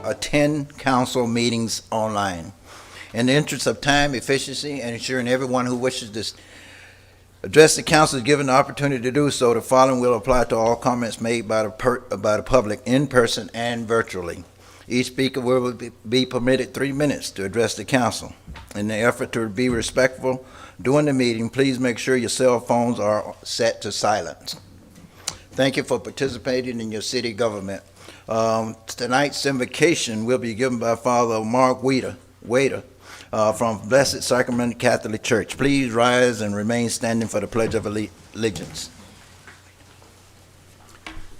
attend council meetings online. In the interest of time, efficiency, and ensuring everyone who wishes to address the council is given the opportunity to do so, the following will apply to all comments made by the public in person and virtually. Each speaker will be permitted 3 minutes to address the council. In the effort to be respectful during the meeting, please make sure your cell phones are set to silent. Thank you for participating in your city government. Tonight's invocation will be given by Father Mark Wader from Blessed Sacrament Catholic Church. Please rise and remain standing for the Pledge of Allegiance.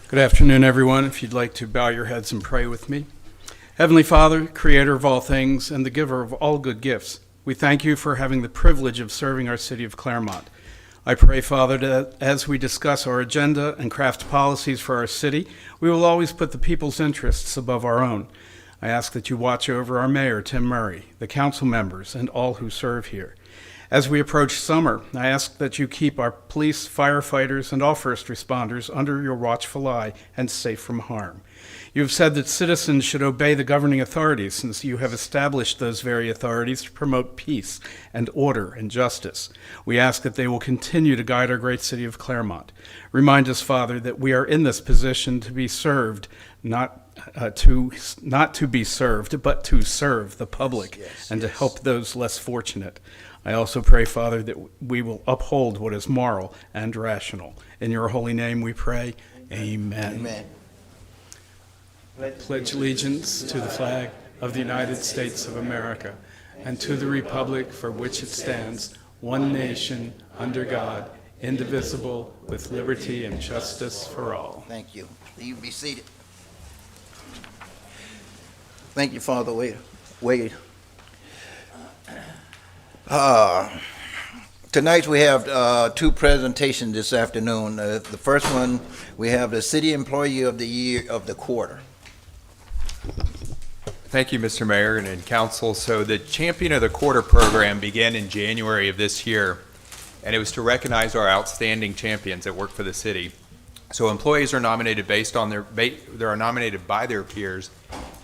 Good afternoon, everyone. If you'd like to bow your heads and pray with me. Heavenly Father, creator of all things and the giver of all good gifts, we thank you for having the privilege of serving our city of Clermont. I pray, Father, that as we discuss our agenda and craft policies for our city, we will always put the people's interests above our own. I ask that you watch over our mayor, Tim Murray, the council members, and all who serve here. As we approach summer, I ask that you keep our police, firefighters, and all first responders under your watchful eye and safe from harm. You have said that citizens should obey the governing authorities, since you have established those very authorities to promote peace and order and justice. We ask that they will continue to guide our great city of Clermont. Remind us, Father, that we are in this position to be served, not to be served, but to serve the public and to help those less fortunate. I also pray, Father, that we will uphold what is moral and rational. In your holy name we pray. Amen. Amen. Pledge allegiance to the flag of the United States of America and to the republic for which it stands, one nation, under God, indivisible, with liberty and justice for all. Thank you. You be seated. Thank you, Father Wade. Tonight we have two presentations this afternoon. The first one, we have the City Employee of the Year of the Quarter. Thank you, Mr. Mayor and Council. So the Champion of the Quarter program began in January of this year, and it was to recognize our outstanding champions that work for the city. So employees are nominated based on they're nominated by their peers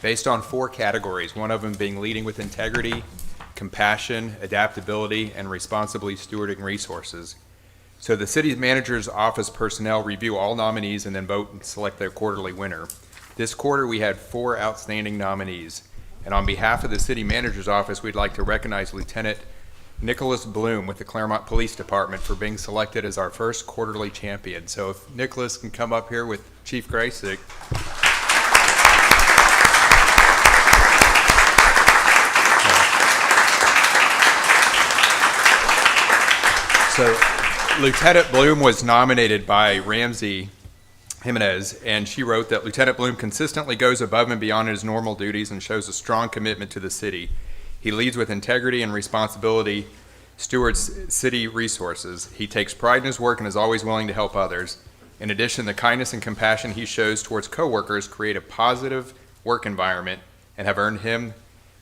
based on 4 categories, one of them being leading with integrity, compassion, adaptability, and responsibly stewarding resources. So the city manager's office personnel review all nominees and then vote and select their quarterly winner. This quarter we had 4 outstanding nominees, and on behalf of the city manager's office, we'd like to recognize Lieutenant Nicholas Bloom with the Clermont Police Department for being selected as our first quarterly champion. So if Nicholas can come up here with Chief Graysick. So Lieutenant Bloom was nominated by Ramsey Jimenez, and she wrote that Lieutenant Bloom consistently goes above and beyond his normal duties and shows a strong commitment to the city. He leads with integrity and responsibility, stewards city resources. He takes pride in his work and is always willing to help others. In addition, the kindness and compassion he shows towards coworkers create a positive work environment and have earned him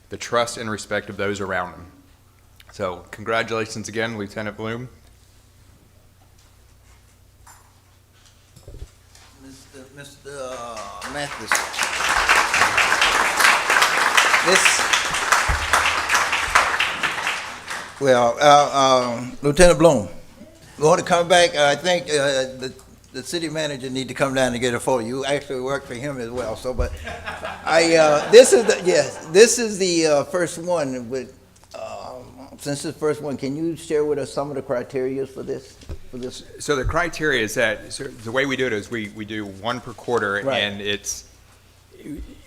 the trust and respect of those around him. So congratulations again, Lieutenant Bloom. Mr. Mathis. Lieutenant Bloom, you want to come back? I think the city manager need to come down and get a photo. You actually work for him as well. So, but this is the first one. With since it's the first one, can you share with us some of the criteria for this? So the criteria is that the way we do it is we do 1 per quarter, right. And it's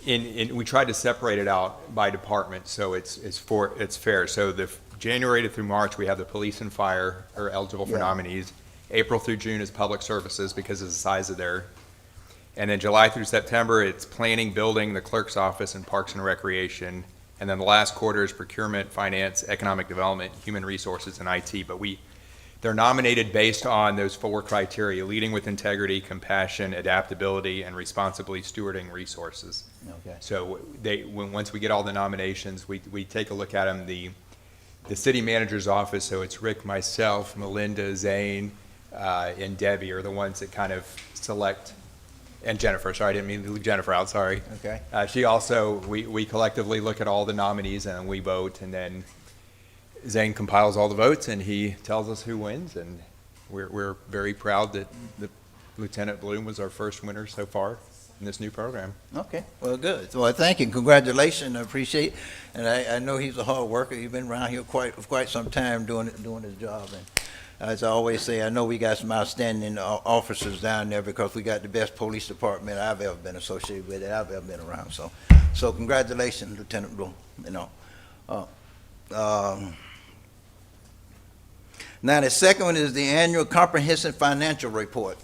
we tried to separate it out by department, so it's fair. So the January through March we have the police and fire are eligible for nominees. April through June is public services because of the size of their, and then July through September it's planning, building, the clerk's office, and parks and recreation. And then the last quarter is procurement, finance, economic development, human resources, and IT. But they're nominated based on those 4 criteria: leading with integrity, compassion, adaptability, and responsibly stewarding resources. Okay. So once we get all the nominations, we take a look at them. The city manager's office, so it's Rick, myself, Melinda, Zane, and Debbie are the ones that kind of select And Jennifer, sorry, I didn't mean to leave Jennifer out, sorry. Okay. She also, we collectively look at all the nominees and we vote, and then Zane compiles all the votes and he tells us who wins, and we're very proud that Lieutenant Bloom was our first winner so far in this new program. Okay, well, good. Well, thank you, congratulations, I appreciate it. And I know he's a hard worker, he's been around here quite some time doing his job. And as I always say, I know we got some outstanding officers down there because we got the best police department I've ever been associated with, that I've ever been around. So congratulations, Lieutenant Bloom, you know. Now, the second one is the annual comprehensive financial report.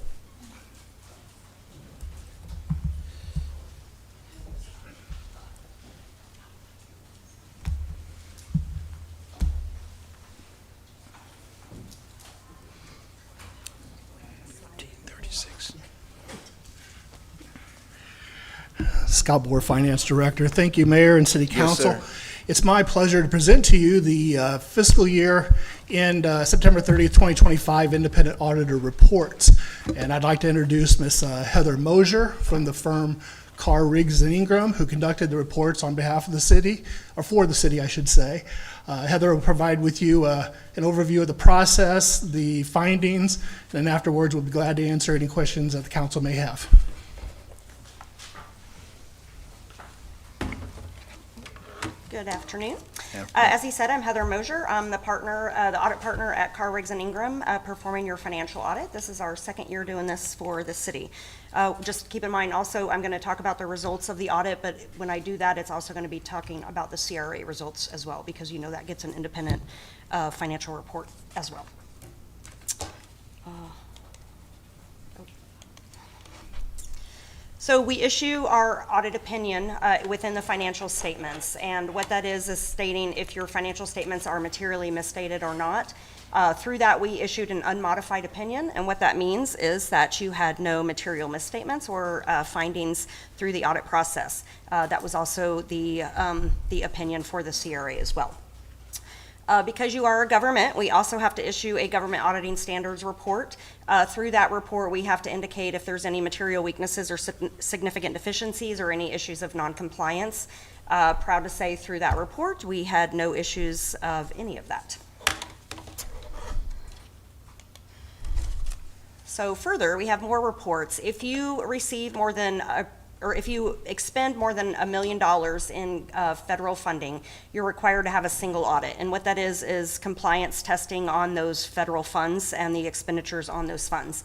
Scott Bohr, Finance Director. Thank you, Mayor and City Council. sir. It's my pleasure to present to you the fiscal year and September 30th, 2025 Independent Auditor Reports. And I'd like to introduce Ms. Heather Mosier from the firm Carr, Riggs & Ingram, who conducted the reports on behalf of the city, or for the city, I should say. Heather will provide with you an overview of the process, the findings, and then afterwards we'll be glad to answer any questions that the council may have. Good afternoon. As he said, I'm Heather Mosier. I'm the partner, the audit partner at Carr, Riggs & Ingram, performing your financial audit. This is our second year doing this for the city. Just keep in mind also, I'm going to talk about the results of the audit, but when I do that, it's also going to be talking about the CRA results as well, because you know that gets an independent financial report as well. So we issue our audit opinion within the financial statements, and what that is stating if your financial statements are materially misstated or not. Through that, we issued an unmodified opinion, and what that means is that you had no material misstatements or findings through the audit process. That was also the opinion for the CRA as well. Because you are a government, we also have to issue a government auditing standards report. Through that report, we have to indicate if there's any material weaknesses or significant deficiencies or any issues of noncompliance. Proud to say through that report, we had no issues of any of that. So further, we have more reports. If you receive more than or if you expend more than $1 million in federal funding, you're required to have a single audit. And what that is compliance testing on those federal funds and the expenditures on those funds.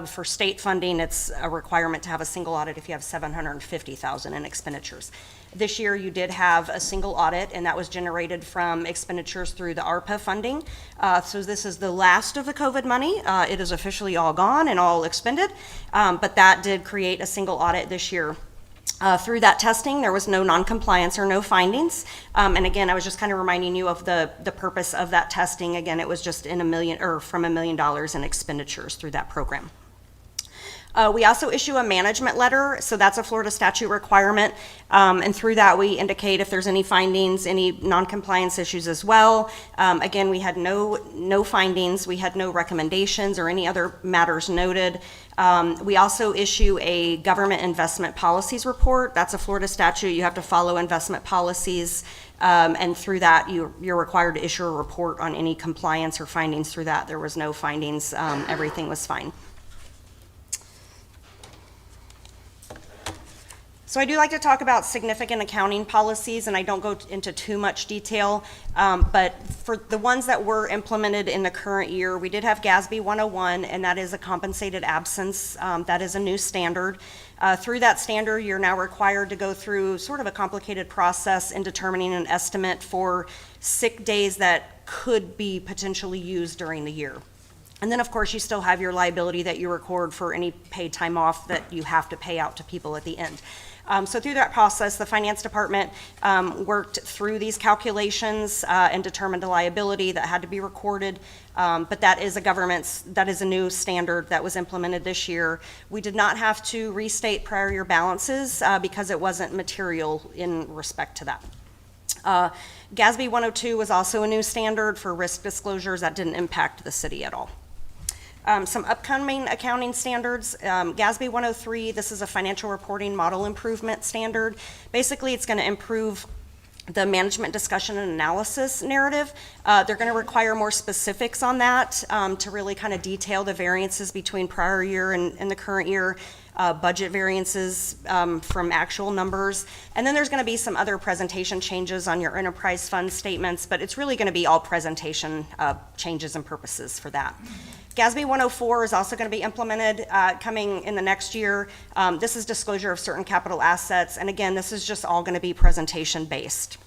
For state funding, it's a requirement to have a single audit if you have $750,000 in expenditures. This year, you did have a single audit, and that was generated from expenditures through the ARPA funding. So this is the last of the COVID money. It is officially all gone and all expended, but that did create a single audit this year. Through that testing, there was no noncompliance or no findings. And again, I was just kind of reminding you of the purpose of that testing. Again, it was just from $1 million in expenditures through that program. We also issue a management letter, so that's a Florida statute requirement, and through that we indicate if there's any findings, any noncompliance issues as well. Again, we had no findings, we had no recommendations or any other matters noted. We also issue a government investment policies report. That's a Florida statute. You have to follow investment policies, and through that you're required to issue a report on any compliance or findings through that. There was no findings, everything was fine. So I do like to talk about significant accounting policies, and I don't go into too much detail, but for the ones that were implemented in the current year, we did have GASB 101, and that is a compensated absence. That is a new standard. Through that standard, you're now required to go through sort of a complicated process in determining an estimate for sick days that could be potentially used during the year. And then, of course, you still have your liability that you record for any paid time off that you have to pay out to people at the end. So through that process, the finance department worked through these calculations and determined a liability that had to be recorded. But that is a new standard that was implemented this year. We did not have to restate prior year balances because it wasn't material in respect to that. GASB 102 was also a new standard for risk disclosures that didn't impact the city at all. Some upcoming accounting standards, GASB 103, this is a financial reporting model improvement standard. Basically, it's going to improve the management discussion and analysis narrative. They're going to require more specifics on that to really kind of detail the variances between prior year and the current year, budget variances from actual numbers. And then there's going to be some other presentation changes on your enterprise fund statements, but it's really going to be all presentation changes and purposes for that. GASB 104 is also going to be implemented coming in the next year. This is disclosure of certain capital assets, and again, this is just all going to be presentation based.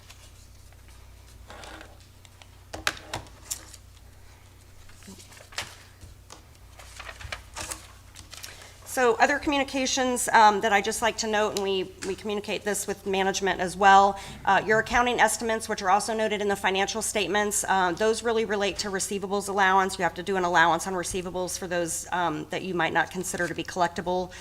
So other communications that I just like to note, and we communicate this with management as well, your accounting estimates, which are also noted in the financial statements, those really relate to receivables allowance. You have to do an allowance on receivables for those that you might not consider to be collectible.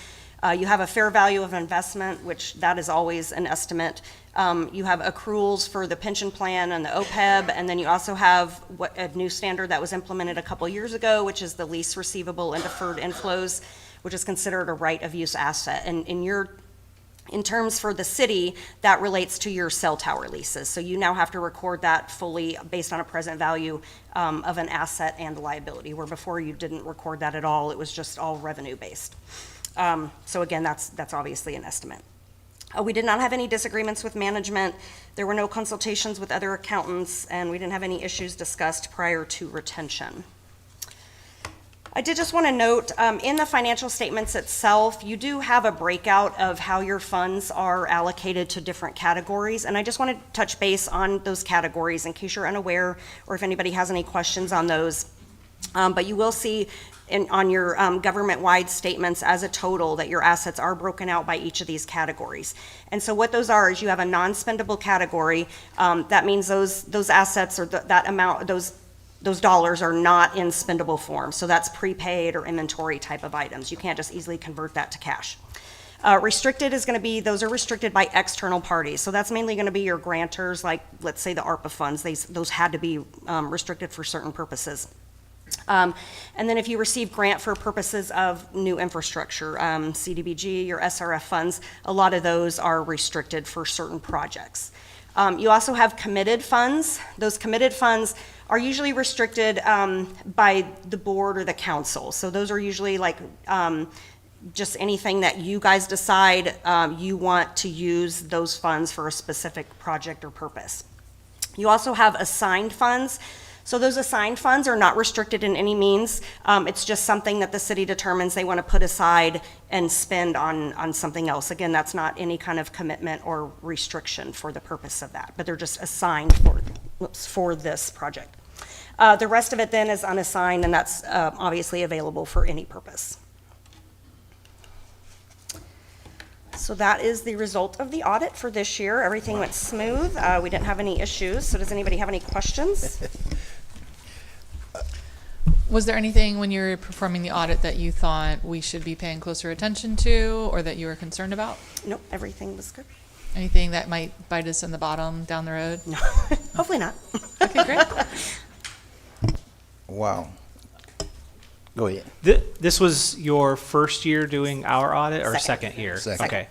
You have a fair value of investment, which that is always an estimate. You have accruals for the pension plan and the OPEB, and then you also have a new standard that was implemented a couple years ago, which is the lease receivable and deferred inflows, which is considered a right-of-use asset. And in terms for the city, that relates to your cell tower leases. So you now have to record that fully based on a present value of an asset and a liability, where before you didn't record that at all. It was just all revenue-based. So again, that's obviously an estimate. We did not have any disagreements with management. There were no consultations with other accountants, and we didn't have any issues discussed prior to retention. I did just want to note, in the financial statements itself, you do have a breakout of how your funds are allocated to different categories, and I just want to touch base on those categories in case you're unaware or if anybody has any questions on those. But you will see on your government-wide statements as a total that your assets are broken out by each of these categories. And so what those are is you have a non-spendable category. That means those assets or that amount, those dollars are not in spendable form. So that's prepaid or inventory type of items. You can't just easily convert that to cash. Restricted is going to be, those are restricted by external parties. So that's mainly going to be your grantors, like let's say the ARPA funds. Those had to be restricted for certain purposes. And then if you receive grant for purposes of new infrastructure, CDBG, your SRF funds, a lot of those are restricted for certain projects. You also have committed funds. Those committed funds are usually restricted by the board or the council. So those are usually like just anything that you guys decide you want to use those funds for a specific project or purpose. You also have assigned funds. So those assigned funds are not restricted in any means. It's just something that the city determines they want to put aside and spend on something else. Again, that's not any kind of commitment or restriction for the purpose of that, but they're just assigned for this project. The rest of it then is unassigned, and that's obviously available for any purpose. So that is the result of the audit for this year. Everything went smooth. We didn't have any issues. So does anybody have any questions? Was there anything when you were performing the audit that you thought we should be paying closer attention to or that you were concerned about? Nope, everything was good. Anything that might bite us in the bottom down the road? No, hopefully not. Okay, great. Wow. Go ahead. This was your first year doing our audit or second year? Second. Okay.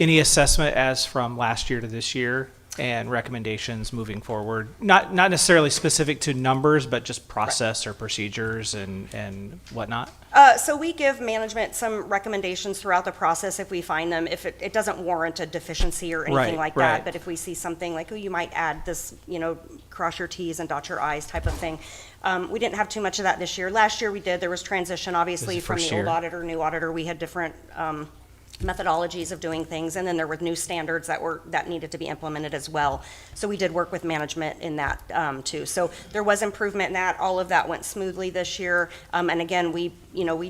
Any assessment as from last year to this year and recommendations moving forward? Not necessarily specific to numbers, but just process or procedures and whatnot? So we give management some recommendations throughout the process if we find them, if it doesn't warrant a deficiency or anything Right, like that. right. But if we see something like, oh, you might add this, cross your T's and dot your I's type of thing. We didn't have too much of that this year. Last year we did. There was transition, obviously, This is the from first the old year. auditor, new auditor. We had different methodologies of doing things, and then there were new standards that needed to be implemented as well. So we did work with management in that too. So there was improvement in that. All of that went smoothly this year. And again, we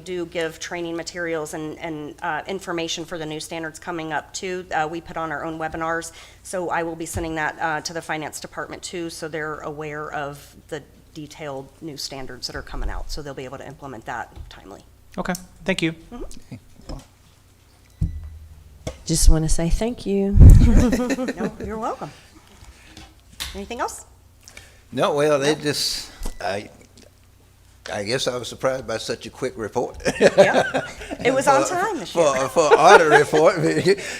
do give training materials and information for the new standards coming up too. We put on our own webinars, so I will be sending that to the finance department too, so they're aware of the detailed new standards that are coming out, so they'll be able to implement that timely. Okay, thank you. Just want to say thank you. No, you're welcome. Anything else? No, well, they just I guess I was surprised by such a quick report. Yeah, it was on time this year. For an audit report,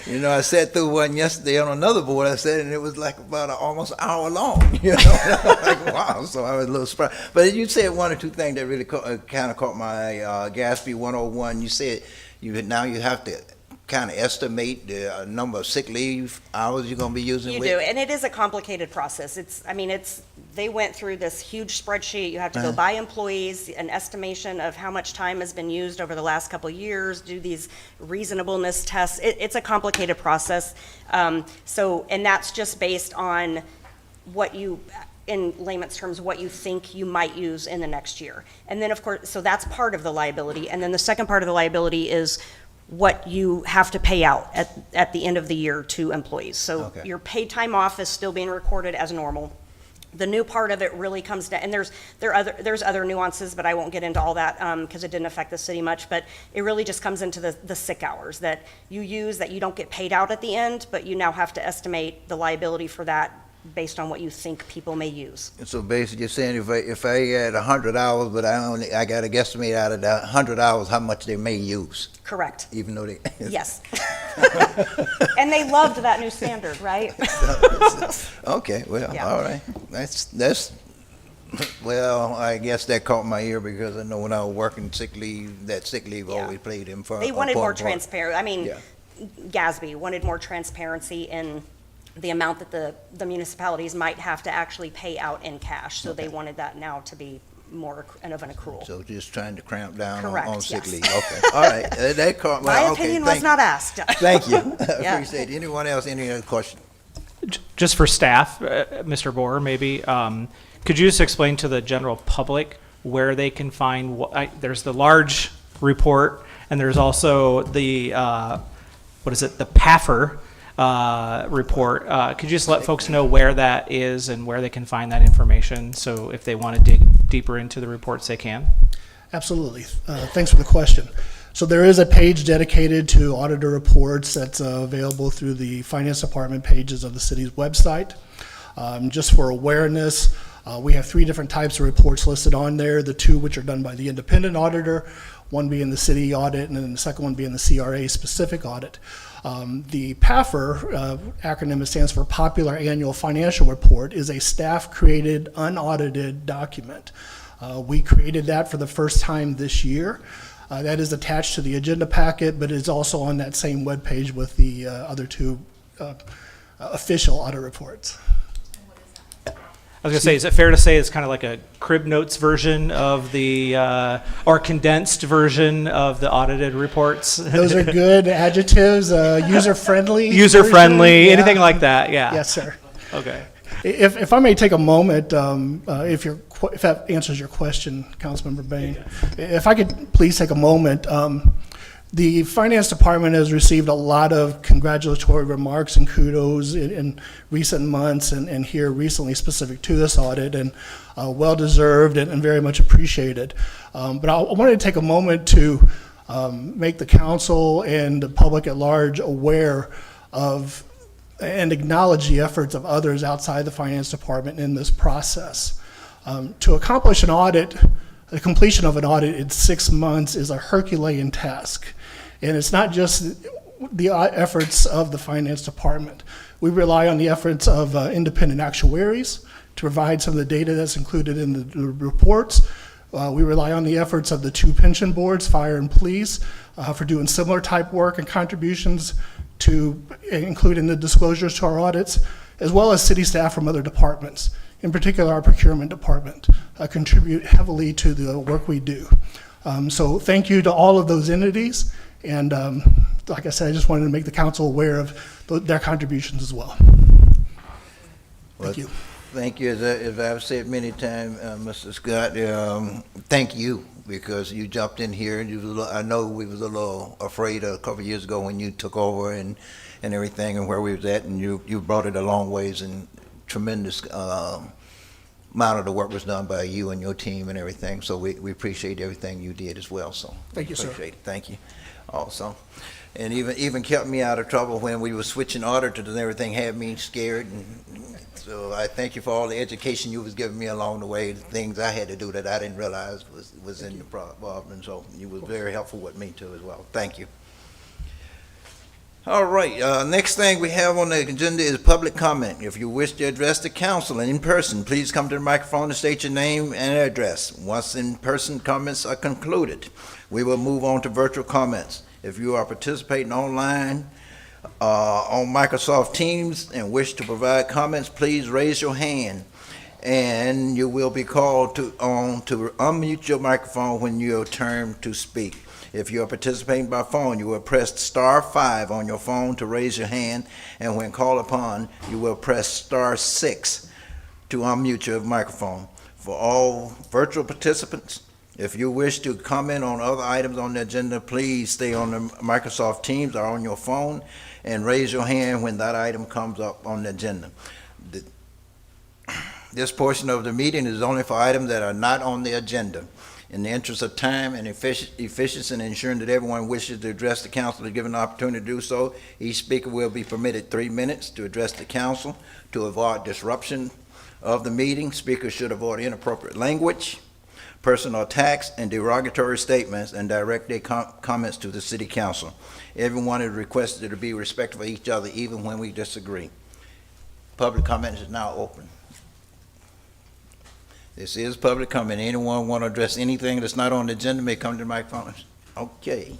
you know, I sat through one yesterday on another board, I said, and it was like about almost an hour long, you know, like, wow, so I was a little surprised. But you said one or two things that really kind of caught my Gatsby 101. You said now you have to kind of estimate the number of sick leave hours you're going to be using. You do, and it is a complicated process. They went through this huge spreadsheet. You have to go by employees, an estimation of how much time has been used over the last couple of years, do these reasonableness tests. It's a complicated process. And that's just based on what you, in layman's terms, what you think you might use in the next year. And then, of course, so that's part of the liability. And then the second part of the liability is what you have to pay out at the end of the year to employees. So your paid time off is still being recorded as normal. The new part of it really comes down, and there's other nuances, but I won't get into all that because it didn't affect the city much, but it really just comes into the sick hours that you use that you don't get paid out at the end, but you now have to estimate the liability for that based on what you think people may use. So basically, you're saying if I had 100 hours, but I got to guesstimate out of that 100 hours how much they may use. Correct. Even though they. Yes. And they loved that new standard, right? Okay, well, Yeah. all right. That's well, I guess that caught my ear because I know when I was working sick leave, that sick leave Yeah. always played in for. They wanted more transparent. Yeah. GASB wanted more transparency in the amount that the municipalities might have to actually pay out in cash. So they wanted that now to be more of an accrual. So just trying to cramp down Correct, on sick yes. leave. Okay, all right. That caught my. My okay, opinion was not asked. Thank you. I Yeah. appreciate it. Anyone else? Any other question? Just for staff, Mr. Boer, maybe, could you just explain to the general public where they can find, there's the large report, and there's also the, the PAFR report. Could you just let folks know where that is and where they can find that information? So if they want to dig deeper into the reports, they can. Absolutely. Thanks for the question. So there is a page dedicated to auditor reports that's available through the finance department pages of the city's website. Just for awareness, we have 3 different types of reports listed on there, the 2 which are done by the independent auditor, one being the city audit, and then the second one being the CRA specific audit. The PAFR acronym, it stands for Popular Annual Financial Report, is a staff-created, unaudited document. We created that for the first time this year. That is attached to the agenda packet, but is also on that same webpage with the other 2 official audit reports. I was gonna say, is it fair to say it's kind of like a crib notes version of the, or condensed version of the audited reports? Those are good adjectives, user-friendly. User-friendly, version, anything yeah. like that, yeah. Yes, sir. Okay. If I may take a moment, if that answers your question, Councilmember Bain, if I could please take a moment. The finance department has received a lot of congratulatory remarks and kudos in recent months and here recently specific to this audit, and well-deserved and very much appreciated. But I wanted to take a moment to make the council and the public at large aware of and acknowledge the efforts of others outside the finance department in this process. To accomplish an audit, the completion of an audit in 6 months is a Herculean task. And it's not just the efforts of the finance department. We rely on the efforts of independent actuaries to provide some of the data that's included in the reports. We rely on the efforts of the 2 pension boards, fire and police, for doing similar type work and contributions to include in the disclosures to our audits, as well as city staff from other departments. In particular, our procurement department contribute heavily to the work we do. So thank you to all of those entities. And like I said, I just wanted to make the council aware of their contributions as well. Thank you. Thank you. As I've said many times, Mr. Scott, thank you, because you jumped in here. And I know we was a little afraid a couple of years ago when you took over and everything and where we was at, and you brought it a long ways, and tremendous amount of the work was done by you and your team and everything. So we appreciate everything you did as well. So Thank you, sir. Appreciate it. Thank you. Also, and even kept me out of trouble when we were switching auditors and everything, had me scared. And so I thank you for all the education you was giving me along the way, the things I had to do that I didn't realize was in the problem. So you was very helpful with me too as well. Thank you. All right, next thing we have on the agenda is public comment. If you wish to address the council in person, please come to the microphone and state your name and address. Once in-person comments are concluded, we will move on to virtual comments. If you are participating online on Microsoft Teams and wish to provide comments, please raise your hand, and you will be called to unmute your microphone when your turn to speak. If you are participating by phone, you will press *5 on your phone to raise your hand, and when called upon, you will press *6 to unmute your microphone. For all virtual participants, if you wish to comment on other items on the agenda, please stay on the Microsoft Teams or on your phone and raise your hand when that item comes up on the agenda. This portion of the meeting is only for items that are not on the agenda. In the interest of time and efficiency and ensuring that everyone wishes to address the council is given the opportunity to do so, each speaker will be permitted 3 minutes to address the council. To avoid disruption of the meeting, speakers should avoid inappropriate language, personal attacks, and derogatory statements, and direct their comments to the city council. Everyone is requested to be respectful of each other, even when we disagree. Public comment is now open. This is public comment. Anyone want to address anything that's not on the agenda may come to the microphone. Okay.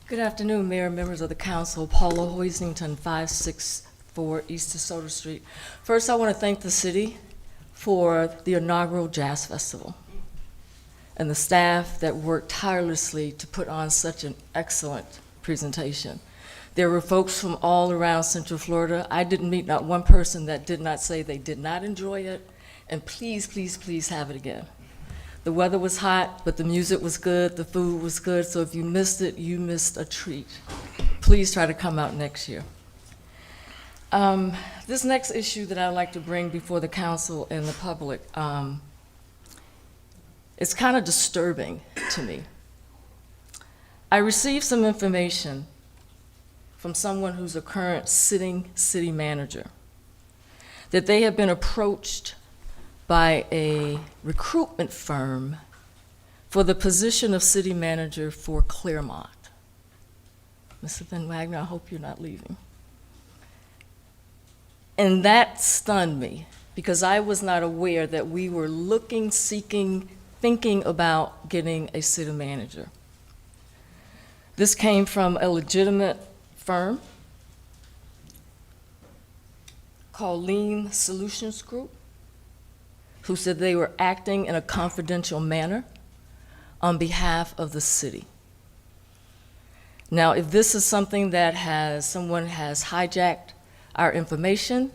Good afternoon, Mayor and members of the council. Paula Hoisington, 564 East DeSoto Street. First, I want to thank the city for the inaugural Jazz Festival and the staff that worked tirelessly to put on such an excellent presentation. There were folks from all around Central Florida. I didn't meet not one person that did not say they did not enjoy it, and please, please, please have it again. The weather was hot, but the music was good, the food was good, so if you missed it, you missed a treat. Please try to come out next year. This next issue that I'd like to bring before the council and the public, it's kind of disturbing to me. I received some information from someone who's a current sitting city manager, that they have been approached by a recruitment firm for the position of city manager for Clermont. Mr. Van Wagner, I hope you're not leaving. And that stunned me, because I was not aware that we were looking, seeking, thinking about getting a city manager. This came from a legitimate firm called Lean Solutions Group, who said they were acting in a confidential manner on behalf of the city. Now, if this is something that someone has hijacked our information,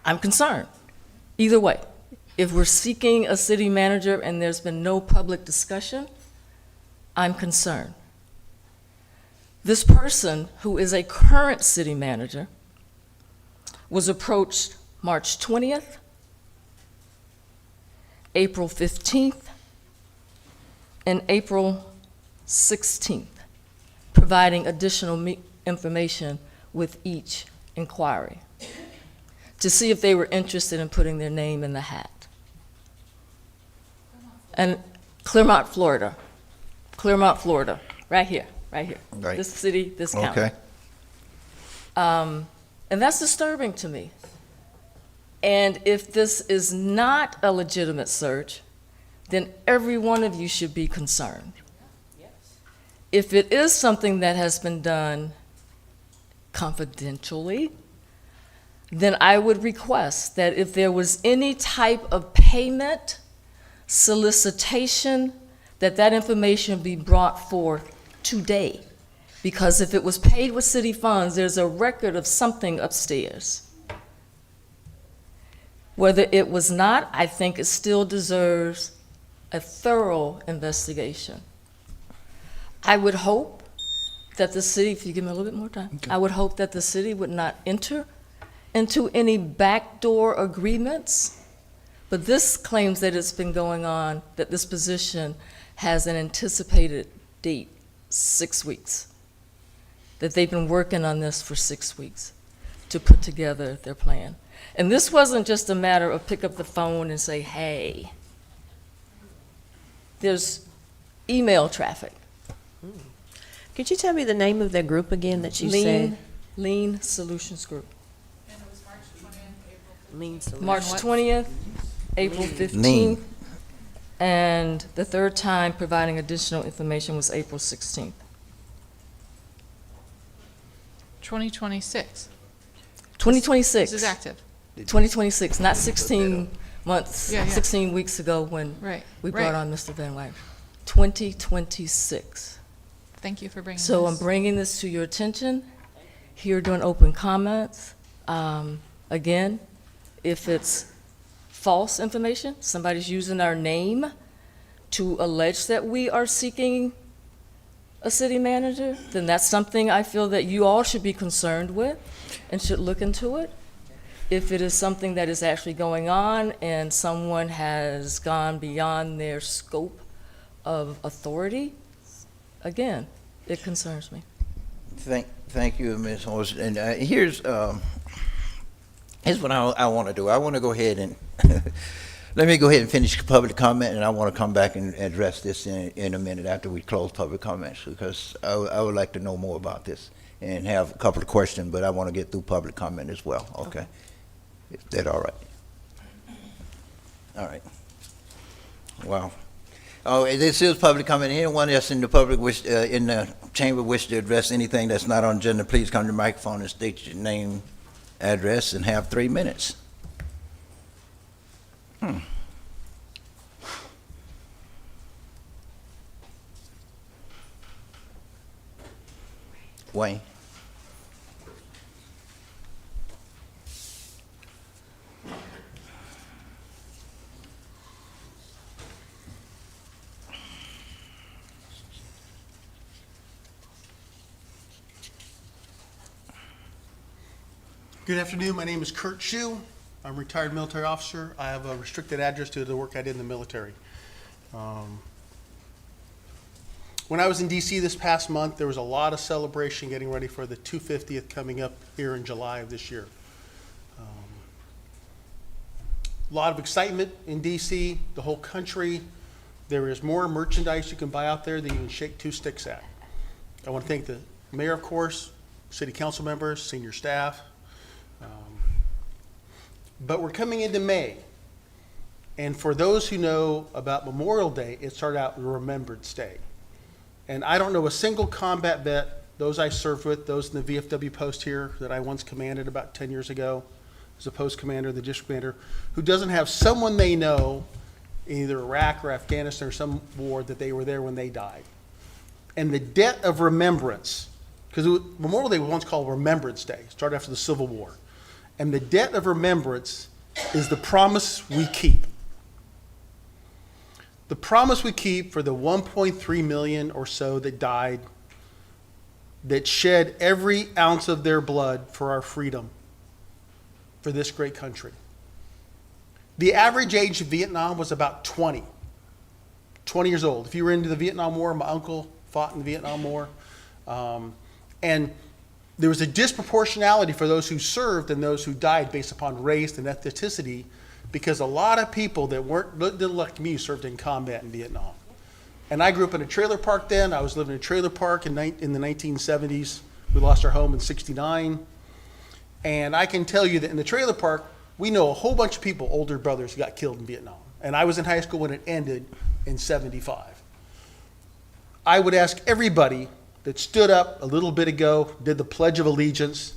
I'm concerned. Either way, if we're seeking a city manager and there's been no public discussion, I'm concerned. This person, who is a current city manager, was approached March 20th, April 15th, and April 16th, providing additional information with each inquiry to see if they were interested in putting their name in the hat. And Clermont, Florida, right here. Right. This city, this county. Okay. And that's disturbing to me. And if this is not a legitimate search, then every one of you should be concerned. Yes. If it is something that has been done confidentially, then I would request that if there was any type of payment, solicitation, that information be brought forth today. Because if it was paid with city funds, there's a record of something upstairs. Whether it was not, I think it still deserves a thorough investigation. I would hope that the city, if you give me a little bit more time, okay. I would hope that the city would not enter into any backdoor agreements But this claims that it's been going on, that this position has an anticipated date, 6 weeks. That they've been working on this for 6 weeks to put together their plan. And this wasn't just a matter of pick up the phone and say, hey. There's email traffic. Could you tell me the name of that group again that you said? Lean Solutions Group. Lean Solutions. March 20th, April 15th, and the third time providing additional information was April 16th. 2026. 2026. This is active. 2026, not 16 months, Yeah, yeah. 16 weeks ago when Right. we right. brought on Mr. Van Wyk. 2026. Thank you for bringing So this. I'm bringing this to your attention, here during open comments. Again, if it's false information, somebody's using our name to allege that we are seeking a city manager, then that's something I feel that you all should be concerned with and should look into it. If it is something that is actually going on and someone has gone beyond their scope of authority, again, it concerns me. Thank you, Ms. Horst. And here's what I want to do. I want to go ahead and, let me go ahead and finish public comment, and I want to come back and address this in a minute after we close public comments, because I would like to know more about this and have a couple of questions, but I want to get through public comment as well, okay? Is that all right? All right. Wow. Oh, this is public comment. Anyone else in the public in the chamber wish to address anything that's not on agenda, please come to the microphone and state your name, address, and have 3 minutes. Wayne. Good afternoon. My name is Kurt Shue. I'm a retired military officer. I have a restricted address due to the work I did in the military. When I was in D.C. this past month, there was a lot of celebration getting ready for the 250th coming up here in July of this year. A lot of excitement in D.C., the whole country. There is more merchandise you can buy out there than you can shake 2 sticks at. I want to thank the mayor, of course, city council members, senior staff. But we're coming into May, and for those who know about Memorial Day, it started out with Remembrance Day. And I don't know a single combat vet, those I served with, those in the VFW post here that I once commanded about 10 years ago, as a post commander, the district commander, who doesn't have someone they know in either Iraq or Afghanistan or some war that they were there when they died. And the debt of remembrance, because Memorial Day was once called Remembrance Day, started after the Civil War. And the debt of remembrance is the promise we keep. The promise we keep for the 1.3 million or so that died, that shed every ounce of their blood for our freedom, for this great country. The average age of Vietnam was about 20 years old. If you were into the Vietnam War, my uncle fought in the Vietnam War. And there was a disproportionality for those who served and those who died based upon race and ethnicity, because a lot of people that didn't like me served in combat in Vietnam. And I grew up in a trailer park then. I was living in a trailer park in the 1970s. We lost our home in '69. And I can tell you that in the trailer park, we know a whole bunch of people, older brothers, who got killed in Vietnam. And I was in high school when it ended in '75. I would ask everybody that stood up a little bit ago, did the Pledge of Allegiance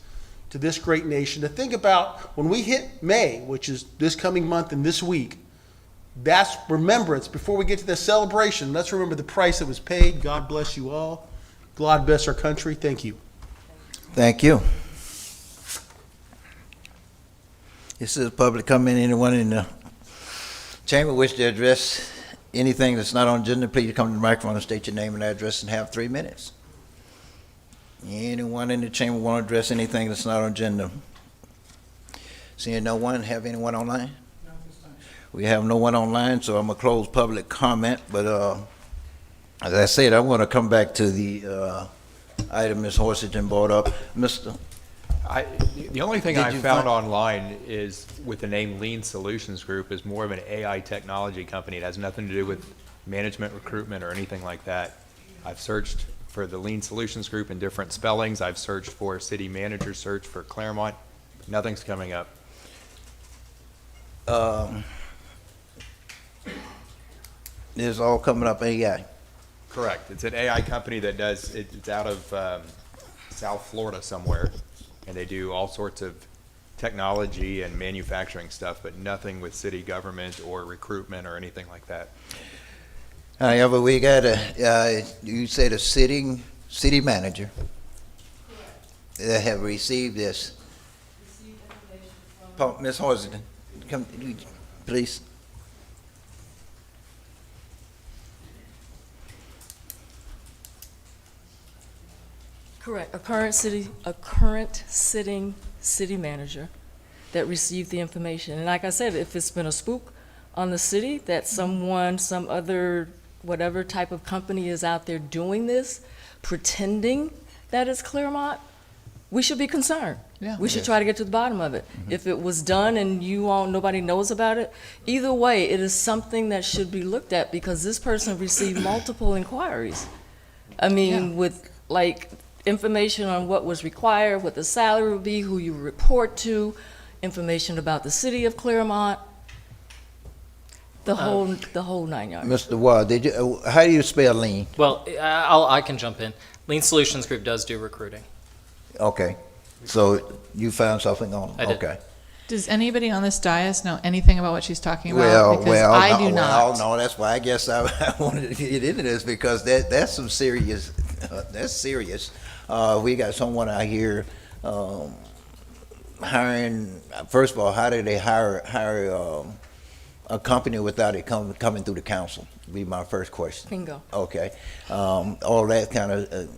to this great nation, to think about when we hit May, which is this coming month and this week, that's remembrance. Before we get to the celebration, let's remember the price that was paid. God bless you all. God bless our country. Thank you. Thank you. This is public comment. Anyone in the chamber wish to address anything that's not on agenda, please come to the microphone and state your name and address and have 3 minutes. Anyone in the chamber want to address anything that's not on agenda? Seeing no one, have anyone online? No, this time. We have no one online, so I'm gonna close public comment, but, as I said, I wanna come back to the, item Ms. Horsington brought up. The only thing Did I you found find- online is with the name Lean Solutions Group is more of an AI technology company. It has nothing to do with management, recruitment, or anything like that. I've searched for the Lean Solutions Group in different spellings. I've searched for city manager search for Clermont. Nothing's coming up. It's all coming up AI. Correct. It's an AI company that does, it's out of South Florida somewhere, and they do all sorts of technology and manufacturing stuff, but nothing with city government or recruitment or anything like that. However, we got you said a city manager that have received this. Ms. Horsington, come, please. Correct. A current sitting city manager that received the information. And like I said, if it's been a spook on the city that someone, some other, whatever type of company is out there doing this, pretending that it's Clermont, we should be concerned. Yeah. We should try to get to the bottom of it. If it was done and nobody knows about it, either way, it is something that should be looked at because this person received multiple inquiries. I mean, with like information on what was required, what the salary would be, who you report to, information about the city of Clermont, the whole 9 yards. Mr. Ward, how do you spell lean? Well, I can jump in. Lean Solutions Group does do recruiting. Okay, so you found something on I did. Okay. Does anybody on this dais know anything about what she's talking about? Well, Because I do not. Well, no, that's why I guess I wanted to get into this because that's some serious, that's serious. We got someone out here, hiring, first of all, how did they hire a company without it coming through the council? Would be my first question. Bingo. Okay. All that kind of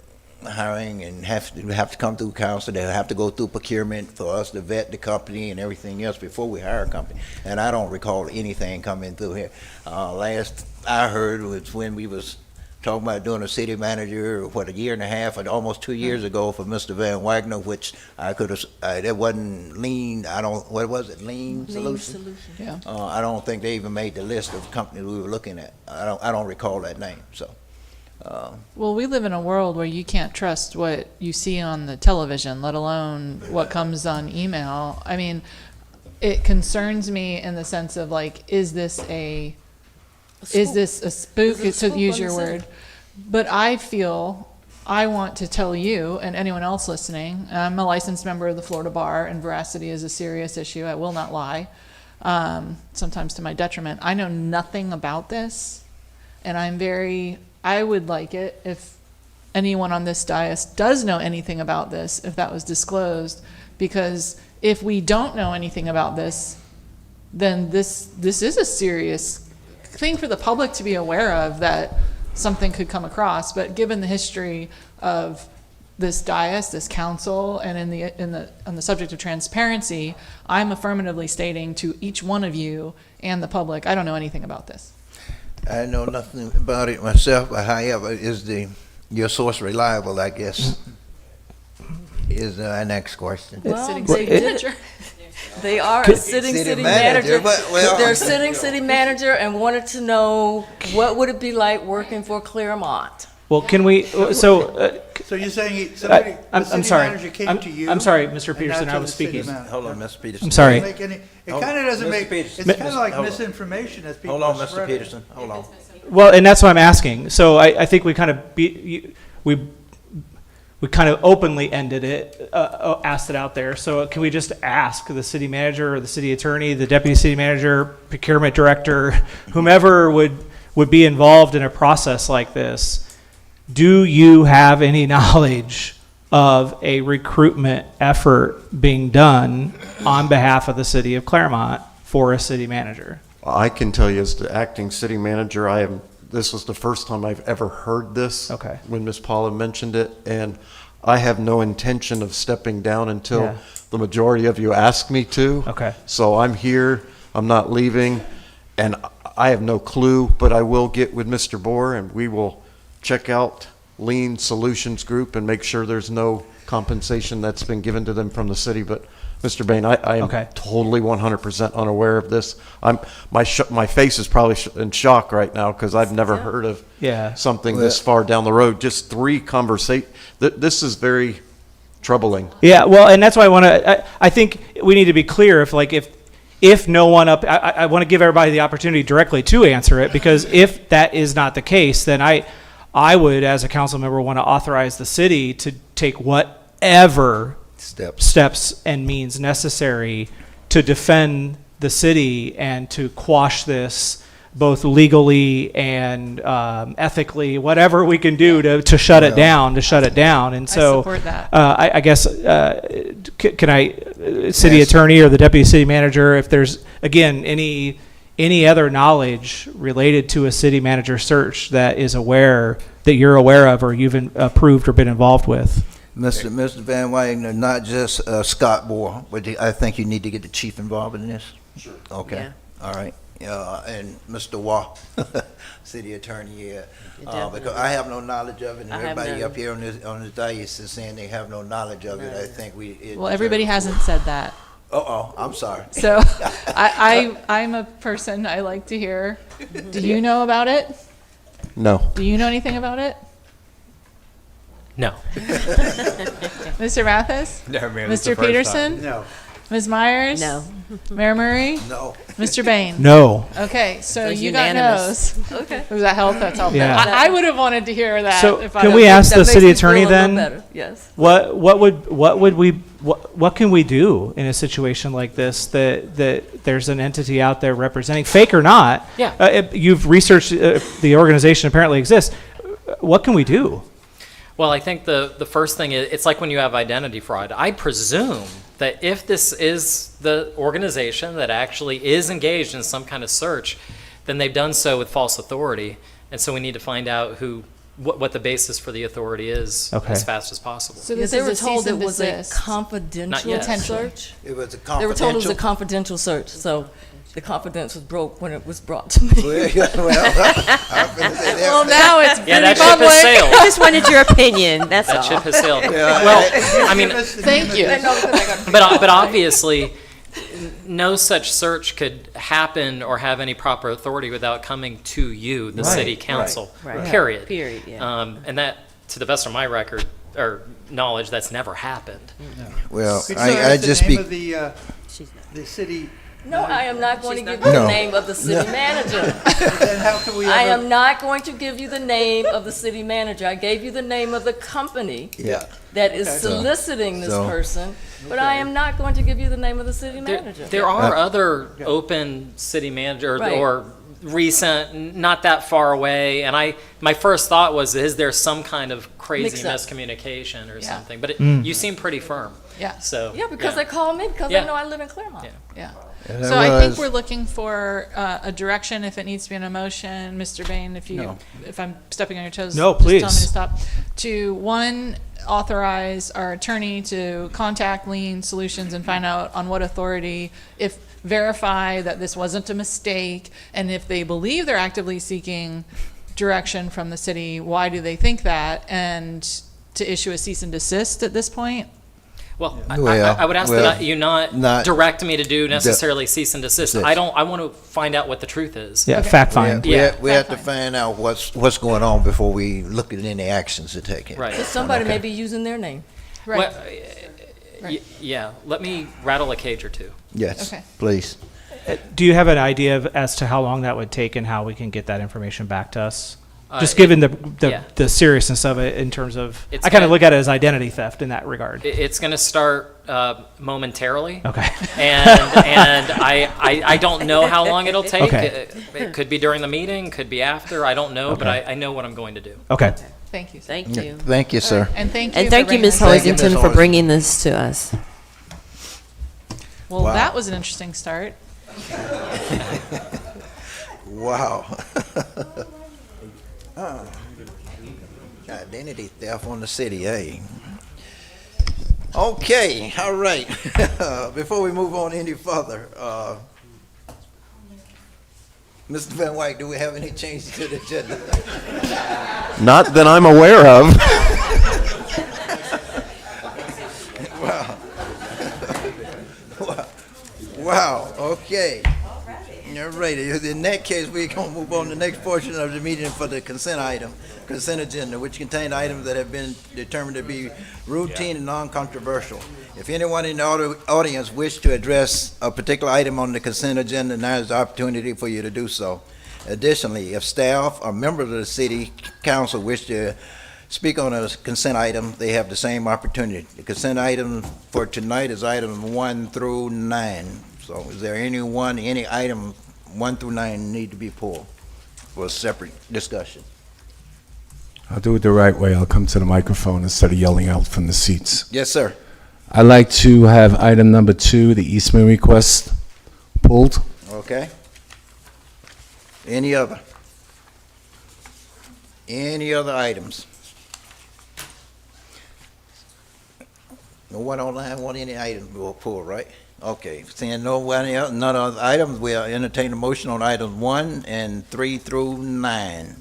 hiring and have to come through council. They'll have to go through procurement for us to vet the company and everything else before we hire a company. And I don't recall anything coming through here. Last I heard was when we was talking about doing a city manager, a year and a half, or almost 2 years ago for Mr. Van Wagner, which I could have, that wasn't lean, what was it, Lean Solution? Yeah. I don't think they even made the list of companies we were looking at. I don't recall that name, so. Well, we live in a world where you can't trust what you see on the television, let alone what comes on email. I mean, it concerns me in the sense of like, is this a spook, Is it a to spook use on your the city? word? But I feel I want to tell you and anyone else listening, I'm a licensed member of the Florida Bar, and veracity is a serious issue. I will not lie, sometimes to my detriment. I know nothing about this, and I would like it if anyone on this dais does know anything about this, if that was disclosed, because if we don't know anything about this, then this is a serious thing for the public to be aware of, that something could come across. But given the history of this dais, this council, and on the subject of transparency, I'm affirmatively stating to each one of you and the public, I don't know anything about this. I know nothing about it myself, but however, is your source reliable, I guess, is our next question. It's Well, sitting they city did it. manager. They are a sitting city manager. well- They're a sitting city manager and wanted to know what would it be like working for Claremont. Well, can we, so, So you're saying somebody, the I'm city sorry. manager came to you? I'm sorry, Mr. and Peterson, not I to was the city speaking. manager? Hold on, Mr. Peterson. I'm sorry. It kind of doesn't Mr. make, Peterson. it's kind of like Hold on. misinformation as people Hold on, are Mr. spreading. Peterson, hold on. Well, and that's what I'm asking. So I think we kind of we kind of openly ended it, asked it out there. So can we just ask the city manager or the city attorney, the deputy city manager, procurement director, whomever would be involved in a process like this, do you have any knowledge of a recruitment effort being done on behalf of the city of Clermont for a city manager? I can tell you as the acting city manager, this was the first time I've ever heard this. Okay. When Ms. Paula mentioned it, and I have no intention of stepping down until Yeah. the majority of you ask me to. Okay. So I'm here, I'm not leaving, and I have no clue, but I will get with Mr. Bohr, and we will check out Lean Solutions Group and make sure there's no compensation that's been given to them from the city. But Mr. Bain, I am Okay. totally 100% unaware of this. My face is probably in shock right now because I've never heard of Yeah. something this far down the road. Just 3 conversations. This is very troubling. Yeah, well, and that's why I want to, I think we need to be clear if no one I want to give everybody the opportunity directly to answer it, because if that is not the case, then I would, as a council member, want to authorize the city to take whatever steps and means necessary to defend the city and to quash this, both legally and ethically, whatever we can do to shut it down, And so, I support that. I guess, can I, city attorney or the deputy city manager, if there's, again, any other knowledge related to a city manager search that you're aware of or you've approved or been involved with? Mr. Van Wagner, not just Scott Bohr, but I think you need to get the chief involved in this. Sure. Okay. Yeah. All right. And Mr. Waugh, city attorney, because I have no knowledge of it, and I have everybody none. up here on this dais is saying they have no knowledge of it. I think Well, everybody hasn't said that. I'm sorry. So I'm a person, I like to hear. Do you know about it? No. Do you know anything about it? No. Mr. Mathis? No, ma'am, it's the Mr. first Peterson? time. No. Ms. Myers? No. Mayor Murray? No. Mr. Bain? No. Okay, so So you got unanimous. no's. Okay. Does that help? That's helpful. Yeah. I would have wanted to hear that. So if I can was- we ask That the makes city me attorney feel a little then? better, yes. What can we do in a situation like this that there's an entity out there representing, fake or not? Yeah. You've researched the organization apparently exists. What can we do? Well, I think the first thing is, it's like when you have identity fraud. I presume that if this is the organization that actually is engaged in some kind of search, then they've done so with false authority. And so we need to find out what the basis for the authority is as fast as possible. So Yeah, this they is were a told cease it and was a desist. confidential yet. search. It was a They were told it was a confidential. confidential search, so the confidence was broke when it was brought to me. Well, I'm finna say that. Well, now it's Yeah, pretty that ship has public. sailed. I just wanted your opinion, that's That all. ship has sailed. Well, I mean, Thank you. but obviously, no such search could happen or have any proper authority without coming to you, the city council. Right. Period. Period, yeah. And that, to the best of my record or knowledge, that's never happened. Well, Could you I ask just the name speak. of She's not. the city? No, I am not going to She's give not- you No. the name of the city manager. Then how can we I ever? am not going to give you the name of the city manager. I gave you the name of the company Yeah. that is Okay. soliciting this So- person, but I am not going to give you the name of the city manager. There are other open city manager Right. or recent, not that far away, and my first thought was, is there some kind of crazy Mix-up. miscommunication or Yeah. something? But you seem pretty firm. Yeah. So Yeah, because they call me because Yeah. they know I live in Clermont. Yeah. Yeah. And So that I think was- we're looking for a direction, if it needs to be an emotion. Mr. Bain, No. if I'm stepping on your toes, No, just tell me to please. stop. To, one, authorize our attorney to contact Lean Solutions and find out on what authority, verify that this wasn't a mistake, and if they believe they're actively seeking direction from the city, why do they think that? And to issue a cease and desist at this point? Well, Well, I would ask well, that you not direct me to do necessarily cease and desist. Yes. I want to find out what the truth is. Yeah, fact find. We have to find out what's going on before we look at any actions to take. Right. Because somebody Okay. may be using their name. Right. Well, Right. yeah, let me rattle a cage or two. Yes, Okay. please. Do you have an idea as to how long that would take and how we can get that information back to us? Just It- given yeah. the seriousness of it in terms of, It's I kind of gonna- look at it as identity theft in that regard. It's going to start momentarily. Okay. And I don't know how long it'll take. Okay. It could be during the meeting, could be after, I don't know, but Okay. I know what I'm going to do. Okay. Thank you. Thank Yeah, you. thank you, sir. And thank you. And for thank you, bringing Ms. this up. Thank you, Ms. Hoisington, for Hoisington. bringing this to us. Well, Wow. that was an interesting start. Wow. Identity theft on the city, eh? Okay, all right. Before we move on any further, Mr. Van Wyk, do we have any changes to the agenda? Not that I'm aware of. Wow, okay. All right, in that case, we're gonna move on to the next portion of the meeting for the consent agenda, which contain items that have been determined to be routine and non-controversial. If anyone in the audience wish to address a particular item on the consent agenda, now is the opportunity for you to do so. Additionally, if staff or members of the city council wish to speak on a consent item, they have the same opportunity. The consent item for tonight is items 1 through 9. So is there any item 1 through 9 need to be pulled for a separate discussion? I'll do it the right way. I'll come to the microphone instead of yelling out from the seats. Yes, sir. I'd like to have item number 2, the Eastman request, pulled. Okay. Any other? Any other items? No one online want any items pulled, right? Okay, seeing none other items, we'll entertain a motion on items 1 and 3 through 9.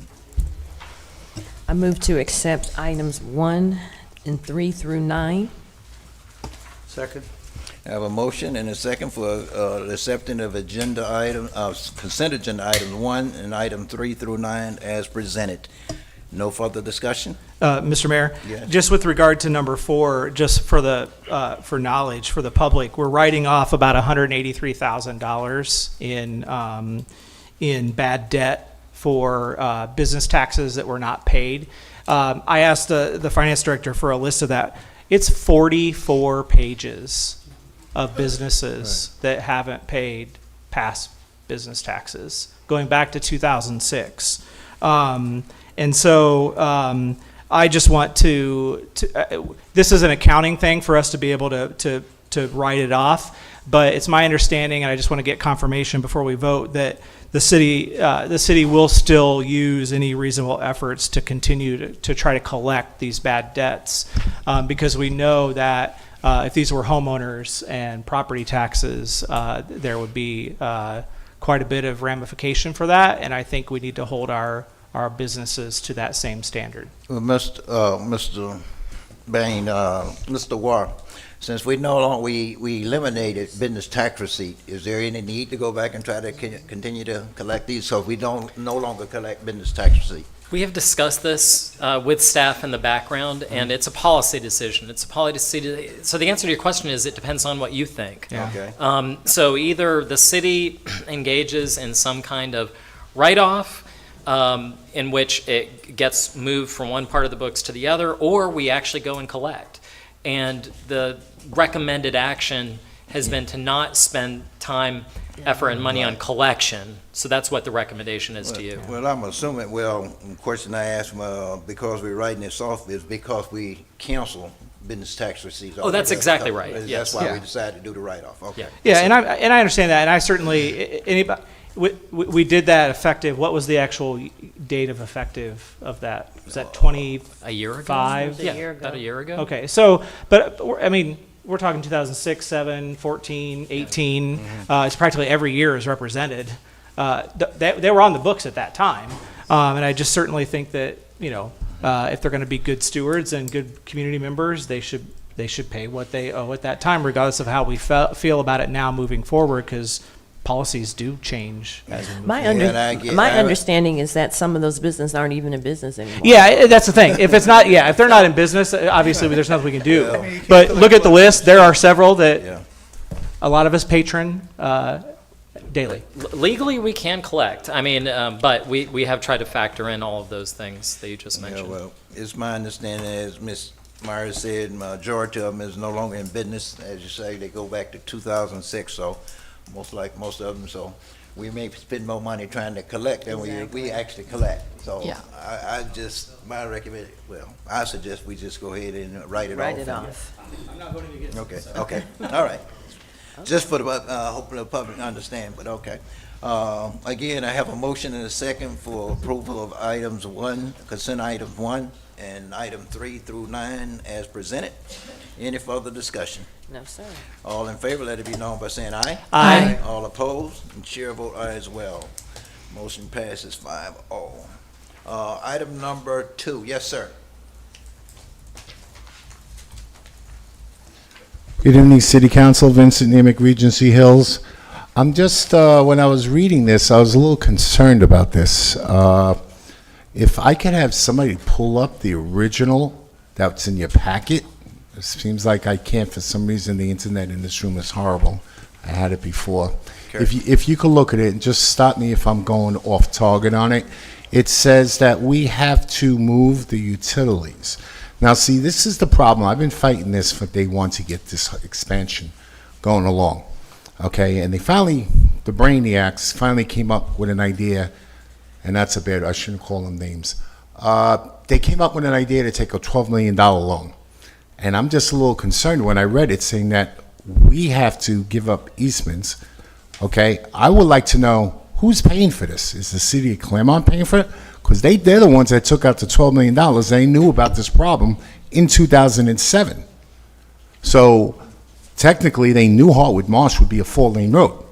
I move to accept items 1 and 3 through 9. Second. I have a motion and a second for accepting of consent agenda items 1 and item 3 through 9 as presented. No further discussion? Mr. Mayor, Yes. just with regard to number 4, just for the for knowledge for the public, we're writing off about $183,000 in bad debt for business taxes that were not paid. I asked the finance director for a list of that. It's 44 pages of businesses that haven't paid past business taxes going back to 2006. And so I just want this is an accounting thing for us to be able to write it off, but it's my understanding, and I just want to get confirmation before we vote, that the city will still use any reasonable efforts to continue to try to collect these bad debts, because we know that if these were homeowners and property taxes, there would be quite a bit of ramification for that, and I think we need to hold our businesses to that same standard. Well, Mr. Bain, Mr. War, since we we eliminated business tax receipt, is there any need to go back and try to continue to collect these so we no longer collect business tax receipt? We have discussed this with staff in the background, and it's a policy decision. It's a policy. So the answer to your question is it depends on what you think. Yeah. Okay. So either the city engages in some kind of write-off, in which it gets moved from one part of the books to the other, or we actually go and collect. And the recommended action has been to not spend time, effort, and money on collection. So that's what the recommendation is to you. Well, I'm assuming, the question I asked, because we're writing this off is because we cancel business tax receipts. Oh, that's exactly right. That's Yes. why Yeah. we decided to do the write-off. Okay. Yeah, and I understand that, and I certainly we did that effective. What was the actual date of effective of that? Was that 20? A year ago? 5? Yeah, A year ago. about a year ago. Okay, so, but, I mean, we're talking 2006, 7, 14, 18. It's practically every year is represented. They were on the books at that time. And I just certainly think that, if they're going to be good stewards and good community members, they should pay what they owe at that time, regardless of how we feel about it now moving forward, because policies do change as we move forward. My understanding is that some of those businesses aren't even in business anymore. Yeah, that's the thing. If they're not in business, obviously there's nothing we can do. But look at the list. There are several that a lot of us patron daily. Legally, we can collect. I mean, but we have tried to factor in all of those things that you just mentioned. Yeah, well, it's my understanding, as Ms. Myers said, majority of them is no longer in business. As you say, they go back to 2006, so most of them. So we may spend more money trying to collect than we actually collect. So Yeah. I suggest we just go ahead and write it off. Write it off. I'm not voting against Okay, all right. Just for the, hopefully the public understand, but okay. Again, I have a motion and a second for approval of items 1, consent items 1, and item 3 through 9 as presented. Any further discussion? No, sir. All in favor, let it be known by saying aye. Aye. All opposed, and chair vote aye as well. Motion passes 5-0. Item number 2, yes, sir. Good evening, City Council, Vincent Nemick, Regency Hills. I'm just, when I was reading this, I was a little concerned about this. If I could have somebody pull up the original that's in your packet, it seems like I can't, for some reason, the internet in this room is horrible. I had it before. Okay. If you could look at it and just stop me if I'm going off target on it, it says that we have to move the utilities. Now, see, this is the problem. I've been fighting this for day one to get this expansion going along, okay? And they finally, the brainiacs finally came up with an idea, and that's a bad, I shouldn't call them names. They came up with an idea to take a $12 million loan. And I'm just a little concerned when I read it saying that we have to give up easements, okay? I would like to know who's paying for this. Is the city of Clermont paying for it? Because they're the ones that took out the $12 million. They knew about this problem in 2007. So technically, they knew Hartwood Marsh would be a 4-lane road.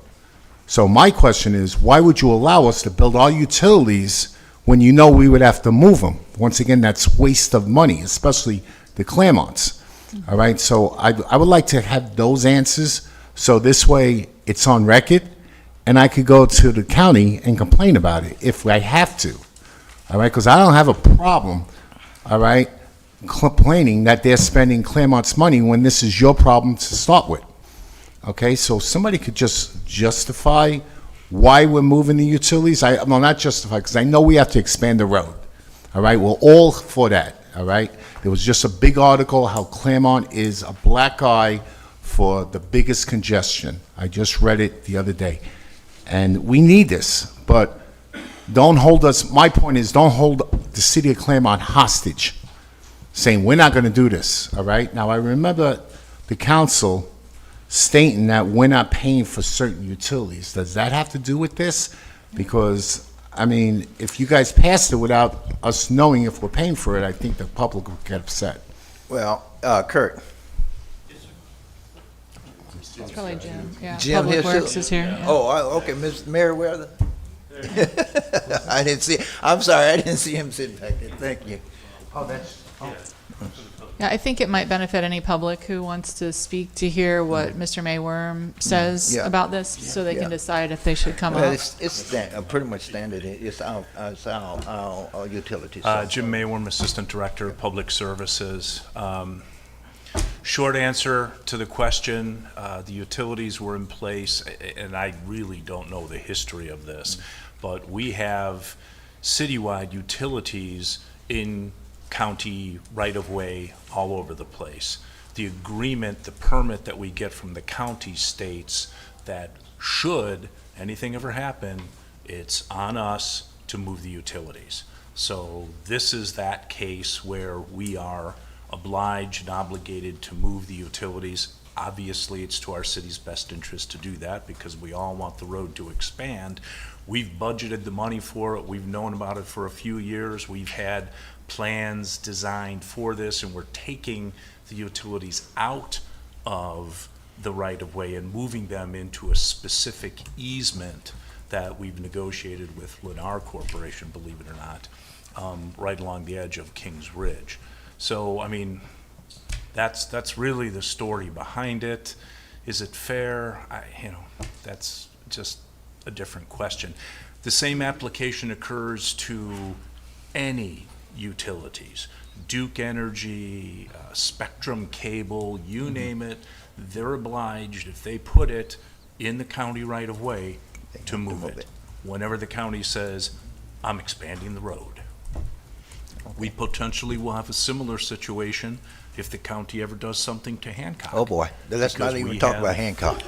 So my question is, why would you allow us to build our utilities when you know we would have to move them? Once again, that's waste of money, especially the Clermonts. All right, so I would like to have those answers, so this way it's on record, and I could go to the county and complain about it if I have to. All right, because I don't have a problem, all right, complaining that they're spending Clermont's money when this is your problem to start with. Okay, so somebody could just justify why we're moving the utilities. Well, not justify, because I know we have to expand the road. All right, we're all for that. All right, there was just a big article how Clermont is a black eye for the biggest congestion. I just read it the other day, and we need this, but don't hold us, my point is, don't hold the city of Clermont hostage, saying we're not going to do this, all right? Now, I remember the council stating that we're not paying for certain utilities. Does that have to do with this? Because, I mean, if you guys passed it without us knowing if we're paying for it, I think the public would get upset. Well, Kurt. It's probably Jim, yeah. Jim Public here, Works too? is here. Yeah. Oh, okay, Ms. Meriwether. I didn't see, I'm sorry, I didn't see him sitting back there. Thank you. Yeah, I think it might benefit any public who wants to speak to hear what Mr. Mayworm says Yeah. about this, so they Yeah. can decide if they should come Well, up. it's pretty much standard. It's our utilities. Jim Mayworm, Assistant Director of Public Services. Short answer to the question, the utilities were in place, and I really don't know the history of this, but we have citywide utilities in county right-of-way all over the place. The agreement, the permit that we get from the county states that should anything ever happen, it's on us to move the utilities. So this is that case where we are obliged and obligated to move the utilities. Obviously, it's to our city's best interest to do that because we all want the road to expand. We've budgeted the money for it. We've known about it for a few years. We've had plans designed for this, and we're taking the utilities out of the right-of-way and moving them into a specific easement that we've negotiated with Lennar Corporation, believe it or not, right along the edge of Kings Ridge. So, I mean, that's really the story behind it. Is it fair? That's just a different question. The same application occurs to any utilities. Duke Energy, Spectrum Cable, you name it, they're obliged, if they put it in the county right-of-way, to move it. Whenever the county says, I'm expanding the road. We potentially will have a similar situation if the county ever does something to Hancock. Oh, boy. Let's not even talk about Hancock.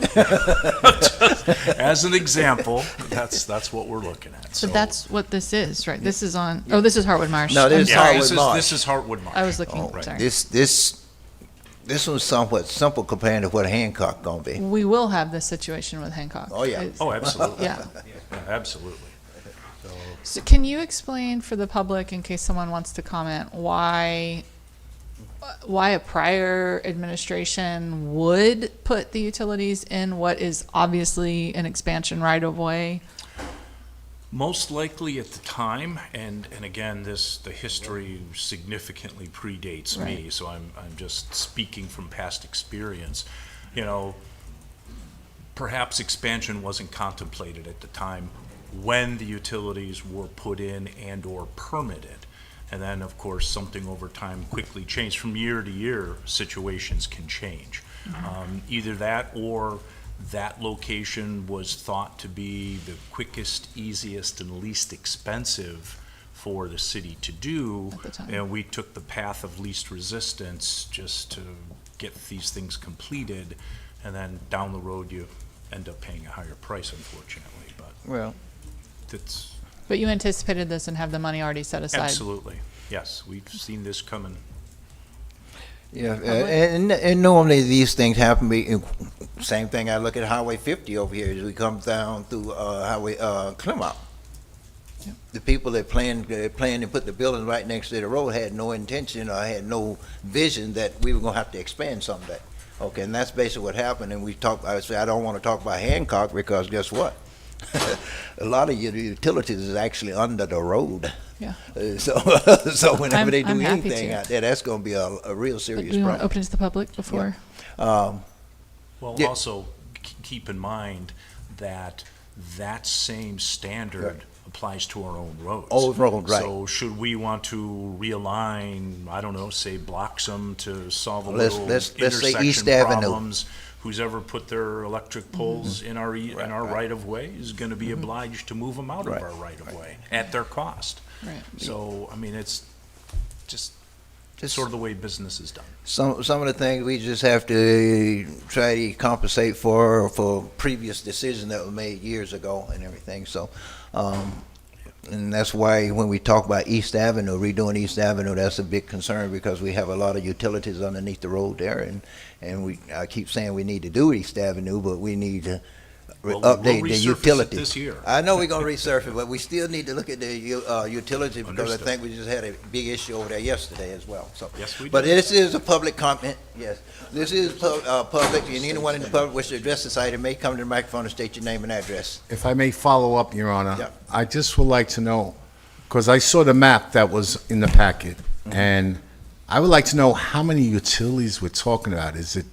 As an example, that's what we're looking at. So that's what this is, right? This is on, oh, this is Hartwood Marsh. No, this is I'm sorry. Hartwood Marsh. This is Hartwood Marsh. I was looking, Oh, sorry. This was somewhat simple compared to what Hancock gonna be. We will have this situation with Hancock. Oh, yeah. It's- Oh, absolutely. Yeah. Absolutely. So can you explain for the public, in case someone wants to comment, why a prior administration would put the utilities in what is obviously an expansion right of way? Most likely at the time, and again, the history significantly predates me, Right. so I'm just speaking from past experience. Perhaps expansion wasn't contemplated at the time when the utilities were put in and/or permitted. And then, of course, something over time quickly changed. From year to year, situations can change. Either that or that location was thought to be the quickest, easiest, and least expensive for the city to do. At the time. And we took the path of least resistance just to get these things completed. And then down the road, you end up paying a higher price, unfortunately. But Well, it's But you anticipated this and have the money already set aside? absolutely, yes, we've seen this coming. yeah, and normally these things happen. Same thing. I look at Highway 50 over here as we come down through Highway Clermont. The people that planned to put the building right next to the road had no intention or had no vision that we were going to have to expand someday. Okay, and that's basically what happened. And I say I don't want to talk about Hancock because guess what? A lot of your utilities is actually under the road. Yeah. So whenever they do I'm happy anything to. out there, that's going to be a real But serious do you want to problem. open it to the public before? Well, Yeah. also, keep in mind that that same standard applies to our own roads. Old road, right. So should we want to realign, I don't know, say Bloxham to solve a Let's- little let's say intersection East Avenue. problems? Who's ever put their electric poles in our, in our right of way is gonna be obliged to move them out of Right, our right of way at their cost. Right. So, I mean, it's just sort of the way business is done. Some of the things we just have to try to compensate for previous decisions that were made years ago and everything. So, and that's why when we talk about East Avenue, redoing East Avenue, that's a big concern because we have a lot of utilities underneath the road there, and I keep saying we need to do East Avenue, but we need to Well, we'll update the resurface it utilities. this year. I know we're gonna resurface, but we still need to look at the utility because Understood. I think we just had a big issue over there yesterday as well. So, Yes, we but did. this is a public comment. Yes, this is public, and anyone in the public wish to address this item may come to the microphone and state your name and address. If I may follow up, Your Honor, Yeah. I just would like to know, because I saw the map that was in the packet, and I would like to know how many utilities we're talking about. Is it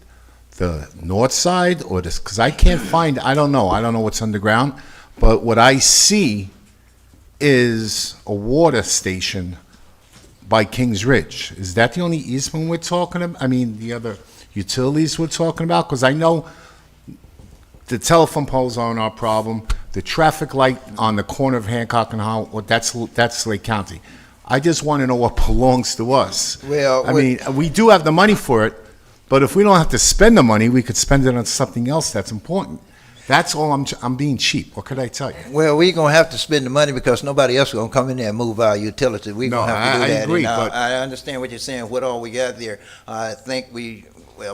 the north side or this, because I can't find, I don't know what's underground, but what I see is a water station by Kings Ridge. Is that the only easement we're talking about? I mean, the other utilities we're talking about? Because I know the telephone poles aren't our problem. The traffic light on the corner of Hancock and Howell, well, that's Lake County. I just want to know what belongs to us. Well, I mean, we do have the money for it, but if we don't have to spend the money, we could spend it on something else that's important. That's all. I'm being cheap. What could I tell you? Well, we're gonna have to spend the money because nobody else is gonna come in there and move our utilities. We're No, gonna have to do I that. agree, And, but- I understand what you're saying, what all we got there. I think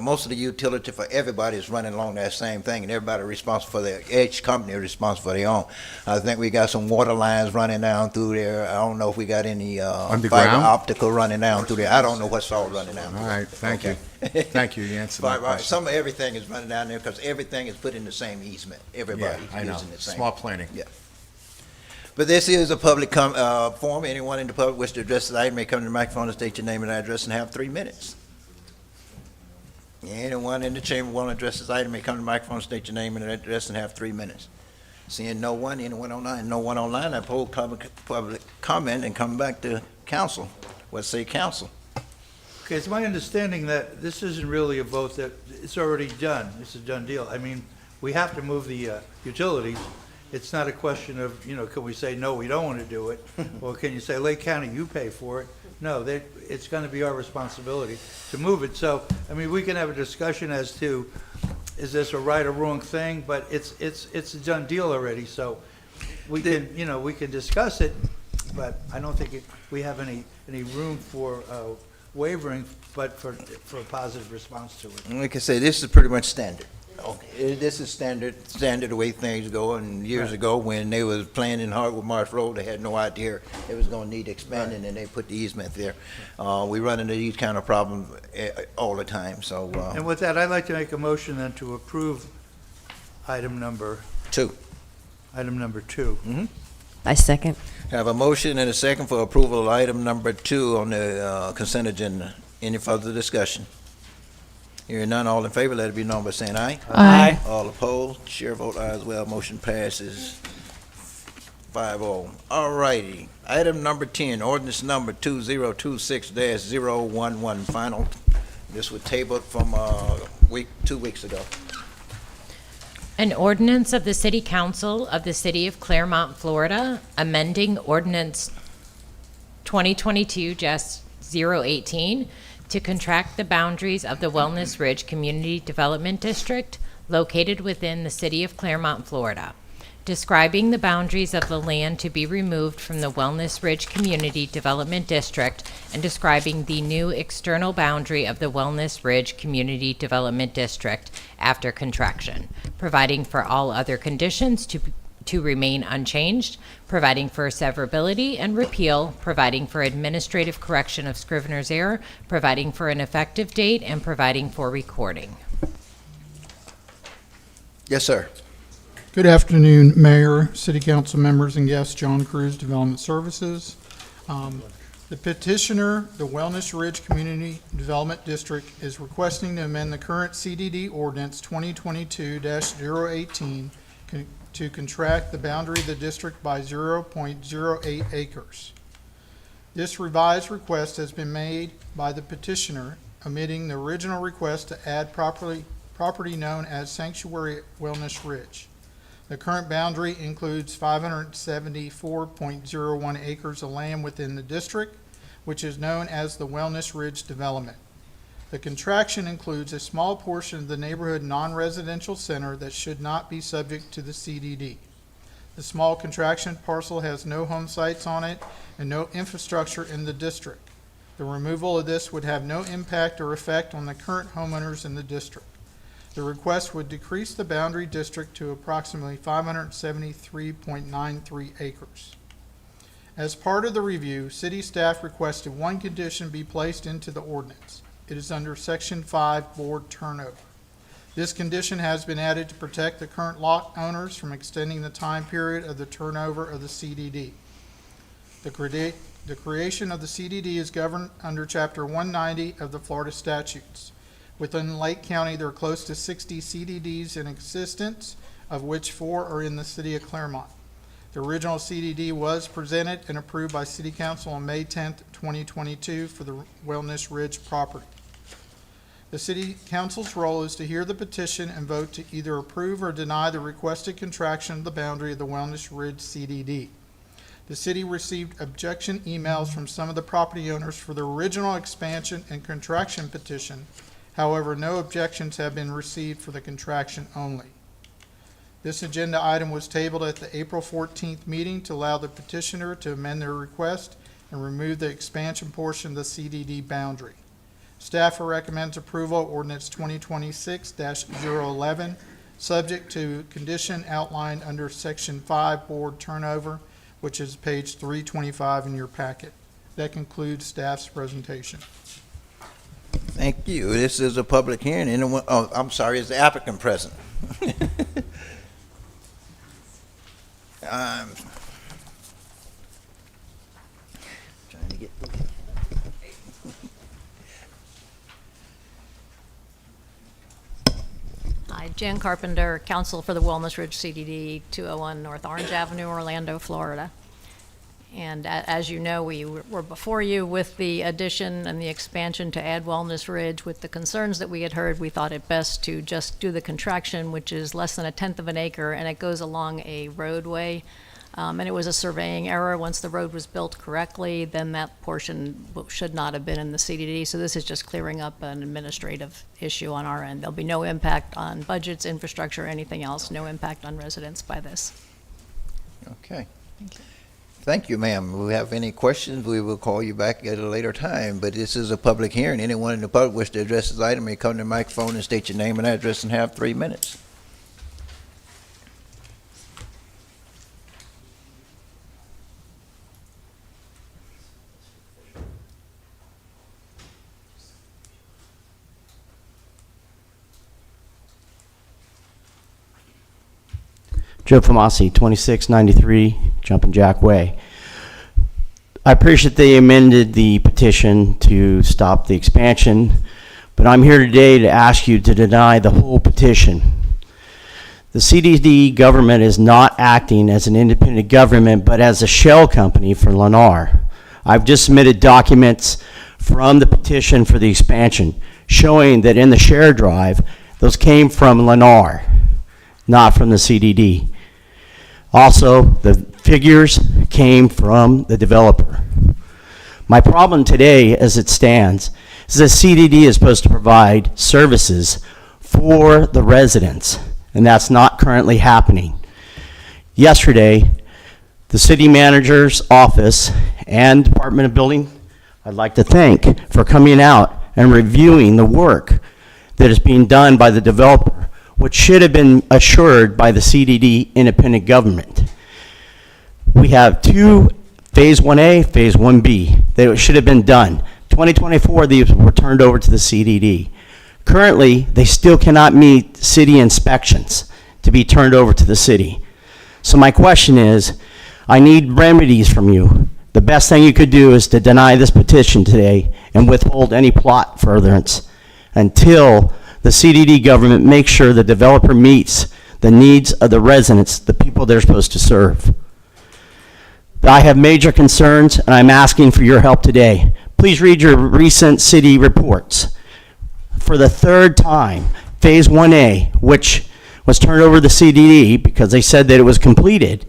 most of the utility for everybody is running along that same thing, and everybody responsible for each company is responsible for their own. I think we got some water lines running down through there. I don't know if we got any, fiber Underground? optical running down through there. I don't know what's all running down through All there. right, thank you. Okay. Thank you. You answered my Right, question. some of everything is running down there because everything is put in the same easement. Everybody's I know. using the same. Smart planning. Yeah. But this is a public forum. Anyone in the public wish to address the item may come to the microphone and state your name and address and have 3 minutes. Anyone in the chamber want to address this item may come to the microphone and state your name and address and have 3 minutes. Seeing no one, anyone online, no one online, I poll public comment and come back to council. What say council? Okay, it's my understanding that this isn't really a vote that, it's already done. It's a done deal. I mean, we have to move the utilities. It's not a question of, can we say, no, we don't want to do it? Or can you say, Lake County, you pay for it? No, it's going to be our responsibility to move it. So, I mean, we can have a discussion as to, is this a right or wrong thing? But it's a done deal already, so we can, we can discuss it, but I don't think we have any room for wavering, but for a positive response to it. Like I say, this is pretty much standard. This is standard the way things go. And years ago, when they was planning Hardwood Marsh Road, they had no idea it was going to need expanding, and they put the easement there. We run into these kind of problems all the time. So And with that, I'd like to make a motion then to approve item number 2. Item number 2. Mhm. I second. Have a motion and a second for approval of item number 2 on the consent agenda. Any further discussion? Hearing none, all in favor, let it be known by saying aye. Aye. All opposed, chair vote aye as well, motion passes 5-0. All righty, item number 10, ordinance number 2026-011, final. This was tabled from 2 weeks ago. An ordinance of the City Council of the City of Clermont, Florida, amending ordinance 2022-018 to contract the boundaries of the Wellness Ridge Community Development District located within the City of Clermont, Florida, describing the boundaries of the land to be removed from the Wellness Ridge Community Development District and describing the new external boundary of the Wellness Ridge Community Development District after contraction, providing for all other conditions to remain unchanged, providing for severability and repeal, providing for administrative correction of scrivener's error, providing for an effective date, and providing for recording. Yes, sir. Good afternoon, Mayor, City Council members, and guests. John Cruz, Development Services. The petitioner, the Wellness Ridge Community Development District, is requesting to amend the current CDD ordinance 2022-018 to contract the boundary of the district by 0.08 acres. This revised request has been made by the petitioner, omitting the original request to add property known as Sanctuary Wellness Ridge. The current boundary includes 574.01 acres of land within the district, which is known as the Wellness Ridge Development. The contraction includes a small portion of the neighborhood non-residential center that should not be subject to the CDD. The small contraction parcel has no home sites on it and no infrastructure in the district. The removal of this would have no impact or effect on the current homeowners in the district. The request would decrease the boundary district to approximately 573.93 acres. As part of the review, city staff requested one condition be placed into the ordinance. It is under Section 5, board turnover. This condition has been added to protect the current lot owners from extending the time period of the turnover of the CDD. The creation of the CDD is governed under Chapter 190 of the Florida statutes. Within Lake County, there are close to 60 CDDs in existence, of which 4 are in the city of Clermont. The original CDD was presented and approved by City Council on May 10th, 2022 for the Wellness Ridge property. The City Council's role is to hear the petition and vote to either approve or deny the requested contraction of the boundary of the Wellness Ridge CDD. The city received objection emails from some of the property owners for the original expansion and contraction petition. However, no objections have been received for the contraction only. This agenda item was tabled at the April 14th meeting to allow the petitioner to amend their request and remove the expansion portion of the CDD boundary. Staff recommends approval of ordinance 2026-011, subject to condition outlined under Section 5, board turnover, which is page 325 in your packet. That concludes staff's presentation. Thank you. This is a public hearing. Anyone, oh, I'm sorry, is the applicant present? Trying to get. Hi, Jan Carpenter, Counsel for the Wellness Ridge CDD, 201 North Orange Avenue, Orlando, Florida. And as you know, we were before you with the addition and the expansion to add Wellness Ridge. With the concerns that we had heard, we thought it best to just do the contraction, which is less than 1/10 of an acre, and it goes along a roadway. And it was a surveying error. Once the road was built correctly, then that portion should not have been in the CDD. So this is just clearing up an administrative issue on our end. There'll be no impact on budgets, infrastructure, anything else. No impact on residents by this. Okay. Thank you. Thank you, ma'am. If we have any questions, we will call you back at a later time, but this is a public hearing. Anyone in the public wish to address this item may come to the microphone and state your name and address and have 3 minutes. Joe Famasi, 2693 Jumpin' Jack Way. I appreciate they amended the petition to stop the expansion, but I'm here today to ask you to deny the whole petition. The CDD government is not acting as an independent government, but as a shell company for Lennar. I've just submitted documents from the petition for the expansion showing that in the share drive, those came from Lennar, not from the CDD. Also, the figures came from the developer. My problem today, as it stands, is that CDD is supposed to provide services for the residents, and that's not currently happening. Yesterday, the city manager's office and Department of Building, I'd like to thank for coming out and reviewing the work that is being done by the developer, which should have been assured by the CDD independent government. We have two Phase 1A, Phase 1B that should have been done. 2024, these were turned over to the CDD. Currently, they still cannot meet city inspections to be turned over to the city. So my question is, I need remedies from you. The best thing you could do is to deny this petition today and withhold any plot furtherance until the CDD government makes sure the developer meets the needs of the residents, the people they're supposed to serve. I have major concerns, and I'm asking for your help today. Please read your recent city reports. For the third time, Phase 1A, which was turned over to the CDD because they said that it was completed,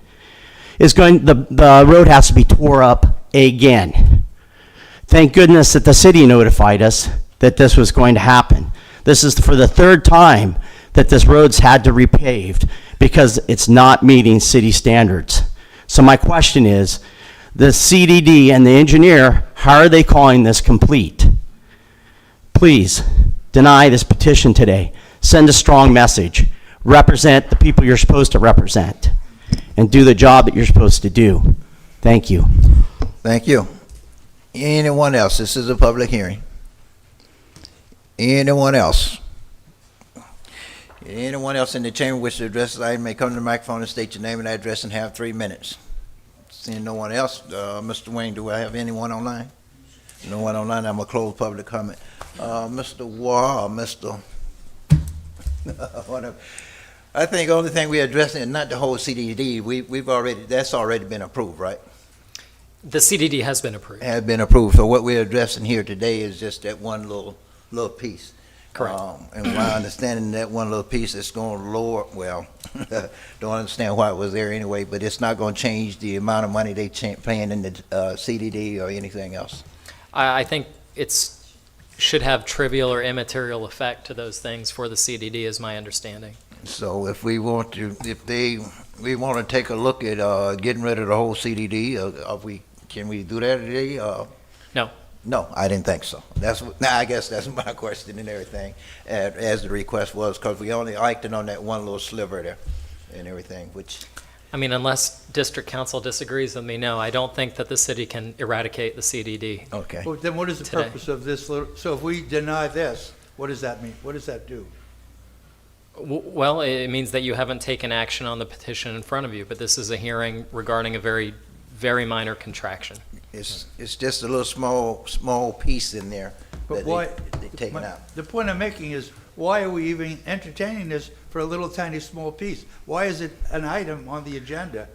the road has to be tore up again. Thank goodness that the city notified us that this was going to happen. This is for the third time that this road's had to repaved because it's not meeting city standards. So my question is, the CDD and the engineer, how are they calling this complete? Please, deny this petition today. Send a strong message. Represent the people you're supposed to represent. And do the job that you're supposed to do. Thank you. Thank you. Anyone else? This is a public hearing. Anyone else? Anyone else in the chamber wish to address this item may come to the microphone and state your name and address and have 3 minutes. Seeing no one else, Mr. Wayne, do I have anyone online? No one online, I'm gonna close public comment. Mr. Waugh, Mr. whatever. I think the only thing we're addressing is not the whole CDD. That's already been approved, right? The CDD has been approved. Has been approved. So what we're addressing here today is just that one little piece. Correct. And my understanding, that one little piece is going to lower, well, don't understand why it was there anyway, but it's not going to change the amount of money they paying in the CDD or anything else. I think it's should have trivial or immaterial effect to those things for the CDD, is my understanding. So if we want to, we want to take a look at getting rid of the whole CDD, can we do that today? No. No, I didn't think so. I guess that's my question and everything, as the request was, because we only acted on that one little sliver there and everything, which... I mean, unless district council disagrees with me, no, I don't think that the city can eradicate the CDD. Okay. Well, then what is the Today. purpose of this? So if we deny this, what does that mean? What does that do? Well, it means that you haven't taken action on the petition in front of you, but this is a hearing regarding a very, very minor contraction. It's just a little small piece in there But that why? they taken out. The point I'm making is, why are we even entertaining this for a little tiny small piece? Why is it an item on the agenda,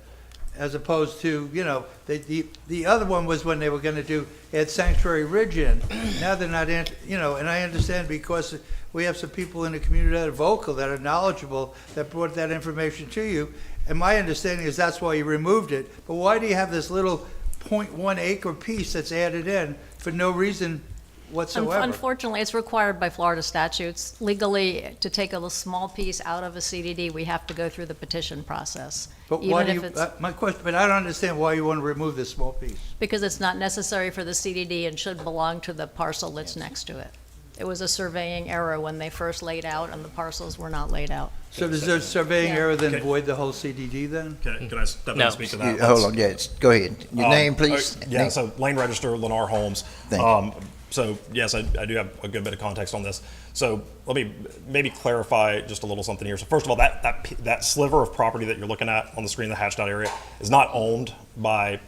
as opposed to, the other one was when they were going to add Sanctuary Ridge in. Now they're not, and I understand because we have some people in the community that are vocal, that are knowledgeable, that brought that information to you. And my understanding is that's why you removed it. But why do you have this little 0.1 acre piece that's added in for no reason whatsoever? Unfortunately, it's required by Florida statutes. Legally, to take a little small piece out of a CDD, we have to go through the petition process. But why do even you, if it's my question, but I don't understand why you want to remove this small piece. because it's not necessary for the CDD and should belong to the parcel that's next to it. It was a surveying error when they first laid out, and the parcels were not laid out. So does the surveying Yeah. error then void the whole CDD then? Can I step in No. and speak to that? Hold on, yes, go ahead. Your name, please? Yeah, so Lane Register, Lennar Homes. Thank you. So yes, I do have a good bit of context on this. So let me maybe clarify just a little something here. So first of all, that sliver of property that you're looking at on the screen, the hatched out area, is not owned by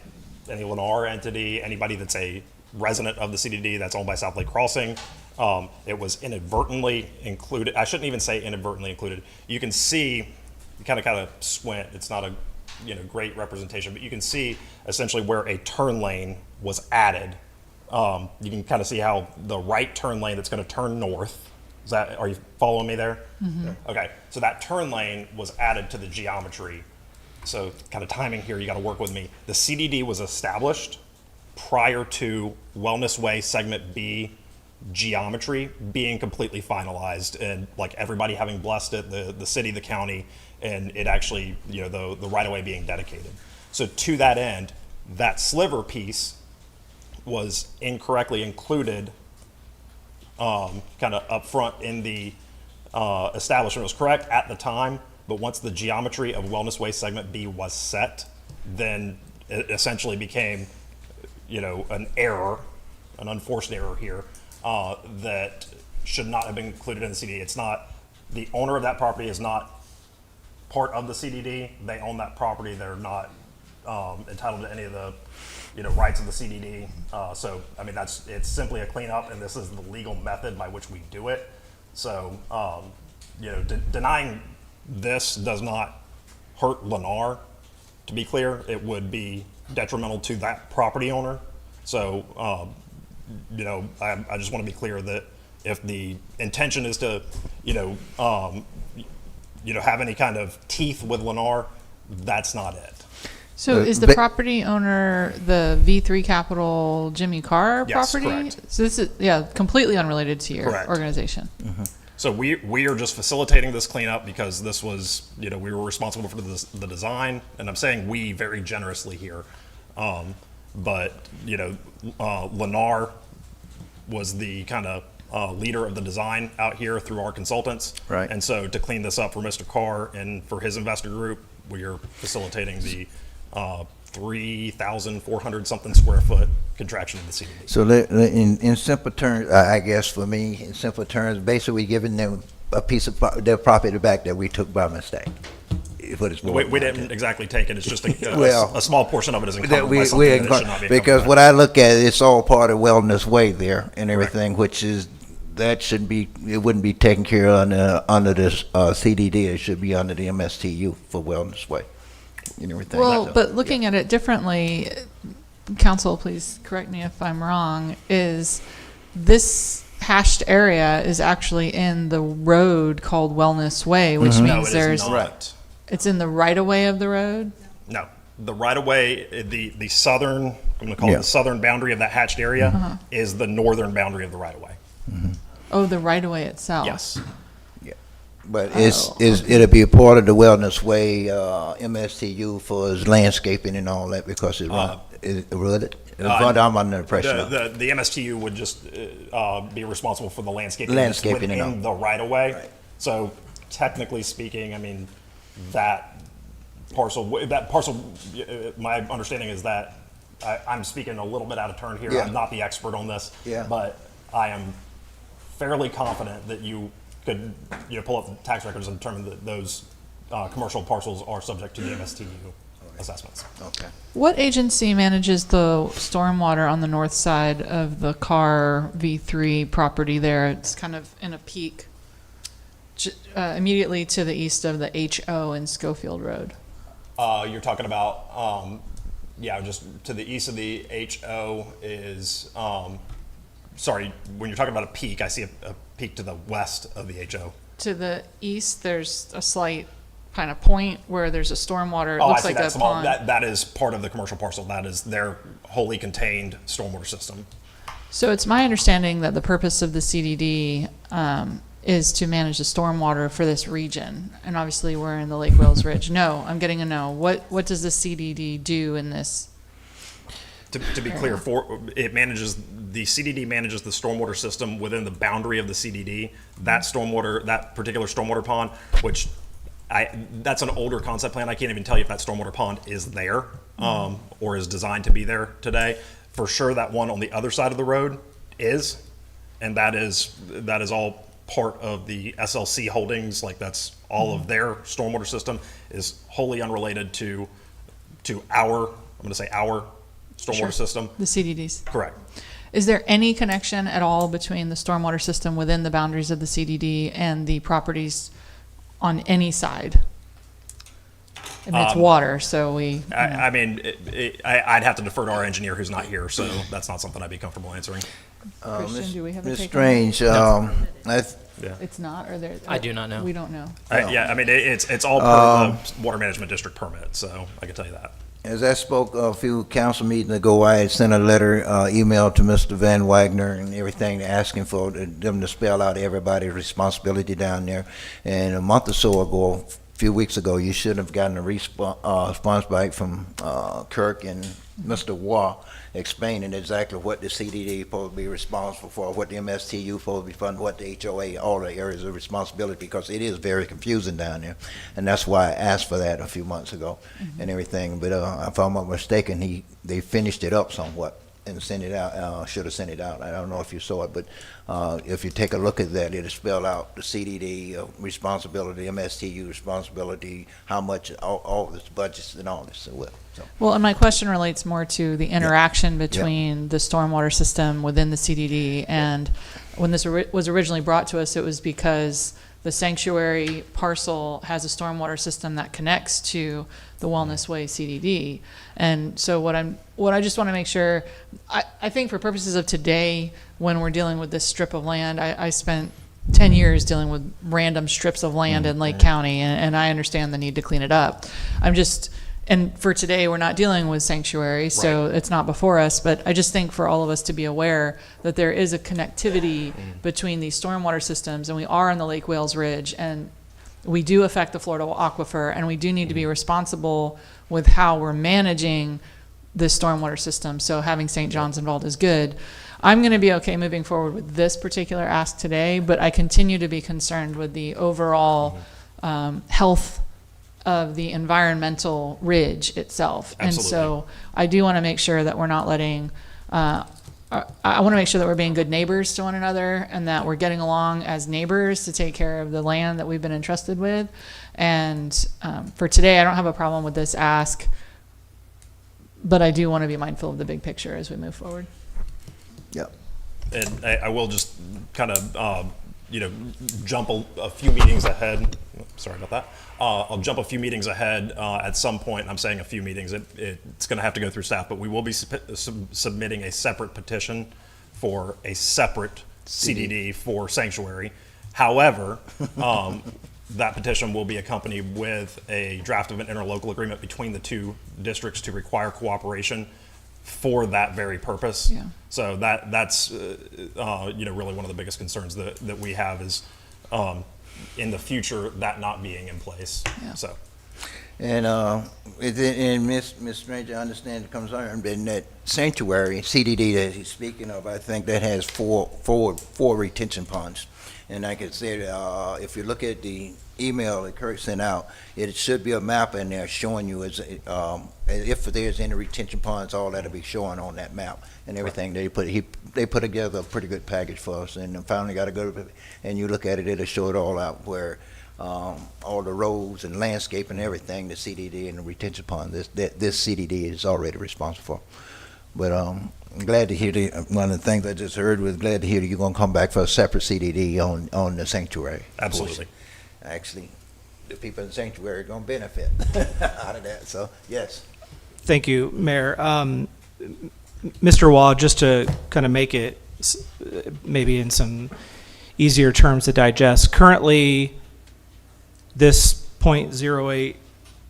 any Lennar entity, anybody that's a resident of the CDD that's owned by South Lake Crossing. It was inadvertently included. I shouldn't even say inadvertently included. You can see, you kind of squint. It's not a great representation, but you can see essentially where a turn lane was added. You can kind of see how the right turn lane that's going to turn north. Are you following me there? Mhm. Okay, so that turn lane was added to the geometry. So kind of timing here, you got to work with me. The CDD was established prior to Wellness Way Segment B geometry being completely finalized, and like everybody having blessed it, the city, the county, and it actually, the right-of-way being dedicated. So to that end, that sliver piece was incorrectly included kind of up front in the establishment. It was correct at the time, but once the geometry of Wellness Way Segment B was set, then it essentially became, an error, an unforced error here, that should not have been included in the CDD. It's not, the owner of that property is not part of the CDD. They own that property. They're not entitled to any of the rights of the CDD. So, I mean, it's simply a cleanup, and this is the legal method by which we do it. So, denying this does not hurt Lennar. To be clear, it would be detrimental to that property owner. So, I just want to be clear that if the intention is to, have any kind of teeth with Lennar, that's not it. So is the property owner the V3 Capital Jimmy Carr Yes, property? correct. So this is, completely unrelated to your Correct. organization. Mm-hmm. So we are just facilitating this cleanup because this was, we were responsible for the design, and I'm saying we very generously here. But, Lennar was the kind of leader of the design out here through our consultants. Right. And so to clean this up for Mr. Carr and for his investor group, we are facilitating the 3,400 something square foot contraction of the CDD. So in simple terms, I guess for me, in simple terms, basically giving them a piece of their property back that we took by mistake. Is what it's We didn't exactly take it. It's just Well, a small portion of it is encumbered by something that it should not be because encumbered what I look at, it's all part of Wellness Way there and everything, which is, that should be, it wouldn't be taken care of under this CDD. It should be under the MSTU for Wellness Way and everything. Well, but looking at it differently, council, please correct me if I'm wrong, is this hashed area is actually in the road called Wellness Way, which No, means it is there's, not. it's in the right of way of the road? No, the right of way, the southern, I'm going to call it Yeah. the southern boundary of that hatched area is the northern boundary of the right of way. Oh, the right of way itself? Yes. But it'll be a part of the Wellness Way MSTU for its landscaping and all that because it rooted. I'm under the impression of. The MSTU would just be responsible for the landscaping, Landscaping and within the right of way. Right. So technically speaking, I mean, that parcel, my understanding is that I'm speaking a little bit out of turn here. Yeah. I'm not the expert on this, Yeah. but I am fairly confident that you could pull up the tax records and determine that those commercial parcels are subject to the MSTU assessments. Okay. What agency manages the stormwater on the north side of the Carr V3 property there? It's kind of in a peak immediately to the east of the HO in Schofield Road. You're talking about, just to the east of the HO is, sorry, when you're talking about a peak, I see a peak to the west of the HO. To the east, there's a slight kind of point where there's a stormwater. It looks like a pond. That is part of the commercial parcel. That is their wholly contained stormwater system. So it's my understanding that the purpose of the CDD is to manage the stormwater for this region. And obviously we're in the Lake Wales Ridge. No, I'm getting a no. What does the CDD do in this? To be clear, the CDD manages the stormwater system within the boundary of the CDD. That particular stormwater pond, which that's an older concept plan. I can't even tell you if that stormwater pond is there or is designed to be there today. For sure, that one on the other side of the road is, and that is all part of the SLC Holdings, like that's all of their stormwater system is wholly unrelated to our, I'm gonna say our stormwater Sure. system. The CDDs. Correct. Is there any connection at all between the stormwater system within the boundaries of the CDD and the properties on any side? I mean, it's water, so we. I mean, I'd have to defer to our engineer who's not here, so that's not something I'd be comfortable answering. Christian, do we have a Ms. take on that? Strange, Yeah. It's not, or there? I do not know. We don't know. Yeah, I mean, it's all part of the Water Management District permit, so I can tell you that. As I spoke a few council meetings ago, I had sent a letter, email to Mr. Van Wagner and everything, asking for them to spell out everybody's responsibility down there. And a month or so ago, a few weeks ago, you should have gotten a response back from Kirk and Mr. Waugh explaining exactly what the CDD is supposed to be responsible for, what the MSTU is supposed to be funding, what the HOA, all the areas of responsibility, because it is very confusing down there. And that's why I asked for that a few months ago and everything. But if I'm not mistaken, they finished it up somewhat and sent it out, should have sent it out. I don't know if you saw it, but if you take a look at that, it'll spell out the CDD responsibility, MSTU responsibility, how much, all this budgets and all this. So. Well, and my question relates more to the interaction between the stormwater system within the CDD, and when this was originally brought to us, it was because the sanctuary parcel has a stormwater system that connects to the Wellness Way CDD. And so what I just want to make sure, I think for purposes of today, when we're dealing with this strip of land, I spent 10 years dealing with random strips of land in Lake County, and I understand the need to clean it up. And for today, we're not dealing with sanctuary, so it's not before us, but I just think for all of us to be aware that there is a connectivity between these stormwater systems, and we are on the Lake Wales Ridge, and we do affect the Florida aquifer, and we do need to be responsible with how we're managing this stormwater system, so having St. John's involved is good. I'm going to be okay moving forward with this particular ask today, but I continue to be concerned with the overall health of the environmental ridge itself. Absolutely. And so I do want to make sure that we're not letting, I want to make sure that we're being good neighbors to one another and that we're getting along as neighbors to take care of the land that we've been entrusted with. And for today, I don't have a problem with this ask, but I do want to be mindful of the big picture as we move forward. Yep. And I will just kind of, jump a few meetings ahead. Sorry about that. I'll jump a few meetings ahead at some point. I'm saying a few meetings. It's going to have to go through staff, but we will be submitting a separate petition for a separate CDD for sanctuary. However, that petition will be accompanied with a draft of an interlocal agreement between the two districts to require cooperation for that very purpose. Yeah. So that's really one of the biggest concerns that we have is in the future that not being in place. Yeah. So. And Ms. Strange, I understand the concern, in that sanctuary, CDD that he's speaking of, I think that has four retention ponds. And like I said, if you look at the email that Kirk sent out, it should be a map in there showing you if there's any retention ponds, all that'll be showing on that map and everything. They put together a pretty good package for us, and finally got to go and you look at it, it'll show it all out where all the roads and landscape and everything, the CDD and the retention pond, this CDD is already responsible for. But I'm glad to hear one of the things I just heard was glad to hear that you're going to come back for a separate CDD on the sanctuary. Absolutely. Actually, the people in the sanctuary are going to benefit out of that. So, yes. Thank you, Mayor. Mr. Waugh, just to kind of make it maybe in some easier terms to digest, currently this 0.08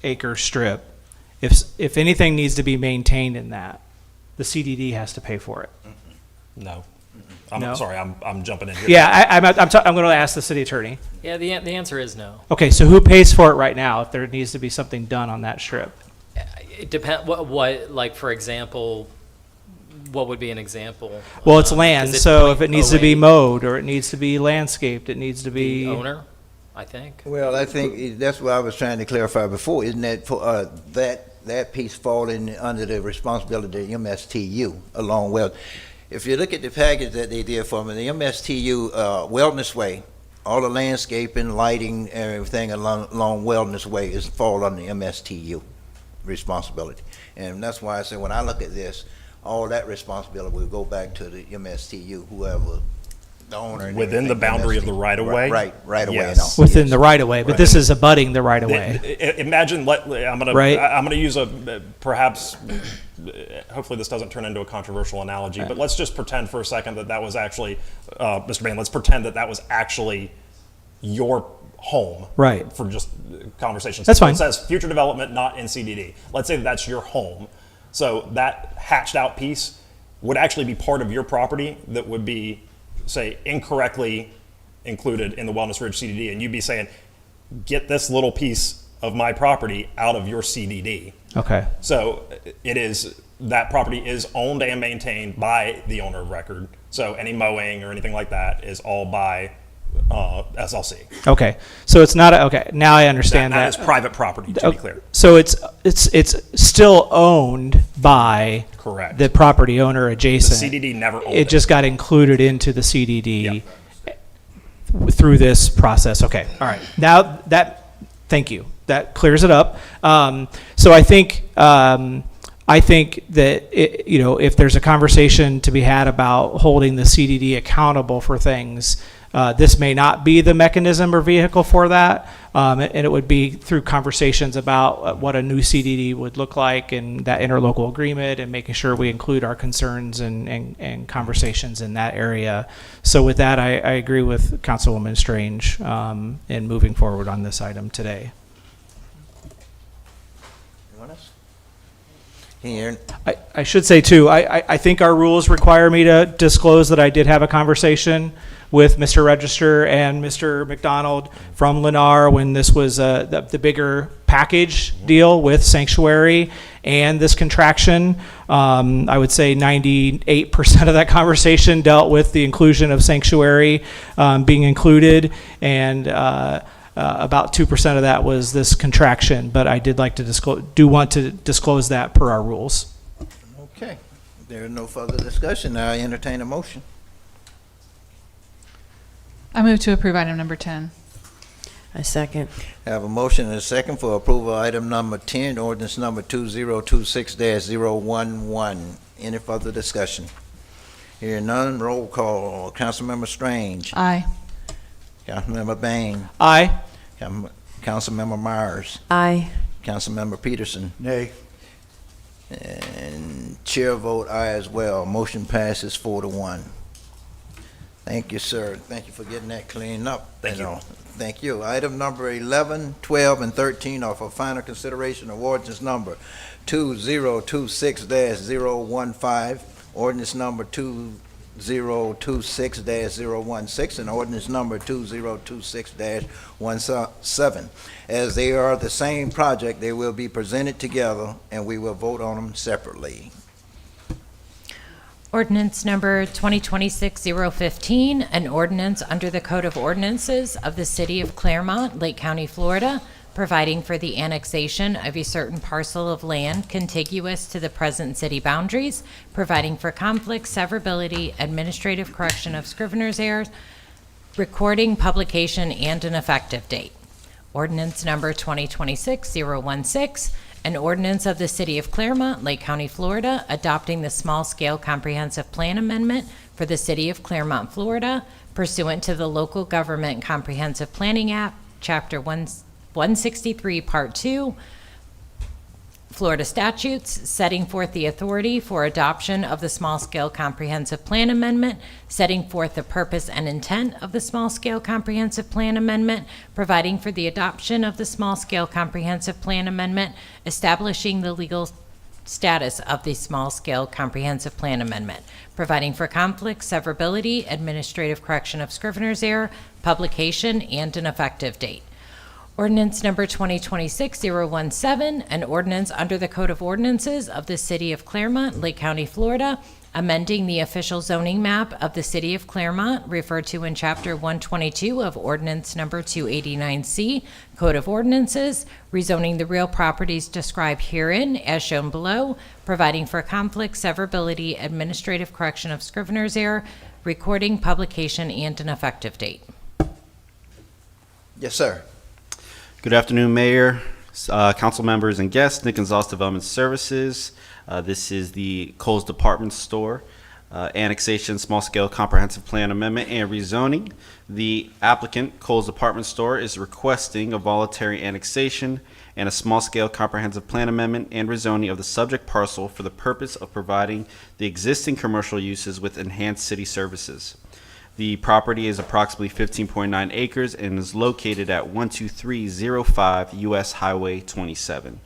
acre strip, if anything needs to be maintained in that, the CDD has to pay for it. No. No? I'm sorry, I'm jumping in here. Yeah, I'm going to ask the city attorney. Yeah, the answer is no. Okay, so who pays for it right now if there needs to be something done on that strip? It depends. What like for example, what would be an example? Well, it's land, is it so if it needs to be 0.08? mowed or it needs to be landscaped, it needs to be The owner, I think. Well, I think that's what I was trying to clarify before. Isn't that for that piece falling under the responsibility of MSTU along with? if you look at the package that they did for me, the MSTU Wellness Way, all the landscaping, lighting, everything along Wellness Way is fall under the MSTU responsibility. And that's why I say when I look at this, all that responsibility will go back to the MSTU, whoever the owner. and Within the everything, boundary of MSTU. the right-of-way? Right away. Yes. No. Within the right-of-way, but this is abutting the right-of-way. Imagine, Right. I'm gonna use perhaps, hopefully this doesn't turn into a controversial analogy, but let's just pretend for a second that was actually, Mr. Bain, let's pretend that was actually your home. Right. For just conversations. That's fine. It says future development not in CDD. Let's say that's your home. So that hatched out piece would actually be part of your property that would be, say, incorrectly included in the Wellness Ridge CDD, and you'd be saying, get this little piece of my property out of your CDD. Okay. So that property is owned and maintained by the owner of record. So any mowing or anything like that is all by SLC. Okay, so it's not, okay, now I understand that. That is private property, to be clear. So it's still owned by Correct. the property owner adjacent. The CDD never owned It just got included into the CDD through this process. Okay, all right. Now thank you. That clears it up. So I think that if there's a conversation to be had about holding the CDD accountable for things, this may not be the mechanism or vehicle for that, and it would be through conversations about what a new CDD would look like and that interlocal agreement and making sure we include our concerns and conversations in that area. So with that, I agree with Councilwoman Strange in moving forward on this item today. Here. I should say too, I think our rules require me to disclose that I did have a conversation with Mr. Register and Mr. McDonald from Lennar when this was the bigger package deal with Sanctuary and this contraction. I would say 98% of that conversation dealt with the inclusion of Sanctuary being included, and about 2% of that was this contraction, but I did like to want to disclose that per our rules. Okay, there is no further discussion. Now I entertain a motion. I move to approve item number 10. I second. Have a motion and a second for approval of item number 10, ordinance number 2026-011. Any further discussion? Hearing none, roll call. Councilmember Strange. Aye. Councilmember Bain. Aye. Councilmember Myers. Aye. Councilmember Peterson. Nay. And chair vote aye as well. Motion passes 4-1. Thank you, sir. Thank you for getting that cleaned up. Thank you. Thank you. Item number 11, 12, and 13 are for final consideration of ordinance number 2026-015, ordinance number 2026-016, and ordinance number 2026-17. As they are the same project, they will be presented together, and we will vote on them separately. Ordinance number 2026-015, an ordinance under the Code of Ordinances of the City of Clermont, Lake County, Florida, providing for the annexation of a certain parcel of land contiguous to the present city boundaries, providing for conflict, severability, administrative correction of scrivener's errors, recording, publication, and an effective date. Ordinance number 2026-016, an ordinance of the City of Clermont, Lake County, Florida, adopting the small-scale comprehensive plan amendment for the City of Clermont, Florida, pursuant to the Local Government Comprehensive Planning Act, Chapter 163, Part 2, Florida statutes, setting forth the authority for adoption of the small-scale comprehensive plan amendment, setting forth the purpose and intent of the small-scale comprehensive plan amendment, providing for the adoption of the small-scale comprehensive plan amendment, establishing the legal status of the small-scale comprehensive plan amendment, providing for conflict, severability, administrative correction of scrivener's error, publication, and an effective date. Ordinance number 2026-017, an ordinance under the Code of Ordinances of the City of Clermont, Lake County, Florida, amending the official zoning map of the City of Clermont, referred to in Chapter 122 of Ordinance Number 289C, Code of Ordinances, rezoning the real properties described herein as shown below, providing for conflict, severability, administrative correction of scrivener's error, recording, publication, and an effective date. Yes, sir. Good afternoon, Mayor, council members, and guests. Nick Gonzalez, Development Services. This is the Kohl's Department Store annexation, small-scale comprehensive plan amendment, and rezoning. The applicant, Kohl's Department Store, is requesting a voluntary annexation and a small-scale comprehensive plan amendment and rezoning of the subject parcel for the purpose of providing the existing commercial uses with enhanced city services. The property is approximately 15.9 acres and is located at 12305 US Highway 27.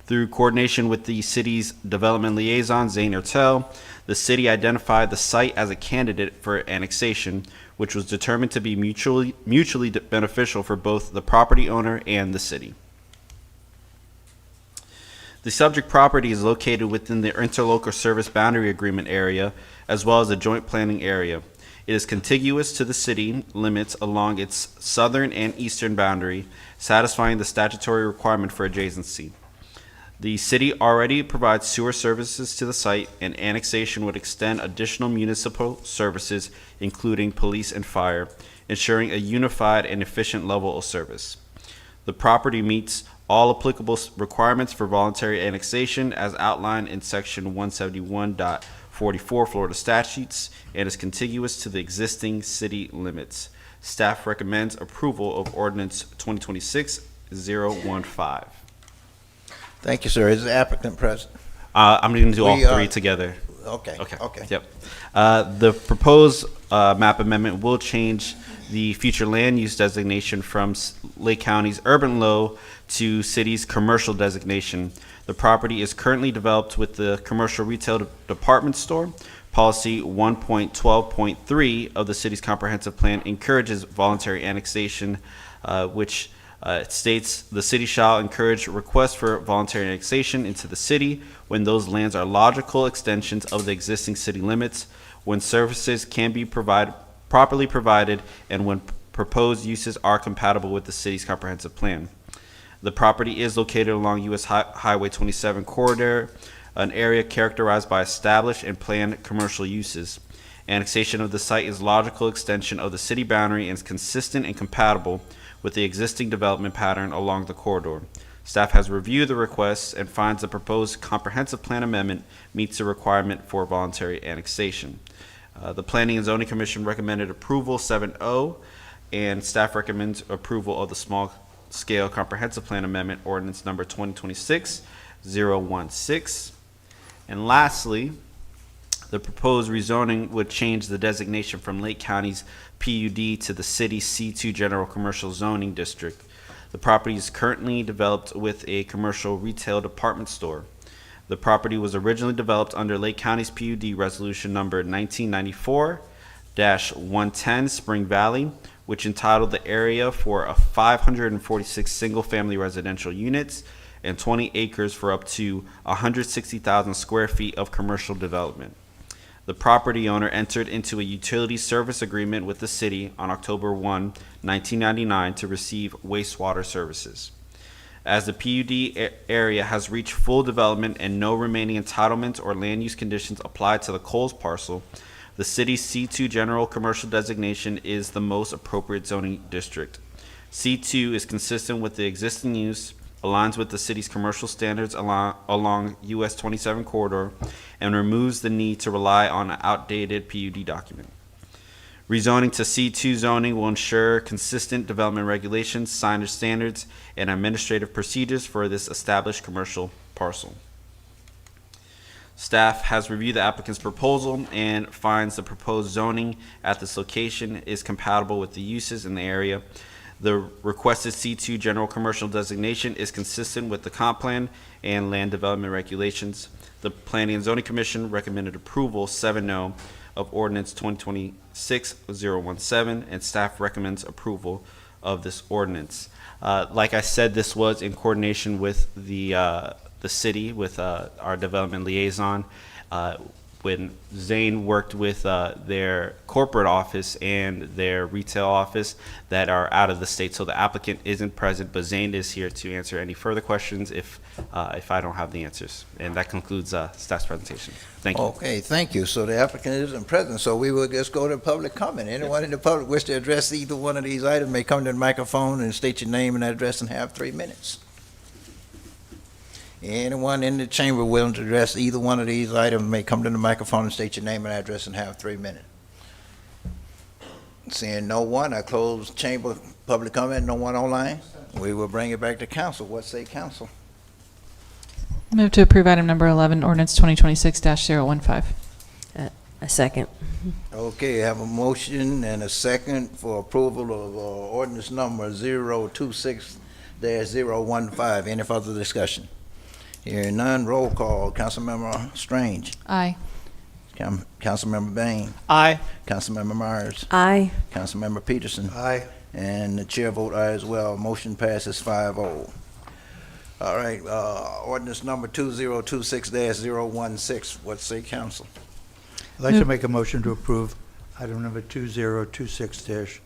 Through coordination with the city's development liaison, Zane Ertel, the city identified the site as a candidate for annexation, which was determined to be mutually beneficial for both the property owner and the city. The subject property is located within the interlocal service boundary agreement area, as well as the joint planning area. It is contiguous to the city limits along its southern and eastern boundary, satisfying the statutory requirement for adjacency. The city already provides sewer services to the site, and annexation would extend additional municipal services, including police and fire, ensuring a unified and efficient level of service. The property meets all applicable requirements for voluntary annexation as outlined in Section 171.44 Florida statutes and is contiguous to the existing city limits. Staff recommends approval of Ordinance 2026-015. Thank you, sir. Is the applicant present? I'm going to do all three together. Okay. Yep. The proposed map amendment will change the future land use designation from Lake County's urban low to city's commercial designation. The property is currently developed with the commercial retail department store. Policy 1.12.3 of the city's comprehensive plan encourages voluntary annexation, which it states the city shall encourage requests for voluntary annexation into the city when those lands are logical extensions of the existing city limits, when services can be properly provided, and when proposed uses are compatible with the city's comprehensive plan. The property is located along US Highway 27 corridor, an area characterized by established and planned commercial uses. Annexation of the site is logical extension of the city boundary and is consistent and compatible with the existing development pattern along the corridor. Staff has reviewed the requests and finds the proposed comprehensive plan amendment meets the requirement for voluntary annexation. The Planning and Zoning Commission recommended approval 7-0, and staff recommends approval of the small-scale comprehensive plan amendment ordinance number 2026-016. And lastly, the proposed rezoning would change the designation from Lake County's PUD to the city's C2 General Commercial Zoning District. The property is currently developed with a commercial retail department store. The property was originally developed under Lake County's PUD Resolution Number 1994-110 Spring Valley, which entitled the area for 546 single-family residential units and 20 acres for up to 160,000 square feet of commercial development. The property owner entered into a utility service agreement with the city on October 1, 1999 to receive wastewater services. As the PUD area has reached full development and no remaining entitlements or land use conditions apply to the Kohl's parcel, the city's C2 general commercial designation is the most appropriate zoning district. C2 is consistent with the existing use, aligns with the city's commercial standards along US 27 corridor, and removes the need to rely on an outdated PUD document. Rezoning to C2 zoning will ensure consistent development regulations, signage standards, and administrative procedures for this established commercial parcel. Staff has reviewed the applicant's proposal and finds the proposed zoning at this location is compatible with the uses in the area. The requested C2 general commercial designation is consistent with the comp plan and land development regulations. The Planning and Zoning Commission recommended approval 7-0 of Ordinance 2026-017, and staff recommends approval of this ordinance. Like I said, this was in coordination with the city, with our development liaison. when Zane worked with their corporate office and their retail office that are out of the state. So the applicant isn't present, but Zane is here to answer any further questions if I don't have the answers. And that concludes staff's presentation. Thank you. Okay, thank you. So the applicant isn't present, so we will just go to public comment. Anyone in the public wish to address either one of these items may come to the microphone and state your name and address and have 3 minutes. Anyone in the chamber willing to address either one of these items may come to the microphone and state your name and address and have 3 minutes. Seeing no one, I close chamber public comment. No one online? We will bring it back to council. What say council? Move to approve item number 11, ordinance 2026-015. A second. Okay, I have a motion and a second for approval of ordinance number 026-015. Any further discussion? Hearing none, roll call. Councilmember Strange. Aye. Councilmember Bain. Aye. Councilmember Myers. Aye. Councilmember Peterson. Aye. And the chair vote aye as well. Motion passes 5-0. All right, ordinance number 2026-016. What say council? I'd like to make a motion to approve item number 2026-016.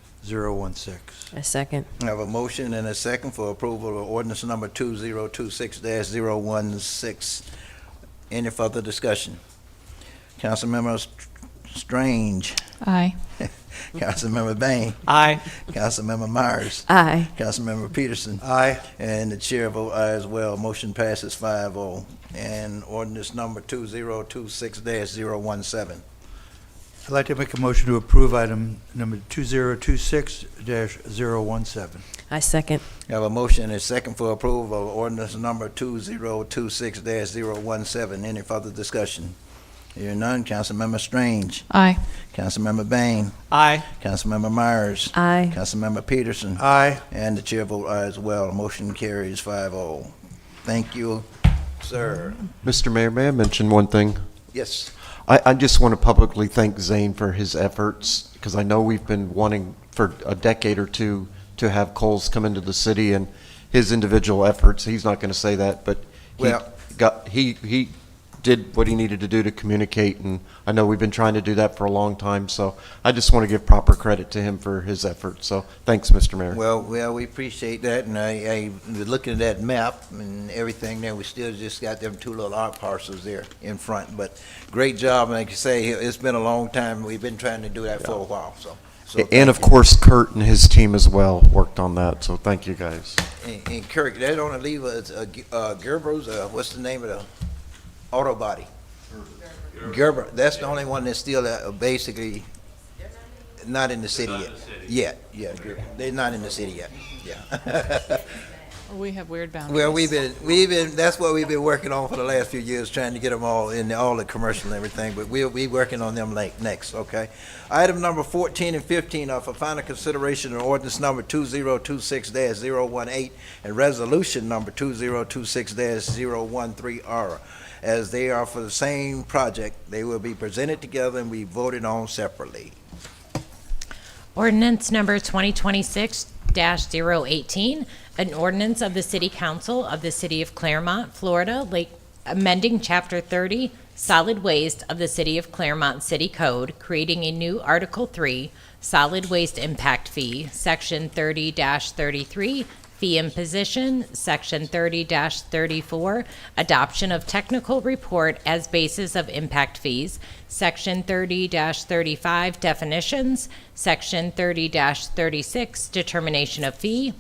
A second. I have a motion and a second for approval of ordinance number 2026-016. Any further discussion? Councilmember Strange. Aye. Councilmember Bain. Aye. Councilmember Myers. Aye. Councilmember Peterson. Aye. And the chair vote aye as well. Motion passes 5-0. And ordinance number 2026-017. I'd like to make a motion to approve item number 2026-017. I second. I have a motion and a second for approval of ordinance number 2026-017. Any further discussion? Hearing none, Councilmember Strange. Aye. Councilmember Bain. Aye. Councilmember Myers. Aye. Councilmember Peterson. Aye. And the chair vote aye as well. Motion carries 5-0. Thank you, sir. Mr. Mayor, may I mention one thing? Yes. I just want to publicly thank Zane for his efforts, because I know we've been wanting for a decade or two to have Coles come into the city, and his individual efforts, he's not going to say that, but he did what he needed to do to communicate, and I know we've been trying to do that for a long time, so I just want to give proper credit to him for his efforts. So thanks, Mr. Mayor. Well, we appreciate that, and I was looking at that map and everything there, we still just got them 2 little art parcels there in front, but great job, and like you say, it's been a long time, we've been trying to do that for a while, so. And of course, Kurt and his team as well worked on that, so thank you guys. And Kirk, they don't leave Gerber's, what's the name of the auto body? Gerber, that's the only one that's still basically not in the city yet. Yeah, they're not in the city yet, yeah. We have weird boundaries. Well, we've been, that's what we've been working on for the last few years, trying to get them all in all the commercial and everything, but we'll be working on them next, okay? Item number 14 and 15 are for final consideration of ordinance number 2026-018 and resolution number 2026-013R. As they are for the same project, they will be presented together and be voted on separately. Ordinance number 2026-018, an ordinance of the City Council of the City of Clermont, Florida, amending Chapter 30, Solid Waste of the City of Clermont City Code, creating a new Article 3, Solid Waste Impact Fee, Section 30-33, Fee Imposition, Section 30-34, Adoption of Technical Report as Basis of Impact Fees, Section 30-35, Definitions, Section 30-36, Determination of Fee,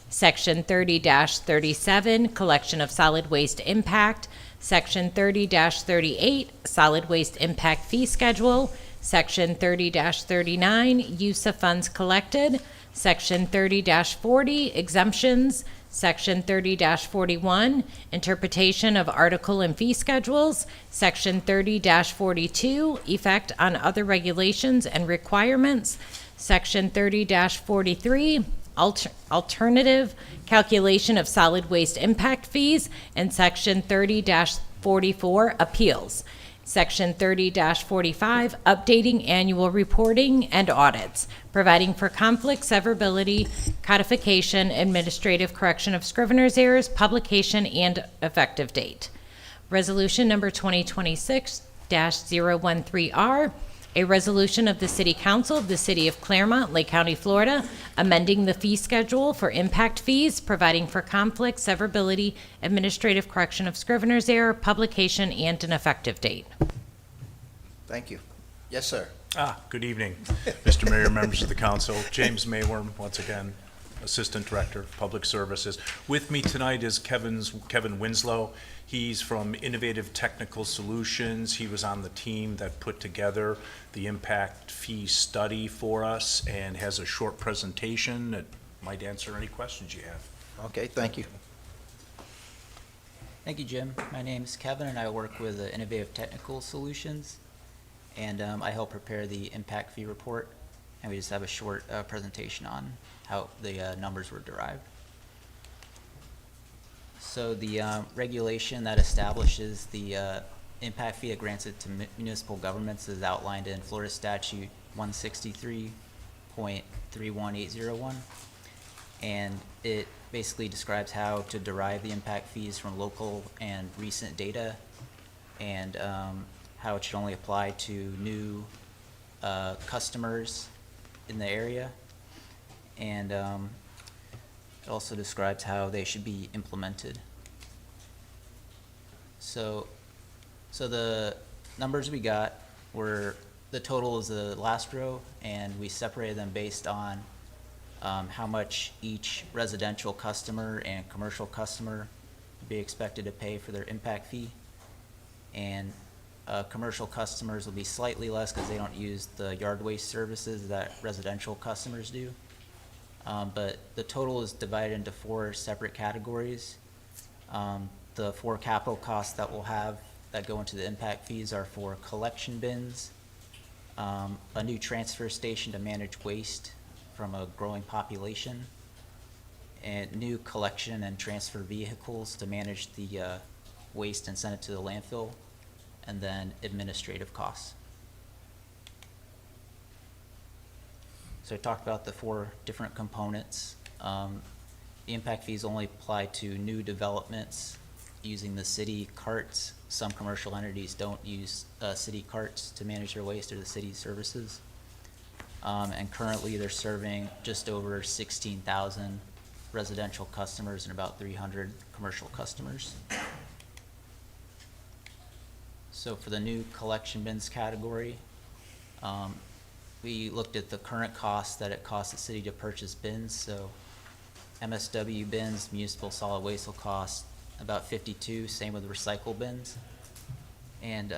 Section 30-37, Collection of Solid Waste Impact, Section 30-38, Solid Waste Impact Fee Schedule, Section 30-39, Use of Funds Collected, Section 30-40, Exemptions, Section 30-41, Interpretation of Article and Fee Schedules, Section 30-42, Effect on Other Regulations and Requirements, Section 30-43, Alternative Calculation of Solid Waste Impact Fees, and Section 30-44, Appeals. Section 30-45, Updating Annual Reporting and Audits, providing for conflict, severability, codification, administrative correction of scrivener's errors, publication, and effective date. Resolution number 2026 2025-013R, a resolution of the City Council of the City of Clermont, Lake County, Florida, amending the fee schedule for impact fees, providing for conflict, severability, administrative correction of scrivener's error, publication, and an effective date. Thank you. Yes, sir. Good evening, Mr. Mayor, members of the council. James Mayworm, once again, Assistant Director of Public Services. With me tonight is Kevin Winslow. He's from Innovative Technical Solutions. He was on the team that put together the impact fee study for us and has a short presentation that might answer any questions you have. Okay, thank you. Thank you, Jim. My name is Kevin, and I work with Innovative Technical Solutions, and I help prepare the impact fee report, and we just have a short presentation on how the numbers were derived. So the regulation that establishes the impact fee granted to municipal governments is outlined in Florida Statute 163.31801, and it basically describes how to derive the impact fees from local and recent data, and how it should only apply to new customers in the area, and it also describes how they should be implemented. So the numbers we got were, the total is the last row, and we separated them based on how much each residential customer and commercial customer would be expected to pay for their impact fee. And commercial customers will be slightly less because they don't use the yard waste services that residential customers do. But the total is divided into 4 separate categories. The 4 capital costs that we'll have that go into the impact fees are for collection bins, a new transfer station to manage waste from a growing population, and new collection and transfer vehicles to manage the waste and send it to the landfill, and then administrative costs. So I talked about the 4 different components. The impact fees only apply to new developments using the city carts. Some commercial entities don't use city carts to manage their waste or the city services. And currently they're serving just over 16,000 residential customers and about 300 commercial customers. So for the new collection bins category, we looked at the current cost that it costs the city to purchase bins. So MSW bins, municipal solid waste will cost about $52, same with recycle bins. And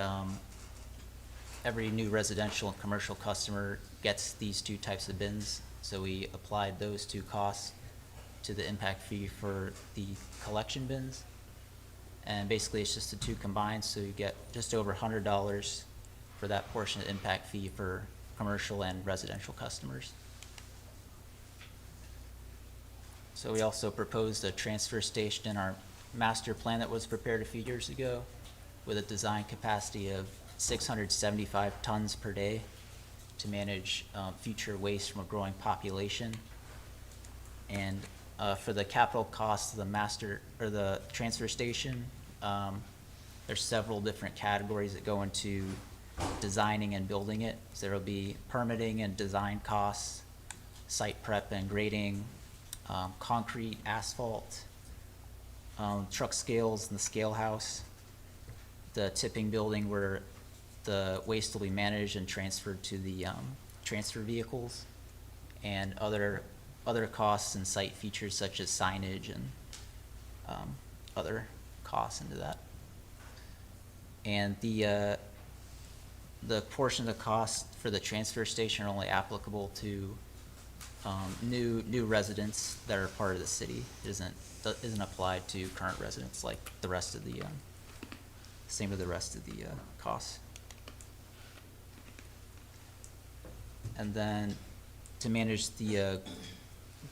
every new residential and commercial customer gets these 2 types of bins. So we applied those 2 costs to the impact fee for the collection bins. And basically it's just the 2 combined, so you get just over $100 for that portion of the impact fee for commercial and residential customers. So we also proposed a transfer station in our master plan that was prepared a few years ago with a design capacity of 675 tons per day to manage future waste from a growing population. And for the capital costs of the transfer station, there's several different categories that go into designing and building it. So there'll be permitting and design costs, site prep and grading, concrete, asphalt, truck scales in the scale house, the tipping building where the waste will be managed and transferred to the transfer vehicles, and other costs and site features such as signage and other costs into that. And the portion of the cost for the transfer station are only applicable to new residents that are part of the city. It isn't applied to current residents like the rest of the same with the rest of the costs. And then to manage the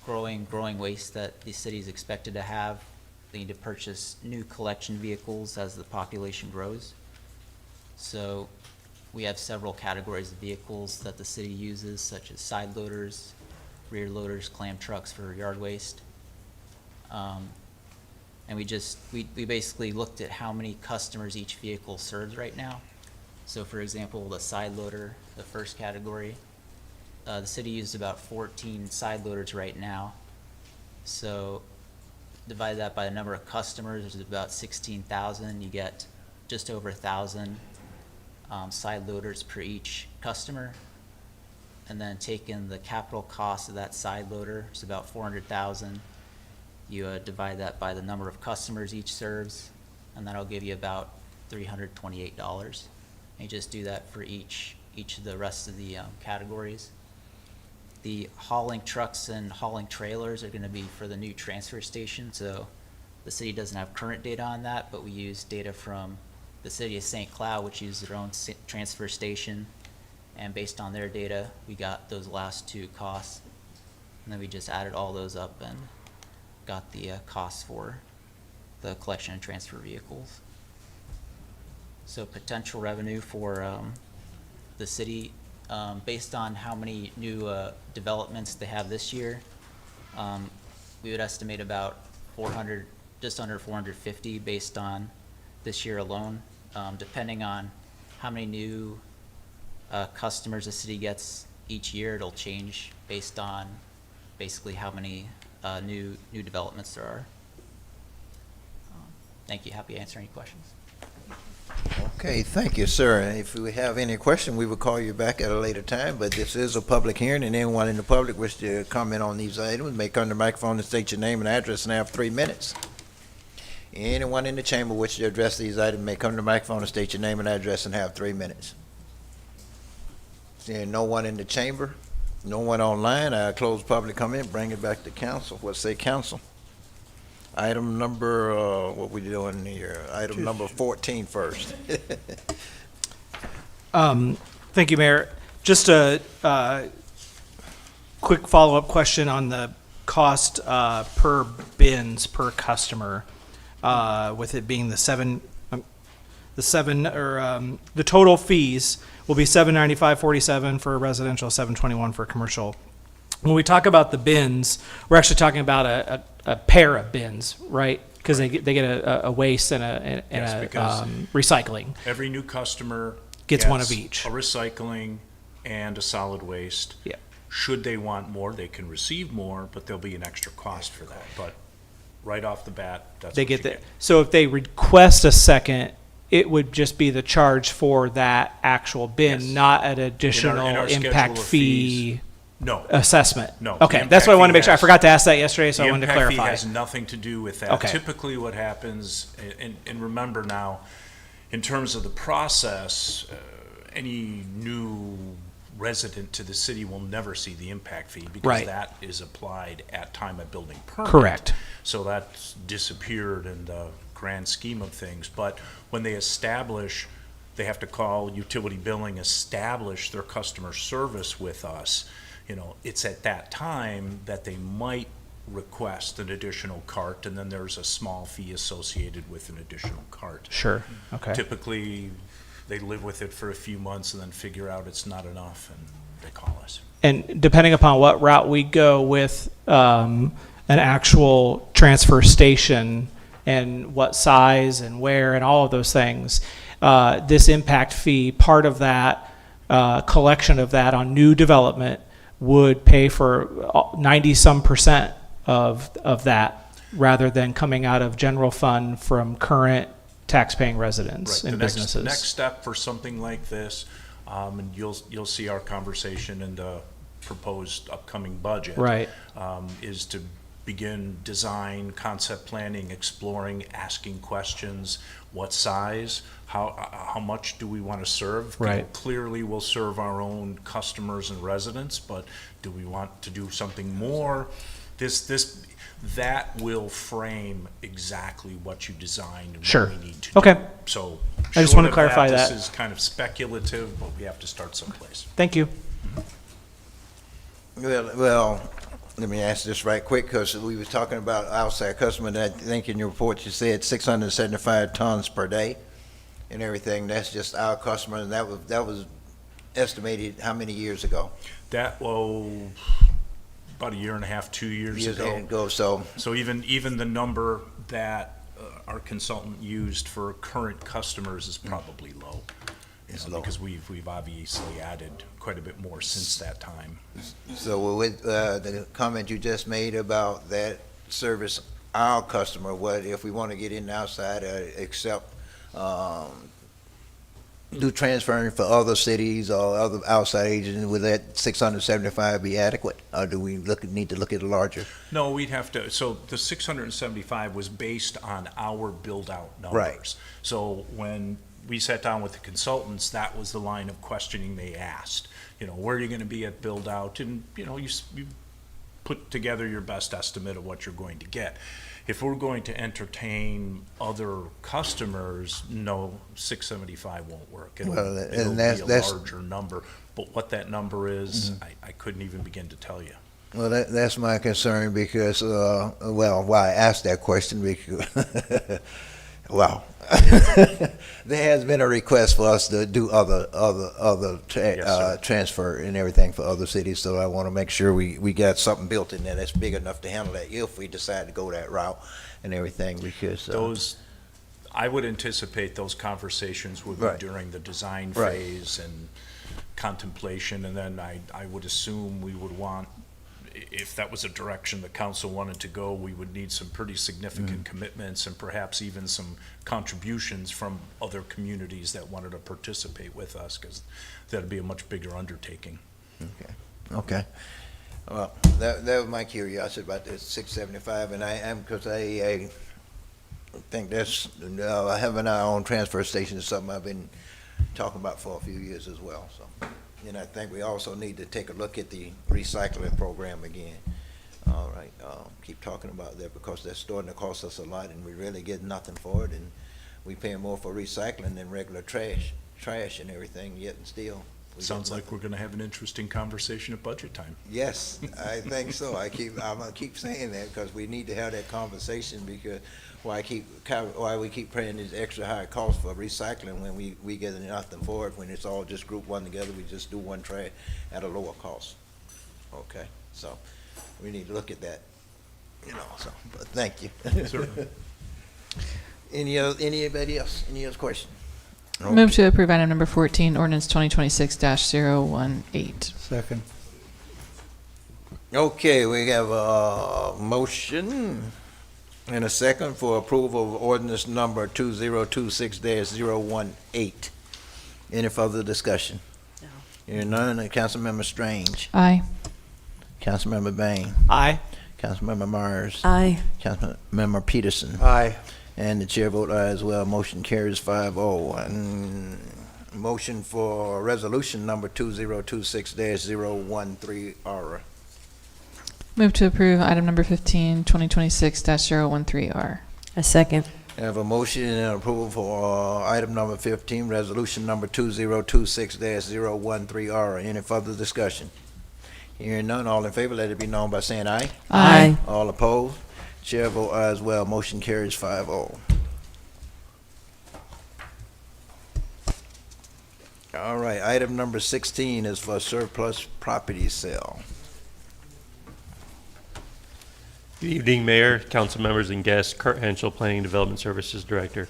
growing waste that the city is expected to have, they need to purchase new collection vehicles as the population grows. So we have several categories of vehicles that the city uses, such as side loaders, rear loaders, clam trucks for yard waste. And we basically looked at how many customers each vehicle serves right now. So for example, the side loader, the first category, the city uses about 14 side loaders right now. So divide that by the number of customers, there's about 16,000. You get just over 1,000 side loaders per each customer. And then taking the capital cost of that side loader, it's about 400,000. You divide that by the number of customers each serves, and that'll give you about $328. And you just do that for each of the rest of the categories. The hauling trucks and hauling trailers are going to be for the new transfer station. So the city doesn't have current data on that, but we use data from the city of St. Cloud, which uses their own transfer station. And based on their data, we got those last two costs. And then we just added all those up and got the costs for the collection and transfer vehicles. So potential revenue for the city, based on how many new developments they have this year, we would estimate about 400, just under 450 based on this year alone, depending on how many new customers the city gets each year. It'll change based on basically how many new developments there are. Thank you. Happy to answer any questions. Okay, thank you, sir. If we have any question, we will call you back at a later time, but this is a public hearing, and anyone in the public wish to comment on these items may come to the microphone and state your name and address and have 3 minutes. Anyone in the chamber wish to address these items may come to the microphone and state your name and address and have 3 minutes. Seeing no one in the chamber, no one online, I close public comment, bring it back to council. What say council? Item number, what we doing here? Item number 14 first. Thank you, Mayor. Just a quick follow-up question on the cost per bins per customer, with it being the total fees will be $795.47 for residential, $721 for commercial. When we talk about the bins, we're actually talking about a pair of bins, right? Because they get a waste and a recycling. Every new customer Gets one of each. A recycling and a solid waste. Yeah. Should they want more, they can receive more, but there'll be an extra cost for that. But right off the bat, that's They what get you that. So if they request a second, it would just be the charge for that actual bin, Yes. not an In additional our impact schedule of fee fees, no. assessment. No, the Okay, that's what I impact want to fee make sure. I has- forgot to ask that yesterday, so I wanted to The impact clarify. fee has nothing to do with that. Okay. Typically what happens, and remember now, in terms of the process, any new resident to the city will never see the impact fee because Right. that is applied at time of building permit. Correct. So that's disappeared in the grand scheme of things. But when they establish, they have to call utility billing, establish their customer service with us. You know, it's at that time that they might request an additional cart, and then there's a small fee associated with an additional cart. Sure, okay. Typically, they live with it for a few months and then figure out it's not enough, and they call us. And depending upon what route we go with an actual transfer station and what size and where and all of those things, this impact fee, part of that collection of that on new development would pay for 90-some% of that, rather than coming out of general fund from current tax-paying residents Right. and The businesses. next step for something like this, and you'll see our conversation in the proposed upcoming budget. Right. Is to begin design, concept planning, exploring, asking questions. What size? How much do we want to serve? You know, Right. clearly, we'll serve our own customers and residents, but do we want to do something more? That will frame exactly what you designed and Sure. what we need to Okay. do. So I just short want to of clarify that. This is kind of speculative, but we have to start someplace. Thank you. Well, let me ask this right quick, because we was talking about outside customer, and I think in your report you said 675 tons per day and everything. That's just our customer, and that was estimated how many years ago? About a year and a half, 2 years Years ago. so even the number that our consultant used for current customers is probably low. It's low. Because we've obviously added quite a bit more since that time. So with the comment you just made about that service, our customer, what if we want to get in outside, accept, do transferring for other cities or other outside agents, would that 675 be adequate? Or do we need to look at a larger? No, we'd have to, so the 675 was based on our build-out numbers. Right. So when we sat down with the consultants, that was the line of questioning they asked. You know, where are you going to be at build-out? And, you know, you put together your best estimate of what you're going to get. If we're going to entertain other customers, no, 675 won't work. It'll be a larger number. But what that number is, I couldn't even begin to tell you. Well, that's my concern because, why I asked that question because, well, there has been a request for us to do other transfer and everything for other cities, so I want to make sure we got something built in there that's big enough to handle that if we decide to go that route and everything, because I would anticipate those conversations would be during the design phase and contemplation, and then I would assume we would want, if that was a direction the council wanted to go, we would need some pretty significant commitments and perhaps even some contributions from other communities that wanted to participate with us, because that'd be a much bigger undertaking. Okay. Well, that was my curiosity about this 675, and I think that's, having our own transfer station is something I've been talking about for a few years as well, so. And I think we also need to take a look at the recycling program again. All right, keep talking about that because that's starting to cost us a lot and we really get nothing for it, and we pay more for recycling than regular trash and everything, yet and still. Sounds like we're going to have an interesting conversation at budget time. Yes, I think so. I'm gonna keep saying that because we need to have that conversation, because why we keep paying these extra high costs for recycling when we get nothing for it, when it's all just grouped one together, we just do one trash at a lower cost. Okay, so we need to look at that, so, but thank you. Certainly. Anybody else? Any other question? Okay. Move to approve item number 14, ordinance 2026-018. Second. Okay, we have a motion and a second for approval of ordinance number 2026-018. Any further discussion? No. Hearing none, Councilmember Strange. Aye. Councilmember Bain. Aye. Councilmember Myers. Aye. Councilmember Peterson. Aye. And the chair vote aye as well. Motion carries 5-0. And motion for resolution number 2026-013R. Move to approve item number 15, 2026-013R. A second. I have a motion and approval for item number 15, resolution number 2026-013R. Any further discussion? Hearing none, all in favor, let it be known by saying aye. Aye. All opposed? Chair vote aye as well. Motion carries 5-0. All right, item number 16 is for surplus property sale. Good evening, Mayor, council members, and guests. Kurt Henschel, Planning and Development Services Director.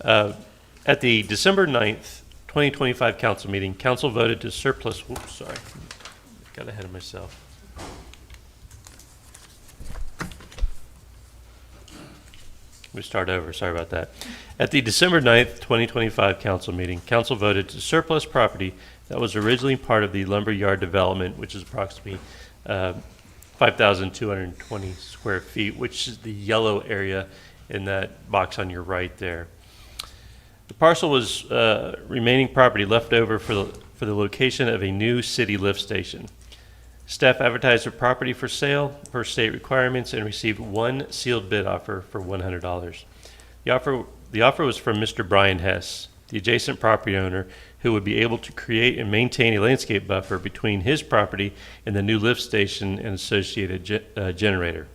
At the December 9th, 2025 council meeting, council voted to surplus, got ahead of myself. We start over, sorry about that. At the December 9th, 2025 council meeting, council voted to surplus property that was originally part of the lumberyard development, which is approximately 5,220 square feet, which is the yellow area in that box on your right there. The parcel was remaining property left over for the location of a new city lift station. Staff advertised the property for sale per state requirements and received one sealed bid offer for $100. The offer was from Mr. Brian Hess, the adjacent property owner, who would be able to create and maintain a landscape buffer between his property and the new lift station and associated generator.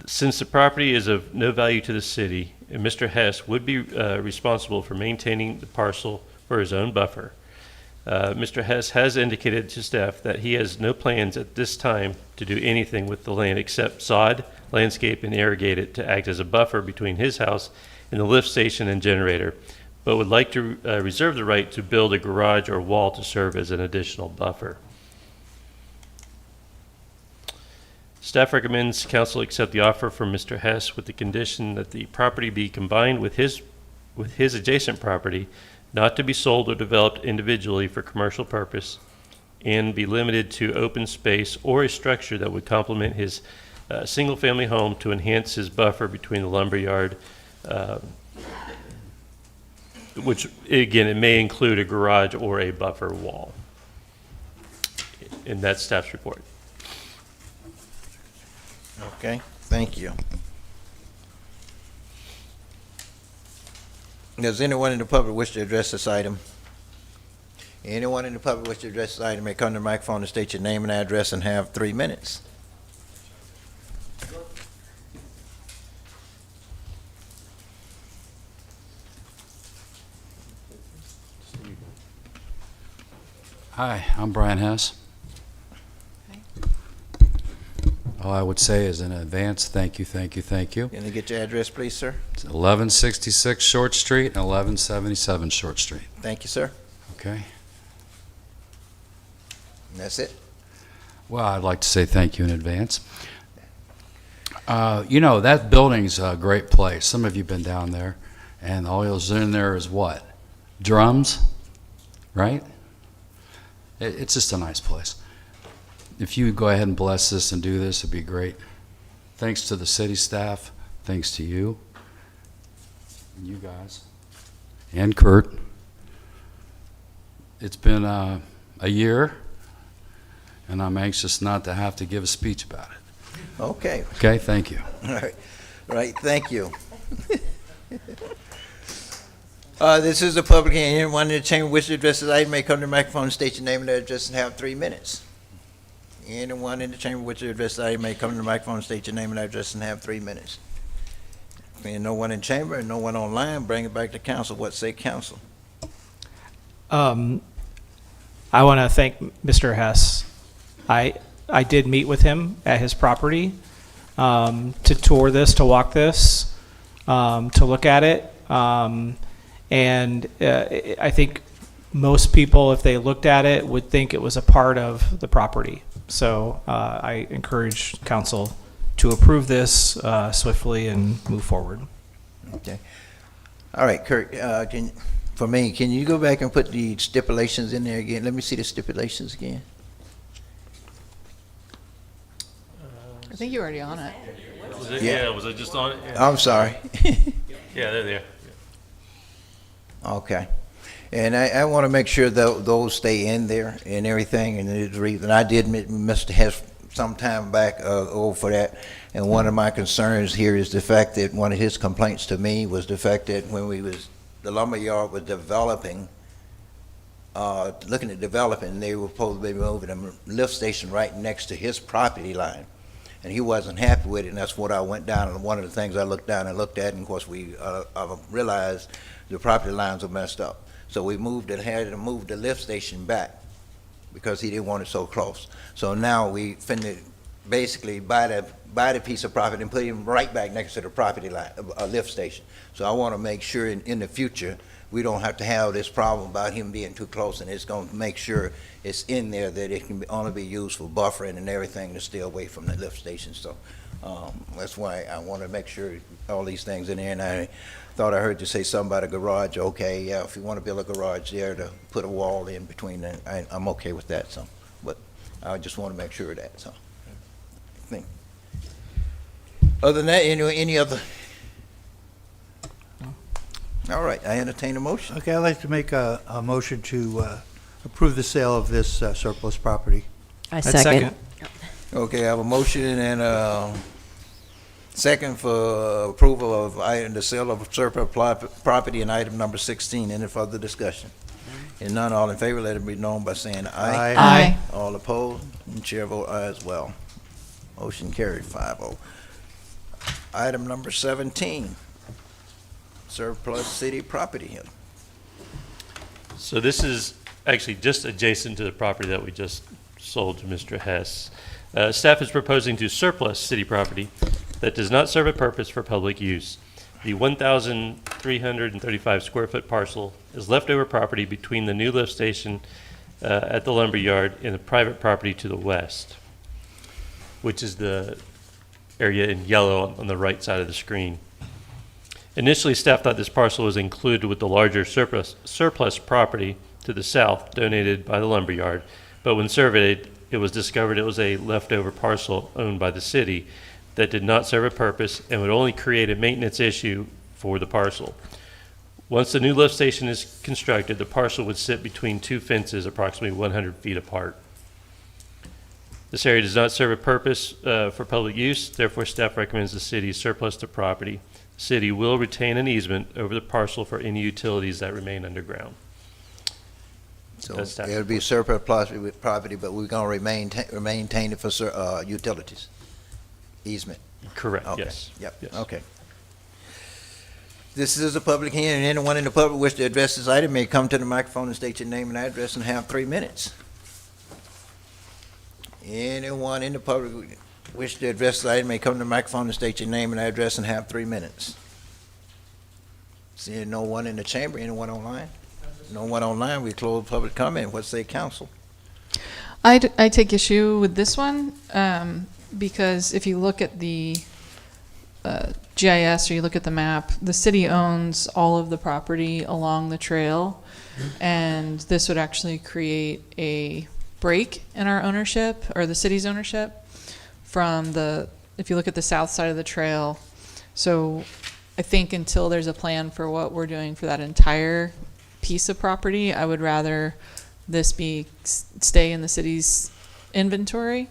Since the property is of no value to the city, and Mr. Hess would be responsible for maintaining the parcel for his own buffer, Mr. Hess has indicated to staff that he has no plans at this time to do anything with the land except sod, landscape, and irrigate it to act as a buffer between his house in the lift station and generator, but would like to reserve the right to build a garage or wall to serve as an additional buffer. Staff recommends council accept the offer from Mr. Hess with the condition that the property be combined with his adjacent property, not to be sold or developed individually for commercial purpose, and be limited to open space or a structure that would complement his single-family home to enhance his buffer between the lumberyard, which, again, it may include a garage or a buffer wall. And that's staff's report. Okay, thank you. Does anyone in the public wish to address this item? Anyone in the public wish to address this item may come to the microphone and state your name and address and have 3 minutes. Hi, I'm Brian Hess. All I would say is in advance, thank you, thank you, thank you. Can you get your address, please, sir? It's 1166 Short Street and 1177 Short Street. Thank you, sir. Okay. And that's it? Well, I'd like to say thank you in advance. You know, that building's a great place. Some of you have been down there, and all you'll see in there is what? Drums, right? It's just a nice place. If you go ahead and bless this and do this, it'd be great. Thanks to the city staff, thanks to you, and you guys, and Kurt. It's been a year, and I'm anxious not to have to give a speech about it. Okay. Okay, thank you. All right, thank you. This is a public hearing. Anyone in the chamber wish to address this item may come to the microphone and state your name and address and have 3 minutes. Anyone in the chamber wish to address this item may come to the microphone and state your name and address and have 3 minutes. Being no one in chamber and no one online, bring it back to council. What say council? I want to thank Mr. Hess. I did meet with him at his property to tour this, to walk this, to look at it. And I think most people, if they looked at it, would think it was a part of the property. So I encourage council to approve this swiftly and move forward. Okay. All right, Kurt, for me, can you go back and put the stipulations in there again? Let me see the stipulations again. I think you're already on it. Was it, Yeah. was I just on it? Yeah. I'm sorry. Yeah, they're there. Okay. And I want to make sure that those stay in there and everything, and there's a reason. I did meet Mr. Hess some time back for that, and one of my concerns here is the fact that one of his complaints to me was the fact that when the lumberyard was developing, looking at developing, they were supposed to be moving a lift station right next to his property line. And he wasn't happy with it, and that's what I went down, and one of the things I looked down and looked at, and of course we realized the property lines were messed up. So we had to move the lift station back because he didn't want it so close. So now we finna basically buy the piece of property and put him right back next to the property line, a lift station. So I want to make sure in the future, we don't have to have this problem about him being too close, and it's going to make sure it's in there that it can only be used for buffering and everything to stay away from the lift station. So that's why I want to make sure all these things in there. And I thought I heard you say something about a garage. Okay, yeah, if you want to build a garage there to put a wall in between, I'm okay with that. So, but I just want to make sure of that. So, I think. Other than that, any other? All right, I entertain a motion. Okay, I'd like to make a motion to approve the sale of this surplus property. I second. Okay, I have a motion and a second for approval of the sale of surplus property in item number 16. Any further discussion? And none, all in favor, let it be known by saying aye. Aye. All opposed, and chair vote aye as well. Motion carried 5-0. Item number 17, surplus city property. So this is actually just adjacent to the property that we just sold to Mr. Hess. Staff is proposing to surplus city property that does not serve a purpose for public use. The 1,335 square foot parcel is leftover property between the new lift station at the lumberyard and the private property to the west, which is the area in yellow on the right side of the screen. Initially, staff thought this parcel was included with the larger surplus property to the south donated by the lumberyard, but when surveyed, it was discovered it was a leftover parcel owned by the city that did not serve a purpose and would only create a maintenance issue for the parcel. Once the new lift station is constructed, the parcel would sit between two fences approximately 100 feet apart. This area does not serve a purpose for public use, therefore staff recommends the city surplus the property. The city will retain an easement over the parcel for any utilities that remain underground. So That's staff's it'll be surplus property, but we're gonna maintain it for utilities, easement. Correct, Okay. yes. Yep, Yes. okay. This is a public hearing. Anyone in the public wish to address this item may come to the microphone and state your name and address and have 3 minutes. Anyone in the public wish to address this item may come to the microphone and state your name and address and have 3 minutes. Seeing no one in the chamber, anyone online? No one online, we close public comment. What say council? I take issue with this one because if you look at the GIS or you look at the map, the city owns all of the property along the trail, and this would actually create a break in our ownership, or the city's ownership, from if you look at the south side of the trail. So I think until there's a plan for what we're doing for that entire piece of property, I would rather this stay in the city's inventory.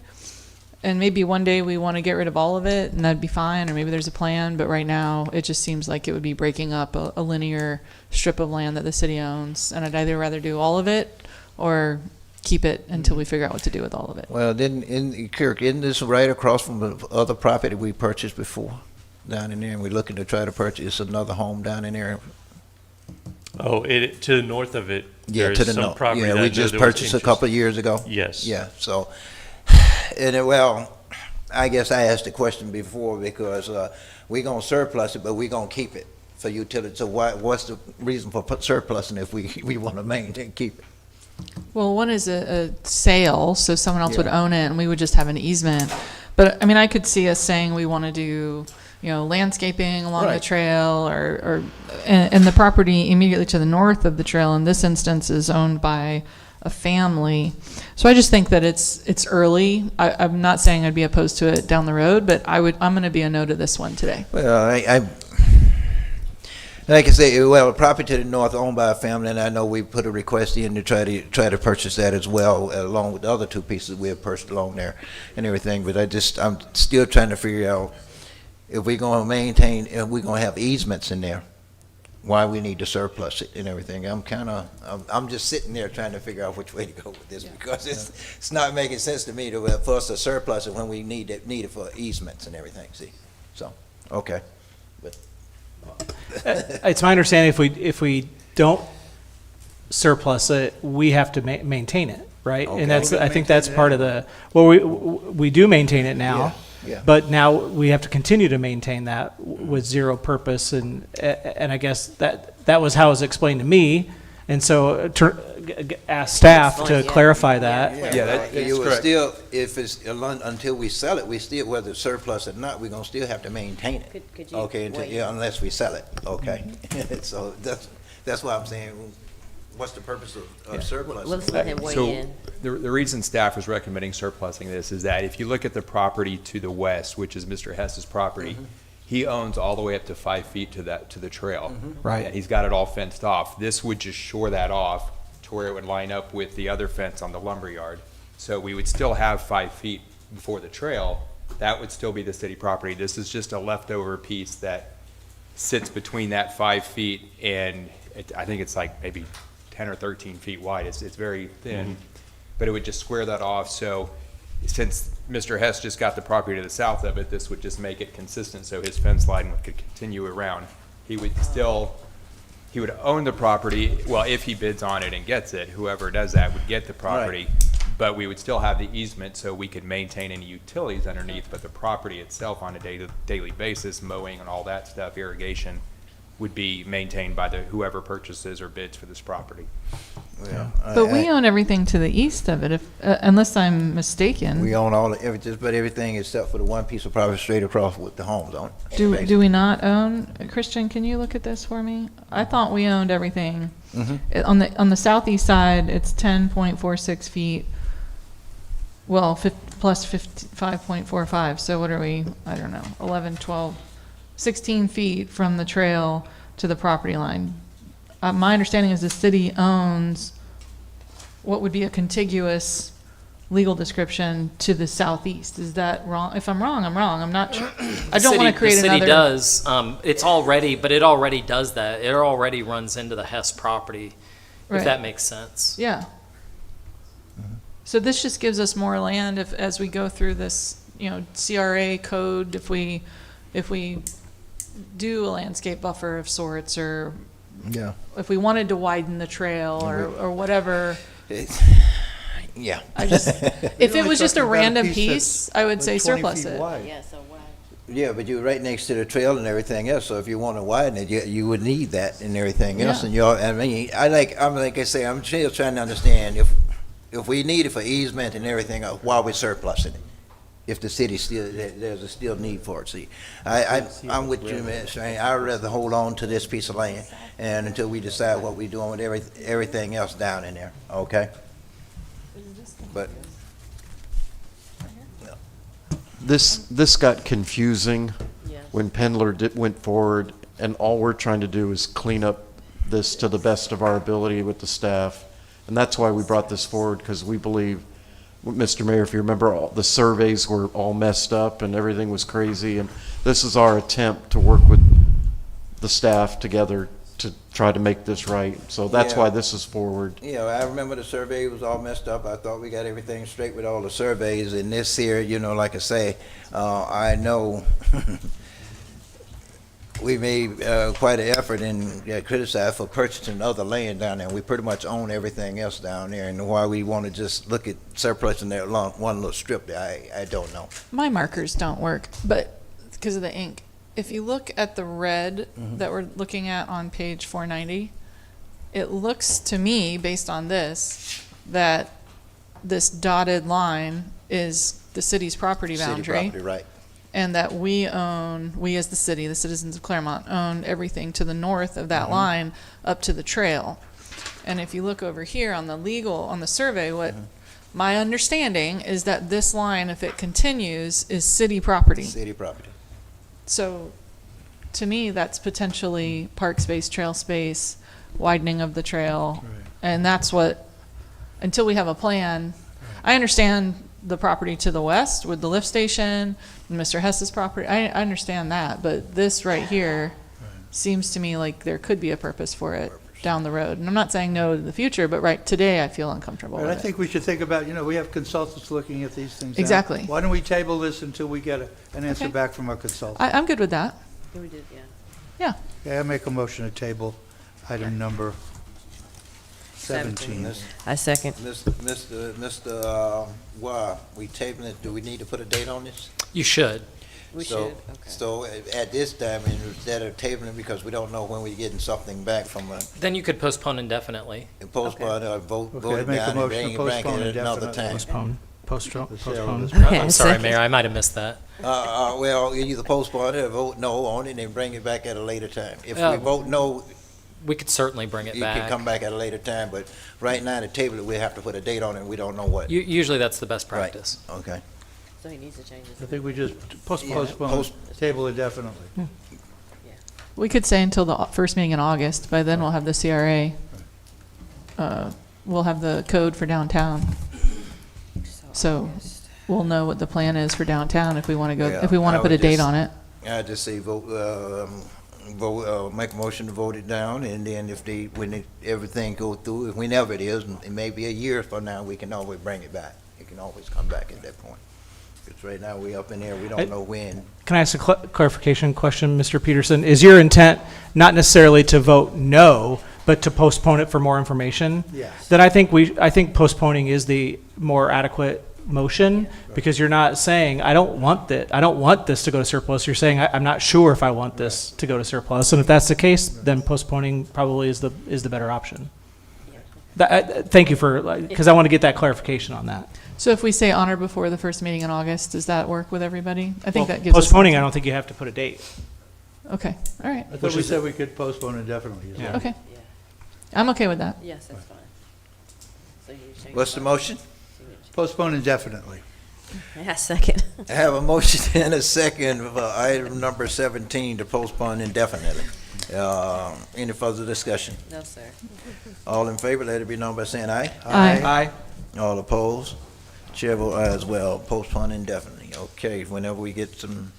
And maybe one day we want to get rid of all of it, and that'd be fine, or maybe there's a plan, but right now it just seems like it would be breaking up a linear strip of land that the city owns, and I'd either rather do all of it or keep it until we figure out what to do with all of it. Well, Kirk, isn't this right across from the other property we purchased before down in there, and we're looking to try to purchase another home down in there? Oh, to the north of it, Yeah, there's to the some north. property Yeah, that we there just was purchased a interest. couple of years ago. Yes. Yeah, so, well, I guess I asked the question before because we're gonna surplus it, but we're gonna keep it for utility. So what's the reason for surplusing if we want to maintain, keep it? Well, one is a sale, so someone else would Yeah. own it, and we would just have an easement. But I mean, I could see us saying we want to do, landscaping along the Right. trail, and the property immediately to the north of the trail in this instance is owned by a family. So I just think that it's early. I'm not saying I'd be opposed to it down the road, but I'm going to be a no to this one today. Well, like I say, well, property to the north owned by a family, and I know we put a request in to try to purchase that as well, along with the other two pieces we have purchased along there and everything. But I'm still trying to figure out if we're going to maintain, if we're going to have easements in there, why we need to surplus it and everything. I'm just sitting there trying to figure out which way to go with this because it's not making sense to me for us to surplus it when we need it for easements and everything. See, so okay. It's my understanding if we don't surplus it, we have to maintain it, right? Okay. And I think that's part of we do maintain it now. Yeah. But now we have to continue to maintain that with zero purpose, and I guess that was how it was explained to me, and so ask staff to clarify that. Yeah, that's you would correct. still, if it's until we sell it, we still, whether it's surplus or not, we're gonna still have to maintain it. Could you Okay, wait? unless we sell it. Okay, so that's why I'm saying, what's the purpose of surplus? Let's let him weigh So in. the reason staff is recommending surplusing this is that if you look at the property to the west, which is Mr. Hess's property, he owns all the way up to 5 feet to the trail. Right. And he's got it all fenced off. This would just shore that off to where it would line up with the other fence on the lumberyard. So we would still have 5 feet before the trail. That would still be the city property. This is just a leftover piece that sits between that 5 feet and I think it's like maybe 10 or 13 feet wide. It's very thin, but it would just square that off. So since Mr. Hess just got the property to the south of it, this would just make it consistent so his fence line could continue around. He would own the property, well, if he bids on it and gets it, whoever does that would get the property. but we would still have the easement so we could maintain any utilities underneath, but the property itself on a daily basis, mowing and all that stuff, irrigation, would be maintained by whoever purchases or bids for this property. Yeah. But we own everything to the east of it, if, unless I'm mistaken. We own all, everything, but everything except for the one piece of property straight across with the homes on it. Do we not own, Christian, can you look at this for me? I thought we owned everything. On the southeast side, it's 10.46 feet, well, plus 5.45, so what are we, I don't know, 11, 12, 16 feet from the trail to the property line. My understanding is the city owns what would be a contiguous legal description to the southeast. Is that wrong? If I'm wrong, I'm wrong. I'm not sure. I don't want to create another. The city does. It's already, but it already does that. It already runs into the Hess property, Right. if that makes sense. Yeah. So this just gives us more land as we go through this, CRA code, if we do a landscape buffer of sorts, or Yeah. if we wanted to widen the trail or whatever. Yeah. If it was just a random piece, I would say surplus it. Yeah, so why? Yeah, but you're right next to the trail and everything else, so if you want to widen it, you would need that and everything else. Yeah. And like I say, I'm still trying to understand if we need it for easement and everything, why we surplusing it? If the city there's a still need for it. See, I'm with you, man. I'd rather hold on to this piece of land and until we decide what we're doing with everything else down in there, okay? But This got confusing when Pendler went forward, and all we're trying to do is clean up this to the best of our ability with the staff. And that's why we brought this forward, because we believe, Mr. Mayor, if you remember, all the surveys were all messed up and everything was crazy. And this is our attempt to work with the staff together to try to make this right. So that's why this is forward. Yeah, I remember the survey was all messed up. I thought we got everything straight with all the surveys. And this here, like I say, I know we made quite an effort and criticized for purchasing other land down there. We pretty much own everything else down there. And why we want to just look at surplusing that one little strip there, I don't know. My markers don't work, but because of the ink. If you look at the red that we're looking at on page 490, it looks to me, based on this, that this dotted line is the city's property boundary. City property, right. And that we as the city, the citizens of Clermont, own everything to the north of that line up to the trail. And if you look over here on the survey, what my understanding is that this line, if it continues, is city property. City property. So, to me, that's potentially park space, trail space, widening of the trail. And that's what, until we have a plan, I understand the property to the west with the lift station, and Mr. Hess's property, I understand that, but this right here seems to me like there could be a purpose for it down the road. And I'm not saying no to the future, but right today I feel uncomfortable with I it. think we should think about, we have consultants looking at these things now. Exactly. Why don't we table this until we get an answer back from our consultant? I'm good with that. We did, yeah. Yeah. Okay, I make a motion to table item number 17. I second. Mr. We tabling it, do we need to put a date on this? You should. We should, okay. So at this time, instead of tabling, because we don't know when we're getting something back from Then you could postpone indefinitely. Postpone or vote Okay, it make a down and motion bring to it back postpone at another indefinitely. time. Postpone. I'm sorry, Mayor, I might have missed that. Well, either postpone it or vote no on it and bring it back at a later time. If Yeah. we vote no, We could certainly bring it you back. can come back at a later time, but right now, the table, we have to put a date on it, and we don't know what. Usually that's the best practice. Okay. So he needs to change I his. think we just postpone, table indefinitely. We could say until the first meeting in August. By then, we'll have the CRA. We'll have the code for downtown. So we'll know what the plan is for downtown if we want to go, if we want to put a date on it. I just say vote, make a motion to vote it down, and then when everything go through, whenever it is, and it may be a year from now, we can always bring it back. It can always come back at that point. Because right now, we up in there, we don't know when. Can I ask a clarification question, Mr. Peterson? Is your intent not necessarily to vote no, but to postpone it for more information, Yes. then I think postponing is the more adequate motion, because you're not saying, I don't want this to go to surplus. You're saying, I'm not sure if I want this to go to surplus. And if that's the case, then postponing probably is the better option. Thank you because I want to get that clarification on that. So if we say on or before the first meeting in August, does that work with everybody? I think that gives Postponing, us. I don't think you have to put a date. Okay, all right. I thought we said we could postpone indefinitely. Is that- Okay. I'm okay with that. Yes, that's fine. So you change What's the motion? Postpone indefinitely. Yeah, second. I have a motion and a second for item number 17 to postpone indefinitely. Any further discussion? No, sir. All in favor, let it be known by saying aye. Aye. All opposed? Chair vote aye as well, postpone indefinitely. Okay, whenever we get some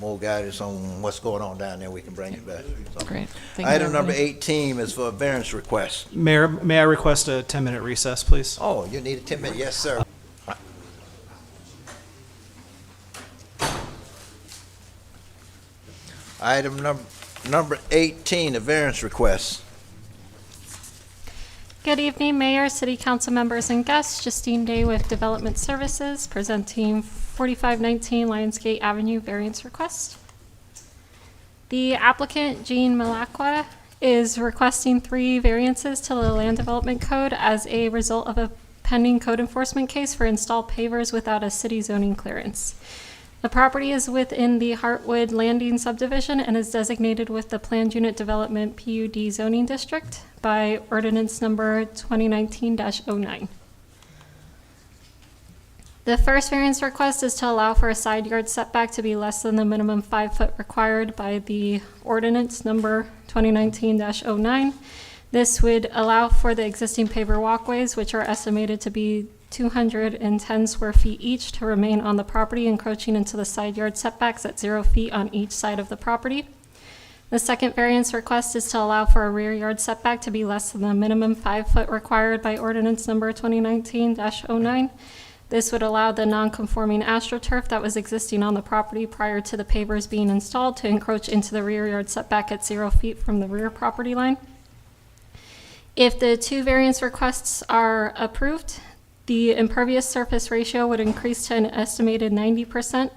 more guidance on what's going on down there, we can bring it back. So, Great. Thank you, item number everybody. 18 is for a variance request. Mayor, may I request a 10-minute recess, please? Oh, you need a 10-minute, yes, sir. Item number 18, a variance request. Good evening, Mayor, City Council members, and guests. Justine Day with Development Services, presenting 4519 Lionsgate Avenue variance request. The applicant, Jean Malacqua, is requesting 3 variances to the Land Development Code as a result of a pending code enforcement case for installed pavers without a city zoning clearance. The property is within the Hartwood Landing subdivision and is designated with the Planned Unit Development PUD zoning district by ordinance number 2019-09. The first variance request is to allow for a side yard setback to be less than the minimum 5 foot required by the ordinance number 2019-09. This would allow for the existing paver walkways, which are estimated to be 210 square feet each, to remain on the property, encroaching into the side yard setbacks at 0 feet on each side of the property. The second variance request is to allow for a rear yard setback to be less than the minimum 5 foot required by ordinance number 2019-09. This would allow the non-conforming astroturf that was existing on the property prior to the pavers being installed to encroach into the rear yard setback at 0 feet from the rear property line. If the 2 variance requests are approved, the impervious surface ratio would increase to an estimated 90%,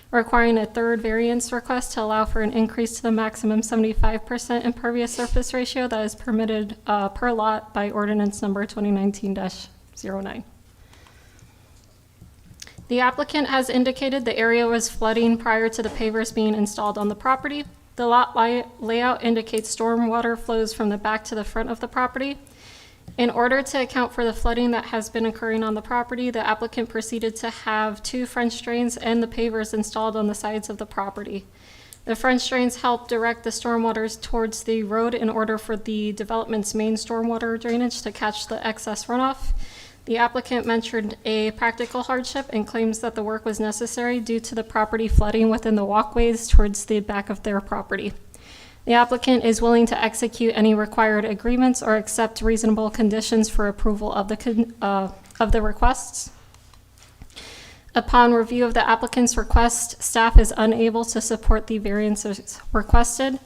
requiring a 3rd variance request to allow for an increase to the maximum 75% impervious surface ratio that is permitted per lot by ordinance number 2019-09. The applicant has indicated the area was flooding prior to the pavers being installed on the property. The lot layout indicates stormwater flows from the back to the front of the property. In order to account for the flooding that has been occurring on the property, the applicant proceeded to have 2 French drains and the pavers installed on the sides of the property. The French drains help direct the stormwaters towards the road in order for the development's main stormwater drainage to catch the excess runoff. The applicant mentioned a practical hardship and claims that the work was necessary due to the property flooding within the walkways towards the back of their property. The applicant is willing to execute any required agreements or accept reasonable conditions for approval of the requests. Upon review of the applicant's request, staff is unable to support the variances requested.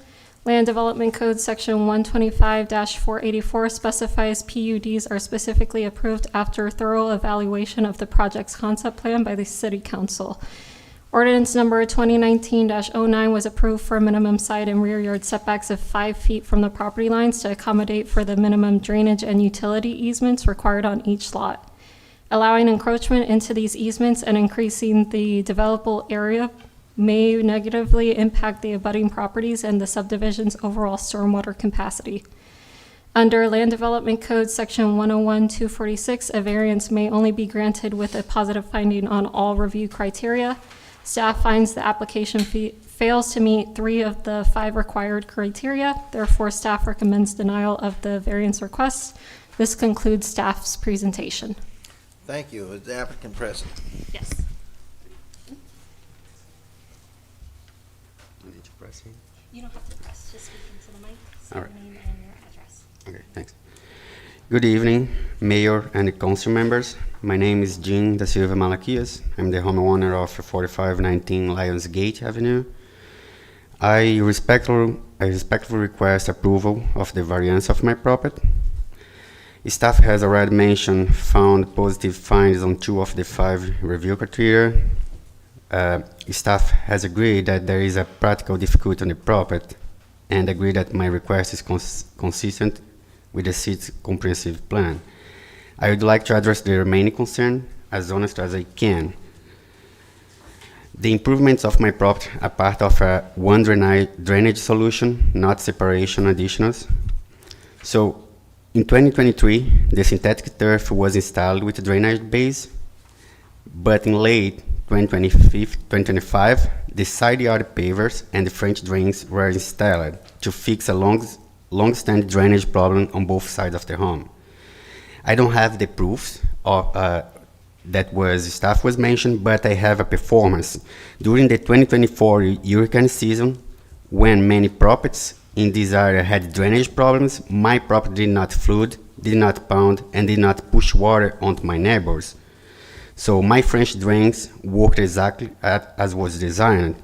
Land Development Code Section 125-484 specifies PUDs are specifically approved after thorough evaluation of the project's concept plan by the City Council. Ordinance number 2019-09 was approved for minimum side and rear yard setbacks of 5 feet from the property lines to accommodate for the minimum drainage and utility easements required on each lot. Allowing encroachment into these easements and increasing the developable area may negatively impact the abutting properties and the subdivision's overall stormwater capacity. Under Land Development Code Section 101-246, a variance may only be granted with a positive finding on all review criteria. Staff finds the application fails to meet 3 of the 5 required criteria. Therefore, staff recommends denial of the variance request. This concludes staff's presentation. Thank you. Is the applicant present? Yes. You don't have to press, just speak into the mic, say your name and your address. Okay, thanks. Good evening, Mayor and Council members. My name is Jean da Silva Malaquias. I'm the homeowner of 4519 Lionsgate Avenue. I respectfully I respectfully request approval of the variance of my property. Staff has already mentioned found positive findings on 2 of the 5 review criteria. Staff has agreed that there is a practical difficulty on the property and agreed that my request is consistent with the city's comprehensive plan. I would like to address the remaining concern as honest as I can. The improvements of my property are part of a one drainage solution, not separation additionals. So in 2023, the synthetic turf was installed with a drainage base, but in late 2025, the side yard pavers and the French drains were installed to fix a long-standing drainage problem on both sides of the home. I don't have the proofs of, staff was mentioned, but I have a performance. During the 2024 hurricane season, when many properties in this area had drainage problems, my property did not flood, did not pound, and did not push water onto my neighbors. So my French drains worked exactly as was designed.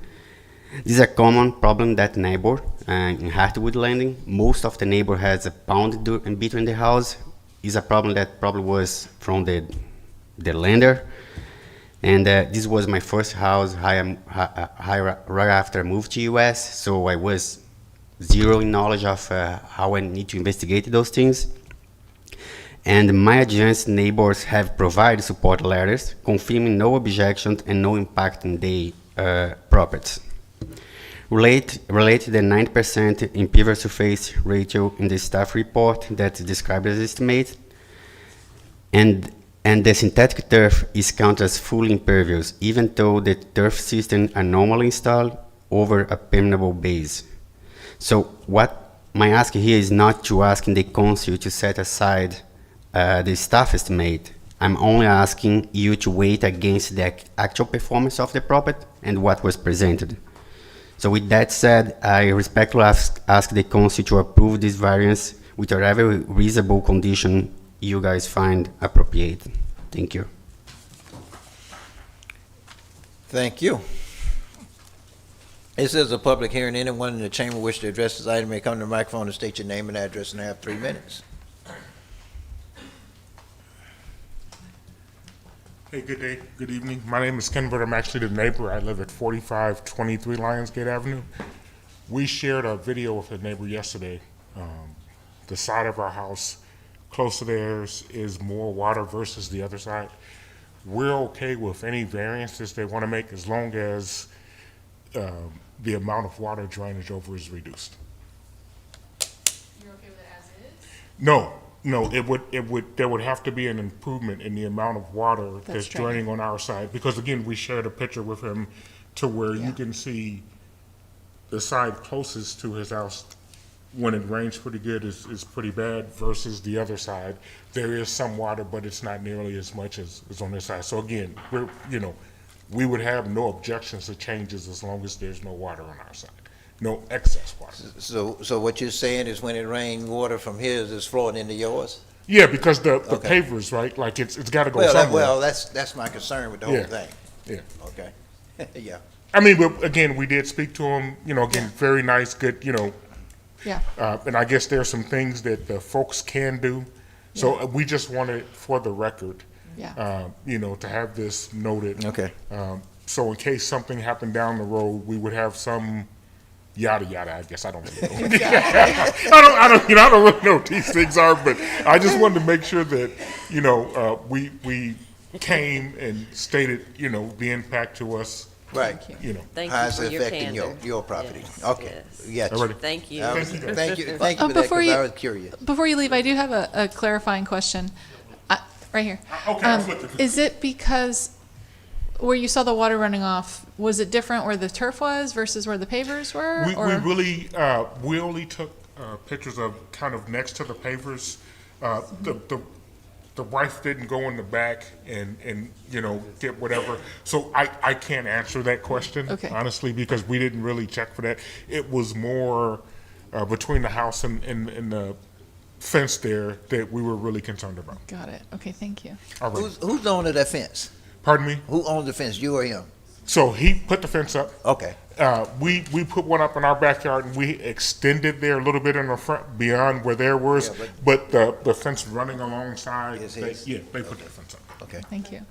This is a common problem that neighbor in Hartwood Landing. Most of the neighbor has a pond in between the house. Is a problem that probably was from the lender. And this was my first house right after I moved to US, so I was zero in knowledge of how I need to investigate those things. And my adjacent neighbors have provided support letters confirming no objections and no impact in the properties. Relate to the 9% impervious surface ratio in the staff report that is described as estimate, and the synthetic turf is counted as fully impervious, even though the turf systems are normally installed over a permeable base. So what my ask here is not to ask the council to set aside the staff estimate. I'm only asking you to weigh against the actual performance of the property and what was presented. So with that said, I respectfully ask the council to approve this variance with whatever reasonable condition you guys find appropriate. Thank you. Thank you. This is a public hearing. Anyone in the chamber wish to address this item may come to the microphone and state your name and address and have 3 minutes. Hey, good day, good evening. My name is Ken, but I'm actually the neighbor. I live at 4523 Lionsgate Avenue. We shared a video with a neighbor yesterday. The side of our house close to theirs is more water versus the other side. We're okay with any variances they want to make as long as the amount of water drainage over is reduced. You're okay with it as is? No, there would have to be an improvement in the amount of water that's draining on our side, because again, we shared a picture with him to where you can see the side closest to his house when it rains pretty good is pretty bad versus the other side. There is some water, but it's not nearly as much as on this side. So again, we would have no objections to changes as long as there's no water on our side. No excess water. So what you're saying is when it rains, water from his is flowing into yours? Yeah, because the pavers, right? Like it's got to go somewhere. That's my concern with the whole thing. Yeah. Okay. Yeah. I mean, but again, we did speak to him. Very nice, good. Yeah. And I guess there's some things that the folks can do. So we just wanted, for the record, to have this noted. Okay. So in case something happened down the road, we would have some yada yada. I guess I don't really know. I don't really know what these things are, but I just wanted to make sure that we came and stated the impact to us. Right. Thank how you it's for your affecting candor. your property. Yes, Okay. yes. Yes. Thank you. Thank you for that, because I was curious. Before you leave, I do have a clarifying question. Right here. Okay. Is it because where you saw the water running off, was it different where the turf was versus where the pavers were? We only took pictures of kind of next to the pavers. The wife didn't go in the back and get whatever. So I can't answer that question, honestly, because we didn't really check for that. It was more between the house and the fence there that we were really concerned about. Got it. Okay, thank you. All right. Who's the owner of that fence? Pardon me? Who owns the fence, you or him? So he put the fence up. Okay. We put one up in our backyard, and we extended there a little bit in the front beyond where there was, Yeah, but the fence running alongside, Is they, his. yeah, they put that fence up. Okay. Thank you.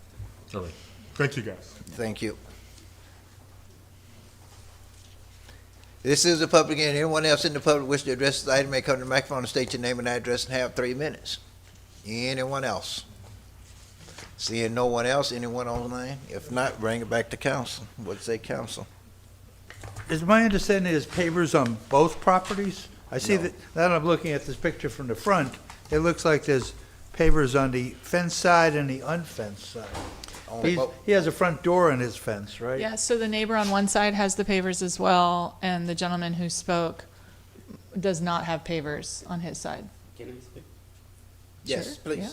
Thank you, guys. Thank you. This is a public hearing. Anyone else in the public wish to address this item may come to the microphone and state your name and address and have 3 minutes. Anyone else? Seeing no one else, anyone online? If not, bring it back to council. What say council? Is my understanding is pavers on both properties? I see No. that, now that I'm looking at this picture from the front, it looks like there's pavers on the fenced side and the unfenced side. He has a front door on his fence, right? Yeah, so the neighbor on one side has the pavers as well, and the gentleman who spoke does not have pavers on his side. Can I speak? Yes, Sure, please. yeah.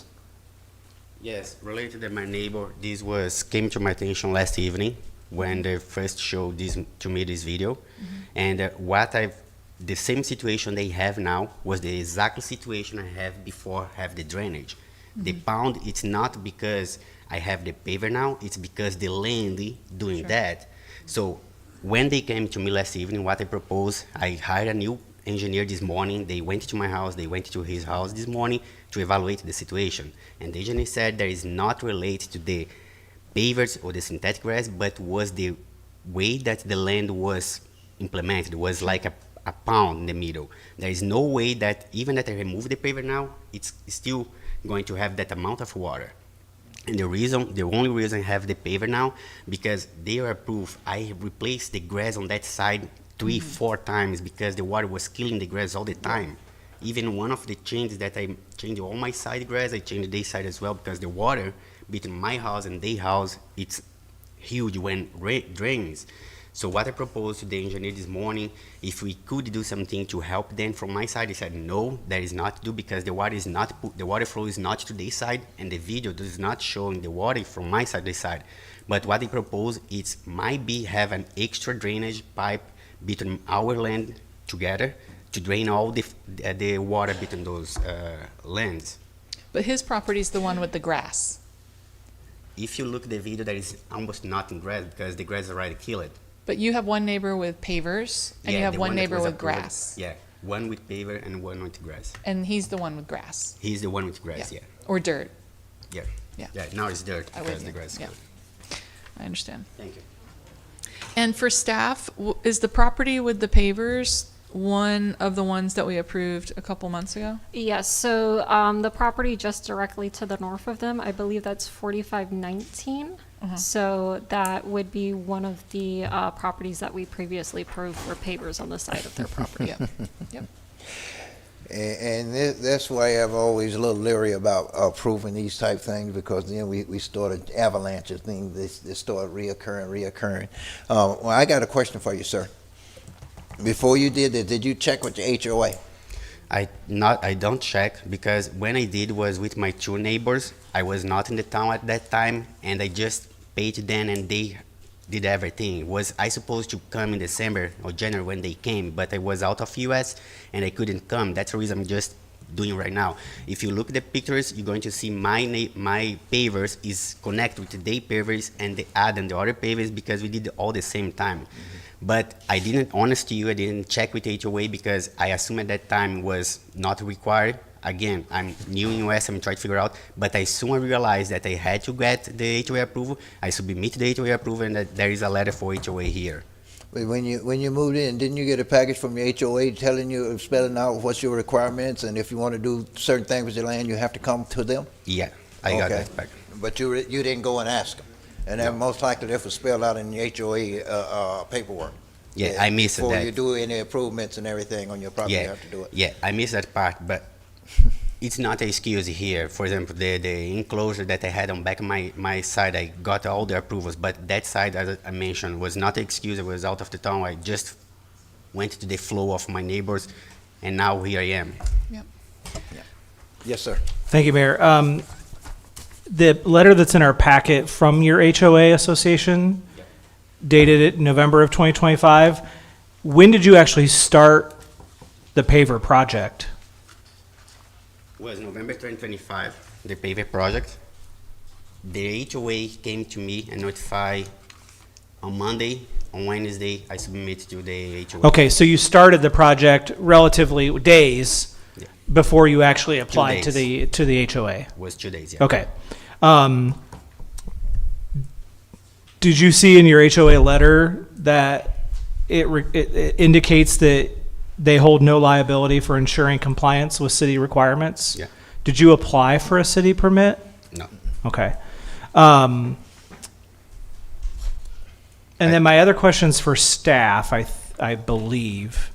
Yes, related to my neighbor, this came to my attention last evening when they first showed this to me this video, and the same situation they have now was the exact situation I have before have the drainage. The pound, it's not because I have the paver now, it's because the land doing that. So when they came to me last evening, what I proposed, I hired a new engineer this morning. They went to my house, they went to his house this morning to evaluate the situation. And the engineer said that is not related to the pavers or the synthetic grass, but was the way that the land was implemented, was like a pound in the middle. There is no way that even that I remove the paver now, it's still going to have that amount of water. And the only reason I have the paver now, because they are approved, I replaced the grass on that side 3-4 times because the water was killing the grass all the time. Even one of the changes that I changed all my side grass, I changed their side as well because the water between my house and their house, it's huge when drains. So what I proposed to the engineer this morning, if we could do something to help them from my side, he said, no, that is not to do because the water flow is not to their side and the video does not show the water from my side to their side. But what he proposed is might be have an extra drainage pipe between our land together to drain all the water between those lands. But his property is the one with the grass. If you look at the video, there is almost nothing grass because the grass already killed it. But you have one neighbor with pavers, and you have the one that neighbor was with approved. grass. Yeah, one with paver and one with grass. And he's the one with grass. He's the one with grass, yeah. Or dirt. Yeah. Yeah. Yeah, now it's dirt I'm because with the you. grass is Yeah. gone. I understand. Thank you. And for staff, is the property with the pavers one of the ones that we approved a couple months ago? Yes, so the property just directly to the north of them, I believe that's 4519. So that would be one of the properties that we previously approved for pavers on the side of their property. Yep. Yep. And that's why I'm always a little leery about approving these type things because then we started avalanches things. They start reoccurring. Well, I got a question for you, sir. Before you did this, did you check with your HOA? I don't check because when I did was with my 2 neighbors. I was not in the town at that time, and I just paid them, and they did everything. Was I supposed to come in December or January when they came, but I was out of US and I couldn't come. That's the reason I'm just doing right now. If you look at the pictures, you're going to see my pavers is connected with the pavers and the add and the other pavers because we did all the same time. But I didn't, honest to you, I didn't check with HOA because I assumed at that time was not required. Again, I'm new in US, I'm trying to figure out, but I soon realized that I had to get the HOA approval. I submit the HOA approval and that there is a letter for HOA here. Wait, when you moved in, didn't you get a package from your HOA telling you, spelling out what's your requirements, and if you want to do certain things with your land, you have to come to them? Yeah, I got that back. But you didn't go and ask them, and then most likely that was spelled out in the HOA paperwork. Yeah, I missed Before that. you do any improvements and everything on your property, Yeah, you have to do it. yeah, I missed that part, but it's not an excuse here. For example, the enclosure that I had on back of my side, I got all the approvals, but that side, as I mentioned, was not an excuse. I was out of the town. I just went to the flow of my neighbors, and now here I am. Yep. Yes, sir. Thank you, Mayor. The letter that's in our packet from your HOA association, dated it November of 2025, when did you actually start the paver project? Was November 2025, the paver project. The HOA came to me and notified On Monday, on Wednesday, I submit to the HOA. Okay, so you started the project relatively days before you actually applied to the HOA. Was 2 days, yeah. Okay. Did you see in your HOA letter that it indicates that they hold no liability for ensuring compliance with city requirements? Yeah. Did you apply for a city permit? No. Okay. And then my other question's for staff, I believe.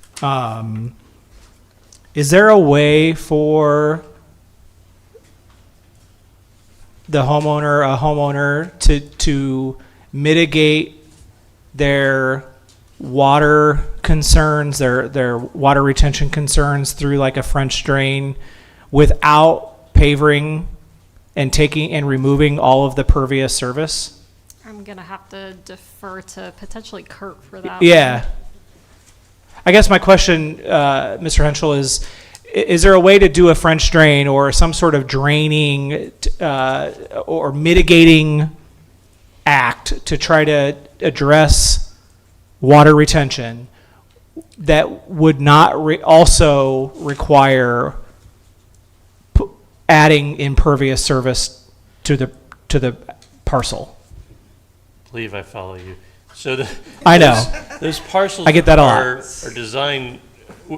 Is there a way for a homeowner to mitigate their water concerns, their water retention concerns through like a French drain without pavering and removing all of the pervious surface? I'm gonna have to defer to potentially Kurt for that. Yeah. I guess my question, Mr. Henschel, is there a way to do a French drain or some sort of draining or mitigating act to try to address water retention that would not also require adding impervious surface to the parcel? I believe I follow you. So I know. Those parcels I get that a lot. are designed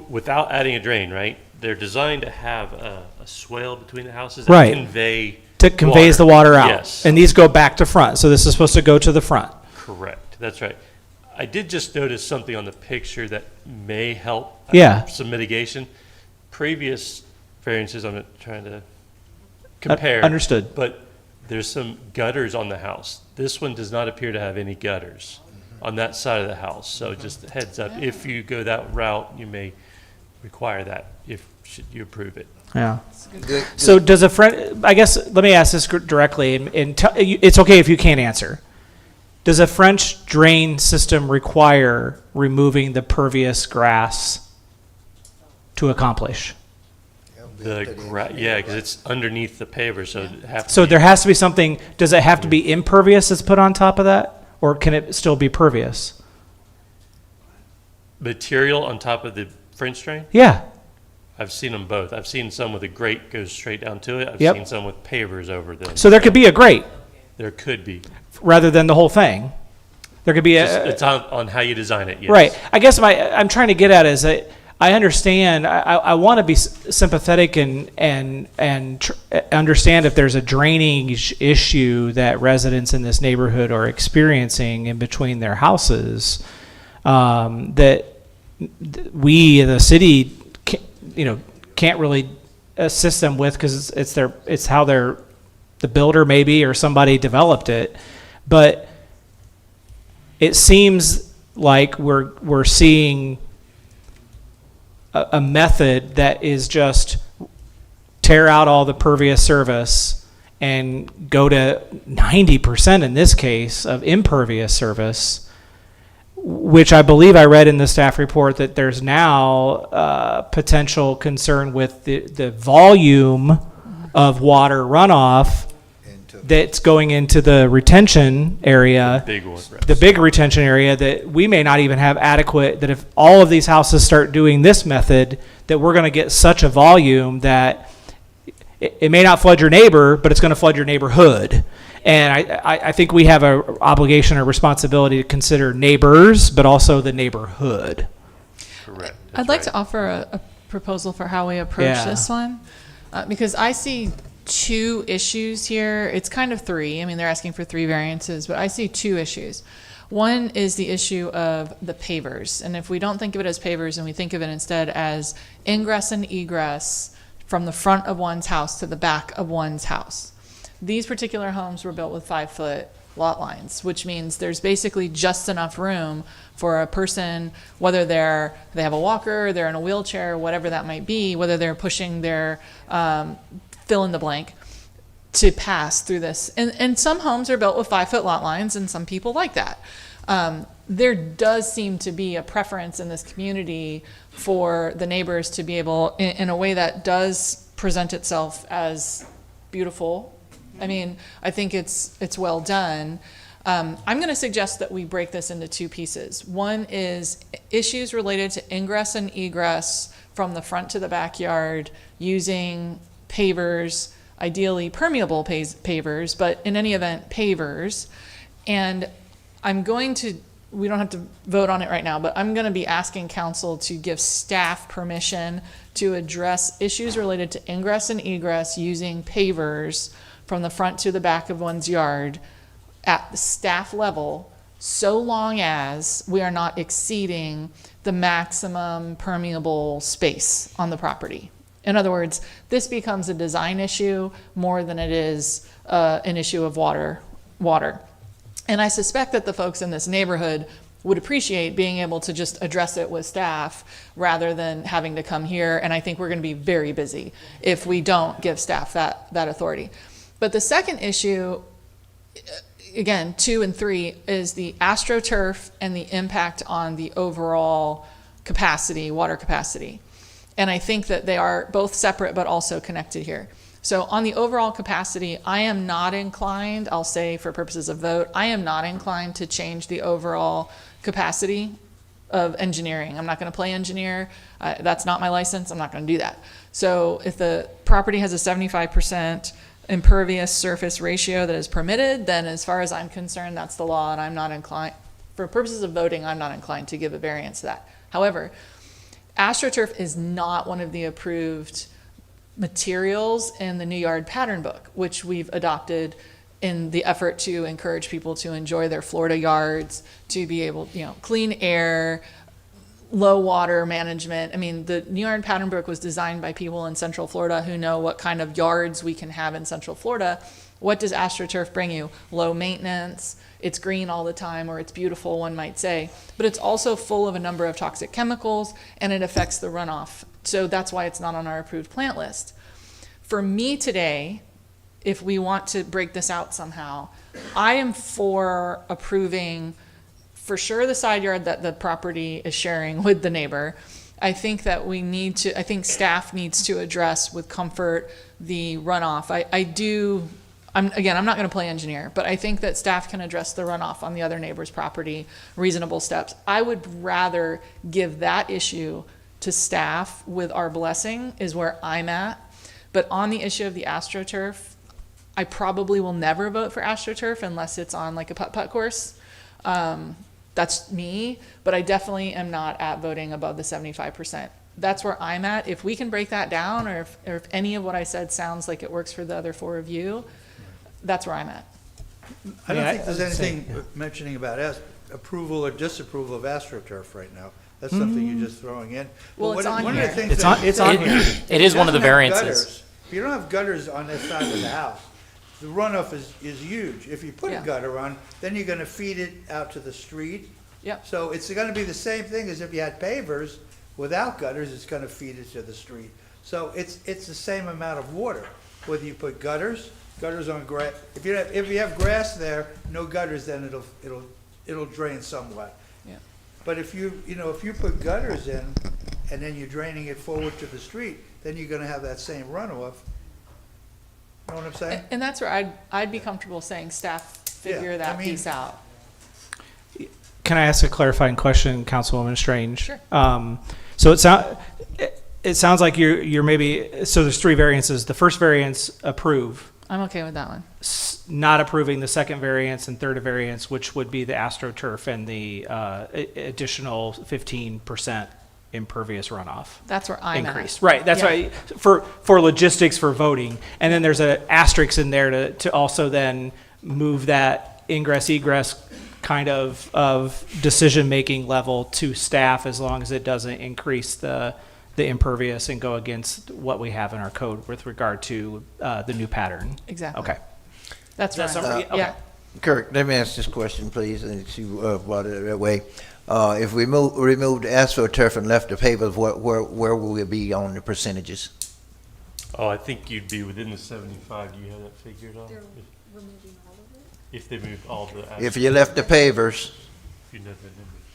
without adding a drain, right? They're designed to have a swale between the houses that Right. conveys the water out. Yes. And these go back to front. So this is supposed to go to the front. Correct. That's right. I did just notice something on the picture that may help. Yeah. Some mitigation. Previous variances, I'm not trying to compare. Understood. But there's some gutters on the house. This one does not appear to have any gutters on that side of the house. So just a heads up, if you go that route, you may require that if you approve it. Yeah. Good. So does a friend, I guess, let me ask this directly, and it's okay if you can't answer. Does a French drain system require removing the pervious grass to accomplish? Yeah, because it's underneath the paver, so it have to So be- there has to be something, does it have to be impervious that's put on top of that? Or can it still be pervious? material on top of the French drain? Yeah. I've seen them both. I've seen some with a grate goes straight down to it. I've Yep. seen some with pavers over them. So there could be a grate There could be. rather than the whole thing. There could be It's on how you design it, yes. Right. I guess I'm trying to get at is that I understand. I want to be sympathetic and understand if there's a drainage issue that residents in this neighborhood are experiencing in between their houses. That we in the city, can't really assist them with because it's how the builder maybe or somebody developed it, but it seems like we're seeing a method that is just tear out all the pervious surface and go to 90% in this case of impervious surface, which I believe I read in the staff report that there's now potential concern with the volume of water runoff that's going into the retention area, the big retention area, that we may not even have adequate, that if all of these houses start doing this method, that we're going to get such a volume that it may not flood your neighbor, but it's going to flood your neighborhood. And I think we have an obligation or responsibility to consider neighbors, but also the neighborhood. Correct. I'd like to offer a proposal for how we approach this one, because I see two issues here. It's kind of three. I mean, they're asking for 3 variances, but I see 2 issues. One is the issue of the pavers. And if we don't think of it as pavers and we think of it instead as ingress and egress from the front of one's house to the back of one's house. These particular homes were built with 5-foot lot lines, which means there's basically just enough room for a person, whether they have a walker, they're in a wheelchair, whatever that might be, whether they're pushing their fill in the blank, to pass through this. And some homes are built with 5-foot lot lines, and some people like that. There does seem to be a preference in this community for the neighbors to be able, in a way that does present itself as beautiful. I mean, I think it's well done. I'm going to suggest that we break this into two pieces. One is issues related to ingress and egress from the front to the backyard using pavers, ideally permeable pavers, but in any event, pavers. And I'm going to, we don't have to vote on it right now, but I'm going to be asking council to give staff permission to address issues related to ingress and egress using pavers from the front to the back of one's yard at the staff level, so long as we are not exceeding the maximum permeable space on the property. In other words, this becomes a design issue more than it is an issue of water. And I suspect that the folks in this neighborhood would appreciate being able to just address it with staff rather than having to come here. And I think we're going to be very busy if we don't give staff that authority. But the second issue, again, 2 and 3, is the AstroTurf and the impact on the overall capacity, water capacity. And I think that they are both separate but also connected here. So on the overall capacity, I am not inclined, I'll say for purposes of vote, I am not inclined to change the overall capacity of engineering. I'm not going to play engineer. That's not my license. I'm not going to do that. So if the property has a 75% impervious surface ratio that is permitted, then as far as I'm concerned, that's the law, and I'm not inclined, for purposes of voting, I'm not inclined to give a variance to that. However, AstroTurf is not one of the approved materials in the New Yard Pattern Book, which we've adopted in the effort to encourage people to enjoy their Florida yards, to be able, clean air, low water management. I mean, the New Yard Pattern Book was designed by people in Central Florida who know what kind of yards we can have in Central Florida. What does AstroTurf bring you? Low maintenance, it's green all the time, or it's beautiful, one might say, but it's also full of a number of toxic chemicals, and it affects the runoff. So that's why it's not on our approved plant list. For me today, if we want to break this out somehow, I am for approving for sure the side yard that the property is sharing with the neighbor. I think that I think staff needs to address with comfort the runoff. I'm not going to play engineer, but I think that staff can address the runoff on the other neighbor's property, reasonable steps. I would rather give that issue to staff with our blessing is where I'm at. But on the issue of the AstroTurf, I probably will never vote for AstroTurf unless it's on like a putt-putt course. That's me, but I definitely am not at voting above the 75%. That's where I'm at. If we can break that down, or if any of what I said sounds like it works for the other 4 of you, that's where I'm at. I don't think there's anything mentioning about approval or disapproval of AstroTurf right now. That's something you're just throwing in. Well, it's on here. It's on here. It is one of the variances. If you don't have gutters on this side of the house, the runoff is huge. If you put a gutter on, then you're going to feed it out to the street. Yep. So it's going to be the same thing as if you had pavers without gutters. It's going to feed it to the street. So it's the same amount of water, whether you put gutters on grass. If you have grass there, no gutters, then it'll drain somewhat. Yeah. But if you put gutters in and then you're draining it forward to the street, then you're going to have that same runoff. You know what I'm saying? And that's where I'd be comfortable saying staff figure that piece out. Can I ask a clarifying question, Councilwoman Strange? Sure. So it sounds like you're maybe, so there's 3 variances. The first variance, approve. I'm okay with that one. Not approving the second variance and third variance, which would be the AstroTurf and the additional 15% impervious runoff. That's where I'm increase. at. Right. That's why for logistics for voting, and then there's an asterisk in there to also then move that ingress egress kind of decision making level to staff, as long as it doesn't increase the impervious and go against what we have in our code with regard to the new pattern. Exactly. Okay. That's right. Okay. Yeah. Kirk, let me ask this question, please, and you brought it that way. If we removed the AstroTurf and left the pavers, where will we be on the percentages? Oh, I think you'd be within the 75. Do you have that figured out? Removing all of it? If they moved all the. If you left the pavers, You know the numbers.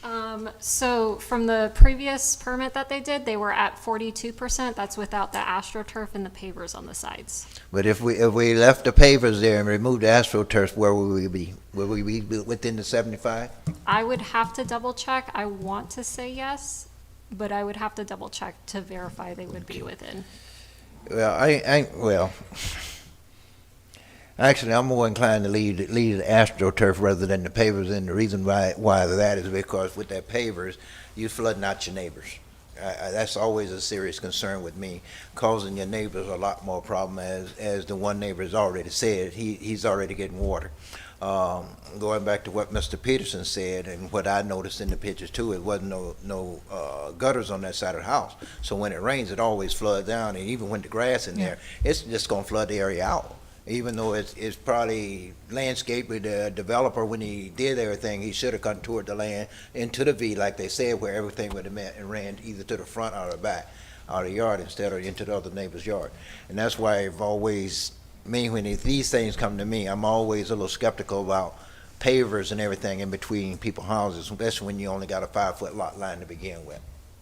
So from the previous permit that they did, they were at 42%. That's without the AstroTurf and the pavers on the sides. But if we left the pavers there and removed the AstroTurf, where would we be? Would we be within the 75? I would have to double check. I want to say yes, but I would have to double check to verify they would be within. Well, actually, I'm more inclined to leave the AstroTurf rather than the pavers, and the reason why that is because with that pavers, you're flooding out your neighbors. That's always a serious concern with me, causing your neighbors a lot more problem, as the one neighbor has already said, he's already getting water. Going back to what Mr. Peterson said, and what I noticed in the pictures too, it wasn't no gutters on that side of the house. So when it rains, it always floods down, and even when the grass in there, it's just gonna flood the area out. Even though it's probably landscaped with the developer, when he did everything, he should have contoured the land into the V like they said, where everything would have met and ran either to the front or the back, out of the yard instead of into the other neighbor's yard. And that's why I've always, when these things come to me, I'm always a little skeptical about pavers and everything in between people's houses, especially when you only got a 5-foot lot line to begin with.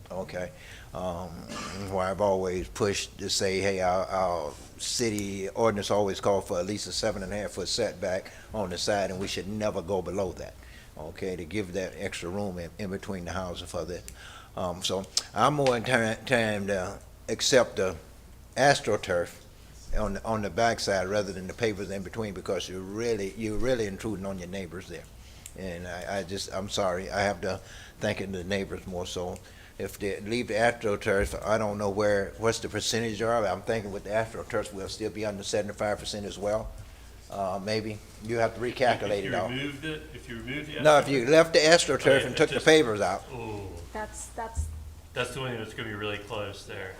Okay, why I've always pushed to say, hey, our city ordinance always call for at least a 7.5-foot setback on the side, and we should never go below that. Okay, to give that extra room in between the houses for this. So I'm more inclined to accept the AstroTurf on the backside rather than the pavers in between, because you're really intruding on your neighbors there. And I'm sorry, I have to think of the neighbors more so. If they leave the AstroTurf, I don't know what's the percentage of it. I'm thinking with the AstroTurf, we'll still be under 75% as well. Maybe you have to recalculate it all. If you removed the No, if you left the AstroTurf and took the pavers out. That's the one that's going to be really close there.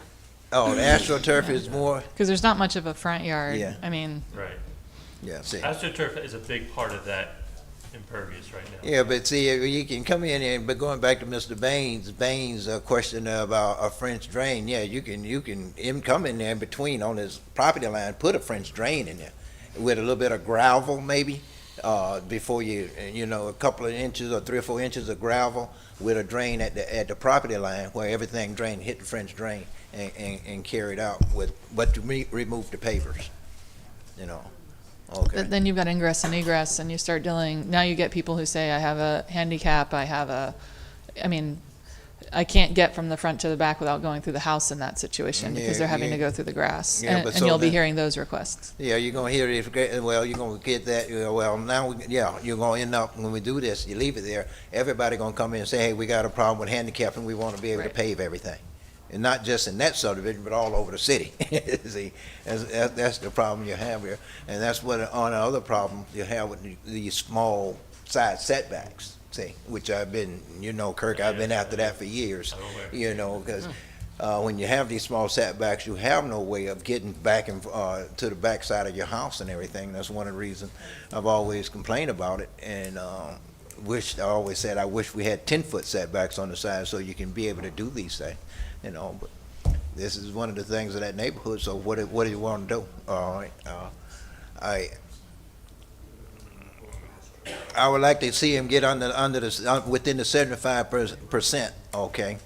Oh, the AstroTurf is more. Because there's not much of a front yard. Yeah. I mean, Right. Yeah, see. AstroTurf is a big part of that impervious right now. Yeah, but see, you can come in here, but going back to Mr. Baines' question about a French drain, yeah, you can come in there in between on his property line, put a French drain in there with a little bit of gravel maybe, before a couple of inches or 3 or 4 inches of gravel with a drain at the property line where everything drained, hit the French drain and carried out but to remove the pavers, Okay. but then you've got ingress and egress, and you start dealing, now you get people who say, I have a handicap, I can't get from the front to the back without going through the house in that situation, because they're having to go through the grass. Yeah, And you'll be hearing those requests. Yeah, you're gonna hear it. Well, you're gonna get that. Well, now, you're gonna end up, when we do this, you leave it there. Everybody gonna come in and say, hey, we got a problem with handicap, and we want to be able to pave everything, and not just in that subdivision, but all over the city. See, that's the problem you have here, and that's what on the other problem you have with these small side setbacks. See, which I've been, Kirk, I've been after that for years, because when you have these small setbacks, you have no way of getting back and to the back side of your house and everything. That's one of the reasons I've always complained about it, and I always said I wish we had 10-foot setbacks on the side so you can be able to do these things, but this is one of the things of that neighborhood. So what do you want to do? All right, I would like to see him get within the 75%, okay?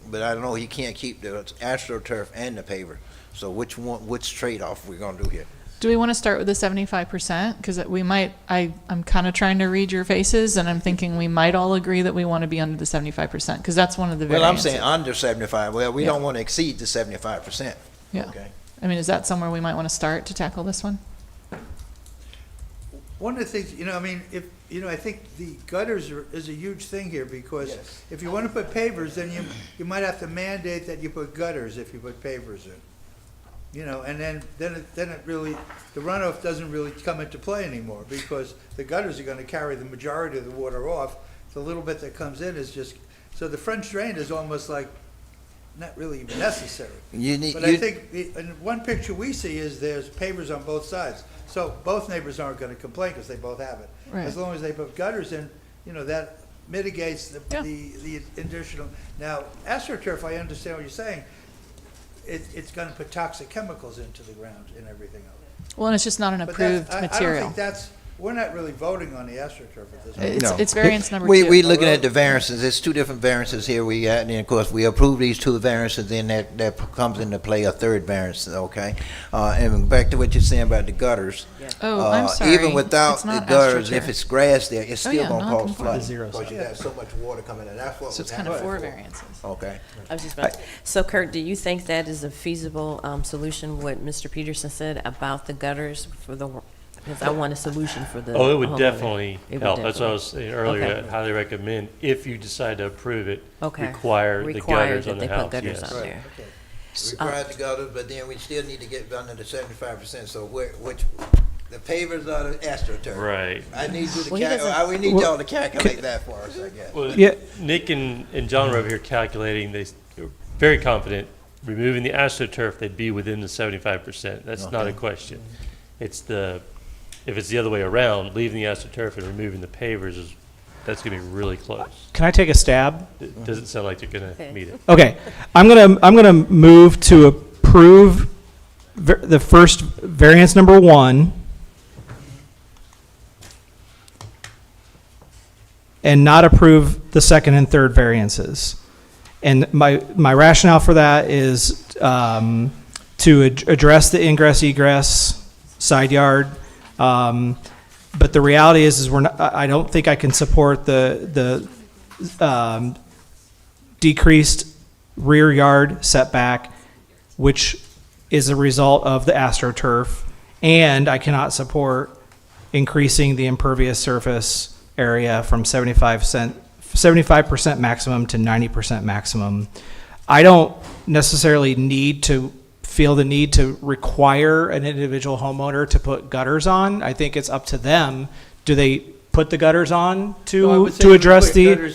But I don't know, he can't keep the AstroTurf and the paver. So which trade-off we're gonna do here? Do we want to start with the 75%? Because I'm kind of trying to read your faces, and I'm thinking we might all agree that we want to be under the 75%, because that's one of the variances. Well, I'm saying under 75. Well, we don't want to exceed the 75%. Yeah. Okay. Is that somewhere we might want to start to tackle this one? One of the things, I think the gutters is a huge thing here, because if you want to put pavers, then you might have to mandate that you put gutters if you put pavers in. And then it really, the runoff doesn't really come into play anymore, because the gutters are going to carry the majority of the water off. The little bit that comes in is just, so the French drain is almost like not really even necessary. I think in one picture we see is there's pavers on both sides. So both neighbors aren't going to complain because they both have it. Right. As long as they put gutters in, that mitigates the additional. Now, AstroTurf, I understand what you're saying. It's going to put toxic chemicals into the ground and everything else. Well, and it's just not an approved I don't material. think that's We're not really voting on the AstroTurf at this point. No. It's variance number We 2. looking at the variances, there's two different variances here we got, and then of course, we approve these two variances, then that comes into play a third variance, okay? And back to what you're saying about the gutters. Oh, I'm sorry. Even without It's the not gutters, AstroTurf. if it's grass there, it's Oh, still yeah, gonna cause non-conforming. flooding, because you got so much water coming in, that's what So was it's kind of happening 4 before. variances. Okay. I was just about, so Kurt, do you think that is a feasible solution, what Mr. Peterson said about the gutters for the, because I want a solution for the Oh, it would homeowner. definitely It would help. That's what I definitely- was saying earlier. Okay. I'd highly recommend, if you decide to approve it, Okay. require the gutters that on the they put house, gutters yes. on there. Require the gutters, but then we still need to get under the 75%, so which, the pavers are the AstroTurf. Right. I need you to Well, he doesn't- we need y'all to calculate that for us, I guess. Well, Yeah. Nick and John were over here calculating, they were very confident, removing the AstroTurf, they'd be within the 75%. That's not a question. It's if it's the other way around, leaving the AstroTurf and removing the pavers that's gonna be really close. Can I take a stab? It doesn't sound like they're gonna meet it. Okay, I'm gonna move to approve the first variance number 1 and not approve the second and third variances. And my rationale for that is to address the ingress egress side yard. But the reality is we're not, I don't think I can support the decreased rear yard setback, which is a result of the AstroTurf, and I cannot support increasing the impervious surface area from 75% maximum to 90% maximum. I don't necessarily feel the need to require an individual homeowner to put gutters on. I think it's up to them. Do they put the gutters on to address the?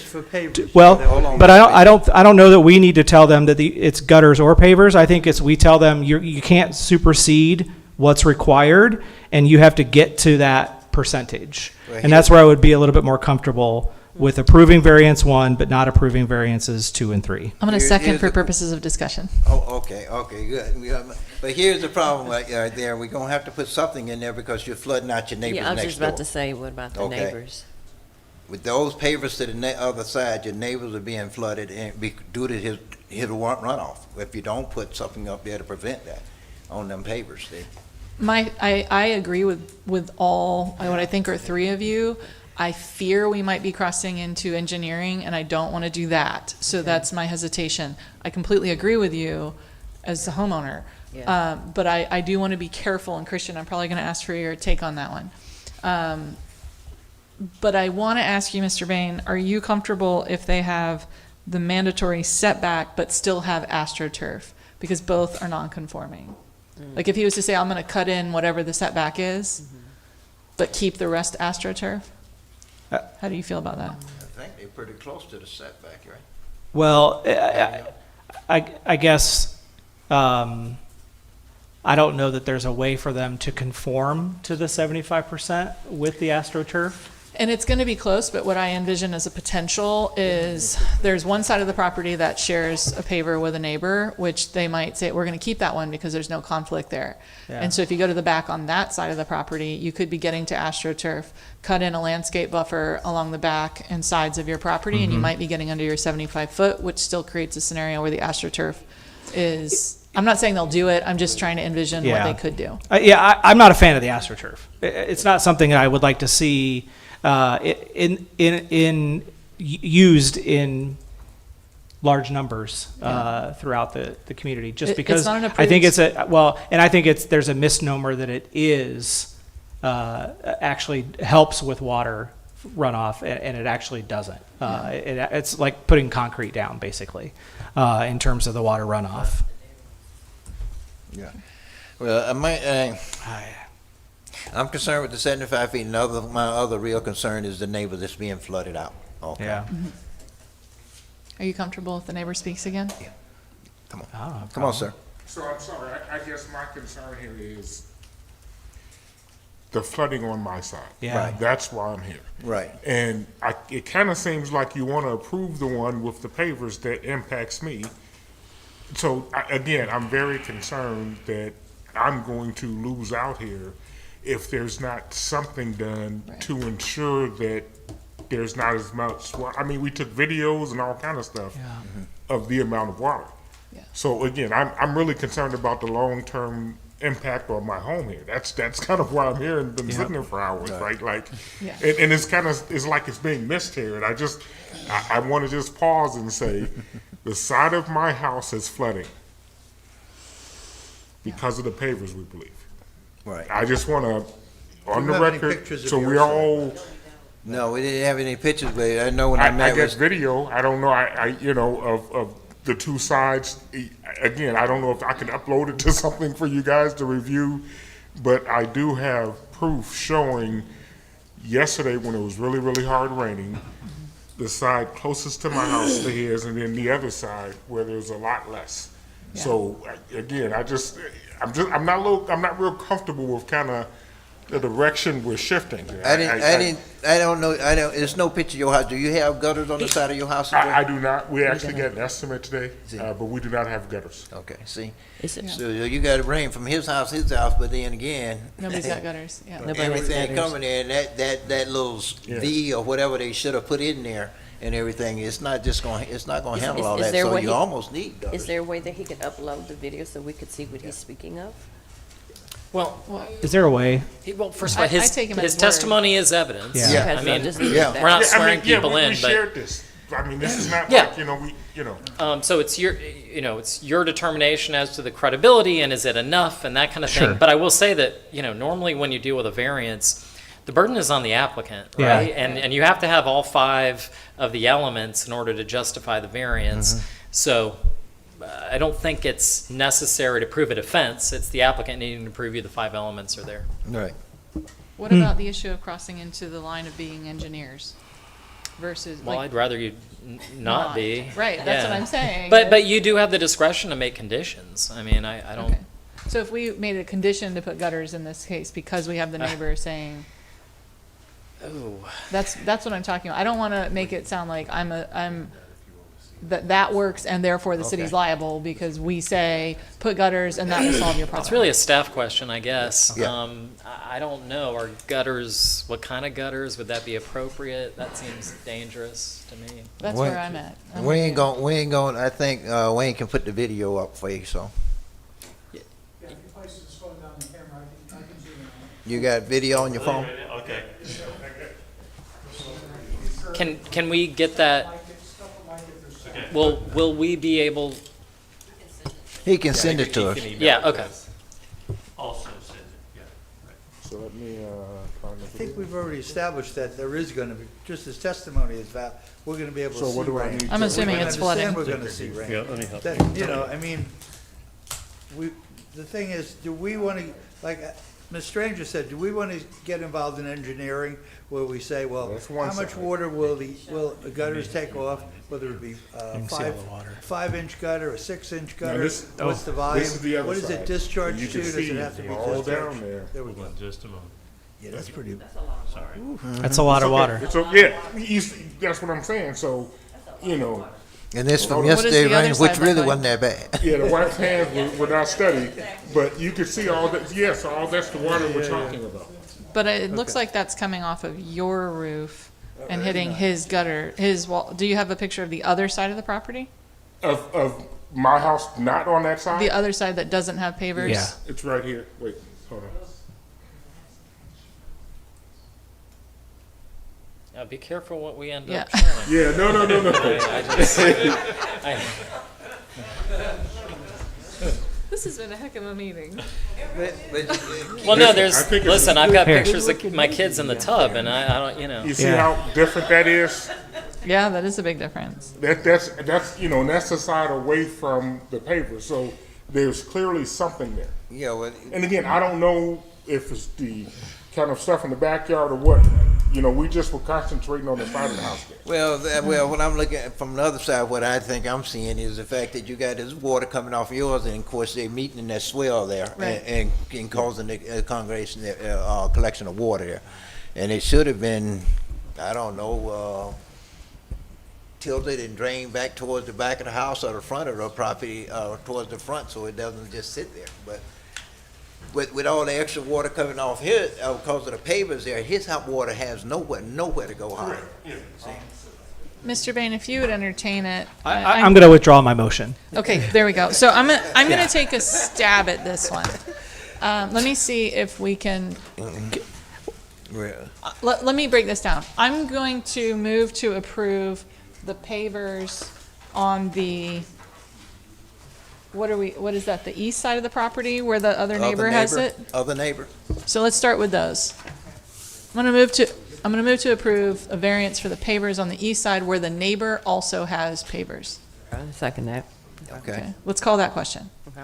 Well, but I don't know that we need to tell them that it's gutters or pavers. I think we tell them you can't supersede what's required, and you have to get to that percentage. And that's where I would be a little bit more comfortable with approving variance 1, but not approving variances 2 and 3. I'm going to second for purposes of discussion. Oh, okay, good. But here's the problem right there. We're gonna have to put something in there because you're flooding out your neighbors next door. Yeah, I was just about to say, what about the Okay. neighbors? With those pavers to the other side, your neighbors are being flooded due to his runoff. If you don't put something up there to prevent that on them pavers, I agree with all, what I think are 3 of you. I fear we might be crossing into engineering, and I don't want to do that. So that's my hesitation. I completely agree with you as the homeowner. Yeah. But I do want to be careful, and Christian, I'm probably going to ask for your take on that one. But I want to ask you, Mr. Bain, are you comfortable if they have the mandatory setback but still have AstroTurf? Because both are non-conforming. Like if he was to say, I'm going to cut in whatever the setback is, but keep the rest AstroTurf? How do you feel about that? I think they're pretty close to the setback, right? Well, I guess I don't know that there's a way for them to conform to the 75% with the AstroTurf. And it's going to be close, but what I envision as a potential is there's one side of the property that shares a paver with a neighbor, which they might say, we're going to keep that one because there's no conflict there. Yeah. And so if you go to the back on that side of the property, you could be getting to AstroTurf, cut in a landscape buffer along the back and sides of your property, and you might be getting under your 75 foot, which still creates a scenario where the AstroTurf is, I'm not saying they'll do it, I'm just trying to envision what they could do. I'm not a fan of the AstroTurf. It's not something that I would like to see used in large numbers throughout the community, just because I think it's there's a misnomer that it is actually helps with water runoff, and it actually doesn't. It's like putting concrete down, basically, in terms of the water runoff. Yeah. Well, I'm concerned with the 75 feet. My other real concern is the neighbor that's being flooded out. Okay. Yeah. Are you comfortable if the neighbor speaks again? Yeah. Come on, sir. So I'm sorry, I guess my concern here is the flooding on my side. Yeah. Right. That's why I'm here. Right. And it kind of seems like you want to approve the one with the pavers that impacts me. So again, I'm very concerned that I'm going to lose out here if there's not something done to ensure that there's not as much, I mean, we took videos and all kind of stuff of the amount of water. So again, I'm really concerned about the long-term impact on my home here. That's kind of why I'm here and been sitting there for hours, right? Like, and it's kind of, it's like it's being missed here. And I want to just pause and say, the side of my house is flooding because of the pavers, we believe. Right. I just want to, on Do the you have any record, pictures of so your we all. No, we didn't have any pictures, but I know when I met I got with video. I don't know. You know, of the two sides. Again, I don't know if I can upload it to something for you guys to review, but I do have proof showing yesterday when it was really, really hard raining, the side closest to my house to his, and then the other side where there's a lot less. So again, I'm not real comfortable with kind of the direction we're shifting. I don't know. There's no picture of your house. Do you have gutters on the side of your house? I do not. We actually got an estimate today, but we do not have gutters. Okay, see? Is it- So you got it rain from his house, but then again. Nobody's got gutters, yeah. Nobody has Everything gutters. coming in, that little V or whatever they should have put in there and everything, it's not gonna handle all that, so you almost need gutters. Is there a way that he could upload the video so we could see what he's speaking of? Well, Is there a way? well, first of all, I take him at his his word. testimony is evidence. Yeah. Okay, I so mean, just leave it yeah. at that. we're not Yeah, I swearing mean, yeah, people we in, but. shared this. I mean, this is not Yeah. like, you know. So it's it's your determination as to the credibility and is it enough and that kind of Sure. thing. But I will say that, normally when you deal with a variance, the burden is on the applicant, Yeah. right? And you have to have all 5 of the elements in order to justify the variance. So I don't think it's necessary to prove a defense. It's the applicant needing to prove you the 5 elements are there. Right. What about the issue of crossing into the line of being engineers versus Well, like? I'd rather you not be. Right, that's what Yeah. I'm saying. But you do have the discretion to make conditions. I mean, I don't. Okay. So if we made a condition to put gutters in this case because we have the neighbor saying, Oh. that's what I'm talking about. I don't want to make it sound like that works and therefore the city's Okay. liable because we say put gutters and that will solve your problem. It's really a staff question, I guess. Yeah. I don't know. Are gutters, what kind of gutters? Would that be appropriate? That seems dangerous to me. That's where I'm at. I'm We with ain't you. going, I think, Wayne can put the video up for you, so. You got video on your phone? Okay. Can we get that? Will we be able? He can send it to us. Yeah, okay. Also send it, yeah. So let me, find the I think video. we've already established that there is gonna be, just as testimony is that, we're gonna be able to So see what do I rain. need I'm to- assuming We can it's flooding. understand we're gonna see rain. Yeah, let me help. That, I mean, the thing is, do we wanna, like, Ms. Stranger said, do we wanna get involved in engineering where we say, well, That's one how much side. water will the gutters take off, whether it be, can see all the water. 5-inch gutter, a 6-inch Now gutter? this- What's the volume? This is the other What is side. it discharged You to? can Does see it have to be all discharged? down there. There we go. Just a moment. Yeah, that's pretty. Sorry. That's a lot of water. So, yeah, that's what I'm saying. So, And this from What is yesterday the other rain, side which look really like? wasn't that bad. yeah, the wife's hands were not steady, but you could see all that. Yes, all that's the water we're talking about. But it looks like that's coming off of your roof and hitting his gutter, his wall. Do you have a picture of the other side of the property? Of my house, not on that side. The other side that doesn't have pavers? Yeah. It's right here. Wait, hold on. Now, be careful what we end Yeah. up showing. Yeah, no. This has been a heck of a meeting. Well, no, I there's. think it's- Listen, I've got Here. pictures of my kids in the tub, and I don't. You see Yeah. how different that is? Yeah, that is a big difference. That's and that's the side away from the paver. So there's clearly something there. Yeah, well, And again, I don't know if it's the kind of stuff in the backyard or what. We just were concentrating on the side of the house there. well, when I'm looking at from the other side, what I think I'm seeing is the fact that you got this water coming off yours, and of course they're meeting in that swell there, Right. and causing the congregation, collection of water there, and it should have been, I don't know, tilted and drained back towards the back of the house or the front of the property, towards the front, so it doesn't just sit there. But with all the extra water coming off here, because of the pavers there, his hot water has nowhere to go higher. Mr. Bain, if you would entertain it. I'm going to withdraw my motion. Okay, there we go. So I'm gonna take a stab at this one. Let me see if we can, let me break this down. I'm going to move to approve the pavers on the, what is that, the east side of the property where the other neighbor has it? Other neighbor. So let's start with those. I'm gonna move to approve a variance for the pavers on the east side where the neighbor also has pavers. I'll second that. Okay, let's call that question. Okay.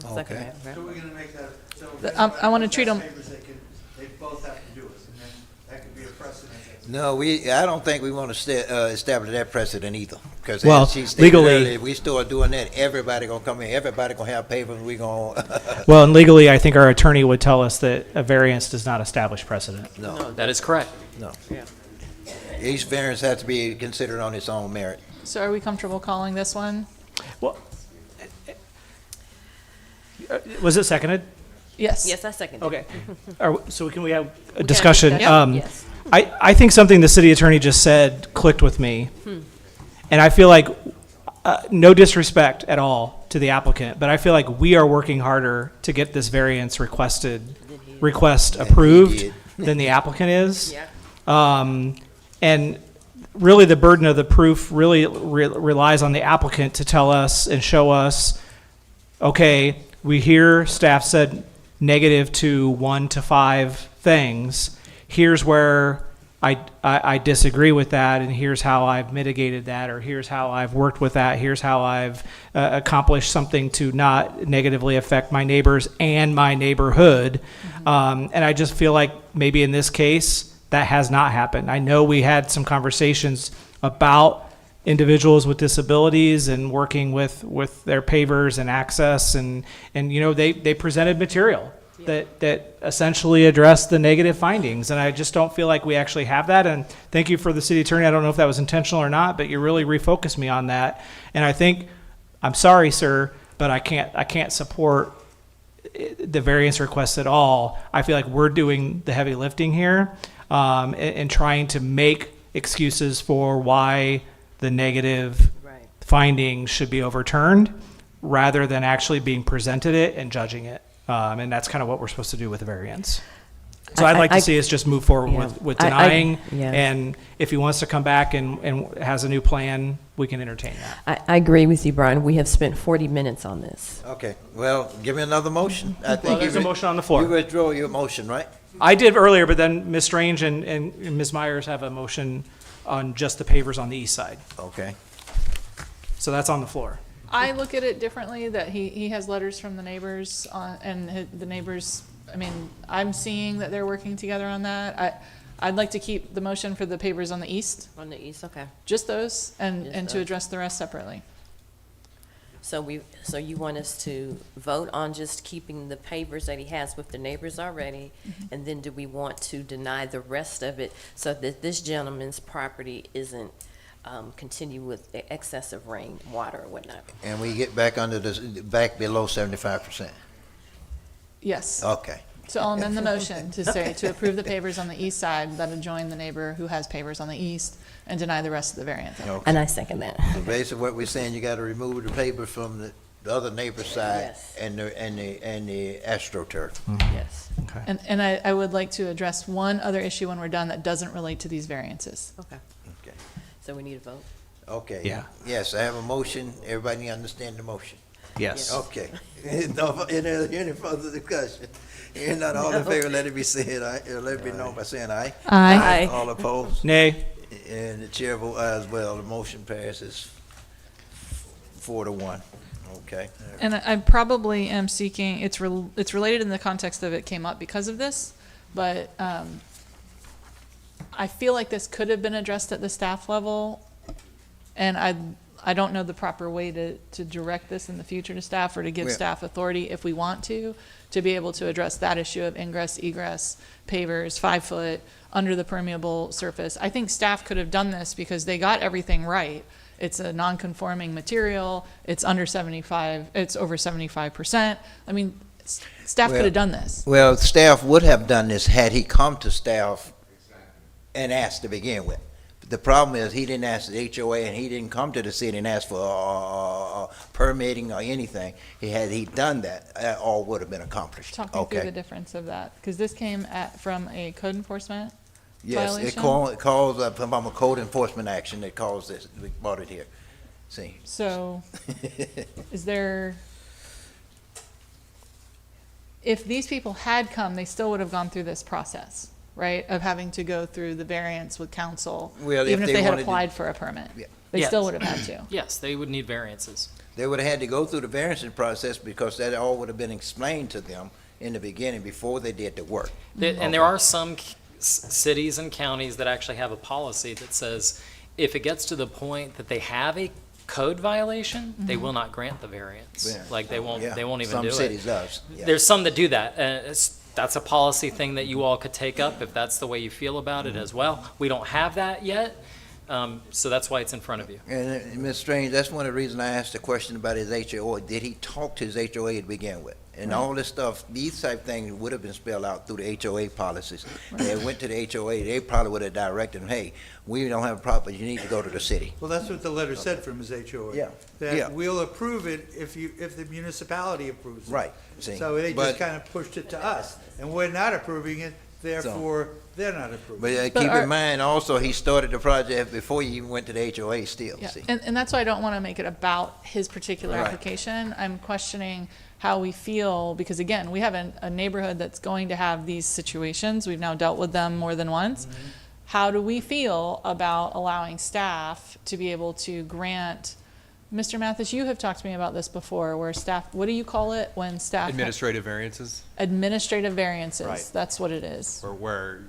I'll second Okay. that. So we're gonna make that, so. I wanna treat 'em- They both have to do it, and then that could be a precedent. No, I don't think we want to establish that precedent either. Because Well, as she stated legally- earlier, if we start doing that, everybody gonna come in, everybody gonna have pavers, we gonna. Well, and legally, I think our attorney would tell us that a variance does not establish precedent. No, That is correct. no. Yeah. Each variance has to be considered on its own merit. So are we comfortable calling this one? Well, was it seconded? Yes. Yes, I second it. Okay. So can we have a can discussion? discuss, yes. I think something the city attorney just said clicked with me. And I feel like, no disrespect at all to the applicant, but I feel like we are working harder to get this variance request approved than the applicant is. Yeah. And really the burden of the proof really relies on the applicant to tell us and show us, okay, we hear staff said negative to 1 to 5 things. Here's where I disagree with that, and here's how I've mitigated that, or here's how I've worked with that, here's how I've accomplished something to not negatively affect my neighbors and my neighborhood. And I just feel like maybe in this case, that has not happened. I know we had some conversations about individuals with disabilities and working with their pavers and access, and you know, they presented material that essentially addressed the negative findings, and I just don't feel like we actually have that. And thank you for the city attorney. I don't know if that was intentional or not, but you really refocused me on that. And I think, I'm sorry, sir, but I can't support the variance request at all. I feel like we're doing the heavy lifting here, and trying to make excuses for why the negative findings should be overturned, rather than actually being presented it and judging it. And that's kind of what we're supposed to do with the variance. So I'd like to see us just move forward with denying, and if he wants to come back and has a new plan, we can entertain that. I agree with you, Brian. We have spent 40 minutes on this. Okay, well, give me another motion. I think Well, there's a motion on the floor. You withdraw your motion, right? I did earlier, but then Ms. Strange and Ms. Myers have a motion on just the pavers on the east side. Okay. So that's on the floor. I look at it differently, that he has letters from the neighbors and the neighbors, I mean, I'm seeing that they're working together on that. I'd like to keep the motion for the pavers on the east. On the east, okay. Just those, and Just to those. address the rest separately. So you want us to vote on just keeping the pavers that he has with the neighbors already? And then do we want to deny the rest of it so that this gentleman's property isn't continue with the excessive rain, water or whatnot? And we get back back below 75%. Yes. Okay. So I'll amend the motion to say to approve the pavers on the east side that adjoin the neighbor who has pavers on the east and deny the rest of the variance. Okay. And I second that. So basically what we're saying, you gotta remove the paper from the other neighbor's side Yes. and the astroturf. Yes. Okay. And I would like to address one other issue when we're done that doesn't relate to these variances. Okay. Okay. So we need a vote? Okay. Yeah. Yes, I have a motion. Everybody understand the motion? Yes. Okay. No, any further discussion? Hearing none, all in favor, let it be said, aye, let it be known by saying aye. Aye. All opposed? Nay. And the chair vote aye as well. The motion passes 4-1. Okay. And I probably am seeking, it's related in the context of it came up because of this, but I feel like this could have been addressed at the staff level, and I don't know the proper way to direct this in the future to staff, or to give Yeah. staff authority if we want to be able to address that issue of ingress, egress, pavers, 5 foot, under the permeable surface. I think staff could have done this because they got everything right. It's a non-conforming material, it's under 75, it's over 75%. I mean, Staff could have done this. Well, staff would have done this had he come to staff and asked to begin with. The problem is, he didn't ask the HOA, and he didn't come to the city and ask for permitting or anything. Had he done that, all would have been accomplished. Talk me through the difference of that, because this came from a code enforcement Yes, violation? it calls from a code enforcement action that caused this. We brought it here. See. So, is there, if these people had come, they still would have gone through this process, right? Of having to go through the variance with council, Well, even if they had wanted to- applied for a permit. Yeah. They Yes. still would have had to. Yes, they would need variances. They would have had to go through the variance process because that all would have been explained to them in the beginning before they did the work. And there are some cities and counties that actually have a policy that says if it gets to the point that they have a code violation, they will not grant the variance. Yeah. Like they won't Yeah. even Some do it. cities does. Yeah. There's some that do that. That's a policy thing that you all could take up if that's the way you feel about it as well. We don't have that yet, so that's why it's in front of you. And Ms. Strange, that's one of the reasons I asked the question about his HOA. Did he talk to his HOA to begin with? And all this stuff, these type things would have been spelled out through the HOA policies. They went to the HOA, they probably would have directed them, hey, we don't have a problem, you need to go to the city. Well, that's what the letter said from his HOA. Yeah. That Yeah. we'll approve it if the municipality approves it. Right. See, So they but- just kind of pushed it to us, and we're not approving it, therefore, they're not approving But it. keep in mind also, he started the project before you even went to the HOA still, Yeah, see. and that's why I don't want to make it about his particular Right. application. I'm questioning how we feel, because again, we have a neighborhood that's going to have these situations. We've now dealt with them more than once. Mm-hmm. How do we feel about allowing staff to be able to grant, Mr. Mathis, you have talked to me about this before, where staff, what do you call it when staff? Administrative variances, Administrative variances, Right. that's what it is. or where,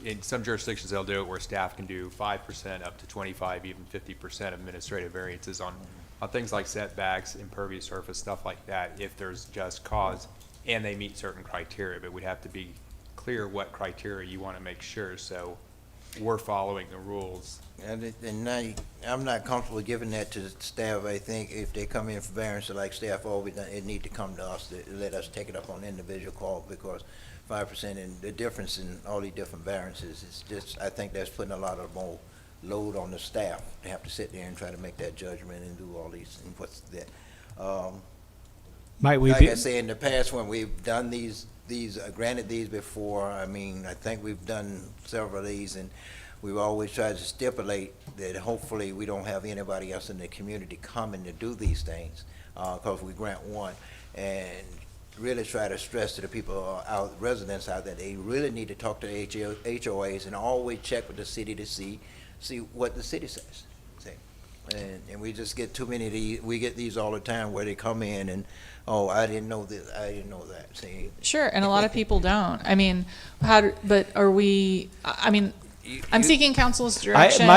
in some jurisdictions, they'll do it where staff can do 5% up to 25, even 50% administrative variances on things like setbacks, impervious surface, stuff like that, if there's just cause and they meet certain criteria. But we'd have to be clear what criteria you want to make sure, so we're following the rules. I'm not comfortable giving that to staff. I think if they come in for variance, like staff always done, it need to come to us, to let us take it up on individual call, because 5% and the difference in all these different variances, it's just, I think that's putting a lot of more load on the staff to have to sit there and try to make that judgment and do all these, and what's that. Might we Like be, I say, in the past, when we've done these granted these before, I mean, I think we've done several of these, and we've always tried to stipulate that hopefully we don't have anybody else in the community coming to do these things, because we grant one, and really try to stress to the people residents out there, they really need to talk to the HOAs and always check with the city to see what the city says. See? And we just get too many of these, we get these all the time where they come in and, oh, I didn't know this, I didn't know that, see? Sure, and a lot of people don't. I mean, but are we, I mean, I'm seeking council's direction.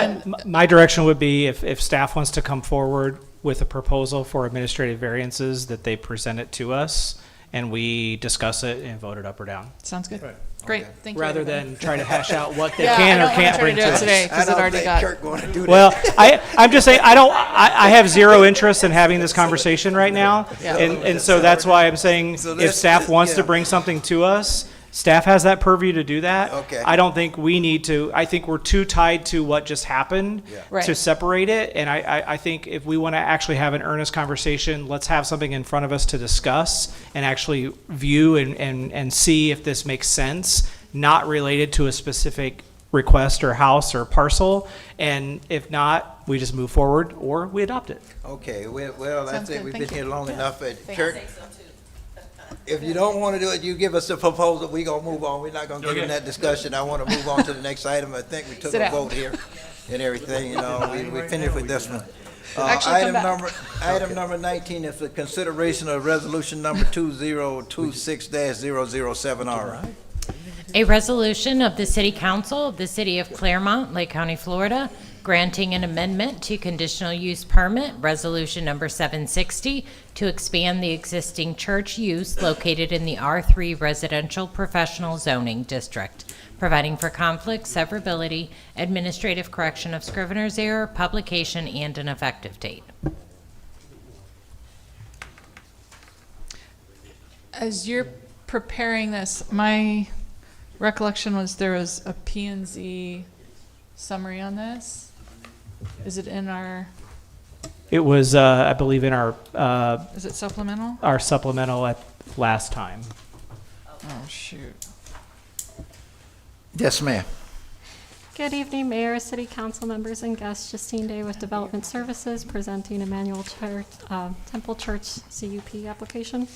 my direction would be if staff wants to come forward with a proposal for administrative variances, that they present it to us and we discuss it and vote it up or down. Sounds good. Right. Great, thank you. Rather everybody. than try to hash out what they Yeah, can I or don't wanna can't try bring to to do it us. today, 'cause it already got. Kirk gonna do that. Well, I'm just saying, I have zero interest in having this conversation right now. Yeah. And so that's why I'm saying, So if let's- staff wants to yeah. bring something to us, staff has that purview to do that. Okay. I don't think we need to, I think we're too tied to what just happened Yeah. Right. to separate it. And I think if we want to actually have an earnest conversation, let's have something in front of us to discuss and actually view and see if this makes sense, not related to a specific request or house or parcel. And if not, we just move forward or we adopt it. Okay, well, I Sounds think good. we've Thank been you. here long Yeah. enough. Thanks. Kirk, if you don't want to do it, you give us a proposal, we gonna move on. We're not gonna get in that discussion. I want to move on to the next item. I think we took Sit a down. vote here and everything, you know, we finished with this one. Actually, come back. Item number 19 is the consideration of resolution number 2026-007R. A resolution of the City Council of the City of Clermont, Lake County, Florida, granting an amendment to conditional use permit, resolution number 760, to expand the existing church use located in the R3 Residential Professional Zoning District, providing for conflict, severability, administrative correction of scrivener's error, publication, and an effective date. As you're preparing this, my recollection was there was a P&Z summary on this. Is it in our, It was, I believe, in our is it supplemental? our supplemental at last time. Oh, shoot. Yes, ma'am. Good evening, Mayor, City Council members, and guests. Justine Day with Development Services, presenting Emmanuel Church, Temple Church CUP application.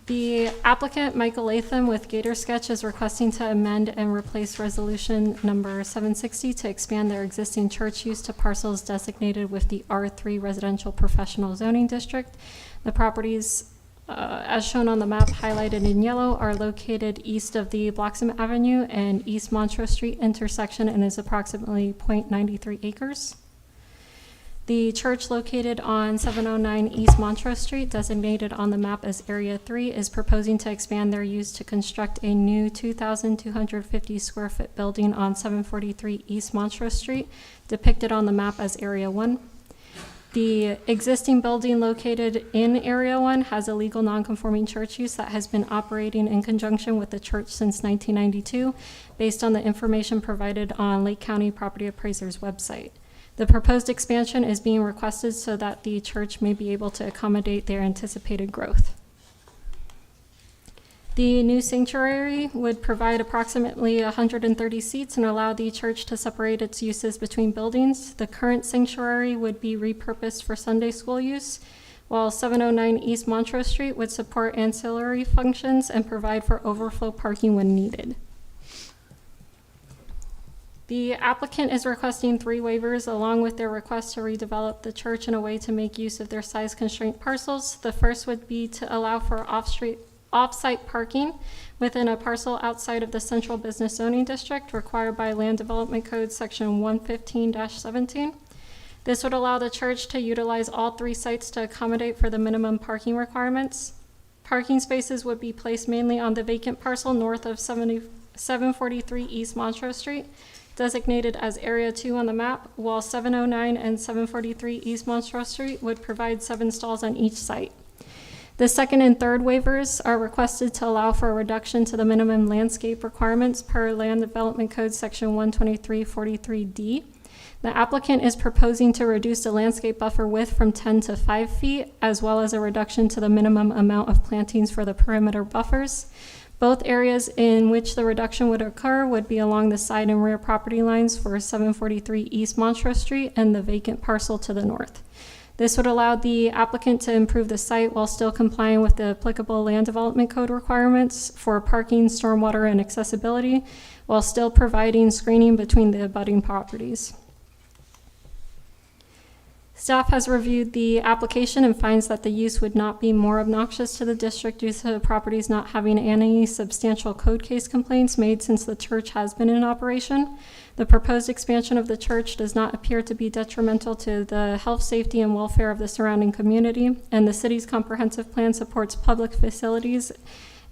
The applicant, Michael Latham with Gator Sketch, is requesting to amend and replace resolution number 760 to expand their existing church use to parcels designated with the R3 Residential Professional Zoning District. The properties, as shown on the map highlighted in yellow, are located east of the Bloxham Avenue and East Montrose Street intersection and is approximately 0.93 acres. The church located on 709 East Montrose Street, designated on the map as Area 3, is proposing to expand their use to construct a new 2,250 square foot building on 743 East Montrose Street, depicted on the map as Area 1. The existing building located in Area 1 has a legal non-conforming church use that has been operating in conjunction with the church since 1992, based on the information provided on Lake County Property Appraiser's website. The proposed expansion is being requested so that the church may be able to accommodate their anticipated growth. The new sanctuary would provide approximately 130 seats and allow the church to separate its uses between buildings. The current sanctuary would be repurposed for Sunday school use, while 709 East Montrose Street would support ancillary functions and provide for overflow parking when needed. The applicant is requesting 3 waivers along with their request to redevelop the church in a way to make use of their size constraint parcels. The first would be to allow for off-site parking within a parcel outside of the central business zoning district required by Land Development Code Section 115-17. This would allow the church to utilize all 3 sites to accommodate for the minimum parking requirements. Parking spaces would be placed mainly on the vacant parcel north of 743 East Montrose Street, designated as Area 2 on the map, while 709 and 743 East Montrose Street would provide 7 stalls on each site. The second and third waivers are requested to allow for a reduction to the minimum landscape requirements per Land Development Code Section 12343D. The applicant is proposing to reduce the landscape buffer width from 10 to 5 feet, as well as a reduction to the minimum amount of plantings for the perimeter buffers. Both areas in which the reduction would occur would be along the side and rear property lines for 743 East Montrose Street and the vacant parcel to the north. This would allow the applicant to improve the site while still complying with the applicable Land Development Code requirements for parking, stormwater, and accessibility, while still providing screening between the abutting properties. Staff has reviewed the application and finds that the use would not be more obnoxious to the district due to the properties not having any substantial code case complaints made since the church has been in operation. The proposed expansion of the church does not appear to be detrimental to the health, safety, and welfare of the surrounding community, and the city's comprehensive plan supports public facilities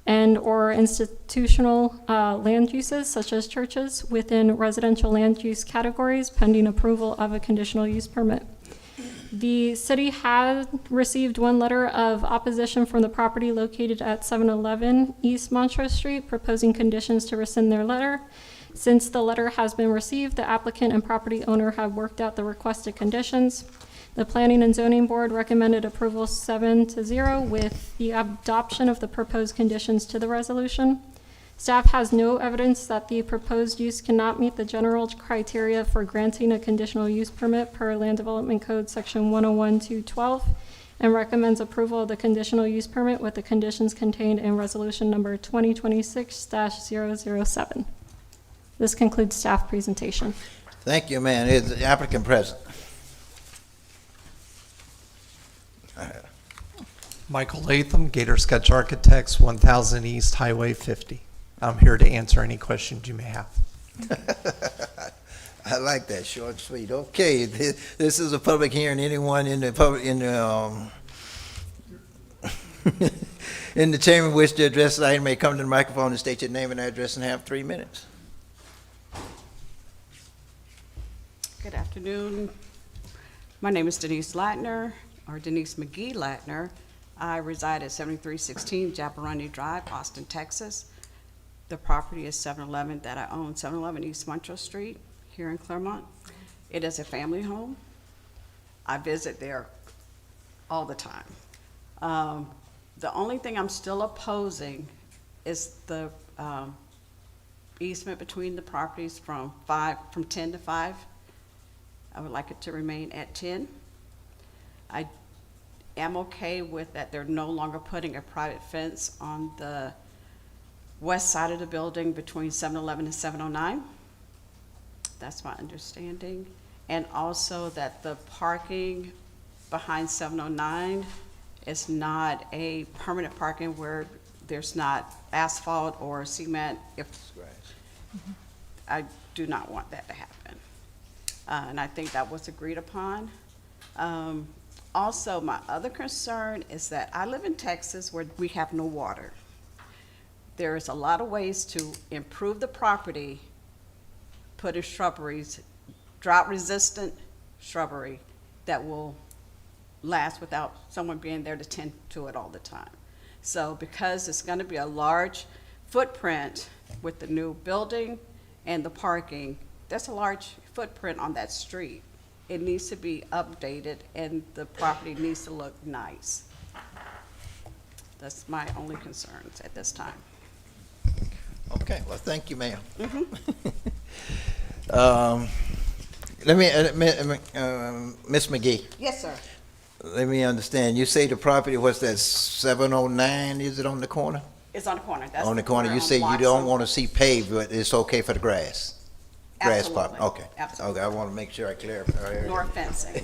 and or institutional land uses such as churches within residential land use categories pending approval of a conditional use permit. The city had received 1 letter of opposition from the property located at 711 East Montrose Street, proposing conditions to rescind their letter. Since the letter has been received, the applicant and property owner have worked out the requested conditions. The Planning and Zoning Board recommended approval 7-0 with the adoption of the proposed conditions to the resolution. Staff has no evidence that the proposed use cannot meet the general criteria for granting a conditional use permit per Land Development Code Section 101-212 and recommends approval of the conditional use permit with the conditions contained in resolution number 2026-007. This concludes staff presentation. Thank you, man. Is the applicant present? Michael Latham, Gator Sketch Architects, 1000 East Highway 50. I'm here to answer any questions you may have. I like that, short and sweet. Okay, this is a public hearing. Anyone in the public, in the chamber wish to address the item may come to the microphone and state your name and address and have 3 minutes. Good afternoon. My name is Denise Latner, or Denise McGee Latner. I reside at 7316 Jabarani Drive, Austin, Texas. The property is 7-Eleven that I own, 7-Eleven East Montrose Street here in Clermont. It is a family home. I visit there all the time. The only thing I'm still opposing is the easement between the properties from 10 to 5. I would like it to remain at 10. I am okay with that they're no longer putting a private fence on the west side of the building between 7-Eleven and 709. That's my understanding. And also that the parking behind 709 is not a permanent parking where there's not asphalt or cement. I do not want that to happen. And I think that was agreed upon. Also, my other concern is that I live in Texas where we have no water. There is a lot of ways to improve the property, put in shrubberies, drought-resistant shrubbery that will last without someone being there to tend to it all the time. So because it's going to be a large footprint with the new building and the parking, that's a large footprint on that street. It needs to be updated and the property needs to look nice. That's my only concerns at this time. Okay, well, thank you, ma'am. Mm-hmm. Ms. McGee, Yes, sir. let me understand. You say the property, what's that, 709, is it on the corner? It's on the corner. That's On the corner, you on say you Watson. don't want to see paved, but it's okay for the grass? Grass Absolutely. part, okay. Absolutely. Okay, I want to make sure I clarify. Nor fencing.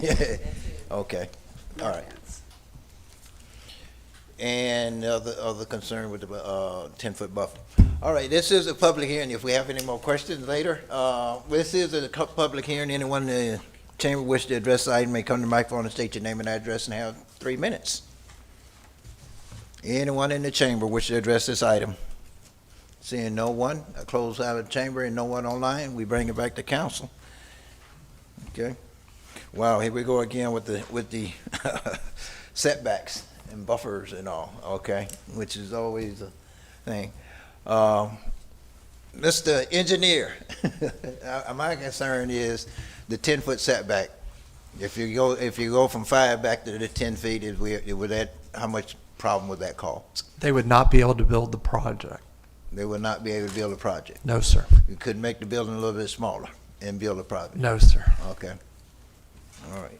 Okay, all right. And the other concern with the 10-foot buffer. All right, this is a public hearing. If we have any more questions later, this is a public hearing. Anyone in the chamber wish to address the item may come to the microphone and state your name and address and have 3 minutes. Anyone in the chamber wish to address this item? Seeing no one, I close out of the chamber and no one online, we bring it back to council. Okay. Wow, here we go again with the setbacks and buffers and all, okay, which is always a thing. Mr. Engineer, my concern is the 10-foot setback. If you go from 5 back to the 10 feet, how much problem would that cause? They would not be able to build the project. They would not be able to build a project? No, sir. You could make the building a little bit smaller and build a project? No, sir. Okay. All right.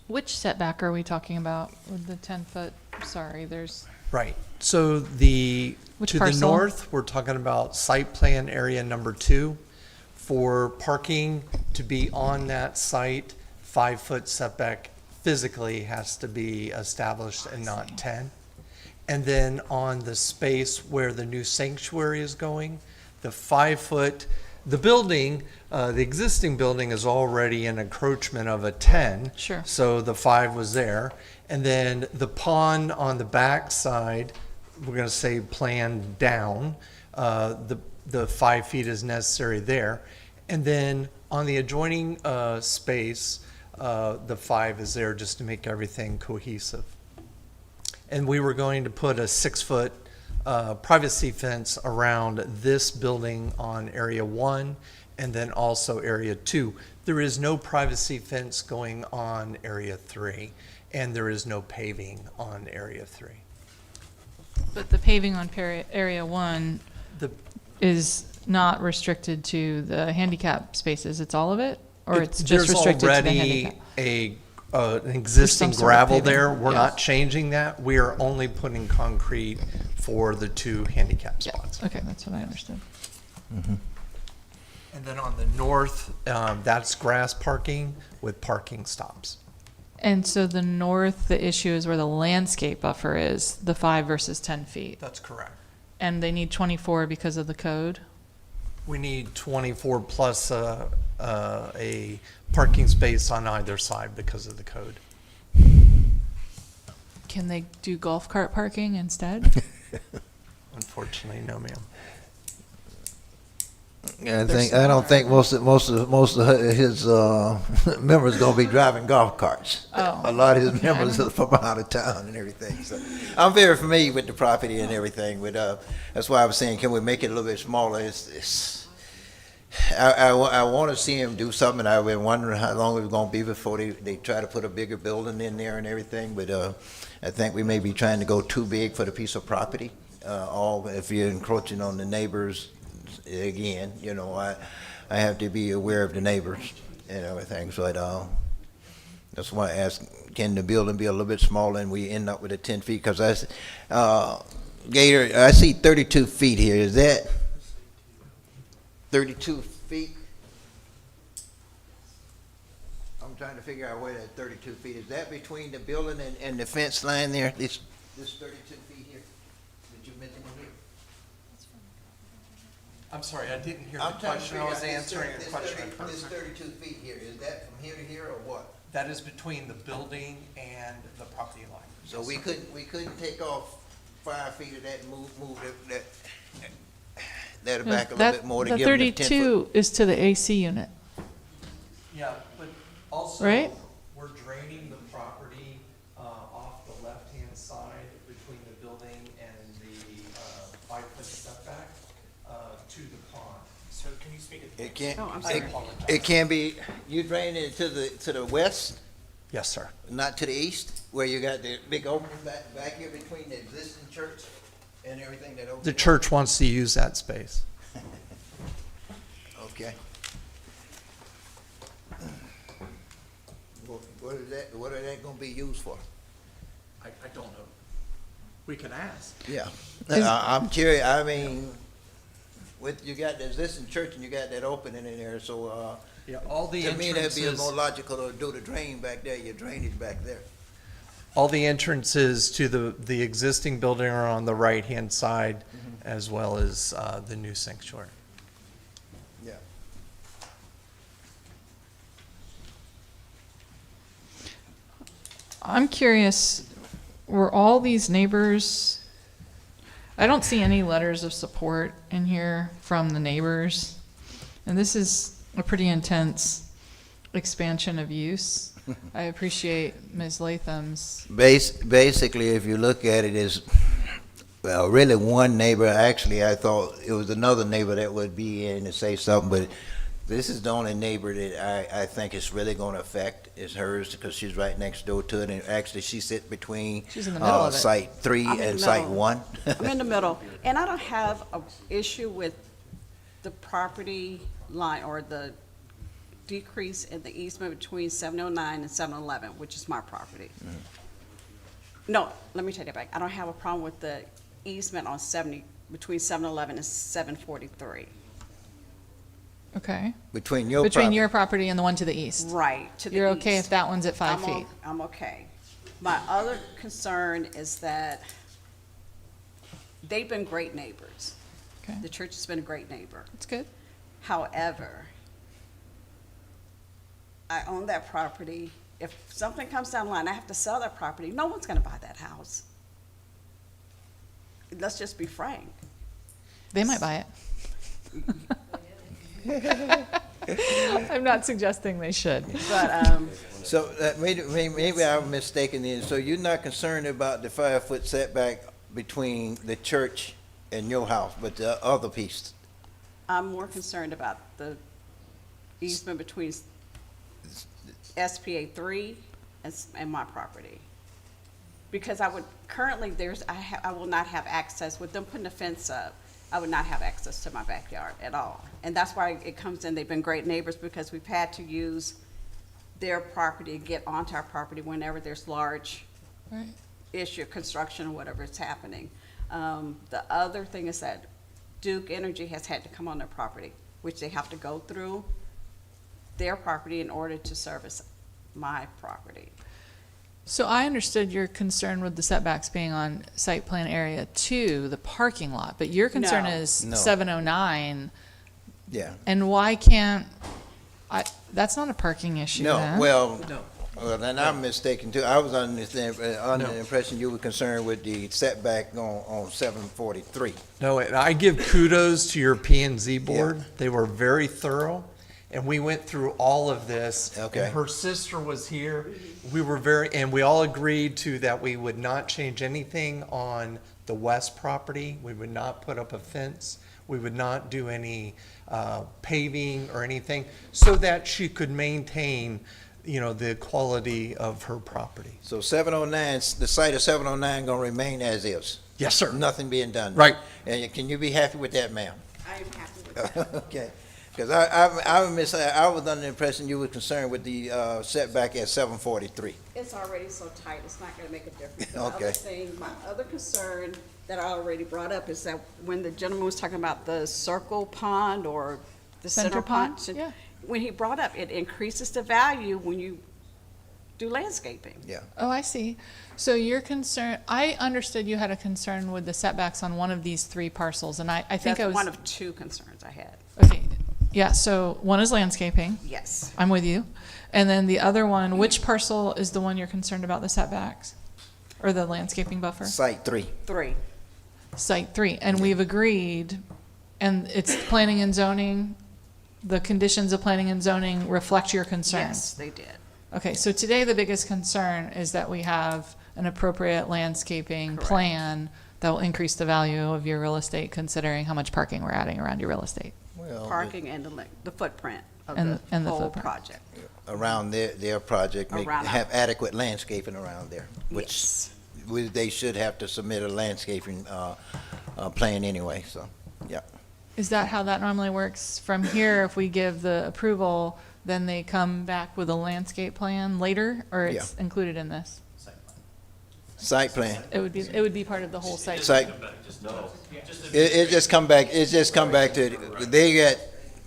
Which setback are we talking about with the 10-foot? Sorry, there's. Right. So to Which the parcel? north, we're talking about site plan area number 2. For parking to be on that site, 5-foot setback physically has to be established and not 10. And then on the space where the new sanctuary is going, the 5-foot, the building, the existing building is already an encroachment of a 10. Sure. So the 5 was there. And then the pond on the back side, we're going to say plan down, the 5 feet is necessary there. And then on the adjoining space, the 5 is there just to make everything cohesive. And we were going to put a 6-foot privacy fence around this building on area 1 and then also area 2. There is no privacy fence going on area 3, and there is no paving on area 3. But the paving on area 1 is not restricted to the handicap spaces. It's all of it? Or it's just restricted to the handicap? There's already an existing some sort of gravel paving, there. We're yes. not changing that. We are only putting concrete for the 2 handicap spots. Okay, that's what I understood. And then on the north, that's grass parking with parking stops. And so the north, the issue is where the landscape buffer is, the 5 versus 10 feet. That's correct. And they need 24 because of the code? We need 24 plus a parking space on either side because of the code. Can they do golf cart parking instead? Unfortunately, no, ma'am. I don't think most of his members gonna be driving golf carts. Oh, A lot of his members are from out of town and everything. So I'm very familiar with the property and everything. But that's why I was saying, can we make it a little bit smaller? I want to see him do something. I've been wondering how long it was gonna be before they try to put a bigger building in there and everything. But I think we may be trying to go too big for the piece of property. If you're encroaching on the neighbors. Again, I have to be aware of the neighbors and everything, so that's why I asked, can the building be a little bit smaller and we end up with a 10 feet? Because Gator, I see 32 feet here. Is that 32 feet? I'm trying to figure out where that 32 feet is. That between the building and the fence line there? This 32 feet here that you mentioned here? I'm sorry, I didn't hear the I'm trying to question. figure I was out answering a question. This 32 feet here, is that from here to here or what? That is between the building and the property line. So we couldn't take off 5 feet of that and move that back a little bit more to The give them the 10 foot. 32 is to the AC unit, Yeah, but also, right? we're draining the property off the left-hand side between the building and the 5-foot setback to the pond. So can you speak at the? It can't, Oh, I'm I sorry. apologize. it can be, you drain it to the west, Yes, sir. not to the east, where you got the big opening back here between the existing church and everything that opens. The church wants to use that space. Okay. What are that gonna be used for? I don't know. We can ask. Yeah, I'm curious, I mean, you got the existing church and you got that opening in there, so, Yeah, all the to me, that'd be entrances, more logical to do the drain back there, your drainage back there. all the entrances to the existing building are on the right-hand side, as well as the new sanctuary. Yeah. I'm curious, were all these neighbors, I don't see any letters of support in here from the neighbors. And this is a pretty intense expansion of use. I appreciate Ms. Latham's. Basically, if you look at it as, well, really one neighbor, actually, I thought it was another neighbor that would be in to say something, but this is the only neighbor that I think it's really gonna affect, is hers, because she's right next door to it, and actually, she sits between, She's in the middle of it. Site 3 I'm in and the Site middle. 1. I'm in the middle, and I don't have an issue with the property line or the decrease in the easement between 709 and 711, which is my property. No, let me take that back. I don't have a problem with the easement on between 711 and 743. Okay. Between your Between property. your property and the one to the east. Right, to the You're okay east. if that one's at 5 feet? I'm okay. My other concern is that they've been great neighbors. Okay. The church has been a great neighbor. That's good. However, I own that property. If something comes down the line, I have to sell that property. No one's gonna buy that house. Let's just be frank. They might buy it. I'm not suggesting they should. But, So, maybe I'm mistaken then, so you're not concerned about the 5-foot setback between the church and your house, but the other piece? I'm more concerned about the easement between SPA 3 and my property. Because I would, currently, I will not have access, with them putting a fence up, I would not have access to my backyard at all. And that's why it comes in, they've been great neighbors, because we've had to use their property and get onto our property whenever there's large Right. issue, construction or whatever is happening. The other thing is that Duke Energy has had to come on their property, which they have to go through their property in order to service my property. So I understood your concern with the setbacks being on site plan area 2, the parking lot, but your concern No. is No. 709. Yeah. And why can't, that's not a parking issue No, then. well, Well, then I'm mistaken too. I was under the impression you were concerned with the setback on 743. No, and I give kudos to your P and Z board. They were very thorough, and we went through all of this. Okay. And her sister was here. We were and we all agreed to that we would not change anything on the west property. We would not put up a fence. We would not do any paving or anything, so that she could maintain, the quality of her property. So 709, the site of 709 gonna remain as is? Yes, sir. Nothing being done? Right. And can you be happy with that, ma'am? I am happy with that. Okay. Because I was under the impression you were concerned with the setback at 743. It's already so tight, it's not gonna make a difference. The Okay. other thing, my other concern that I already brought up is that when the gentleman was talking about the circle pond or the center pond, Yeah. when he brought up, it increases the value when you do landscaping. Yeah. Oh, I see. So your concern, I understood you had a concern with the setbacks on one of these three parcels, and I think That's I was. one of two concerns I had. Okay, yeah, so one is landscaping. Yes. I'm with you. And then the other one, which parcel is the one you're concerned about the setbacks? Or the landscaping buffer? Site 3. Site 3, and we've agreed, and it's planning and zoning, the conditions of planning and zoning reflect your concerns? Yes, they did. Okay, so today the biggest concern is that we have an appropriate landscaping plan that will increase the value of your real estate, considering how much parking we're adding around your real estate. Well, Parking and the footprint of And the the whole footprint. project. around their project, Around have adequate landscaping around there, which Yes. they should have to submit a landscaping plan anyway, so, yeah. Is that how that normally works? From here, if we give the approval, then they come back with a landscape plan later, or it's included in this? Site plan. It would be part of the whole site. Site. It just come back to, they got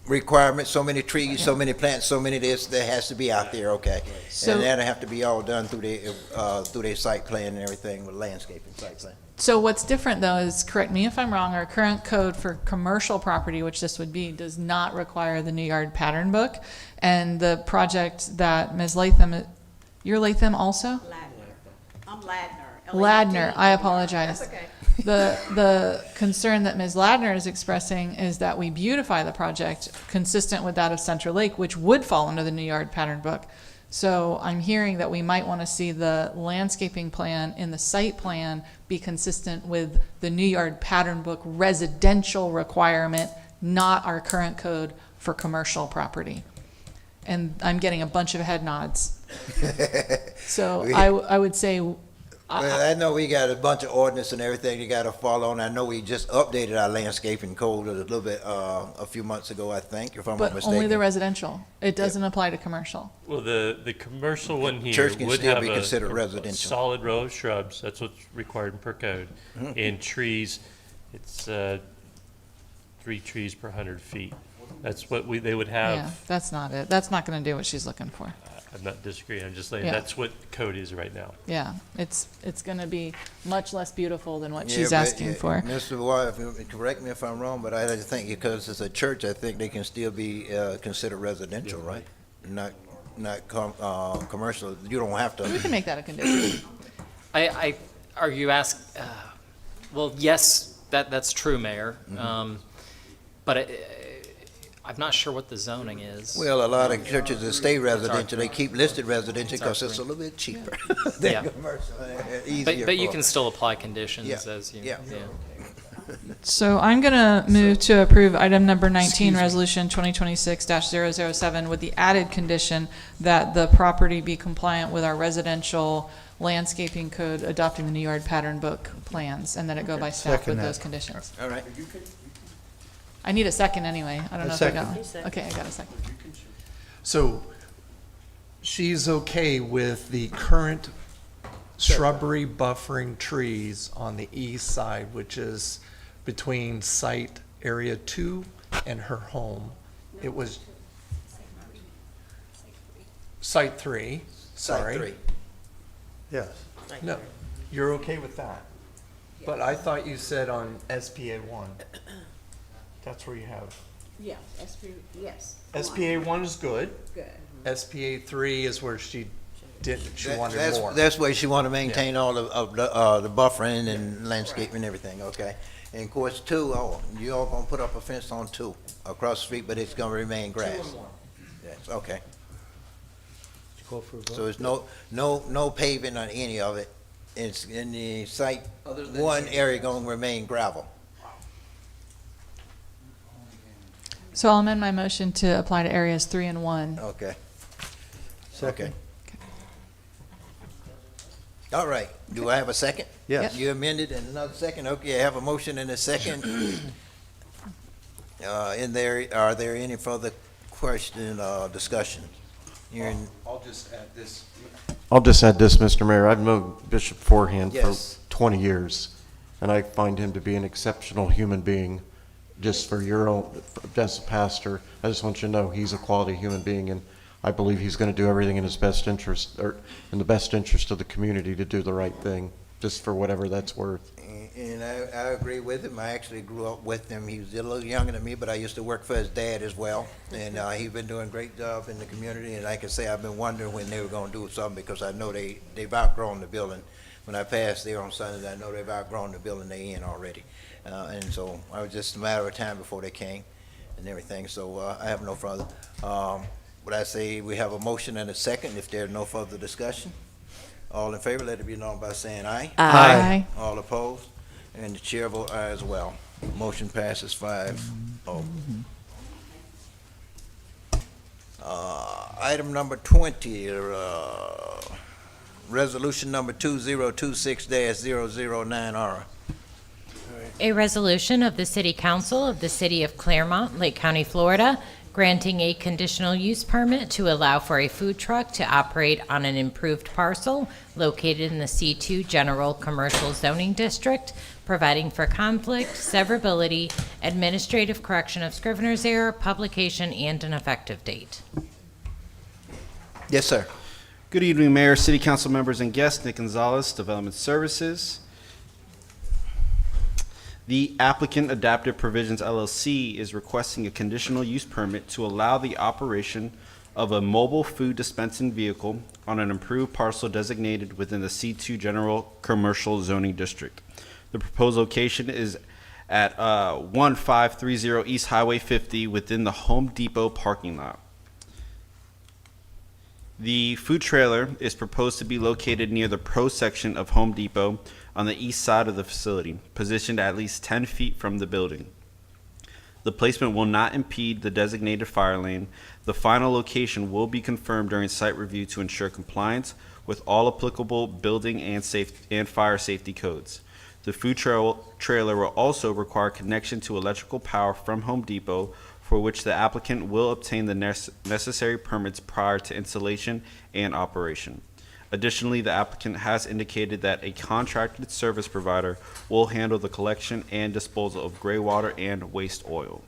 requirements, so many trees, so many plants, so many this, that has to be out there, okay? So- And that'll have to be all done through their site plan and everything with landscaping site plan. So what's different though is, correct me if I'm wrong, our current code for commercial property, which this would be, does not require the New Yard pattern book. And the project that Ms. Latham, you're Latham also? I'm Ladner. Ladner, I apologize. That's okay. The concern that Ms. Ladner is expressing is that we beautify the project consistent with that of Central Lake, which would fall under the New Yard pattern book. So I'm hearing that we might want to see the landscaping plan in the site plan be consistent with the New Yard pattern book residential requirement, not our current code for commercial property. And I'm getting a bunch of head nods. So I would say, Well, I know we got a bunch of ordinance and everything you gotta follow, and I know we just updated our landscaping code a little bit, a few months ago, I think, if I'm not but mistaken. only the residential. It doesn't apply to commercial. Well, the commercial one here Church can would still have be considered a residential. solid row of shrubs, that's what's required per code. And trees, it's 3 trees per 100 feet. That's what they would Yeah, have. that's not it. That's not gonna do what she's looking for. I'm not disagreeing, I'm just saying, Yeah. that's what code is right now. Yeah, it's gonna be much less beautiful than what Yeah, she's but, asking for. Mr. Ward, correct me if I'm wrong, but I just think because it's a church, I think they can still be considered residential, right? Not commercial. You don't have to. We can make that a condition. Are you well, yes, that's true, Mayor. But I'm not sure what the zoning is. Well, a lot of churches that stay residential, they keep listed residential because it's a little bit cheaper than Yeah. commercial. But Easier you for- can still apply conditions Yeah, as you. yeah. So I'm gonna move to approve item number 19, resolution 2026-007, with the added condition that the property be compliant with our residential landscaping code adopting the New Yard pattern book plans, and that it go by staff Second with that. those conditions. All right. I need a second anyway. I don't A know if I got second. one. Okay, I got a second. So she's okay with the current shrubbery buffering trees on the east side, which is between site area 2 and her home. It was site 3, sorry. Site 3. Yes. No, you're okay with that? But I thought you said on SPA 1. That's where you have. Yeah, yes. SPA 1 is good. Good. SPA 3 is where she she wanted more. That's where she want to maintain all of the buffering and landscaping and everything, okay? And of course, you all gonna put up a fence on 2 across the street, but it's gonna remain grass? 2 and 1. Yes, okay. Call for a vote. So there's no paving on any of it. It's in the site, Other than- one area gonna remain gravel. So I'll amend my motion to apply to areas 3 and 1. Okay. Second. Okay. All right, do I have a second? Yes. You amended and another second, okay, I have a motion and a second. Are there any further question, discussion? I'll just add this. Mr. Mayor. I've known Bishop Forehand for Yes. 20 years, and I find him to be an exceptional human being. Just for your own, as a pastor, I just want you to know he's a quality human being, and I believe he's going to do everything in his best interest, or in the best interest of the community, to do the right thing, just for whatever that's worth. And I agree with him. I actually grew up with him. He was a little younger than me, but I used to work for his dad as well. And he's been doing a great job in the community. And like I say, I've been wondering when they were going to do something, because I know they've outgrown the building. When I passed there on Sunday, I know they've outgrown the building they're in already. And so it was just a matter of time before they came and everything. So I have no further. Would I say we have a motion and a second if there's no further discussion? All in favor, let it be known by saying aye. Aye. All opposed? And the chair votes aye as well. Motion passes 5-0. Item number 20, resolution number 2026-009R. A resolution of the City Council of the City of Clermont, Lake County, Florida, granting a conditional use permit to allow for a food truck to operate on an improved parcel located in the C2 General Commercial Zoning District, providing for conflict, severability, administrative correction of scrivener's error, publication, and an effective date. Yes, sir. Good evening, Mayor, City Council members, and guests. Nick Gonzalez, Development Services. The applicant, Adaptive Provisions LLC, is requesting a conditional use permit to allow the operation of a mobile food dispensing vehicle on an improved parcel designated within the C2 General Commercial Zoning District. The proposed location is at 1530 East Highway 50 within the Home Depot parking lot. The food trailer is proposed to be located near the pro section of Home Depot on the east side of the facility, positioned at least 10 feet from the building. The placement will not impede the designated fire lane. The final location will be confirmed during site review to ensure compliance with all applicable building and fire safety codes. The food trailer will also require connection to electrical power from Home Depot, for which the applicant will obtain the necessary permits prior to installation and operation. Additionally, the applicant has indicated that a contracted service provider will handle the collection and disposal of gray water and waste oil.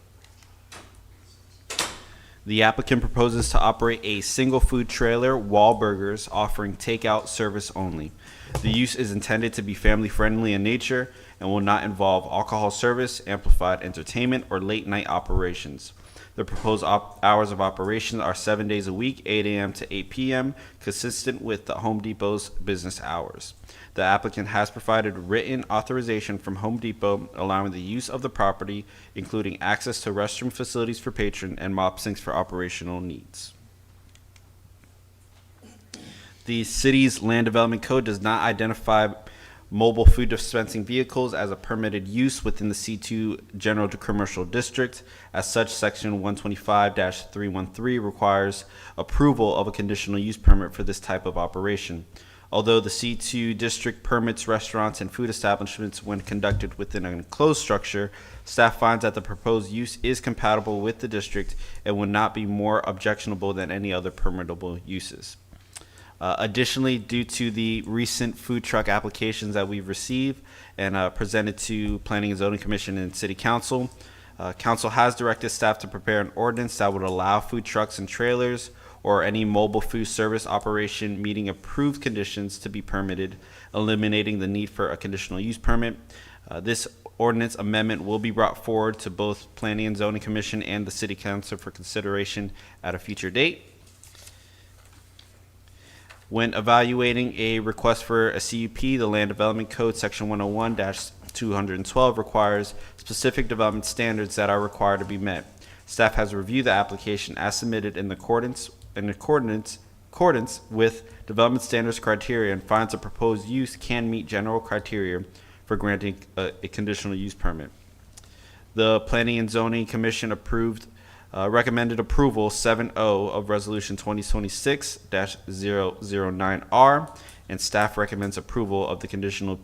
The applicant proposes to operate a single food trailer, Wahlburgers, offering takeout service only. The use is intended to be family-friendly in nature and will not involve alcohol service, amplified entertainment, or late-night operations. The proposed hours of operation are 7 days a week, 8 a.m. to 8 p.m., consistent with the Home Depot's business hours. The applicant has provided written authorization from Home Depot allowing the use of the property, including access to restroom facilities for patron and mop sinks for operational needs. The city's land development code does not identify mobile food dispensing vehicles as a permitted use within the C2 General Commercial District. As such, Section 125-313 requires approval of a conditional use permit for this type of operation. Although the C2 district permits restaurants and food establishments when conducted within an enclosed structure, staff finds that the proposed use is compatible with the district and would not be more objectionable than any other permittable uses. Additionally, due to the recent food truck applications that we've received and presented to Planning and Zoning Commission and City Council, Council has directed staff to prepare an ordinance that would allow food trucks and trailers or any mobile food service operation meeting approved conditions to be permitted, eliminating the need for a conditional use permit. This ordinance amendment will be brought forward to both Planning and Zoning Commission and the City Council for consideration at a future date. When evaluating a request for a CUP, the Land Development Code, Section 101-212 requires specific development standards that are required to be met. Staff has reviewed the application as submitted in accordance with development standards criteria and finds the proposed use can meet general criteria for granting a conditional use permit. The Planning and Zoning Commission recommended approval 7-0 of Resolution 2026-009R, and staff recommends approval of the conditional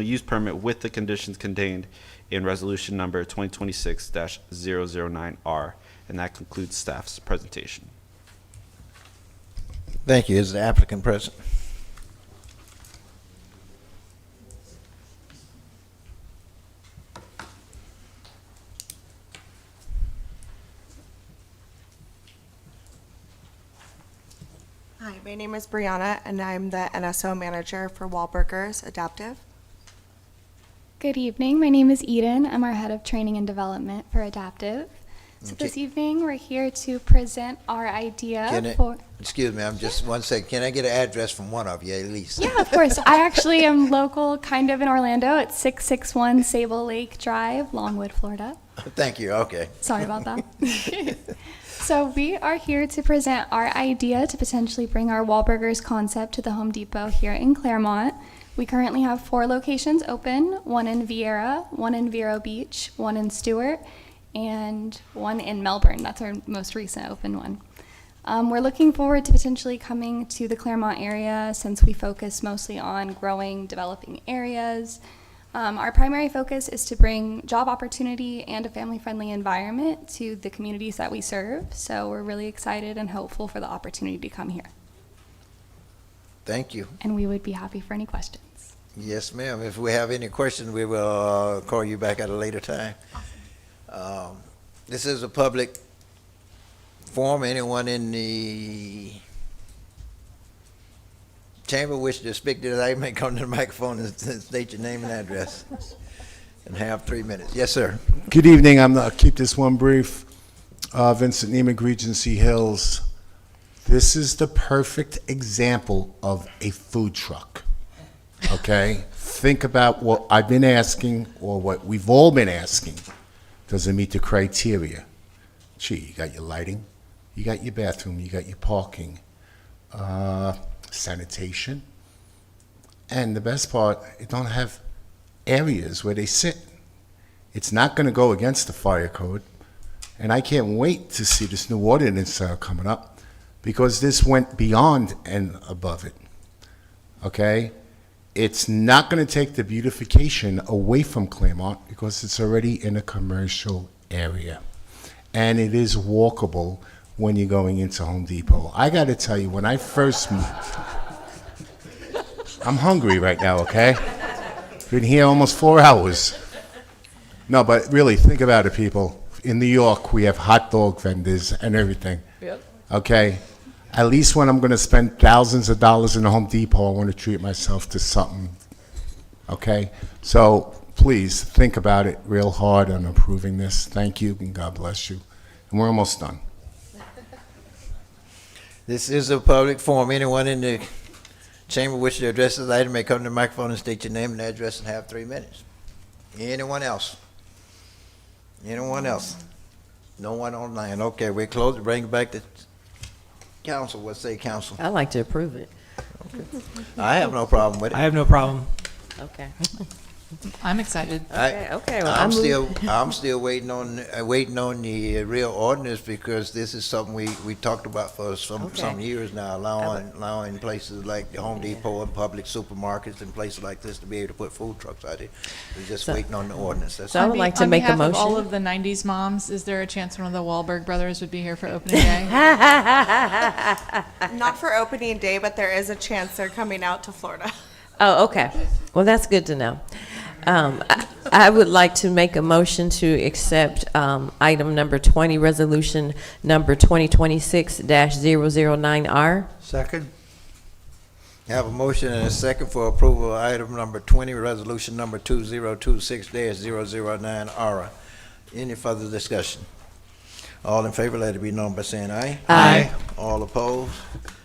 use permit with the conditions contained in Resolution number 2026-009R. And that concludes staff's presentation. Thank you. Is the applicant present? Hi, my name is Brianna, and I'm the NSO manager for Wahlburgers Adaptive. Good evening. My name is Eden. I'm our head of training and development for Adaptive. So Okay. this evening, we're here to present our idea for... Excuse me, I'm just 1 second. Can I get an address from one of you at least? Yeah, of course. I actually am local, kind of in Orlando. It's 661 Sable Lake Drive, Longwood, Florida. Thank you. Okay. Sorry about that. So we are here to present our idea to potentially bring our Wahlburgers concept to the Home Depot here in Clermont. We currently have 4 locations open, one in Vieira, one in Vero Beach, one in Stewart, and one in Melbourne. That's our most recent open one. We're looking forward to potentially coming to the Clermont area since we focus mostly on growing, developing areas. Our primary focus is to bring job opportunity and a family-friendly environment to the communities that we serve. So we're really excited and hopeful for the opportunity to come here. Thank you. And we would be happy for any questions. Yes, ma'am. If we have any questions, we will call you back at a later time. This is a public forum. Anyone in the chamber wish to speak to that, may come to the microphone and state your name and address and have 3 minutes. Yes, sir. Good evening. I'll keep this one brief. Vincent Neiman, Regency Hills. This is the perfect example of a food truck. Okay? Think about what I've been asking or what we've all been asking. Does it meet the criteria? Gee, you got your lighting, you got your bathroom, you got your parking, sanitation, and the best part, it don't have areas where they sit. It's not going to go against the fire code, and I can't wait to see this new ordinance coming up because this went beyond and above it. Okay? It's not going to take the beautification away from Clermont because it's already in a commercial area. And it is walkable when you're going into Home Depot. I got to tell you, when I first moved, I'm hungry right now, okay? Been here almost 4 hours. No, but really, think about it, people. In New York, we have hot dog vendors and everything. Yep. Okay? At least when I'm going to spend thousands of dollars in a Home Depot, I want to treat myself to something. Okay? So please think about it real hard on approving this. Thank you, and God bless you. And we're almost done. This is a public forum. Anyone in the chamber wish to address this item may come to the microphone and state your name and address and have 3 minutes. Anyone else? Anyone else? No one online. Okay, we're closed. Bring it back to council. What say council? I'd like to approve it. I have no problem with it. I have no problem. Okay. I'm excited. Okay, well, I'm still waiting on the real ordinance because this is something we talked about for some years now, allowing places like the Home Depot and public supermarkets and places like this to be able to put food trucks out there. We're just waiting on the ordinance. That's I would like to make a motion. On behalf of all of the 90s moms, is there a chance one of the Wahlberg brothers would be here for opening day? Not for opening day, but there is a chance they're coming out to Florida. Oh, okay. Well, that's good to know. I would like to make a motion to accept item number 20, resolution number 2026-009R. Second? Have a motion and a second for approval of item number 20, resolution number 2026-009R. Any further discussion? All in favor, let it be known by saying aye. Aye. All opposed?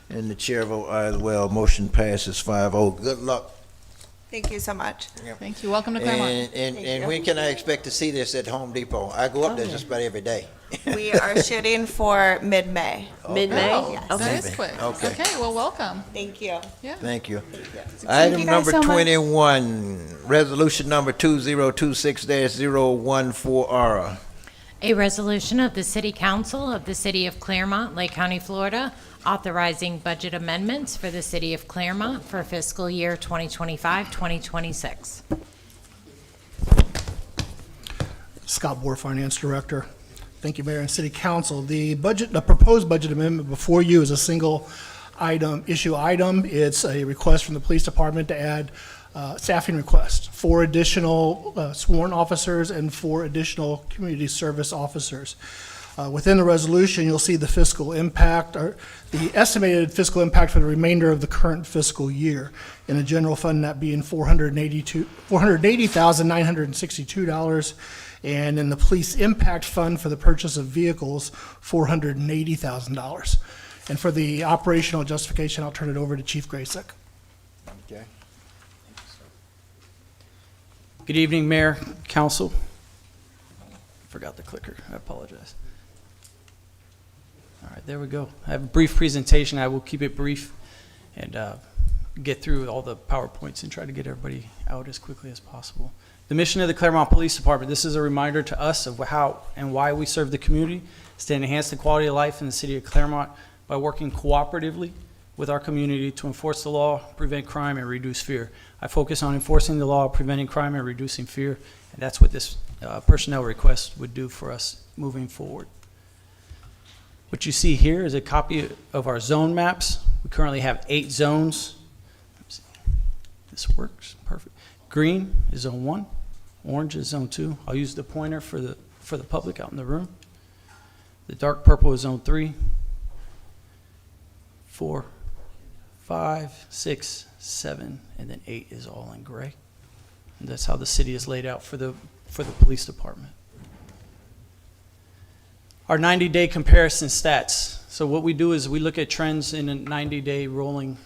And the chair vote aye as well. Motion passes 5-0. Good luck. Thank you so much. Thank you. Welcome to Clermont. And when can I expect to see this at Home Depot? I go up there just about every day. We are shooting for mid-May. Mid-May? Oh, Yes. that is quick. Okay. Okay, well, welcome. Thank you. Yeah. Thank you. you Item guys number so much. 21, resolution number 2026-014R. A resolution of the City Council of the City of Clermont, Lake County, Florida, authorizing budget amendments for the City of Clermont for fiscal year 2025-2026. Scott Bohr, Finance Director. Thank you, Mayor and City Council. The proposed budget amendment before you is a single issue item. It's a request from the police department to add staffing requests, 4 additional sworn officers and 4 additional community service officers. Within the resolution, you'll see the fiscal impact, or the estimated fiscal impact for the remainder of the current fiscal year. In a general fund, that being $480,962, and in the police impact fund for the purchase of vehicles, $480,000. And for the operational justification, I'll turn it over to Chief Graysick. Okay. Good evening, Mayor, Council. Forgot the clicker. I apologize. All right, there we go. I have a brief presentation. I will keep it brief and get through all the PowerPoints and try to get everybody out as quickly as possible. The mission of the Clermont Police Department, this is a reminder to us of how and why we serve the community, is to enhance the quality of life in the city of Clermont by working cooperatively with our community to enforce the law, prevent crime, and reduce fear. I focus on enforcing the law, preventing crime, and reducing fear, and that's what this personnel request would do for us moving forward. What you see here is a copy of our zone maps. We currently have 8 zones. Let's see. This works, perfect. Green is zone 1, orange is zone 2. I'll use the pointer for the public out in the room. The dark purple is zone 3, 4, 5, 6, 7, and then 8 is all in gray. And that's how the city is laid out for the police department. Our 90-day comparison stats. So what we do is we look at trends in a 90 days rolling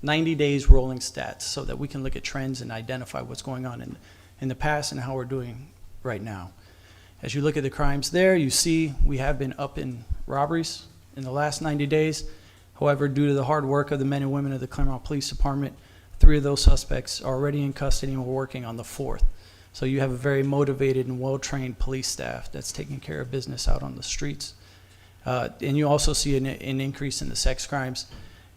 stats so that we can look at trends and identify what's going on in the past and how we're doing right now. As you look at the crimes there, you see we have been up in robberies in the last 90 days. However, due to the hard work of the men and women of the Clermont Police Department, 3 of those suspects are already in custody and we're working on the 4th. So you have a very motivated and well-trained police staff that's taking care of business out on the streets. And you also see an increase in the sex crimes.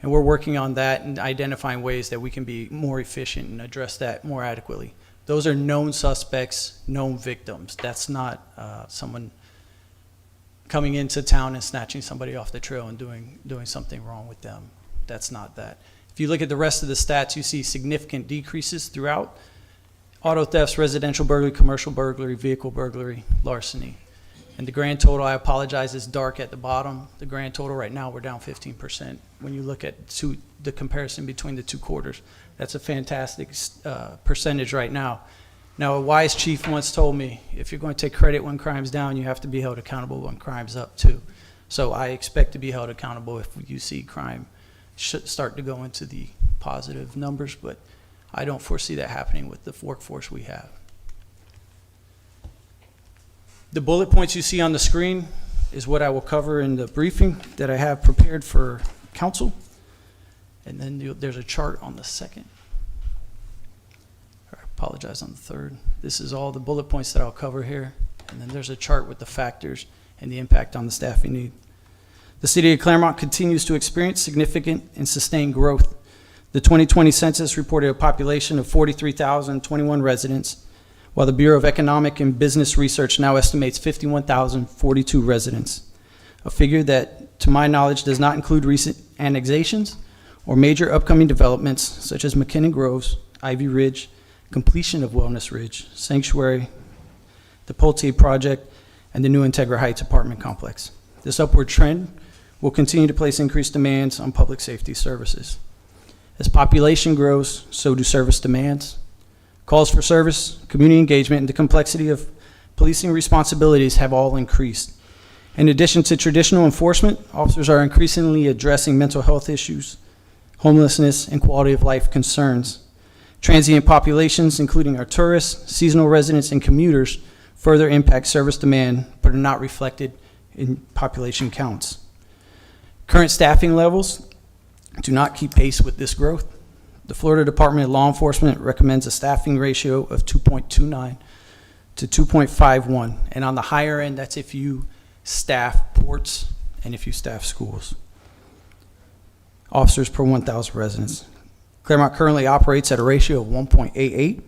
And we're working on that and identifying ways that we can be more efficient and address that more adequately. Those are known suspects, known victims. That's not someone coming into town and snatching somebody off the trail and doing something wrong with them. That's not that. If you look at the rest of the stats, you see significant decreases throughout. Auto thefts, residential burglary, commercial burglary, vehicle burglary, larceny. And the grand total, I apologize, is dark at the bottom. The grand total right now, we're down 15%. When you look at the comparison between the 2 quarters, that's a fantastic percentage right now. Now, a wise chief once told me, if you're going to take credit when crime's down, you have to be held accountable when crime's up too. So I expect to be held accountable if you see crime start to go into the positive numbers, but I don't foresee that happening with the workforce we have. The bullet points you see on the screen is what I will cover in the briefing that I have prepared for council. And then there's a chart on the 2nd. I apologize, on the 3rd. This is all the bullet points that I'll cover here. And then there's a chart with the factors and the impact on the staffing need. The city of Clermont continues to experience significant and sustained growth. The 2020 census reported a population of 43,021 residents, while the Bureau of Economic and Business Research now estimates 51,042 residents, a figure that, to my knowledge, does not include recent annexations or major upcoming developments such as McKinnon Groves, Ivy Ridge, completion of Wellness Ridge, Sanctuary, the Pulte Project, and the new Integra Heights apartment complex. This upward trend will continue to place increased demands on public safety services. As population grows, so do service demands. Calls for service, community engagement, and the complexity of policing responsibilities have all increased. In addition to traditional enforcement, officers are increasingly addressing mental health issues, homelessness, and quality of life concerns. Transient populations, including our tourists, seasonal residents, and commuters, further impact service demand but are not reflected in population counts. Current staffing levels do not keep pace with this growth. The Florida Department of Law Enforcement recommends a staffing ratio of 2.29 to 2.51, and on the higher end, that's if you staff ports and if you staff schools. Officers per 1,000 residents. Clermont currently operates at a ratio of 1.88.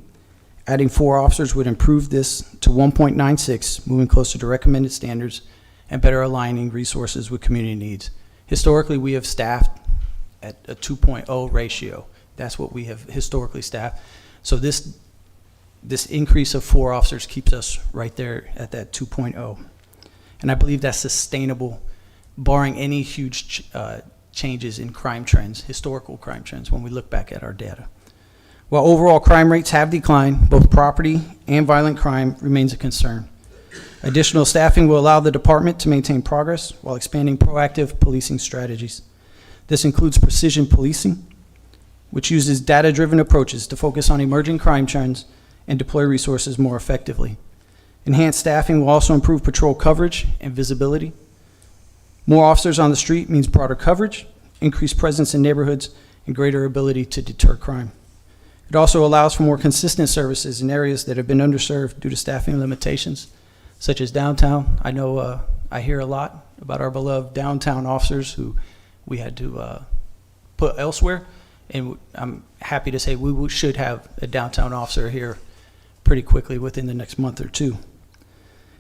Adding 4 officers would improve this to 1.96, moving closer to recommended standards and better aligning resources with community needs. Historically, we have staffed at a 2.0 ratio. That's what we have historically staffed. So this increase of 4 officers keeps us right there at that 2.0. And I believe that's sustainable, barring any huge changes in crime trends, historical crime trends, when we look back at our data. While overall crime rates have declined, both property and violent crime remains a concern. Additional staffing will allow the department to maintain progress while expanding proactive policing strategies. This includes precision policing, which uses data-driven approaches to focus on emerging crime trends and deploy resources more effectively. Enhanced staffing will also improve patrol coverage and visibility. More officers on the street means broader coverage, increased presence in neighborhoods, and greater ability to deter crime. It also allows for more consistent services in areas that have been underserved due to staffing limitations, such as downtown. I know I hear a lot about our beloved downtown officers who we had to put elsewhere, and I'm happy to say we should have a downtown officer here pretty quickly within the next month or two.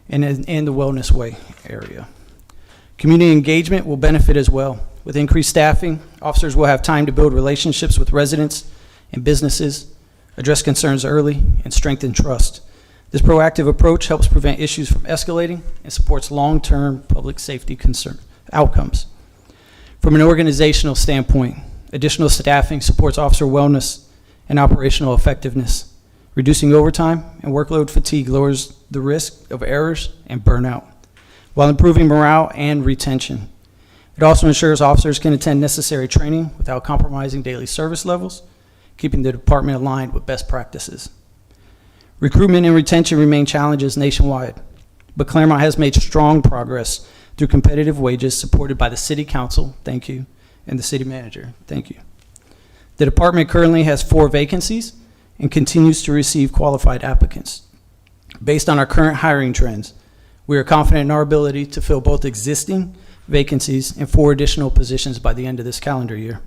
And in the Wellness Way area. Community engagement will benefit as well. With increased staffing, officers will have time to build relationships with residents and businesses, address concerns early, and strengthen trust. This proactive approach helps prevent issues from escalating and supports long-term public safety outcomes. From an organizational standpoint, additional staffing supports officer wellness and operational effectiveness. Reducing overtime and workload fatigue lowers the risk of errors and burnout, while improving morale and retention. It also ensures officers can attend necessary training without compromising daily service levels, keeping the department aligned with best practices. Recruitment and retention remain challenges nationwide, but Clermont has made strong progress through competitive wages supported by the City Council, thank you, and the City Manager, thank you. The department currently has 4 vacancies and continues to receive qualified applicants. Based on our current hiring trends, we are confident in our ability to fill both existing vacancies and 4 additional positions by the end of this calendar year.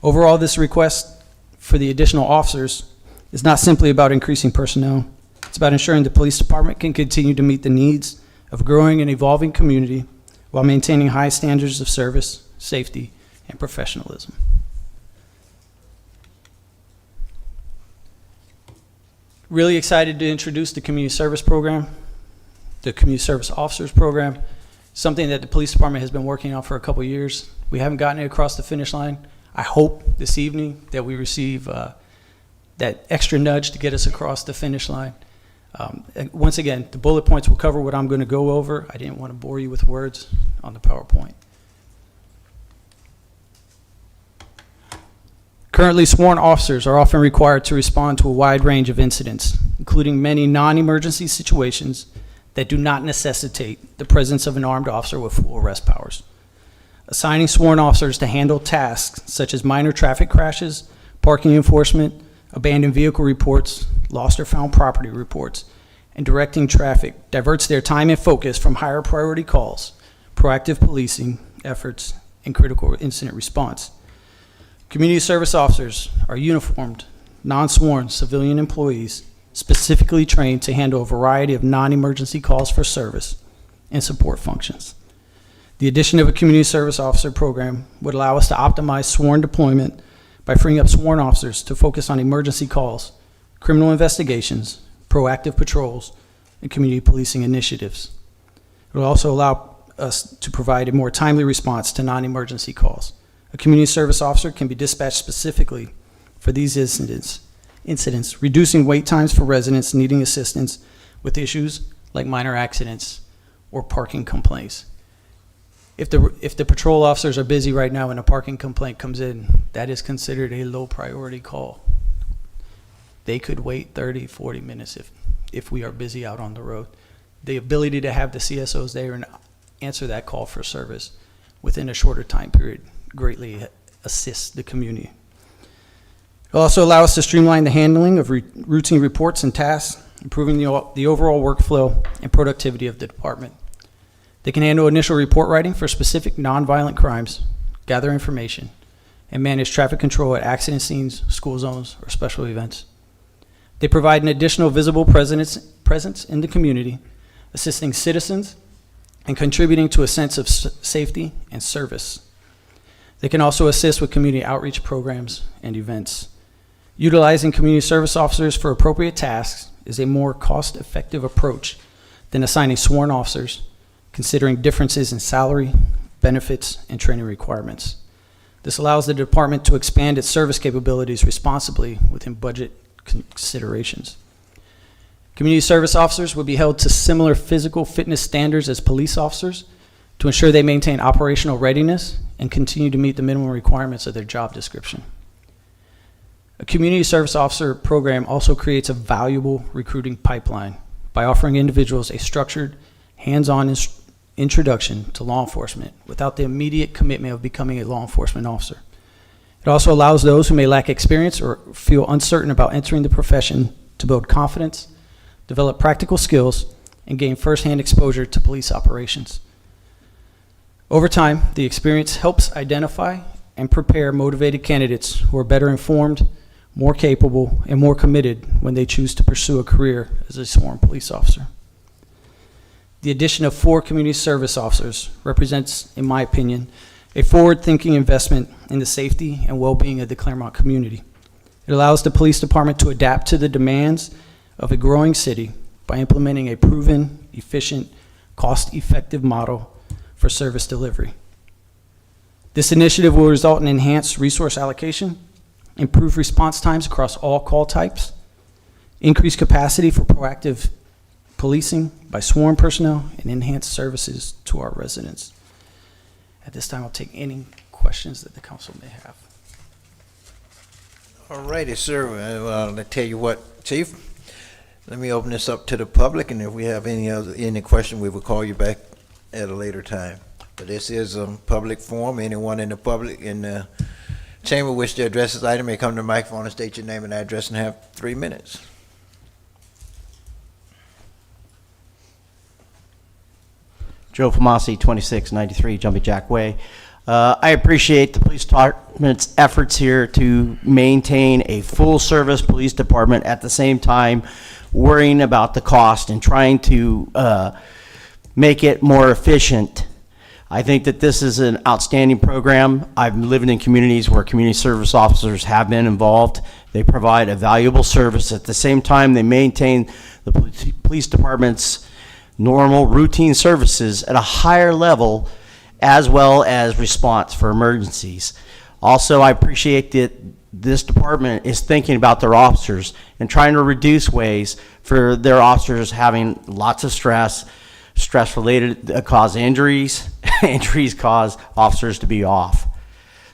Overall, this request for the additional officers is not simply about increasing personnel. It's about ensuring the police department can continue to meet the needs of a growing and evolving community while maintaining high standards of service, safety, and professionalism. Really excited to introduce the community service program, the community service officers program, something that the police department has been working on for a couple years. We haven't gotten it across the finish line. I hope this evening that we receive that extra nudge to get us across the finish line. Once again, the bullet points will cover what I'm going to go over. I didn't want to bore you with words on the PowerPoint. Currently, sworn officers are often required to respond to a wide range of incidents, including many non-emergency situations that do not necessitate the presence of an armed officer with full arrest powers. Assigning sworn officers to handle tasks such as minor traffic crashes, parking enforcement, abandoned vehicle reports, lost or found property reports, and directing traffic diverts their time and focus from higher priority calls, proactive policing efforts, and critical incident response. Community service officers are uniformed, non-sworn civilian employees specifically trained to handle a variety of non-emergency calls for service and support functions. The addition of a community service officer program would allow us to optimize sworn deployment by freeing up sworn officers to focus on emergency calls, criminal investigations, proactive patrols, and community policing initiatives. It will also allow us to provide a more timely response to non-emergency calls. A community service officer can be dispatched specifically for these incidents, reducing wait times for residents needing assistance with issues like minor accidents or parking complaints. If the patrol officers are busy right now and a parking complaint comes in, that is considered a low priority call. They could wait 30, 40 minutes if we are busy out on the road. The ability to have the CSOs there and answer that call for service within a shorter time period greatly assists the community. It'll also allow us to streamline the handling of routine reports and tasks, improving the overall workflow and productivity of the department. They can handle initial report writing for specific nonviolent crimes, gather information, and manage traffic control at accident scenes, school zones, or special events. They provide an additional visible presence in the community, assisting citizens and contributing to a sense of safety and service. They can also assist with community outreach programs and events. Utilizing community service officers for appropriate tasks is a more cost-effective approach than assigning sworn officers, considering differences in salary, benefits, and training requirements. This allows the department to expand its service capabilities responsibly within budget considerations. Community service officers will be held to similar physical fitness standards as police officers to ensure they maintain operational readiness and continue to meet the minimum requirements of their job description. A community service officer program also creates a valuable recruiting pipeline by offering individuals a structured, hands-on introduction to law enforcement without the immediate commitment of becoming a law enforcement officer. It also allows those who may lack experience or feel uncertain about entering the profession to build confidence, develop practical skills, and gain firsthand exposure to police operations. Over time, the experience helps identify and prepare motivated candidates who are better informed, more capable, and more committed when they choose to pursue a career as a sworn police officer. The addition of 4 community service officers represents, in my opinion, a forward-thinking investment in the safety and well-being of the Clermont community. It allows the police department to adapt to the demands of a growing city by implementing a proven, efficient, cost-effective model for service delivery. This initiative will result in enhanced resource allocation, improved response times across all call types, increased capacity for proactive policing by sworn personnel, and enhanced services to our residents. At this time, I'll take any questions that the council may have. All righty, sir. Well, I tell you what, Chief, let me open this up to the public, and if we have any question, we will call you back at a later time. But this is a public forum. Anyone in the public in the chamber wish to address this item may come to the microphone and state your name and address and have 3 minutes. Joe Famasi, 2693 Jumping Jack Way. I appreciate the police department's efforts here to maintain a full-service police department at the same time worrying about the cost and trying to make it more efficient. I think that this is an outstanding program. I've lived in communities where community service officers have been involved. They provide a valuable service. At the same time, they maintain the police department's normal routine services at a higher level, as well as response for emergencies. Also, I appreciate that this department is thinking about their officers and trying to reduce ways for their officers having lots of stress related cause injuries, injuries cause officers to be off.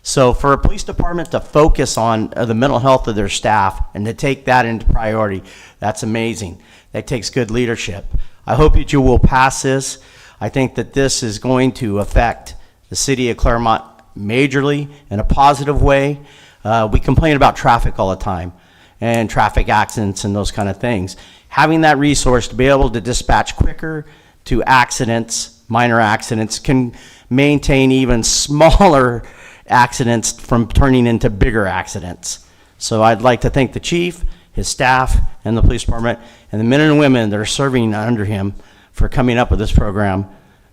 So for a police department to focus on the mental health of their staff and to take that into priority, that's amazing. That takes good leadership. I hope that you will pass this. I think that this is going to affect the city of Clermont majorly in a positive way. We complain about traffic all the time and traffic accidents and those kind of things. Having that resource to be able to dispatch quicker to accidents, minor accidents, can maintain even smaller accidents from turning into bigger accidents. So I'd like to thank the chief, his staff, and the police department, and the men and women that are serving under him for coming up with this program.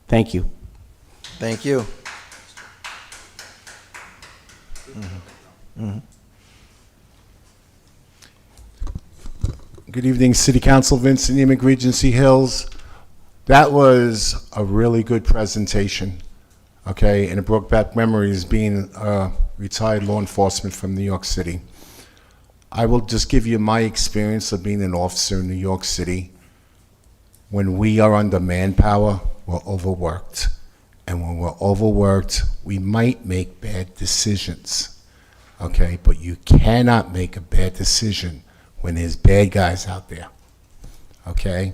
Thank you. Thank you. Good evening, City Council. Vincent Emick, Regency Hills. That was a really good presentation, okay? And it brought back memories being a retired law enforcement from New York City. I will just give you my experience of being an officer in New York City. When we are under manpower, we're overworked. And when we're overworked, we might make bad decisions, okay? But you cannot make a bad decision when there's bad guys out there, okay?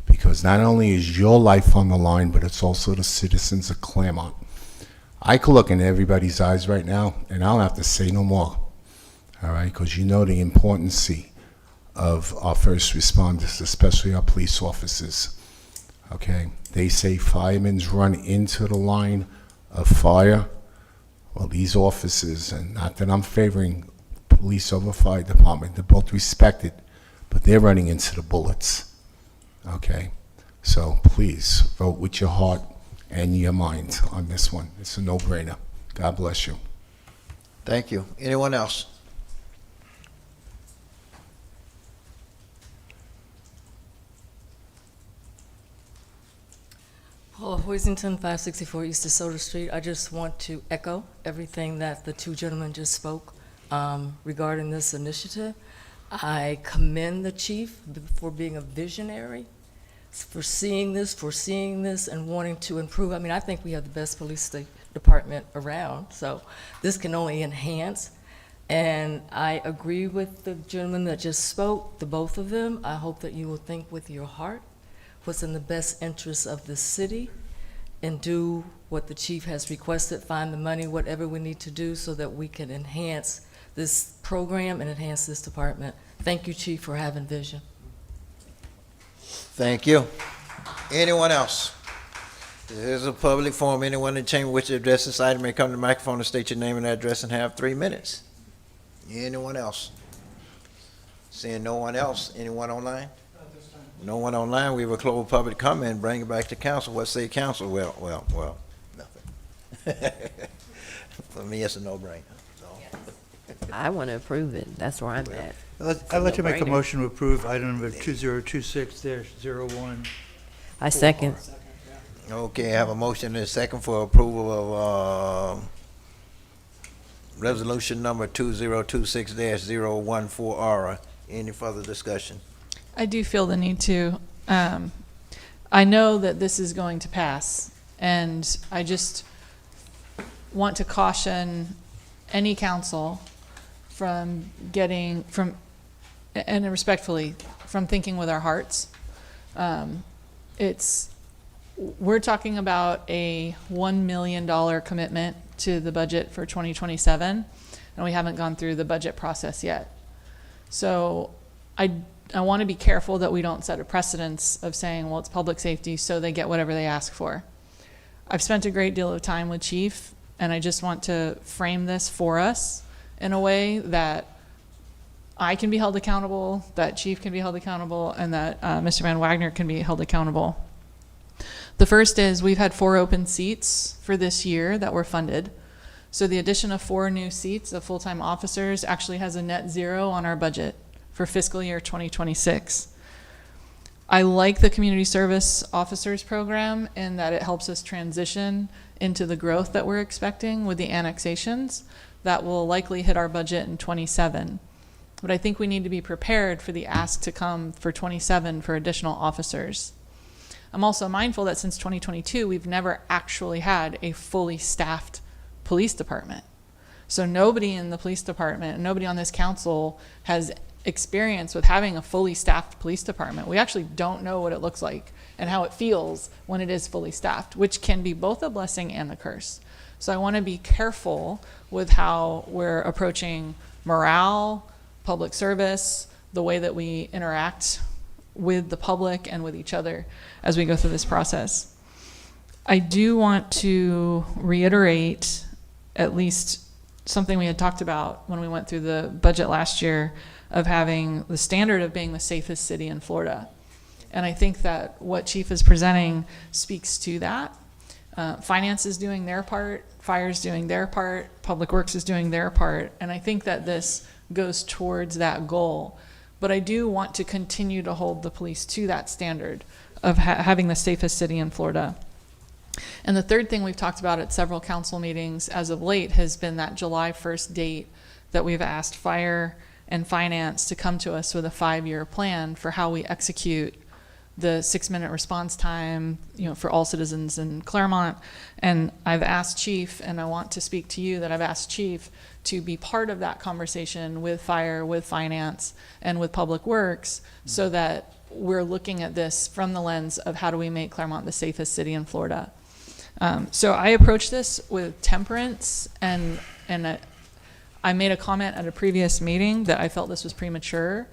Because not only is your life on the line, but it's also the citizens of Clermont. I could look in everybody's eyes right now, and I don't have to say no more, all right? Because you know the importance of our first responders, especially our police officers, okay? They say firemen run into the line of fire. Well, these officers, and not that I'm favoring police over fire department, they're both respected, but they're running into the bullets, okay? So please, vote with your heart and your mind on this one. It's a no-brainer. God bless you. Thank you. Anyone else? Paula Hoisington, 564 East DeSoto Street. I just want to echo everything that the two gentlemen just spoke regarding this initiative. I commend the chief for being a visionary, for seeing this, and wanting to improve. I mean, I think we have the best police department around, so this can only enhance. And I agree with the gentleman that just spoke, the both of them. I hope that you will think with your heart what's in the best interest of the city and do what the chief has requested, find the money, whatever we need to do so that we can enhance this program and enhance this department. Thank you, Chief, for having vision. Thank you. Anyone else? This is a public forum. Anyone in the chamber which address this item may come to the microphone and state your name and address and have 3 minutes. Anyone else? Seeing no one else, anyone online? No one online, we will close public comment and bring it back to council. What say council? Well, nothing. For me, it's a no-brainer. I want to approve it. That's where I'm at. I'd like to make a No-brainer. motion to approve item number 2026-01. I second. Okay, I have a motion and a second for approval of resolution number 2026-014R. Any further discussion? I do feel the need to. I know that this is going to pass, and I just want to caution any council from and respectfully, from thinking with our hearts. We're talking about a $1 million commitment to the budget for 2027, and we haven't gone through the budget process yet. So I want to be careful that we don't set a precedence of saying, well, it's public safety, so they get whatever they ask for. I've spent a great deal of time with Chief, and I just want to frame this for us in a way that I can be held accountable, that Chief can be held accountable, and that Mr. Van Wagner can be held accountable. The first is we've had 4 open seats for this year that were funded. So the addition of 4 new seats of full-time officers actually has a net zero on our budget for fiscal year 2026. I like the community service officers program in that it helps us transition into the growth that we're expecting with the annexations that will likely hit our budget in 27. But I think we need to be prepared for the ask to come for 27 for additional officers. I'm also mindful that since 2022, we've never actually had a fully staffed police department. So nobody in the police department, nobody on this council has experience with having a fully staffed police department. We actually don't know what it looks like and how it feels when it is fully staffed, which can be both a blessing and a curse. So I want to be careful with how we're approaching morale, public service, the way that we interact with the public and with each other as we go through this process. I do want to reiterate at least something we had talked about when we went through the budget last year of having the standard of being the safest city in Florida. And I think that what Chief is presenting speaks to that. Finance is doing their part, fire is doing their part, public works is doing their part, and I think that this goes towards that goal. But I do want to continue to hold the police to that standard of having the safest city in Florida. And the third thing we've talked about at several council meetings as of late has been that July 1st date that we've asked fire and finance to come to us with a 5-year plan for how we execute the 6-minute response time, for all citizens in Clermont. And I've asked Chief, and I want to speak to you, that I've asked Chief to be part of that conversation with fire, with finance, and with public works, so that we're looking at this from the lens of how do we make Clermont the safest city in Florida. So I approach this with temperance, and I made a comment at a previous meeting that I felt this was premature.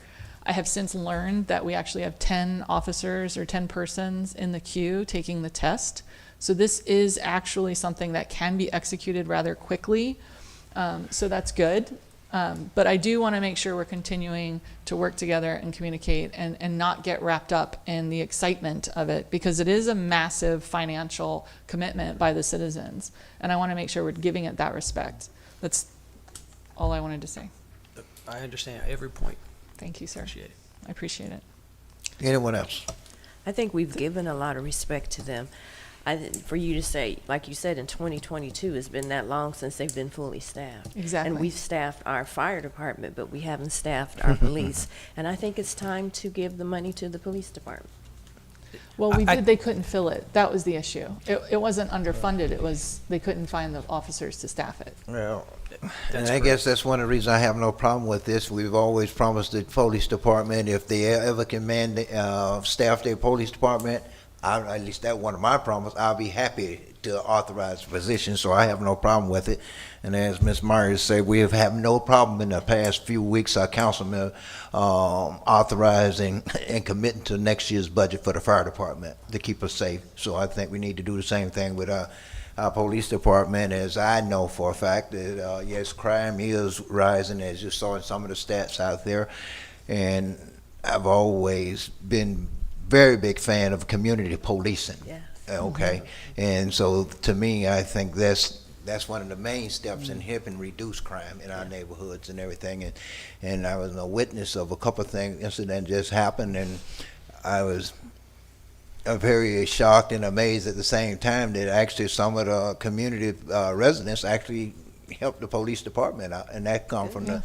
I have since learned that we actually have 10 officers or 10 persons in the queue taking the test. So this is actually something that can be executed rather quickly. So that's good. But I do want to make sure we're continuing to work together and communicate and not get wrapped up in the excitement of it, because it is a massive financial commitment by the citizens. And I want to make sure we're giving it that respect. That's all I wanted to say. I understand every point. Thank you, sir. Appreciate it. I appreciate it. Anyone else? I think we've given a lot of respect to them. For you to say, like you said, in 2022, it's been that long since they've been fully staffed. Exactly. And we've staffed our fire department, but we haven't staffed our police. And I think it's time to give the money to the police department. Well, they couldn't fill it. That was the issue. It wasn't underfunded. It was they couldn't find the officers to staff it. Well, and I guess that's one of the reasons I have no problem with this. We've always promised the police department, if they ever can staff their police department, at least that's one of my promises, I'll be happy to authorize the position, so I have no problem with it. And as Ms. Myers said, we have had no problem in the past few weeks, our councilman authorizing and committing to next year's budget for the fire department to keep us safe. So I think we need to do the same thing with our police department, as I know for a fact that, yes, crime is rising, as you saw in some of the stats out there. And I've always been very big fan of community policing. Yes. Okay. And so to me, I think that's one of the main steps in helping reduce crime in our neighborhoods and everything. And I was a witness of a couple of incidents just happened, and I was very shocked and amazed at the same time that actually some of the community residents actually helped the police department out, and that come from the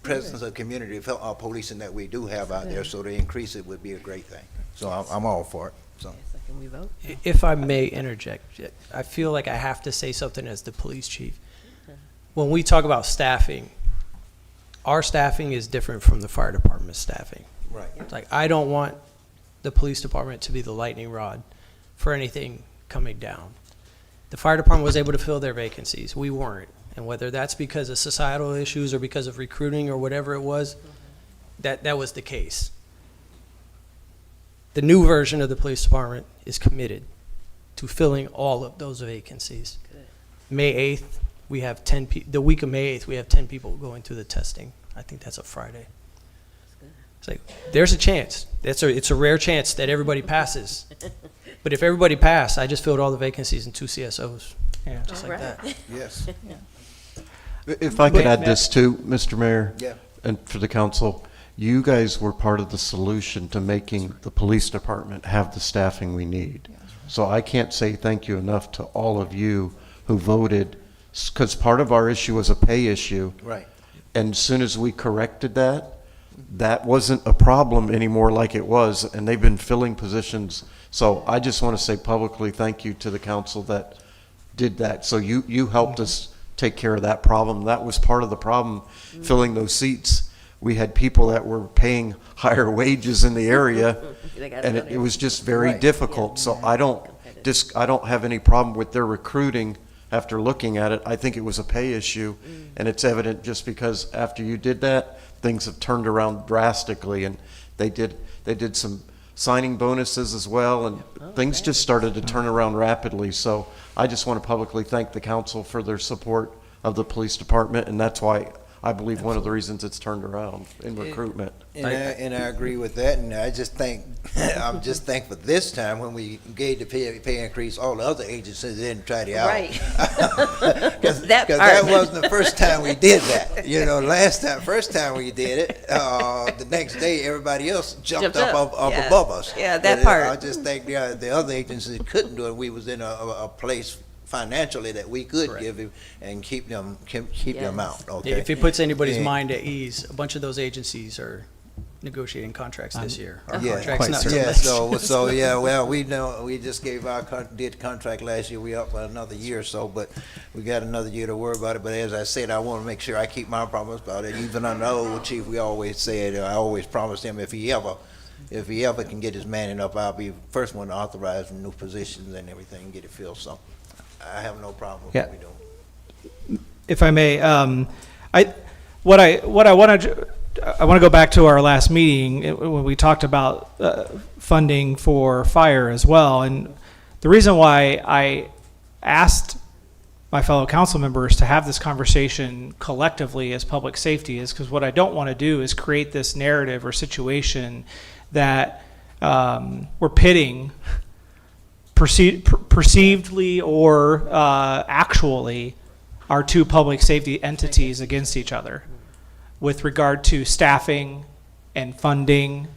presence of community policing that we do have out there. So to increase it would be a great thing. So I'm all for it. So. Can we vote? If I may interject, I feel like I have to say something as the police chief. When we talk about staffing, our staffing is different from the fire department staffing. Right. It's like, I don't want the police department to be the lightning rod for anything coming down. The fire department was able to fill their vacancies. We weren't. And whether that's because of societal issues or because of recruiting or whatever it was, that was the case. The new version of the police department is committed to filling all of those vacancies. Good. May 8th, we have 10 people. The week of May 8th, we have 10 people going through the testing. I think that's a Friday. It's like, there's a chance. It's a rare chance that everybody passes. But if everybody passed, I just filled all the vacancies in 2 CSOs. Yeah. Just like that. Yes. If I could add this too, Mr. Mayor. Yeah. And for the council, you guys were part of the solution to making the police department have the staffing we need. So I can't say thank you enough to all of you who voted, because part of our issue was a pay issue. Right. And as soon as we corrected that, that wasn't a problem anymore like it was, and they've been filling positions. So I just want to say publicly thank you to the council that did that. So you helped us take care of that problem. That was part of the problem, filling those seats. We had people that were paying higher wages in the area, and it was just very difficult. So I don't have any problem with their recruiting after looking at it. I think it was a pay issue, and it's evident just because after you did that, things have turned around drastically, and they did some signing bonuses as well, and things just started to turn around rapidly. So I just want to publicly thank the council for their support of the police department, and that's why I believe one of the reasons it's turned around in recruitment. And I agree with that, and I just think, I'm just thankful this time when we gave the pay increase, all the other agencies didn't try it out. Right. Because that wasn't the first time we did that. You know, first time we did it, the next day everybody else jumped up above us. Yeah, that part. I just think the other agencies couldn't do it. We was in a place financially that we could give him and keep them out. Okay. If it puts anybody's mind at ease, a bunch of those agencies are negotiating contracts this year. Our Yeah, contract's not till yeah, next so, year. so, yeah, well, we know, we just gave our, did contract last year, we up for another year or so, but we got another year to worry about it, but as I said, I wanna make sure I keep my promise about it, even under the old chief, we always said, I always promised him if he ever can get his manning up, I'll be first one to authorize new positions and everything, and get it filled, so I have no problem with what we do. If I may, I want to go back to our last meeting when we talked about funding for fire as well. And the reason why I asked my fellow council members to have this conversation collectively as public safety is because what I don't want to do is create this narrative or situation that we're pitting perceivedly or actually our two public safety entities against each other with regard to staffing and funding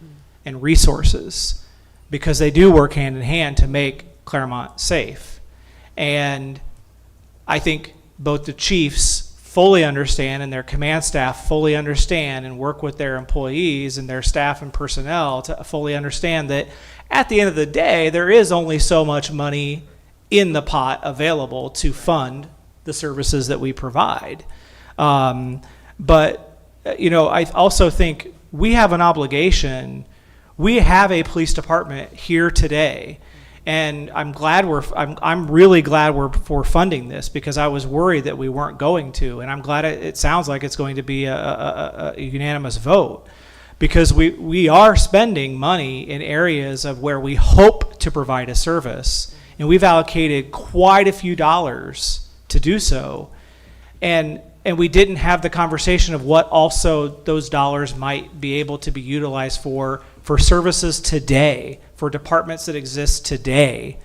and resources, because they do work hand in hand to make Clermont safe. And I think both the chiefs fully understand and their command staff fully understand and work with their employees and their staff and personnel to fully understand that at the end of the day, there is only so much money in the pot available to fund the services that we provide. But you know, I also think we have an obligation. We have a police department here today, and I'm really glad we're funding this, because I was worried that we weren't going to, and I'm glad it sounds like it's going to be a unanimous vote, because we are spending money in areas of where we hope to provide a service, and we've allocated quite a few dollars to do so, and we didn't have the conversation of what also those dollars might be able to be utilized for services today, for departments that exist today.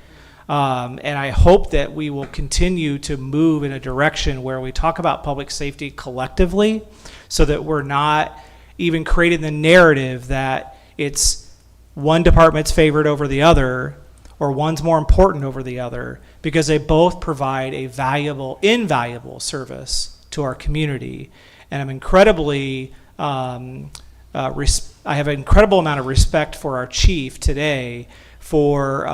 And I hope that we will continue to move in a direction where we talk about public safety collectively, so that we're not even creating the narrative that it's one department's favored over the other, or one's more important over the other, because they both provide a invaluable service to our community. And I'm incredibly, I have an incredible amount of respect for our chief today for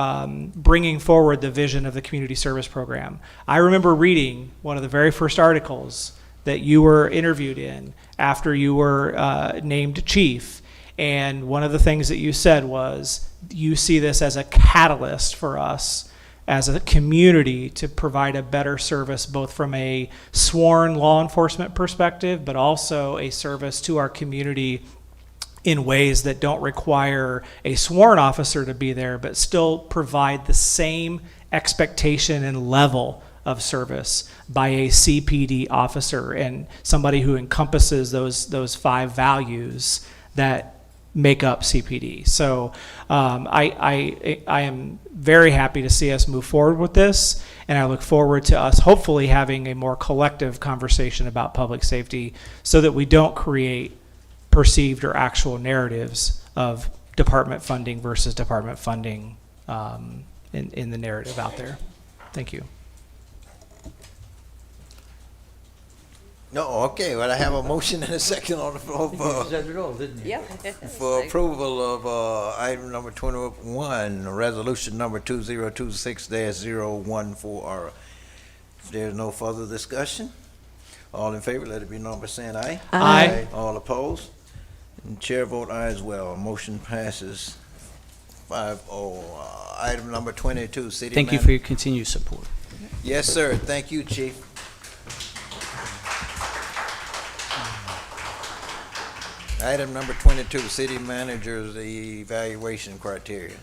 bringing forward the vision of the community service program. I remember reading one of the very first articles that you were interviewed in after you were named chief. And one of the things that you said was, you see this as a catalyst for us as a community to provide a better service, both from a sworn law enforcement perspective, but also a service to our community in ways that don't require a sworn officer to be there, but still provide the same expectation and level of service by a CPD officer, and somebody who encompasses those 5 values that make up CPD. So I am very happy to see us move forward with this, and I look forward to us hopefully having a more collective conversation about public safety, so that we don't create perceived or actual narratives of department funding versus department funding in the narrative out there. Thank you. No, okay, well, I have a motion and a second on the floor for approval of item number 21, resolution number 2026-014. If there's no further discussion, all in favor, let it be known by saying aye. Aye. All opposed? And chair vote aye as well. Motion passes 5-0. Item number 22, city Thank you for your continued support. Yes, sir. Thank you, chief. Item number 22, city manager's evaluation criteria.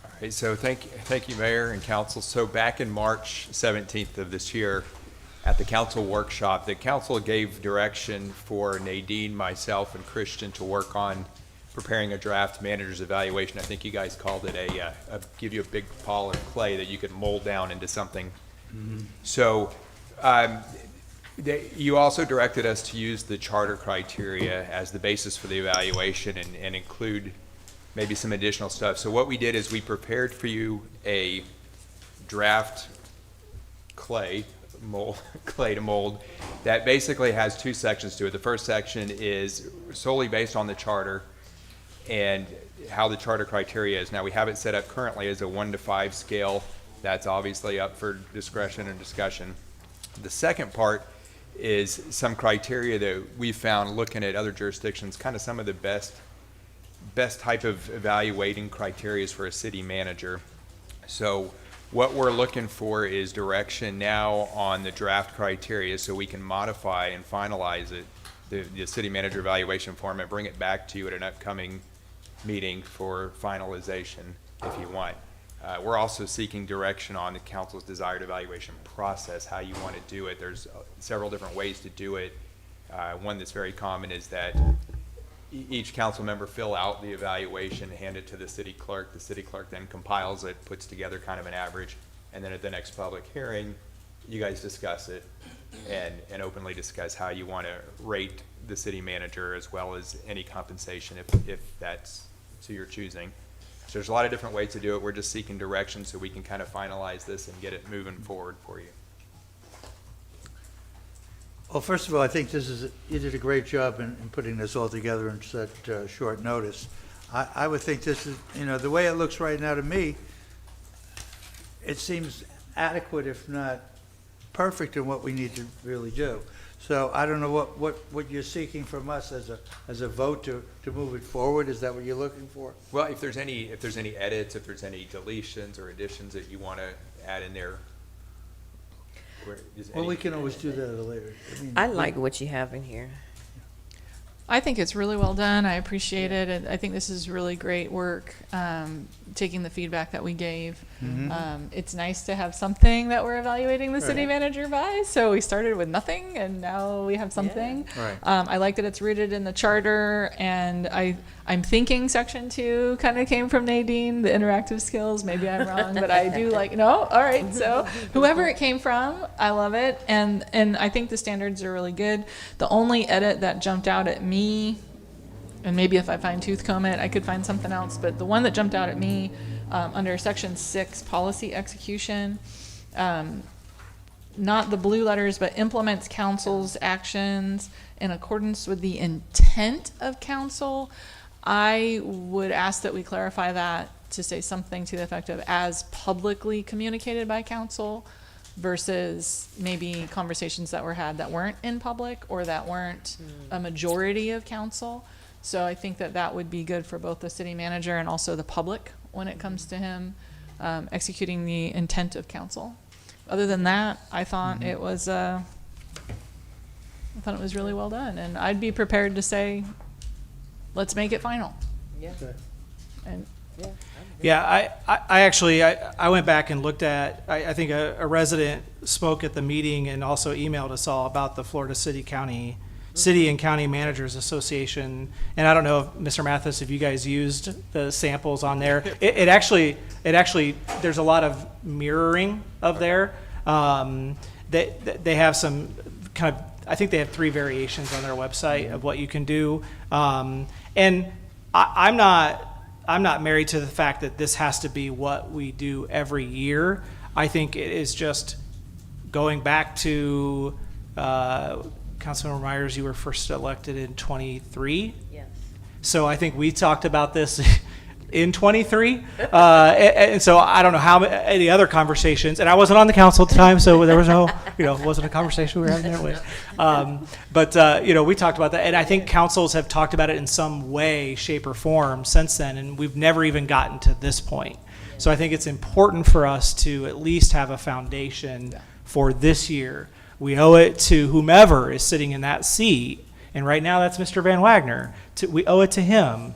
All right, so thank you, Mayor and Council. So back in March 17th of this year, at the council workshop, the council gave direction for Nadine, myself, and Christian to work on preparing a draft manager's evaluation. I think you guys called it give you a big ball of clay that you could mold down into something. Mm-hmm. So you also directed us to use the charter criteria as the basis for the evaluation and include maybe some additional stuff. So what we did is we prepared for you a draft clay, mold, clay to mold, that basically has two sections to it. The first section is solely based on the charter and how the charter criteria is. Now, we have it set up currently as a 1 to 5 scale. That's obviously up for discretion and discussion. The second part is some criteria that we found looking at other jurisdictions, kind of some of the best type of evaluating criteria for a city manager. So what we're looking for is direction now on the draft criteria so we can modify and finalize it, the city manager evaluation form, and bring it back to you at an upcoming meeting for finalization if you want. We're also seeking direction on the council's desired evaluation process, how you want to do it. There's several different ways to do it. One that's very common is that each council member fill out the evaluation, hand it to the city clerk. The city clerk then compiles it, puts together kind of an average, and then at the next public hearing, you guys discuss it and openly discuss how you want to rate the city manager as well as any compensation if that's to your choosing. So there's a lot of different ways to do it. We're just seeking direction so we can kind of finalize this and get it moving forward for you. Well, first of all, I think you did a great job in putting this all together in such short notice. I would think this is, the way it looks right now to me, it seems adequate, if not perfect, in what we need to really do. So I don't know what you're seeking from us as a vote to move it forward. Is that what you're looking for? Well, if there's any edits, if there's any deletions or additions that you want to add in there. Well, we can always do that at a later. I like what you have in here. I think it's really well done. I appreciate it. And I think this is really great work, taking the feedback that we gave. Mm-hmm. It's nice to have something that we're evaluating the city manager by. So we started with nothing, and now we have something. Yeah. Right. I like that it's rooted in the charter, and I'm thinking Section 2 kind of came from Nadine, the interactive skills. Maybe I'm wrong, but I do like, no? All right, so whoever it came from, I love it. And I think the standards are really good. The only edit that jumped out at me, and maybe if I fine tooth comb it, I could find something else, but the one that jumped out at me under Section 6, policy execution, not the blue letters, but implements council's actions in accordance with the intent of council. I would ask that we clarify that to say something to the effect of as publicly communicated by council versus maybe conversations that were had that weren't in public or that weren't a majority of council. So I think that would be good for both the city manager and also the public when it comes to him executing the intent of council. Other than that, I thought it was really well done, and I'd be prepared to say, let's make it final. Yeah. And Yeah, I went back and looked at, I think a resident spoke at the meeting and also emailed us all about the Florida City and County Managers Association. And I don't know if, Mr. Mathis, if you guys used the samples on there. It actually, there's a lot of mirroring of there. They have some kind of, I think they have 3 variations on their website of what you can do. And I'm not married to the fact that this has to be what we do every year. I think it is just going back to, Councilmember Myers, you were first elected in 23. Yes. So I think we talked about this in 23. And so I don't know how any other conversations, and I wasn't on the council at the time, so there was no, it wasn't a conversation we were having there with. But we talked about that, and I think councils have talked about it in some way, shape, or form since then, and we've never even gotten to this point. So I think it's important for us to at least have a foundation for this year. We owe it to whomever is sitting in that seat, and right now that's Mr. Van Wagner. We owe it to him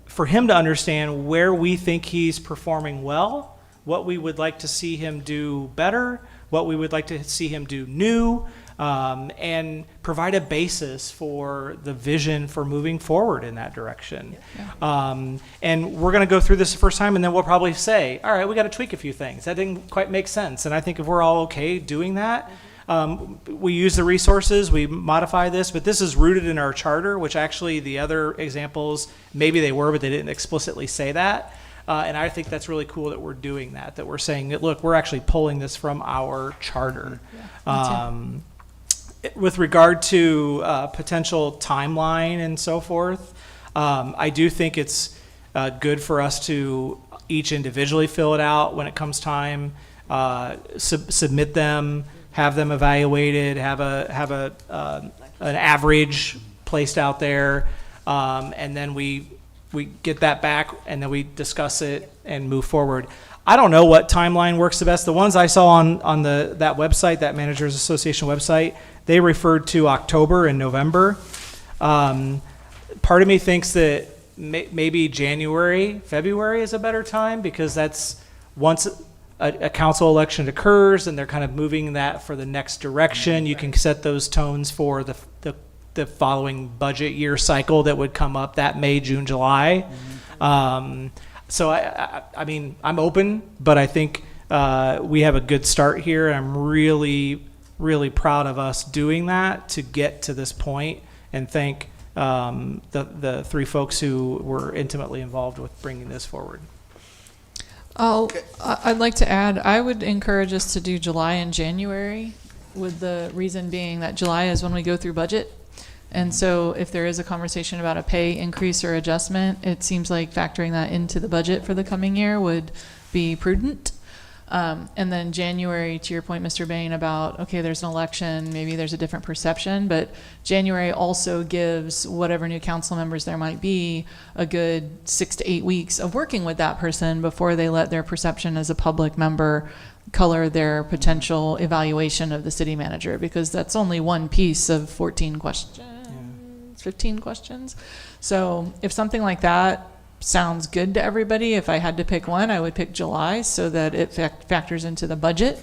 for him to understand where we think he's performing well, what we would like to see him do better, what we would like to see him do new, and provide a basis for the vision for moving forward in that direction. And we're going to go through this the first time, and then we'll probably say, all right, we got to tweak a few things. That didn't quite make sense. And I think if we're all okay doing that, we use the resources, we modify this, but this is rooted in our charter, which actually the other examples, maybe they were, but they didn't explicitly say that. And I think that's really cool that we're doing that we're saying that, look, we're actually pulling this from our charter. With regard to potential timeline and so forth, I do think it's good for us to each individually fill it out when it comes time, submit them, have them evaluated, have an average placed out there, and then we get that back, and then we discuss it and move forward. I don't know what timeline works the best. The ones I saw on that website, that Managers Association website, they referred to October and November. Part of me thinks that maybe January, February is a better time, because that's once a council election occurs and they're kind of moving that for the next direction. You can set those tones for the following budget year cycle that would come up that May, June, July. So I mean, I'm open, but I think we have a good start here. I'm really, really proud of us doing that to get to this point, and thank the three folks who were intimately involved with bringing this forward. I'd like to add, I would encourage us to do July and January, with the reason being that July is when we go through budget. And so if there is a conversation about a pay increase or adjustment, it seems like factoring that into the budget for the coming year would be prudent. And then January, to your point, Mr. Bain, about, okay, there's an election, maybe there's a different perception, but January also gives whatever new council members there might be a good 6 to 8 weeks of working with that person before they let their perception as a public member color their potential evaluation of the city manager, because that's only one piece of 14 questions, 15 questions. So if something like that sounds good to everybody, if I had to pick one, I would pick July, so that it factors into the budget.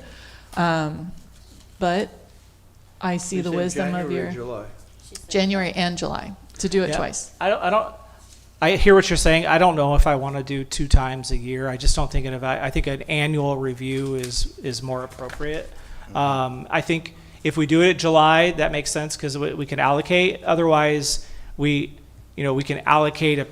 But I see the wisdom of your January and July to do it twice. I hear what you're saying. I don't know if I want to do 2 times a year. I just don't think I think an annual review is more appropriate. I think if we do it in July, that makes sense, because we can allocate. Otherwise, we can allocate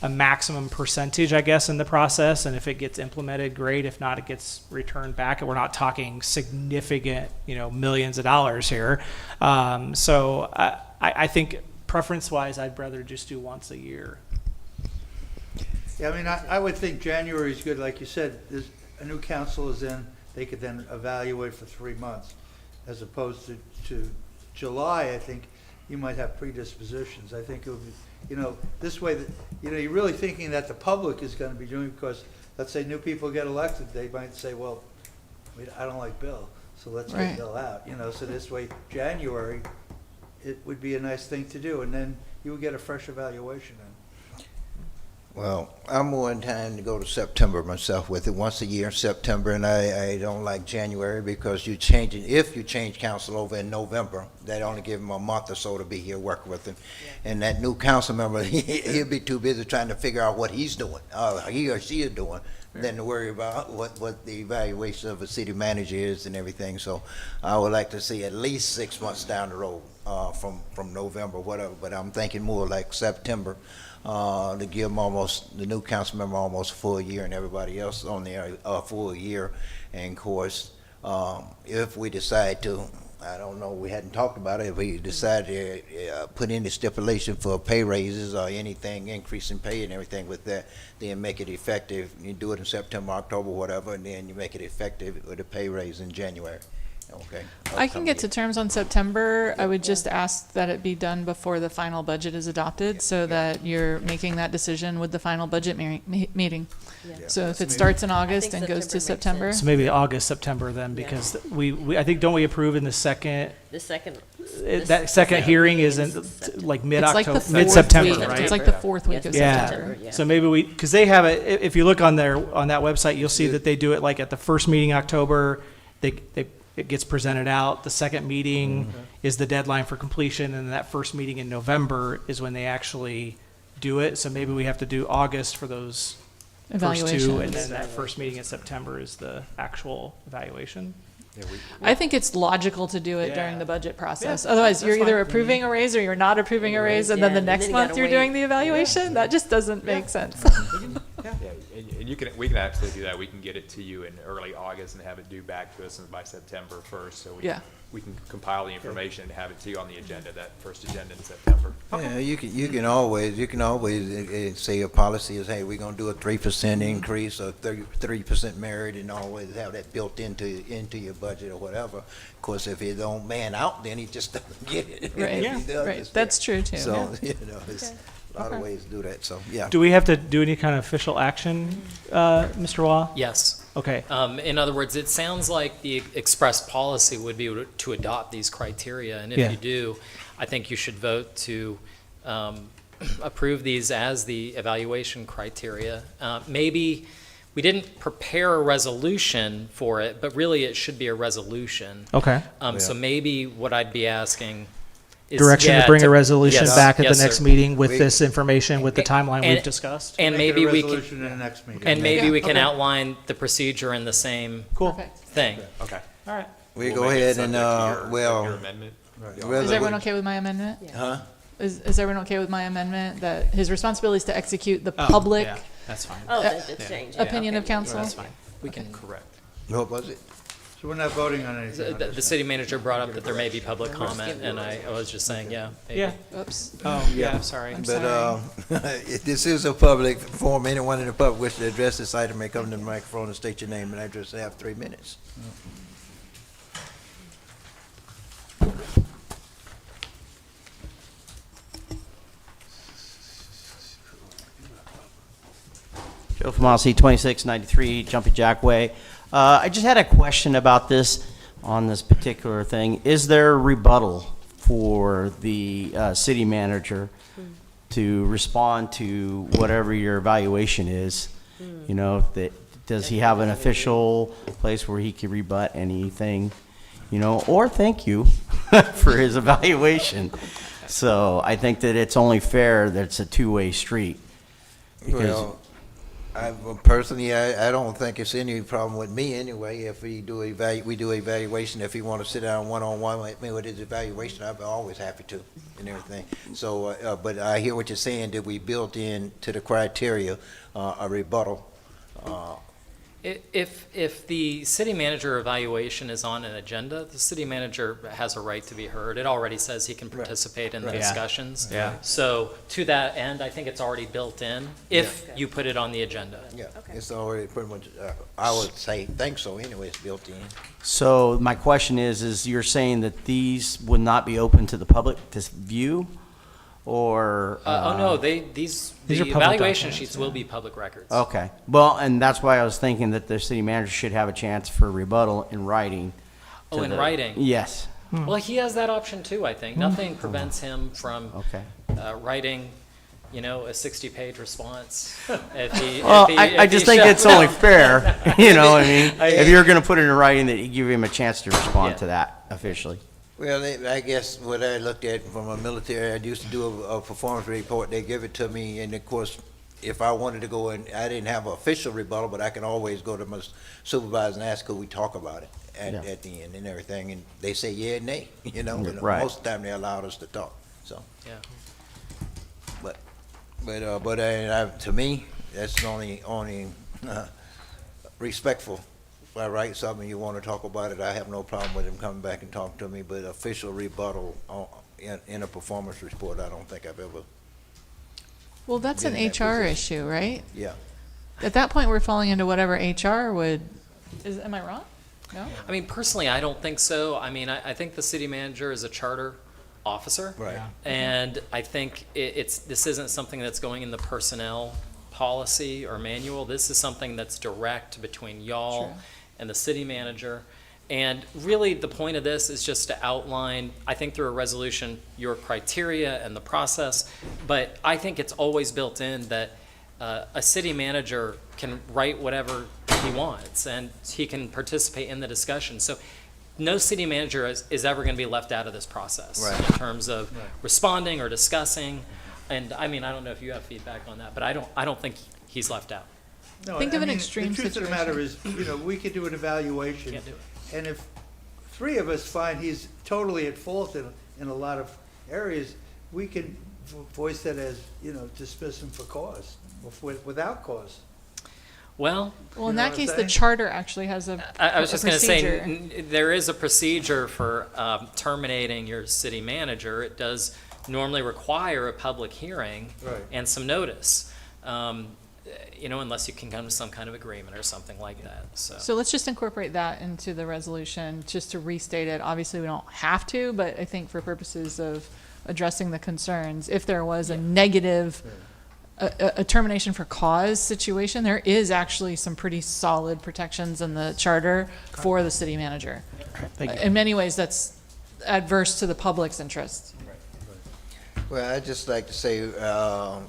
a maximum percentage, I guess, in the process, and if it gets implemented, great. If not, it gets returned back, and we're not talking significant, millions of dollars here. So I think preference-wise, I'd rather just do once a year. Yeah, I mean, I would think January is good. Like you said, a new council is in, they could then evaluate for 3 months, as opposed to July. I think you might have predispositions. I think it would be, this way that, you're really thinking that the public is going to be doing, because let's say new people get elected, they might say, well, I don't like Bill, so let's get Bill out, so this way, January, it would be a nice thing to do, and then you would get a fresh evaluation in. Well, I'm more inclined to go to September myself with it, once a year, September, and I don't like January, because if you change council over in November, that only give him a month or so to be here working with him. And that new council member, he'll be too busy trying to figure out what he's doing, he or she is doing, than to worry about what the evaluation of a city manager is and everything. So I would like to see at least 6 months down the road, from November, whatever, but I'm thinking more like September, to give them the new council member almost a full year, and everybody else on there a full year. And of course, if we decide to, I don't know, we hadn't talked about it, if we decide to put in the stipulation for pay raises or anything, increase in pay and everything with that, then make it effective. You do it in September, October, whatever, and then you make it effective with a pay raise in January. Okay. I can get to terms on September. I would just ask that it be done before the final budget is adopted, so that you're making that decision with the final budget meeting. So if it starts in August and goes to September. So maybe August, September then, because I think, don't we approve in the second? That second hearing is in like mid-October, mid-September, right? It's like the 4th week of September. So maybe because they have it, if you look on that website, you'll see that they do it like at the first meeting in October, it gets presented out. The second meeting is the deadline for completion, and that first meeting in November is when they actually do it. So maybe we have to do August for those first 2, and then that first meeting in September is the actual evaluation. I think it's logical to do it during the budget process. Otherwise, you're either approving a raise or you're not approving a raise, and then the next month you're doing the evaluation. That just doesn't make sense. Yeah, and you can, we can absolutely do that. We can get it to you in early August and have it due back to us by September 1st. So Yeah. we can compile the information and have it to you on the agenda, that first agenda in September. Yeah, you can always say a policy is, hey, we're gonna do a 3% increase or 3% merit, and always have that built into your budget or whatever. Of course, if it don't man out, then he just doesn't get it. Right. If Yeah. he does, Right. it's That's there. true, too. So, Yeah. it's a lot of ways to do that, so, yeah. Do we have to do any kind of official action, Mr. Wah? Yes. Okay. In other words, it sounds like the express policy would be to adopt these criteria, and if Yeah. you do, I think you should vote to approve these as the evaluation criteria. Maybe, we didn't prepare a resolution for it, but really it should be a resolution. Okay. So maybe what I'd be asking is. Direction yeah, to bring a resolution yes, back at yes, the next sir. meeting with this information, with the timeline And- we've discussed. And Make it a maybe we resolution can, in the next meeting. and maybe Yeah, we can okay. outline the procedure in the same Perfect. thing. Okay. All right. We We'll go make it ahead subject and, to well. your amendment. Is everyone okay with my amendment? Huh? Is everyone okay with my amendment, that his responsibility is to execute the public Yeah, that's fine. Oh, Uh, that's changed. opinion of council? That's fine. We can. Correct. What was it? So we're not voting on anything. on The this city manager brought up that there may be public comment, and I was just saying, yeah. maybe. Yeah. Oops. Oh, yeah, sorry. I'm But, sorry. this is a public forum. Anyone in the public wish to address this item may come to the microphone and state your name and address. They have 3 minutes. Joe Famasi, 2693 Jumpy Jack Way. I just had a question about this, on this particular thing. Is there a rebuttal for the city manager to respond to whatever your evaluation is? You know, does he have an official place where he can rebut anything, you know, or thank you for his evaluation? So I think that it's only fair that it's a two-way street. Because Well, personally, I don't think it's any problem with me anyway. If we do evaluation, if he want to sit down one-on-one with me with his evaluation, I'd be always happy to and everything. So, but I hear what you're saying, that we built in to the criteria a rebuttal. If the city manager evaluation is on an agenda, the city manager has a right to be heard. It already says he can participate in the Right. discussions. Yeah. So to that end, I think it's already built in, if you put it on the agenda. Yeah, it's already pretty much, I would say, think so anyway, it's built in. So my question is you're saying that these would not be open to the public to view? Or? Oh, no, the These are public evaluation documents, sheets will be public records. Okay. Well, and that's why I was thinking that the city manager should have a chance for rebuttal in writing. Oh, to in the- writing? Yes. Well, he has that option too, I think. Nothing prevents him from Okay. Writing, you know, a 60-page response. If he, Well, if he, I if he just think shows- it's only fair, you know what I mean? I- If you're gonna put it in writing, that you give him a chance to respond Yeah. to that officially. Well, I guess what I looked at from a military, I used to do a performance report, they give it to me, and of course, if I wanted to go in, I didn't have an official rebuttal, but I can always go to my supervisor and ask, could we talk about it Yeah. at the end and everything, and they say yeah and nay, you know, and Right. most of the time they allowed us to talk, so. Yeah. But to me, that's the only respectful. If I write something, you want to talk about it, I have no problem with him coming back and talking to me, but official rebuttal in a performance report, I don't think I've ever, Well, that's an Get in that HR position. issue, right? yeah. At that point, we're falling into whatever HR would, am I wrong? No? I mean, personally, I don't think so. I mean, I think the city manager is a charter officer. Right. And I think this isn't something that's going in the personnel policy or manual. This is something that's direct between y'all True. and the city manager. And really, the point of this is just to outline, I think through a resolution, your criteria and the process. But I think it's always built in that a city manager can write whatever he wants, and he can participate in the discussion. So no city manager is ever going to be left out of this process Right. in terms of responding or discussing. And I mean, I don't know if you have feedback on that, but I don't think he's left out. No, Think I of an mean, extreme The truth of the matter is, situation. you know, we could do an evaluation. Can't do it. And if 3 of us find he's totally at fault in a lot of areas, we can voice that as, you know, dismiss him for cause, or without cause. Well, Well, in know that what case, I'm the saying? charter actually has a I was just going to procedure. say, there is a procedure for terminating your city manager. It does normally require a public hearing Right. and some notice, unless you can come to some kind of agreement or something like that, so. So let's just incorporate that into the resolution, just to restate it. Obviously, we don't have to, but I think for purposes of addressing the concerns, if there was a negative, a termination for cause situation, there is actually some pretty solid protections in the charter for the city manager. Thank you. In many ways, that's adverse to the public's interest. Well, I'd just like to say,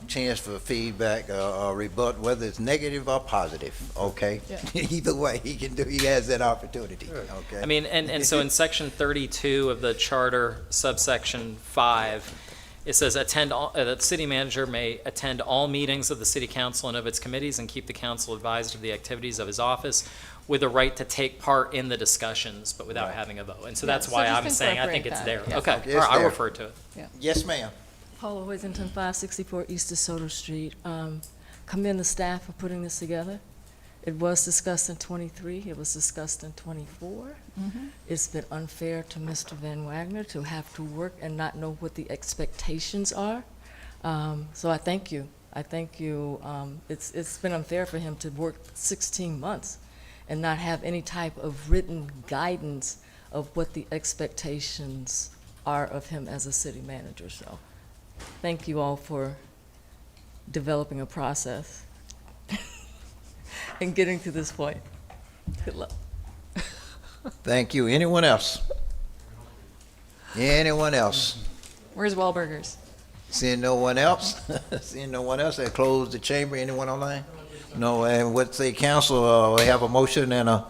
chance for feedback, or rebut, whether it's negative or positive, okay? Yeah. Either way, he has that opportunity, okay? I mean, and so in section 32 of the charter, subsection 5, it says that the city manager may attend all meetings of the city council and of its committees and keep the council advised of the activities of his office with the right to take part in the discussions, but without having a vote. And so Yeah, that's so why just I'm saying I think it's incorporate there. that, Okay, It's all right, I'll there. refer to it. Yes, ma'am. Paula Hoisington, 564 East DeSoto Street. Commend the staff for putting this together. It was discussed in 23, it was discussed in 24. It's been unfair to Mr. Van Wagner to have to work and not know what the expectations are. So I thank you. I thank you. It's been unfair for him to work 16 months and not have any type of written guidance of what the expectations are of him as a city manager. So thank you all for developing a process and getting to this point. Good luck. Thank you. Anyone else? Anyone else? Where's Wahlburgers? Seeing no one else? Seeing no one else, I close the chamber. Anyone online? No, and what say council, we have a motion and a,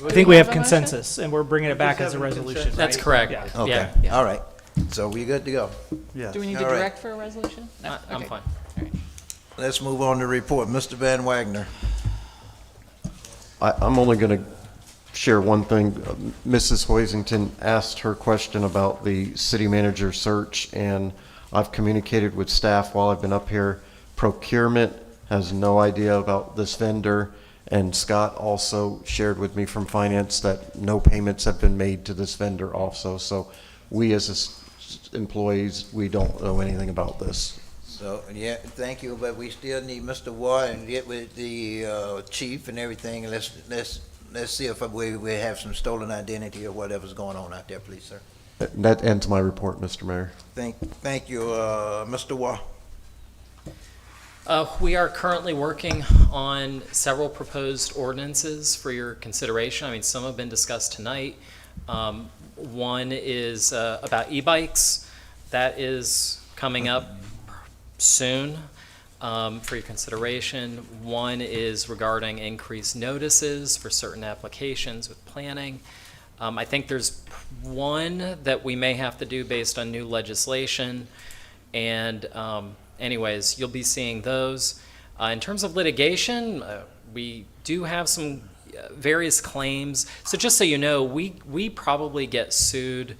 I think we have have a motion? consensus, and we're bringing it back as a resolution. That's right? correct. Yeah. okay, Yeah. all right. So we good to go. Yeah. Do we need to All right. direct for a resolution? No? I'm Okay. fine. Let's move on to report. Mr. Van Wagner. I'm only going to share one thing. Mrs. Hoisington asked her question about the city manager search, and I've communicated with staff while I've been up here. Procurement has no idea about this vendor, and Scott also shared with me from finance that no payments have been made to this vendor also. So we as employees, we don't know anything about this. So, yeah, thank you, but we still need Mr. Ward and get with the chief and everything, and let's see if we have some stolen identity or whatever's going on out there, please, sir. That ends my report, Mr. Mayor. Thank you, Mr. Ward. We are currently working on several proposed ordinances for your consideration. I mean, some have been discussed tonight. One is about e-bikes. That is coming up soon for your consideration. One is regarding increased notices for certain applications with planning. I think there's one that we may have to do based on new legislation. And anyways, you'll be seeing those. In terms of litigation, we do have some various claims. So just so you know, we probably get sued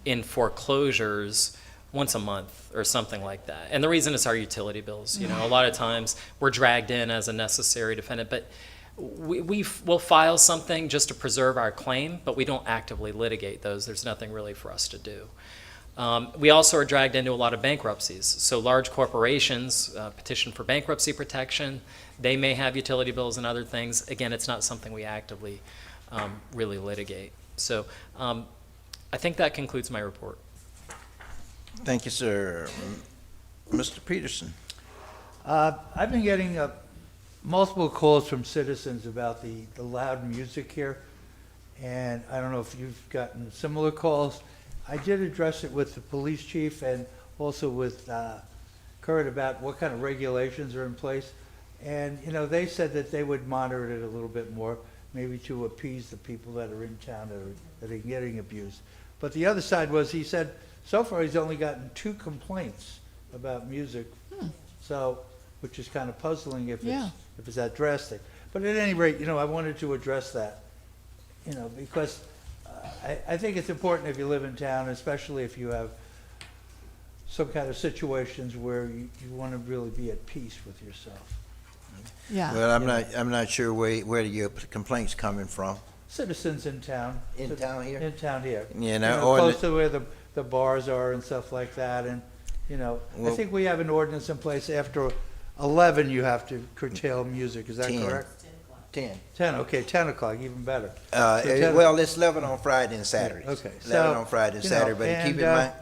in foreclosures once a month or something like that. And the reason is our utility bills. You know, a lot of times we're dragged in as a necessary defendant, but we'll file something just to preserve our claim, but we don't actively litigate those. There's nothing really for us to do. We also are dragged into a lot of bankruptcies. So large corporations petition for bankruptcy protection. They may have utility bills and other things. Again, it's not something we actively really litigate. So I think that concludes my report. Thank you, sir. Mr. Peterson. I've been getting multiple calls from citizens about the loud music here, and I don't know if you've gotten similar calls. I did address it with the police chief and also with Kurt about what kind of regulations are in place. And, you know, they said that they would monitor it a little bit more, maybe to appease the people that are in town that are getting abused. But the other side was, he said, so far he's only gotten 2 complaints about music, so, which is kind of puzzling if it's that drastic. But at any rate, you know, I wanted to address that, you know, because I think it's important if you live in town, especially if you have some kind of situations where you want to really be at peace with yourself. Yeah. Well, I'm not sure where your complaints coming from. Citizens in town. In town here? In town here. Yeah, You now, know, close to where the bars are and stuff like that, and, you know, I Well- think we have an ordinance in place after 11, you have to curtail music, is that 10. correct? 10. 10, okay, 10 o'clock, even better. So 10 Well, it's 11 on Friday and Saturday. Okay, 11 so, on Friday and you know, Saturday, but and,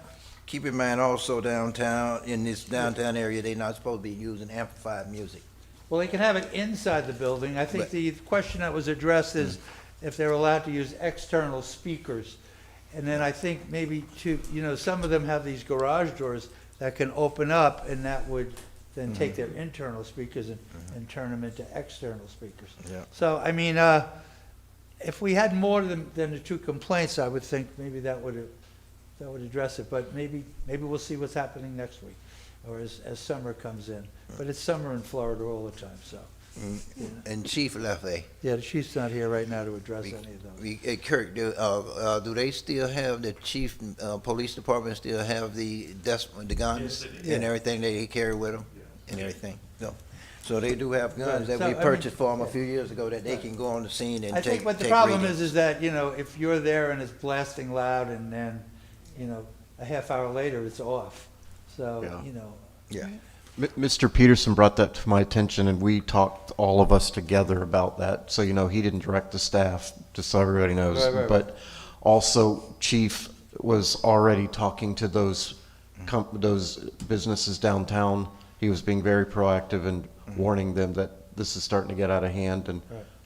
keep in mind also downtown, in this downtown area, they're not supposed to be using amplified music. Well, they can have it inside the building. I think But- the question that was addressed is if they're allowed to use external speakers. And then I think maybe some of them have these garage doors that can open up, and that would then take their internal speakers and turn them into external speakers. Yeah. So, I mean, if we had more than the 2 complaints, I would think maybe that would address it. But maybe we'll see what's happening next week, or as summer comes in. But it's summer in Florida all the time, so. And Chief Lefebvre. Yeah, the chief's not here right now to address any of those. Kirk, do they still have, the chief, police department still have the guns and everything they carry with them and everything? No. So they do have guns that we purchased for them a few years ago that they can go on the scene and I take think what the take problem readings. is that, if you're there and it's blasting loud and then, a half hour later it's off. So, Yeah. Mr. Peterson brought that to my attention, and we talked, all of us together, about that. So, he didn't direct the staff, just so everybody knows. Right. But also, Chief was already talking to those businesses downtown. He was being very proactive and warning them that this is starting to get out of hand, and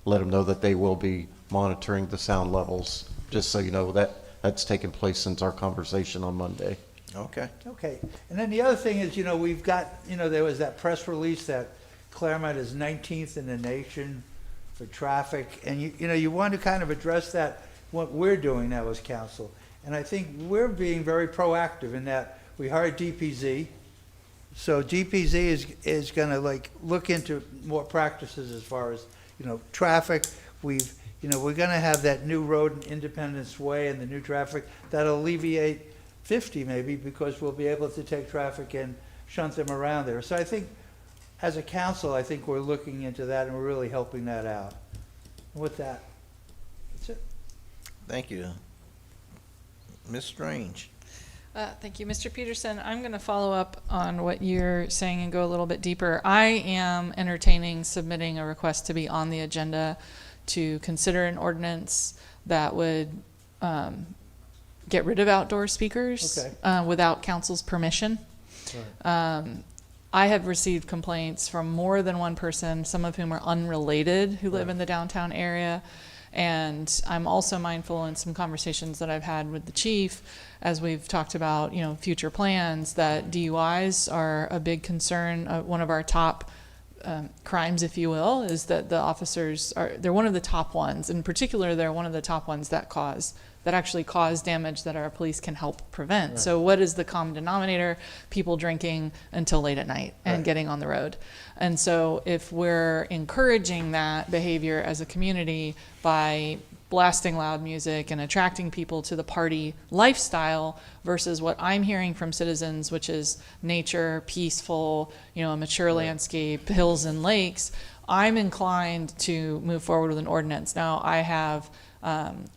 let them know that they will be monitoring the sound levels, just so you know that that's taken place since our conversation on Monday. Okay. Okay. And then the other thing is, we've got, there was that press release that Clermont is 19th in the nation for traffic. And you want to kind of address that, what we're doing now as council. And I think we're being very proactive in that we hired DPZ. So DPZ is going to look into more practices as far as, traffic. We're going to have that new road in Independence Way and the new traffic that'll alleviate 50 maybe, because we'll be able to take traffic and shunt them around there. So I think, as a council, I think we're looking into that and we're really helping that out. With that, that's it. Thank you. Ms. Strange. Thank you, Mr. Peterson. I'm going to follow up on what you're saying and go a little bit deeper. I am entertaining submitting a request to be on the agenda to consider an ordinance that would get rid of outdoor speakers without council's permission. I have received complaints from more than one person, some of whom are unrelated, who live in the downtown area. And I'm also mindful in some conversations that I've had with the chief, as we've talked about, future plans, that DUIs are a big concern. One of our top crimes, if you will, is that the officers they're one of the top ones. In particular, they're one of the top ones that actually cause damage that our police can help prevent. Right. So what is the common denominator? People drinking until late at night and getting on the road. And so if we're encouraging that behavior as a community by blasting loud music and attracting people to the party lifestyle versus what I'm hearing from citizens, which is nature, peaceful, a mature landscape, hills and lakes, I'm inclined to move forward with an ordinance. Now, I have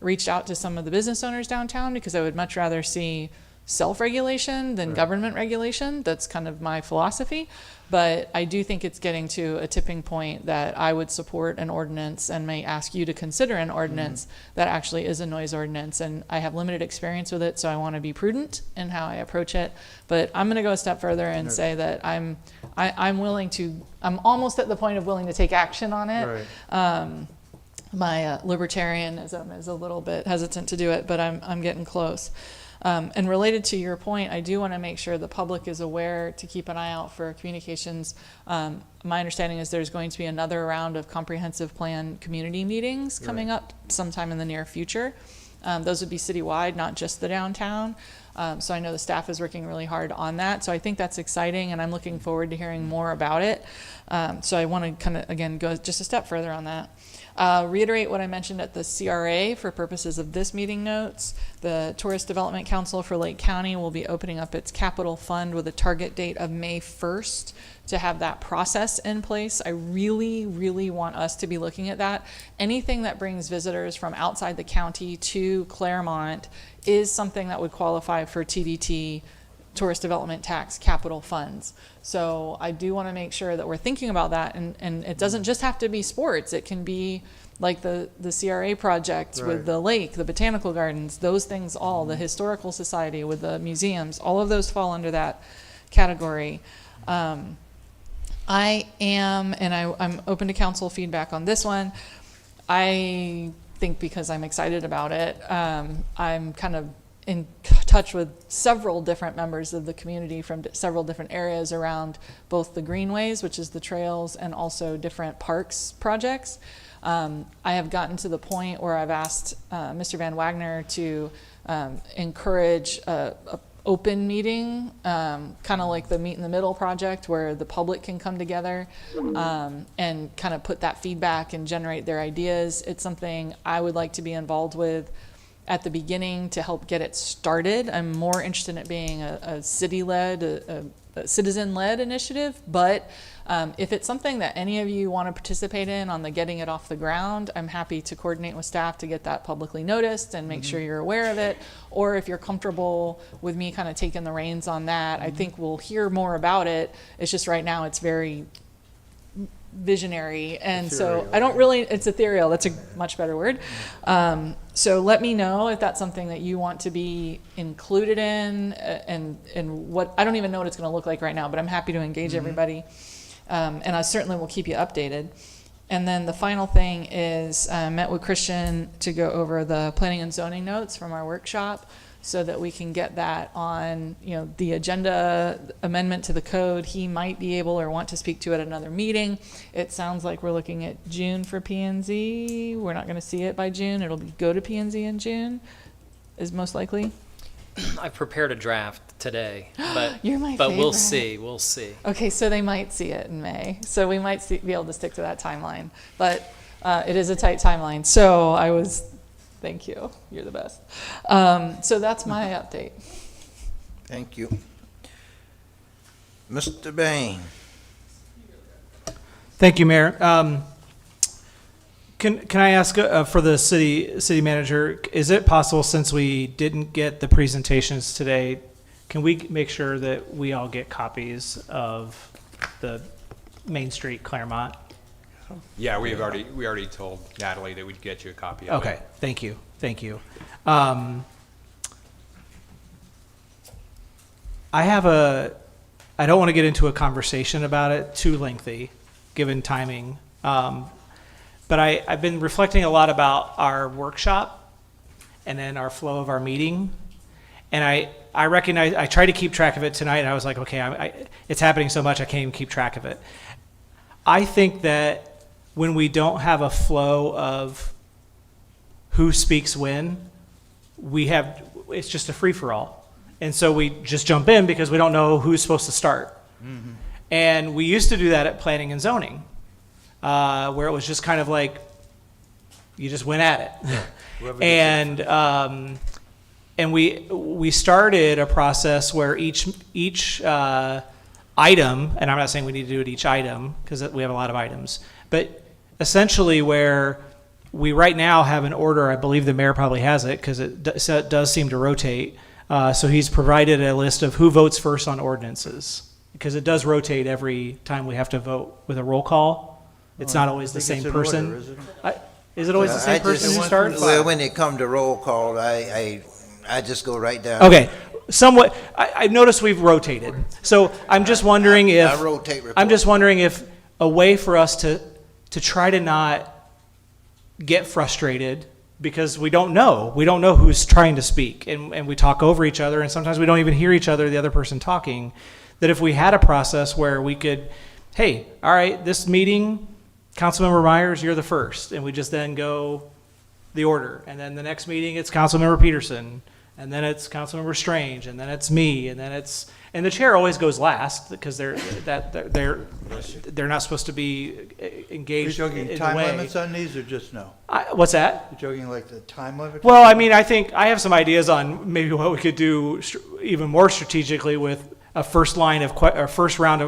reached out to some of the business owners downtown because I would much rather see self-regulation than government regulation. That's kind of my philosophy. But I do think it's getting to a tipping point that I would support an ordinance and may ask you to consider an ordinance that actually is a noise ordinance. And I have limited experience with it, so I want to be prudent in how I approach it. But I'm going to go a step further and say that I'm almost at the point of willing to take action on it. My libertarianism is a little bit hesitant to do it, but I'm getting close. And related to your point, I do want to make sure the public is aware to keep an eye out for communications. My understanding is there's going to be another round of comprehensive plan community meetings coming up sometime in the near future. Those would be citywide, not just the downtown. So I know the staff is working really hard on that. So I think that's exciting, and I'm looking forward to hearing more about it. So I want to kind of, again, go just a step further on that. Reiterate what I mentioned at the CRA for purposes of this meeting notes. The Tourist Development Council for Lake County will be opening up its capital fund with a target date of May 1st to have that process in place. I really, really want us to be looking at that. Anything that brings visitors from outside the county to Clermont is something that would qualify for TDT, Tourist Development Tax capital funds. So I do want to make sure that we're thinking about that, and it doesn't just have to be sports. It can be like the CRA project with the lake, the botanical gardens, those things all, the historical society with the museums, all of those fall under that category. I am, and I'm open to council feedback on this one. I think because I'm excited about it, I'm kind of in touch with several different members of the community from several different areas around both the greenways, which is the trails, and also different parks projects. I have gotten to the point where I've asked Mr. Van Wagner to encourage a open meeting, kind of like the Meet in the Middle project, where the public can come together and kind of put that feedback and generate their ideas. It's something I would like to be involved with at the beginning to help get it started. I'm more interested in it being a city-led, a citizen-led initiative, but if it's something that any of you want to participate in on the getting it off the ground, I'm happy to coordinate with staff to get that publicly noticed and make sure you're aware of it. Or if you're comfortable with me kind of taking the reins on that, I think we'll hear more about it. It's just right now it's very visionary, and so I don't really, it's ethereal, that's a much better word. So let me know if that's something that you want to be included in, and what, I don't even know what it's going to look like right now, but I'm happy to engage everybody, and I certainly will keep you updated. And then the final thing is I met with Christian to go over the planning and zoning notes from our workshop, so that we can get that on, the agenda amendment to the code. He might be able or want to speak to it at another meeting. It sounds like we're looking at June for P&Z. We're not going to see it by June. It'll go to P&Z in June, is most likely. I've prepared a draft today, but You're my but we'll favorite. see. We'll see. Okay, so they might see it in May. So we might be able to stick to that timeline. But it is a tight timeline. So thank you. You're the best. So that's my update. Thank you. Mr. Bain. Thank you, Mayor. Can I ask for the city manager, is it possible, since we didn't get the presentations today, can we make sure that we all get copies of the Main Street Clermont? Yeah, we already told Natalie that we'd get you a copy of it. Okay, thank you. I don't want to get into a conversation about it too lengthy, given timing. But I've been reflecting a lot about our workshop and then our flow of our meeting. And I recognize, I tried to keep track of it tonight, and I was like, okay, it's happening so much I can't even keep track of it. I think that when we don't have a flow of who speaks when, it's just a free-for-all. And so we just jump in because we don't know who's supposed to start. Mm-hmm. And we used to do that at planning and zoning, where it was just kind of like, you just went at it. Yeah. And we started a process where each item, and I'm not saying we need to do it each item because we have a lot of items, but essentially where we right now have an order, I believe the mayor probably has it because it does seem to rotate. So he's provided a list of who votes first on ordinances, because it does rotate every time we have to vote with a roll call. It's not always the same person. Order, isn't it? Is it always the same person who starts? Well, when it come to roll call, I just go right down. Okay, somewhat. I noticed we've rotated, so I'm just wondering if I rotate reports. I'm just wondering if a way for us to try to not get frustrated because we don't know who's trying to speak, and we talk over each other, and sometimes we don't even hear each other, the other person talking. That if we had a process where we could, hey, all right, this meeting, Councilmember Myers, you're the first, and we just then go the order, and then the next meeting it's Councilmember Peterson, and then it's Councilmember Strange, and then it's me, and then and the chair always goes last because they're not supposed to be engaged Are you in joking the time way. limits on these or just no? What's that? You're joking like the time limit? Well, I mean, I think I have some ideas on maybe what we could do even more strategically with a first line of or first round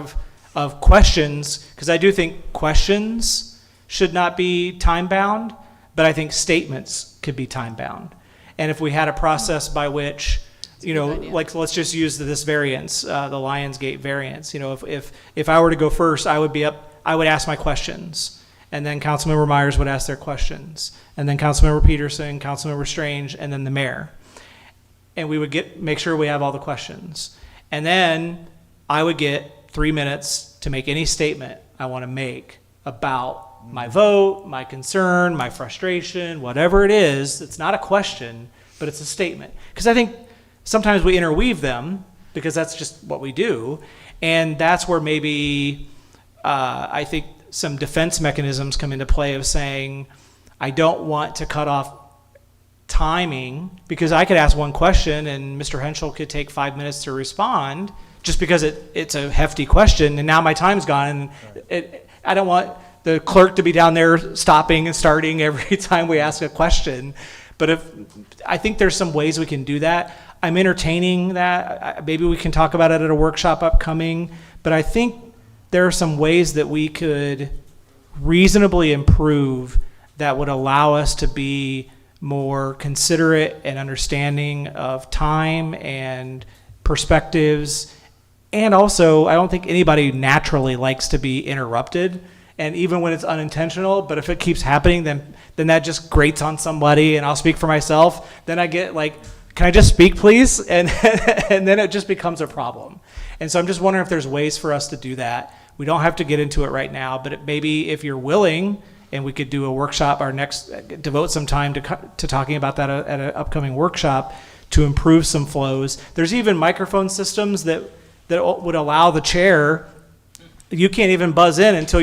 of questions, because I do think questions should not be time bound, but I think statements could be time bound. And if we had a process by which, like let's just use this variance, the Lionsgate variance. If I were to go first, I would ask my questions, and then Councilmember Myers would ask their questions, and then Councilmember Peterson, Councilmember Strange, and then the mayor. And we would make sure we have all the questions. And then I would get 3 minutes to make any statement I want to make about my vote, my concern, my frustration, whatever it is. It's not a question, but it's a statement. Because I think sometimes we interweave them because that's just what we do. And that's where maybe I think some defense mechanisms come into play of saying, I don't want to cut off timing, because I could ask one question and Mr. Henschel could take 5 minutes to respond just because it's a hefty question, and now my time's gone, and I don't want the clerk to be down there stopping and starting every time we ask a question. But I think there's some ways we can do that. I'm entertaining that. Maybe we can talk about it at a workshop upcoming, but I think there are some ways that we could reasonably improve that would allow us to be more considerate and understanding of time and perspectives. And also, I don't think anybody naturally likes to be interrupted. And even when it's unintentional, but if it keeps happening, then that just grates on somebody, and I'll speak for myself. Then I get like, can I just speak, please? And then it just becomes a problem. And so I'm just wondering if there's ways for us to do that. We don't have to get into it right now, but maybe if you're willing, and we could do a workshop, devote some time to talking about that at an upcoming workshop to improve some flows. There's even microphone systems that would allow the chair, you can't even buzz in until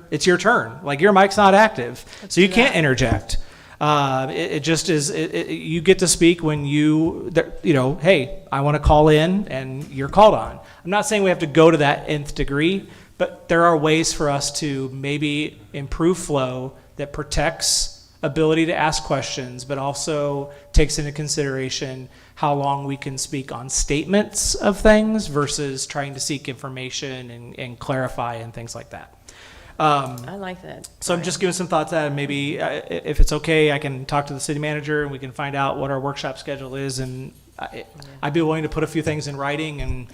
it's your turn. Like your mic's not active, so you can't interject. It just is, you get to speak when hey, I want to call in and you're called on. I'm not saying we have to go to that nth degree, but there are ways for us to maybe improve flow that protects ability to ask questions, but also takes into consideration how long we can speak on statements of things versus trying to seek information and clarify and things like that. I like that. So I'm just giving some thoughts that maybe if it's okay, I can talk to the city manager and we can find out what our workshop schedule is, and I'd be willing to put a few things in writing and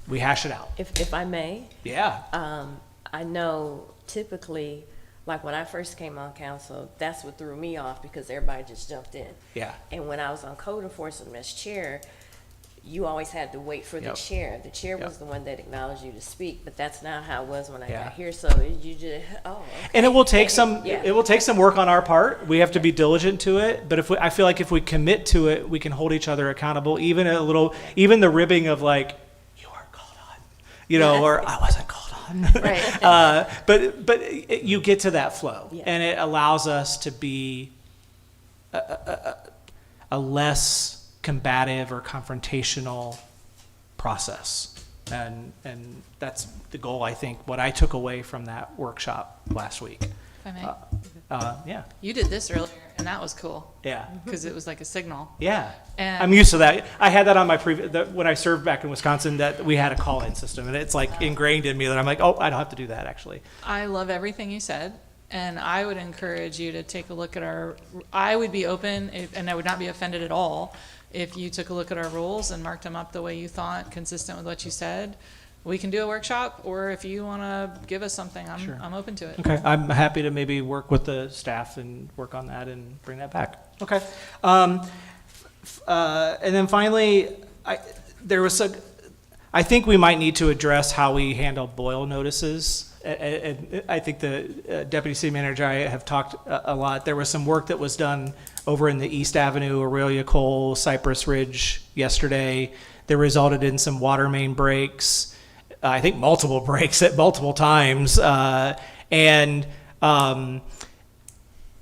we hash it out. If I may? Yeah. I know typically, like when I first came on council, that's what threw me off because everybody just jumped in. Yeah. And when I was on code enforcement as chair, you always had to wait for the chair. The chair was the one that acknowledged you to speak, but that's not how it was when I got here. So you just, okay. And it will take some work on our part. We have to be diligent to it. But I feel like if we commit to it, we can hold each other accountable. Even even the ribbing of like, you weren't called on, or I wasn't called on. Right. But you get to that flow, and it allows us to be a less combative or confrontational process, and that's the goal. I think what I took away from that workshop last week. If I may. Yeah. You did this earlier, and that was cool. Yeah. Because it was like a signal. Yeah. And I'm used to that. I had that on my when I served back in Wisconsin, that we had a call-in system, and it's like ingrained in me that I'm like, oh, I don't have to do that actually. I love everything you said, and I would encourage you to take a look at I would be open, and I would not be offended at all if you took a look at our rules and marked them up the way you thought, consistent with what you said. We can do a workshop, or if you want to give us something, I'm open to it. Okay, I'm happy to maybe work with the staff and work on that and bring that back. Okay. And then finally, I think we might need to address how we handle boil notices. And I think the deputy city manager and I have talked a lot. There was some work that was done over in the East Avenue, Aurelia Cole, Cypress Ridge yesterday that resulted in some water main breaks. I think multiple breaks at multiple times. And I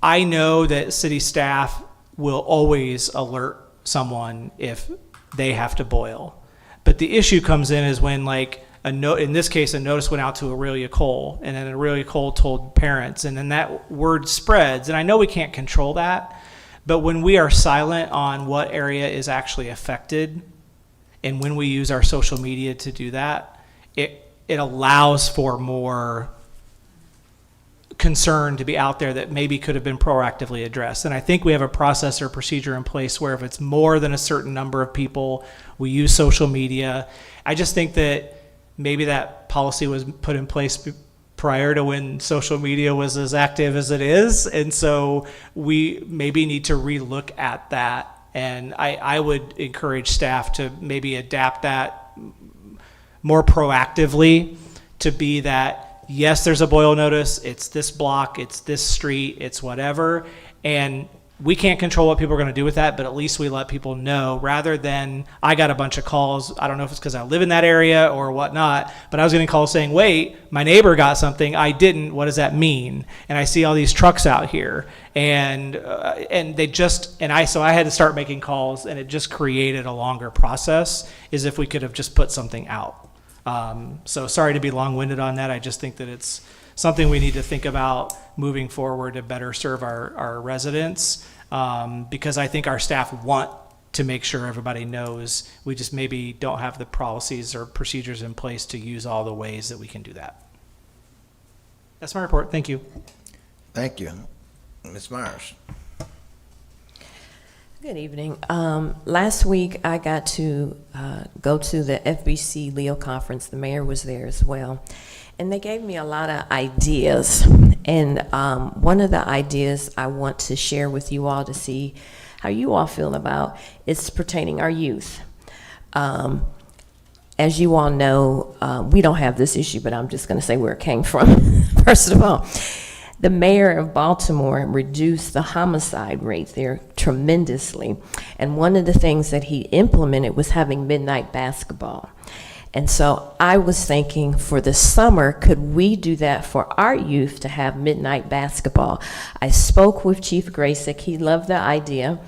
know that city staff will always alert someone if they have to boil. But the issue comes in is when, like, in this case, a notice went out to Aurelia Cole, and then Aurelia Cole told parents, and then that word spreads. And I know we can't control that, but when we are silent on what area is actually affected, and when we use our social media to do that, it allows for more concern to be out there that maybe could have been proactively addressed. And I think we have a process or procedure in place where if it's more than a certain number of people, we use social media. I just think that maybe that policy was put in place prior to when social media was as active as it is. And so we maybe need to relook at that. And I would encourage staff to maybe adapt that more proactively to be that, yes, there's a boil notice, it's this block, it's this street, it's whatever, and we can't control what people are going to do with that, but at least we let people know, rather than I got a bunch of calls. I don't know if it's because I live in that area or whatnot, but I was getting calls saying, wait, my neighbor got something, I didn't, what does that mean? And I see all these trucks out here, and so I had to start making calls, and it just created a longer process, as if we could have just put something out. So sorry to be long-winded on that. I just think that it's something we need to think about moving forward to better serve our residents, because I think our staff want to make sure everybody knows. We just maybe don't have the policies or procedures in place to use all the ways that we can do that. That's my report. Thank you. Thank you. Ms. Myers. Good evening. Last week, I got to go to the FBC Leo conference. The mayor was there as well. And they gave me a lot of ideas. And one of the ideas I want to share with you all to see how you all feel about is pertaining our youth. As you all know, we don't have this issue, but I'm just going to say where it came from. First of all, the mayor of Baltimore reduced the homicide rate there tremendously. And one of the things that he implemented was having midnight basketball. And so I was thinking, for the summer, could we do that for our youth to have midnight basketball? I spoke with Chief Graysick. He loved the idea.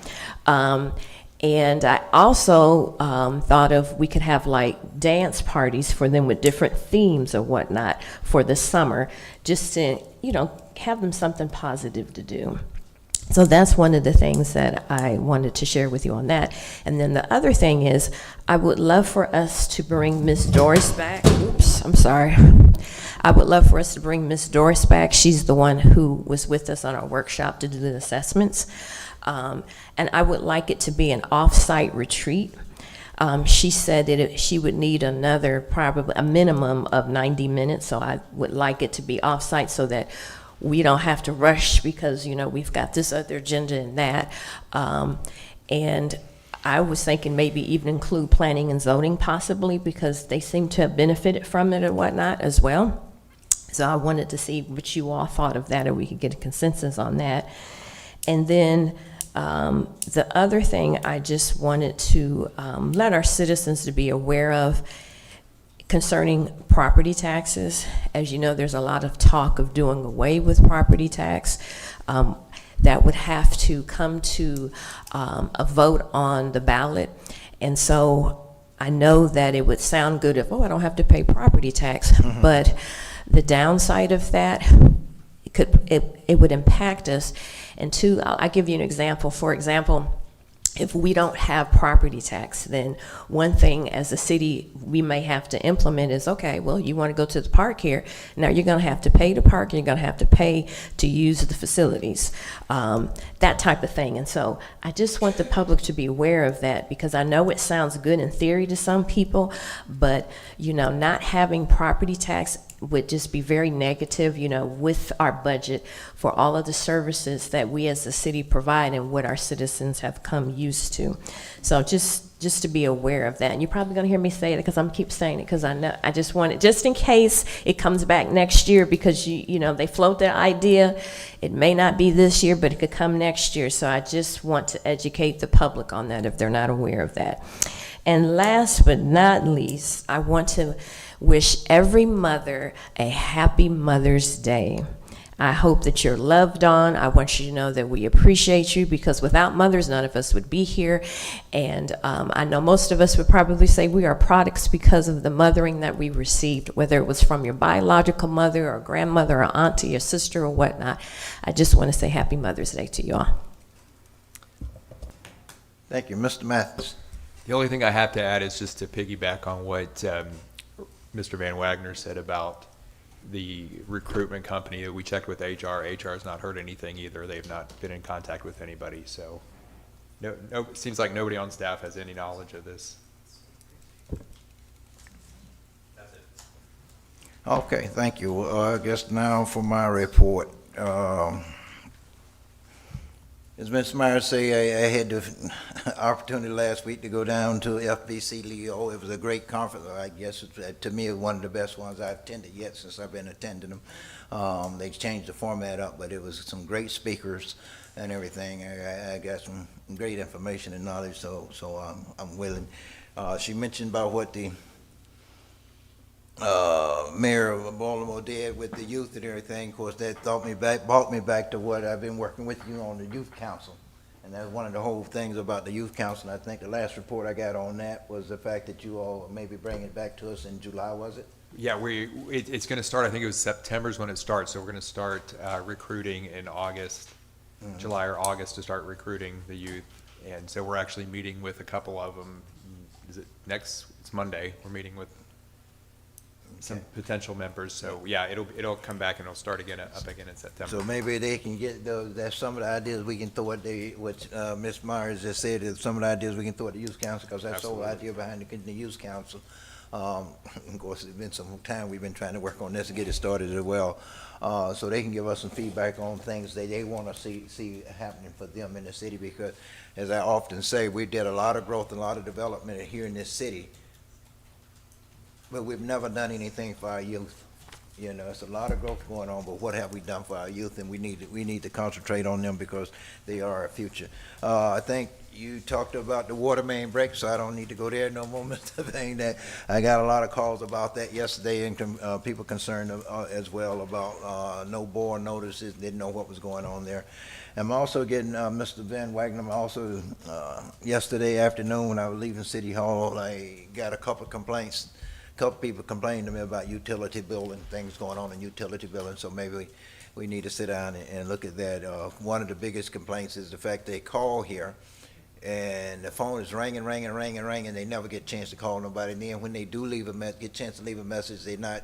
And I also thought of we could have like dance parties for them with different themes or whatnot for the summer, just to, have them something positive to do. So that's one of the things that I wanted to share with you on that. And then the other thing is, I would love for us to bring Miss Doris back. Oops, I'm sorry. I would love for us to bring Miss Doris back. She's the one who was with us on our workshop to do the assessments. And I would like it to be an off-site retreat. She said that she would need another, probably a minimum of 90 minutes. So I would like it to be off-site so that we don't have to rush, because, we've got this other agenda and that. And I was thinking maybe even include planning and zoning possibly, because they seem to have benefited from it and whatnot as well. So I wanted to see what you all thought of that, and we could get a consensus on that. And then the other thing I just wanted to let our citizens to be aware of concerning property taxes. As you know, there's a lot of talk of doing away with property tax. That would have to come to a vote on the ballot. And so I know that it would sound good if, I don't have to pay property tax. Mm-hmm. But the downside of that, it would impact us. And two, I'll give you an example. For example, if we don't have property tax, then one thing as a city we may have to implement is, okay, well, you want to go to the park here. Now you're going to have to pay to park, and you're going to have to pay to use the facilities, that type of thing. And so I just want the public to be aware of that, because I know it sounds good in theory to some people, but, not having property tax would just be very negative, with our budget for all of the services that we as a city provide and what our citizens have come used to. So just to be aware of that. And you're probably going to hear me say it, because I'm keep saying it, because I know I just want it, just in case it comes back next year, because they float the idea. It may not be this year, but it could come next year. So I just want to educate the public on that if they're not aware of that. And last but not least, I want to wish every mother a happy Mother's Day. I hope that you're loved on. I want you to know that we appreciate you, because without mothers, none of us would be here. And I know most of us would probably say we are products because of the mothering that we received, whether it was from your biological mother or grandmother or auntie or sister or whatnot. I just want to say Happy Mother's Day to you all. Thank you. Mr. Mathis. The only thing I have to add is just to piggyback on what Mr. Van Wagner said about the recruitment company. We checked with HR. HR has not heard anything either. They've not been in contact with anybody. So no, it seems like nobody on staff has any knowledge of this. That's it. Okay, thank you. I guess now for my report. As Mr. Myers say, I had the opportunity last week to go down to FBC Leo. It was a great conference. I guess to me it was one of the best ones I've attended yet since I've been attending them. They changed the format up, but it was some great speakers and everything. I got some great information and knowledge, so I'm willing. She mentioned about what the mayor of Baltimore did with the youth and everything. Of course, that brought me back to what I've been working with you on the youth council. And that's one of the whole things about the youth council. I think the last report I got on that was the fact that you all maybe bring it back to us in July, was it? Yeah, it's going to start, I think it was September is when it starts. So we're going to start recruiting in August, July or August, to start recruiting the youth. And so we're actually meeting with a couple of them. It's Monday. We're meeting with some potential members. So yeah, it'll come back and it'll start again up again in September. So maybe they can get that's some of the ideas we can throw at what Ms. Myers just said, is some of the ideas we can throw at the youth council, because that's the whole idea behind the youth council. Of course, it's been some time we've been trying to work on this to get it started as well. So they can give us some feedback on things that they want to see happening for them in the city, because as I often say, we did a lot of growth and a lot of development here in this city, but we've never done anything for our youth. You know, it's a lot of growth going on, but what have we done for our youth? And we need to concentrate on them, because they are our future. I think you talked about the water main break, so I don't need to go there no more, Mr. Thing. That I got a lot of calls about that yesterday, and people concerned as well about no bore notices, didn't know what was going on there. I'm also getting Mr. Van Wagner. Also, yesterday afternoon when I was leaving City Hall, I got a couple of complaints. Couple people complained to me about utility billing, things going on in utility billing, so maybe we need to sit down and look at that. One of the biggest complaints is the fact they call here and the phone is ringing, they never get a chance to call nobody. And then when they do get a chance to leave a message, they're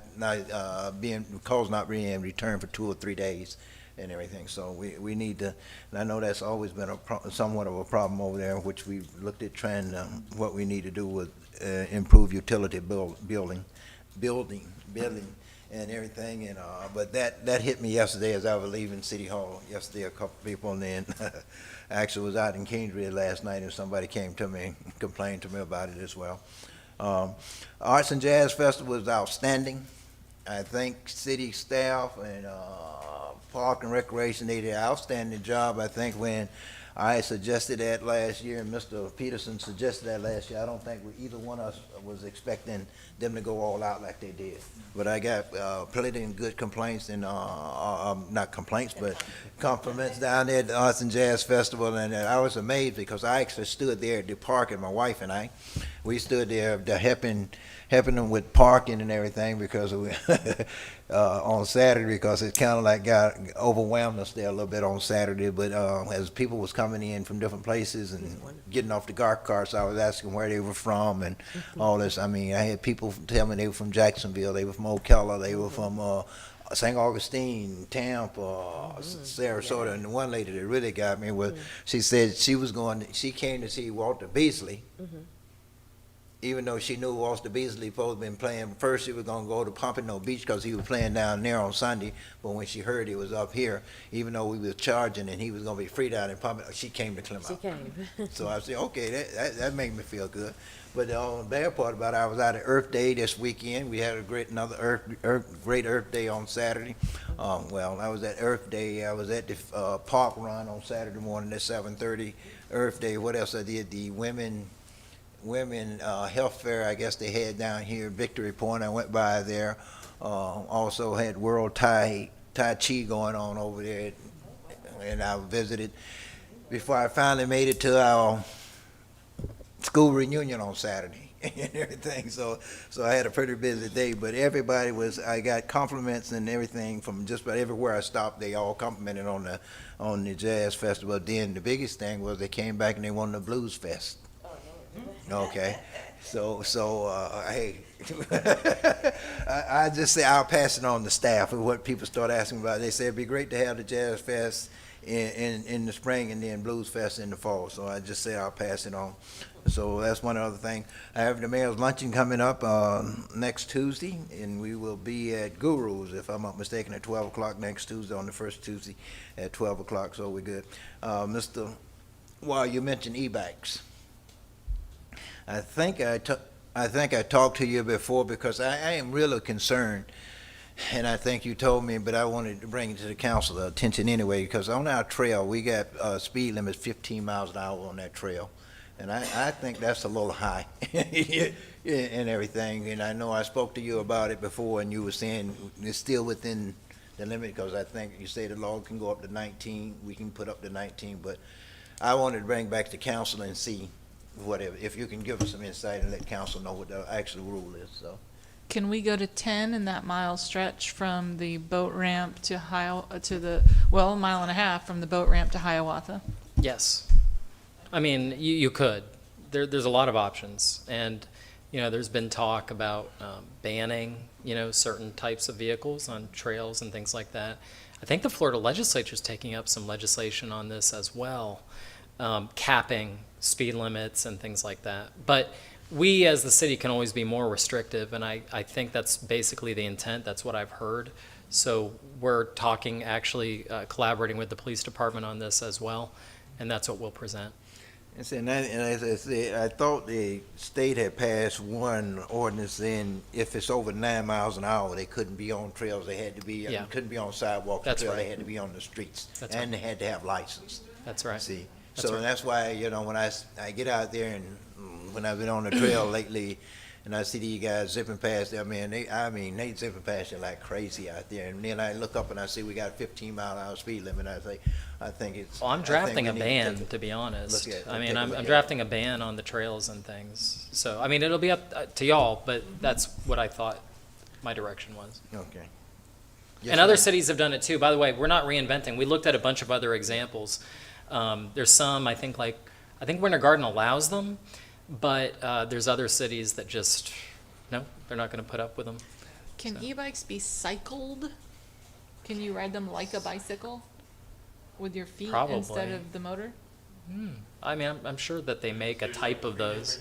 calls not being returned for 2 or 3 days and everything. So we need to, and I know that's always been somewhat of a problem over there, which we've looked at trying what we need to do with improve utility building and everything. And but that hit me yesterday as I was leaving City Hall yesterday. A couple people, and then I actually was out in Kingsbury last night, and somebody came to me and complained to me about it as well. Arts and Jazz Festival was outstanding. I think city staff and Park and Recreation, they did an outstanding job. I think when I suggested that last year, and Mr. Peterson suggested that last year, I don't think either one of us was expecting them to go all out like they did. But I got plenty of good complaints, and not complaints, but compliments down there at the Arts and Jazz Festival. And I was amazed, because I actually stood there at the park, and my wife and we stood there helping them with parking and everything, because on Saturday, because it kind of like got overwhelmed us there a little bit on Saturday. But as people was coming in from different places and getting off the golf carts, I was asking where they were from and all this. I mean, I had people tell me they were from Jacksonville, they were from Ocala, they were from St. Augustine, Tampa, Sarasota. And the one lady that really got me was, she said she came to see Walter Beasley. Even though she knew Walter Beasley supposed to been playing, first she was going to go to Pompano Beach because he was playing down there on Sunday, but when she heard he was up here, even though we was charging and he was going to be free down in Pompano, she came to Clermont. She came. So I said, okay, that made me feel good. But the bad part about it, I was out at Earth Day this weekend. We had a great Earth Day on Saturday. Well, I was at Earth Day. I was at the park run on Saturday morning at 7:30. Earth Day. What else I did? The women health fair, I guess they had down here at Victory Point. I went by there. Also had World Thai Tai Chi going on over there, and I visited before I finally made it to our school reunion on Saturday and everything. So I had a pretty busy day, but everybody I got compliments and everything from just about everywhere I stopped. They all complimented on the jazz festival. Then the biggest thing was they came back and they wanted the blues fest. Okay, so hey, I just say I'll pass it on to staff of what people start asking about. They say it'd be great to have the jazz fest in the spring and then blues fest in the fall. So I just say I'll pass it on. So that's one other thing. I have the mayor's luncheon coming up next Tuesday, and we will be at Guru's, if I'm not mistaken, at 12 o'clock next Tuesday, on the first Tuesday at 12 o'clock, so we're good. You mentioned e-bikes. I think I talked to you before because I am really concerned, and I think you told me, but I wanted to bring it to the council attention anyway, because on our trail, we got speed limits 15 miles an hour on that trail. And I think that's a little high and everything. And I know I spoke to you about it before, and you were saying it's still within the limit, because I think you say the law can go up to 19. We can put up to 19, but I wanted to bring back to council and see whatever, if you can give us some insight and let council know what the actual rule is. So, Can we go to 10 in that mile stretch from the boat ramp to a mile and a half from the boat ramp to Hiawatha? Yes. I mean, you could. There's a lot of options, and there's been talk about banning certain types of vehicles on trails and things like that. I think the Florida legislature is taking up some legislation on this as well, capping speed limits and things like that. But we as the city can always be more restrictive, and I think that's basically the intent. That's what I've heard. So we're talking, actually collaborating with the police department on this as well, and that's what we'll present. And as I said, I thought the state had passed one ordinance, then if it's over 9 miles an hour, they couldn't be on trails. They had to be, couldn't be on sidewalks. That's right. right. They had to be on the streets. That's and right. They had to have license. That's right. See, That's so right. that's why, when I get out there and when I've been on the trail lately, and I see these guys zipping past there, they zipping past you like crazy out there. And then I look up and I see we got a 15 mile an hour speed limit. I think it's. Well, I'm drafting a ban, to be honest. I'm drafting a ban on the trails and things. So, it'll be up to y'all, but that's what I thought my direction was. Okay. And other cities have done it too. By the way, we're not reinventing. We looked at a bunch of other examples. There's some, I think Winter Garden allows them, but there's other cities that just, no, they're not going to put up with them. Can e-bikes be cycled? Can you ride them like a bicycle with your feet instead of the motor? I'm sure that they make a type of those.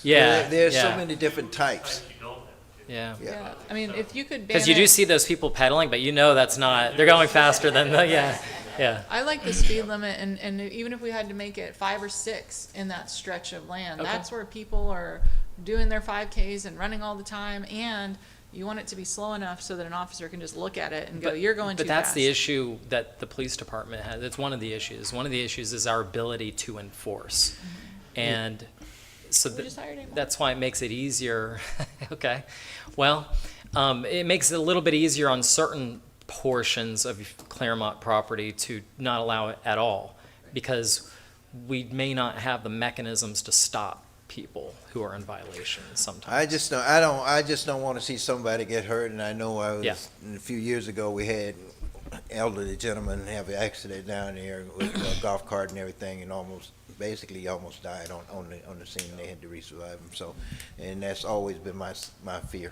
Yeah. There's so many different types. Yeah. Yeah. If you could ban because you do see those people pedaling, but that's not, they're going faster than yeah. I like the speed limit, and even if we had to make it 5 or 6 in that stretch of land, Okay. that's where people are doing their 5Ks and running all the time, and you want it to be slow enough so that an officer can just look at it and go, you're going too fast. But that's the issue that the police department has. It's one of the issues. One of the issues is our ability to enforce. And so that's why it makes it easier. Okay. Well, it makes it a little bit easier on certain portions of Clermont property to not allow it at all, because we may not have the mechanisms to stop people who are in violation sometimes. I just don't want to see somebody get hurt. And I know a few years ago we had an elderly gentleman have an accident down there with a golf cart and everything, and almost died on the scene. They had to resurvive him. So, and that's always been my fear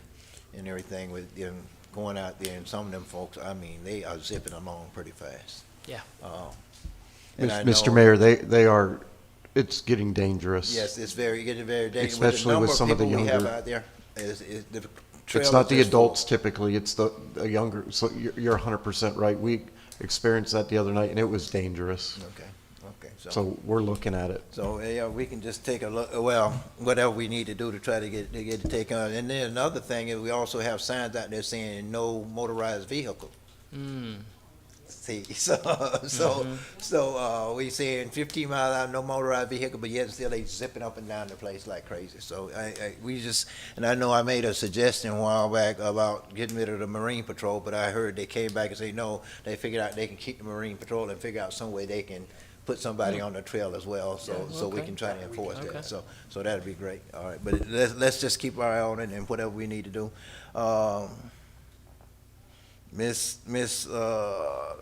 and everything with them going out there. And some of them folks, they are zipping along pretty fast. Yeah. Mr. Mayor, they are. It's getting dangerous. Yes, it's getting very dangerous. Especially with some of the we have younger. out there, It's not the adults typically, it's the younger, so you're 100% right. We experienced that the other night, and it was dangerous. Okay. So we're looking at it. So, we can just take a look, whatever we need to do to try to get it to take on. And then another thing is we also have signs out there saying no motorized vehicle. See, so we saying 15 miles out, no motorized vehicle, but yet still they zipping up and down the place like crazy. So I know I made a suggestion a while back about getting rid of the Marine Patrol, but I heard they came back and say no, they figured out they can keep the Marine Patrol and figure out some way they can put somebody on the trail as well, so we can try to enforce that. So that'd be great. All right, but let's just keep our eye on it and whatever we need to do. Miss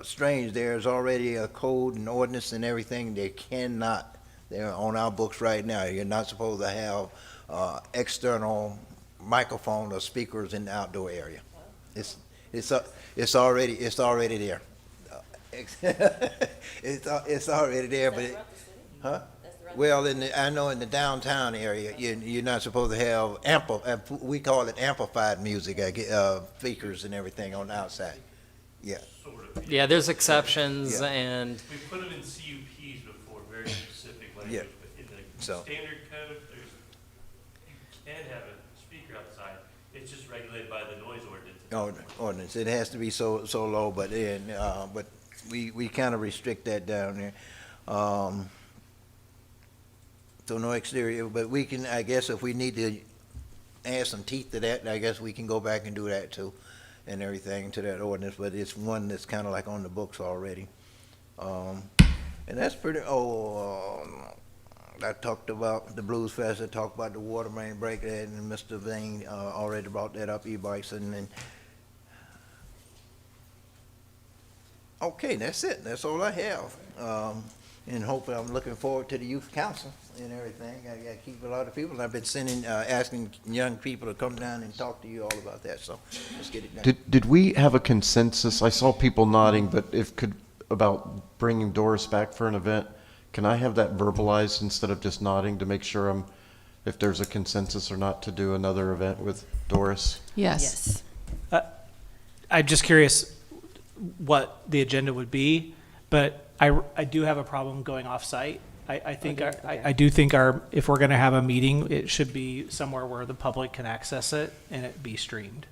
Strange, there's already a code and ordinance and everything. They're on our books right now. You're not supposed to have external microphone or speakers in the outdoor area. It's already there. It's already there, but well, I know in the downtown area, you're not supposed to have we call it amplified music, speakers and everything on the outside. Yeah. Yeah, there's exceptions, and We put them in CUPs before, very specific language, but in the standard code, you can have a speaker outside. It's just regulated by the noise ordinance. Ordinance. It has to be so low, but we kind of restrict that down there. So no exterior, but we can, I guess if we need to add some teeth to that, I guess we can go back and do that too, and everything to that ordinance, but it's one that's kind of like on the books already. And that's pretty, I talked about the Blues Fest, I talked about the water main break, and Mr. Vane already brought that up, e-bikes, and then, okay, that's it, that's all I have. And hopefully I'm looking forward to the youth council and everything. I got to keep a lot of people. I've been asking young people to come down and talk to you all about that. So let's get it done. Did we have a consensus? I saw people nodding, but about bringing Doris back for an event. Can I have that verbalized instead of just nodding to make sure if there's a consensus or not to do another event with Doris? Yes. I'm just curious what the agenda would be, but I do have a problem going off-site. I think I do think if we're going to have a meeting, it should be somewhere where the public can access it and it be streamed.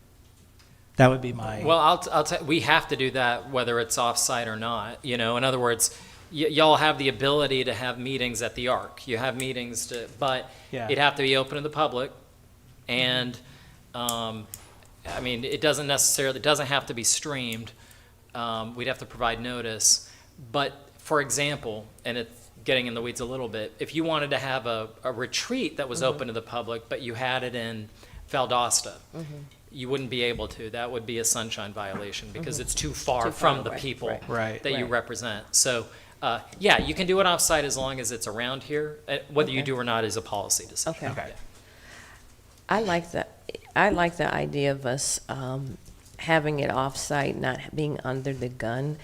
That would be my. Well, I'll tell we have to do that whether it's off-site or not. In other words, y'all have the ability to have meetings at the Arc. You have meetings but it'd have to be open to the public, and I mean it doesn't have to be streamed. We'd have to provide notice. But, for example, and it's getting in the weeds a little bit, if you wanted to have a retreat that was open to the public, but you had it in Valdosta, you wouldn't be able to. That would be a sunshine violation because it's too far from the people that you represent. So, you can do it off-site as long as it's around here. Whether you do or not is a policy decision. Okay. I like the idea of us having it off-site, not being under the gun,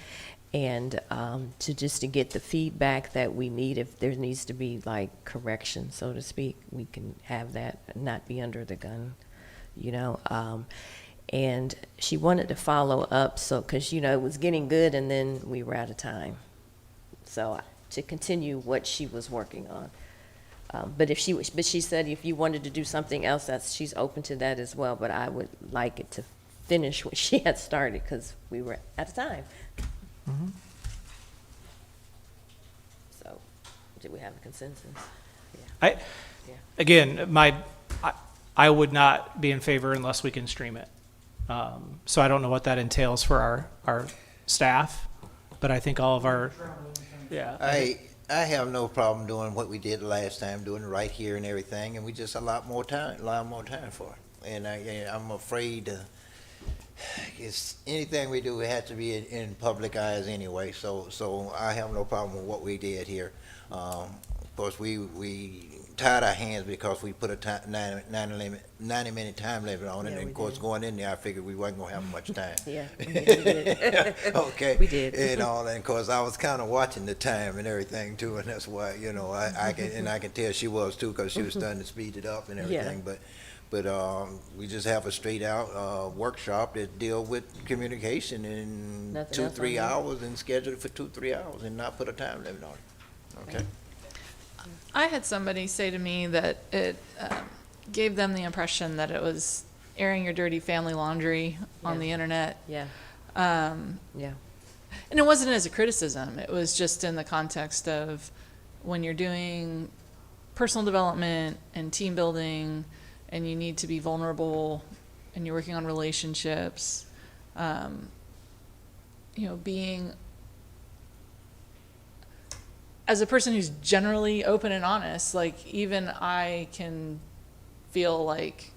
and to get the feedback that we need. If there needs to be like correction, so to speak, we can have that and not be under the gun, and she wanted to follow up, so because it was getting good and then we were out of time, so to continue what she was working on. But she said if you wanted to do something else, she's open to that as well, but I would like it to finish what she had started because we were out of time. So, did we have a consensus? Again, I would not be in favor unless we can stream it. So I don't know what that entails for our staff, but I think all of our I have no problem doing what we did last time, doing it right here and everything, and we just allow more time for it. And I'm afraid. It's anything we do, it has to be in public eyes anyway. So I have no problem with what we did here. Of course, we tied our hands because we put a 90-minute time limit on it. And of course, going in there, I figured we wasn't gonna have much time. Yeah, we did. Okay. We did. And of course, I was kind of watching the time and everything too, and that's why I can tell she was too because she was starting to speed it up and everything. But we just have a straight out workshop that deal with communication in 2-3 hours and schedule it for 2-3 hours and not put a time limit on it. Okay. I had somebody say to me that it gave them the impression that it was airing your dirty family laundry on the internet. Yeah. And it wasn't as a criticism, it was just in the context of when you're doing personal development and team building and you need to be vulnerable and you're working on relationships, being, as a person who's generally open and honest, like even I can feel like,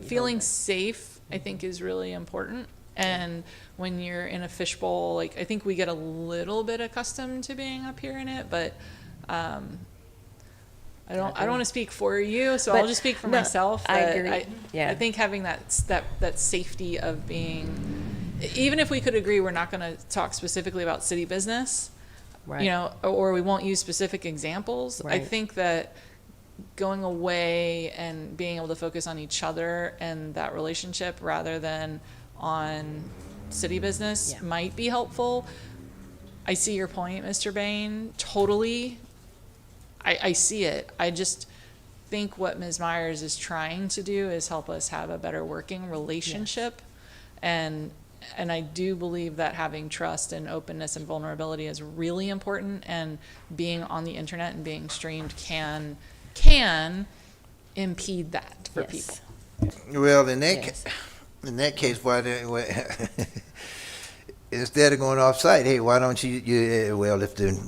feeling safe, I think is really important. And when you're in a fishbowl, like I think we get a little bit accustomed to being up here in it, but I don't want to speak for you, so I'll just speak for myself. I agree. I think having that safety of being, even if we could agree we're not going to talk specifically about city business, Right. Or we won't use specific examples. I Right. think that going away and being able to focus on each other and that relationship rather than on city business might be helpful. I see your point, Mr. Bain, totally. I see it. I just think what Ms. Myers is trying to do is help us have a better working relationship. And I do believe that having trust and openness and vulnerability is really important, and being on the internet and being streamed can impede that for people. Well, in that case, why instead of going off site, hey, why don't you well, if the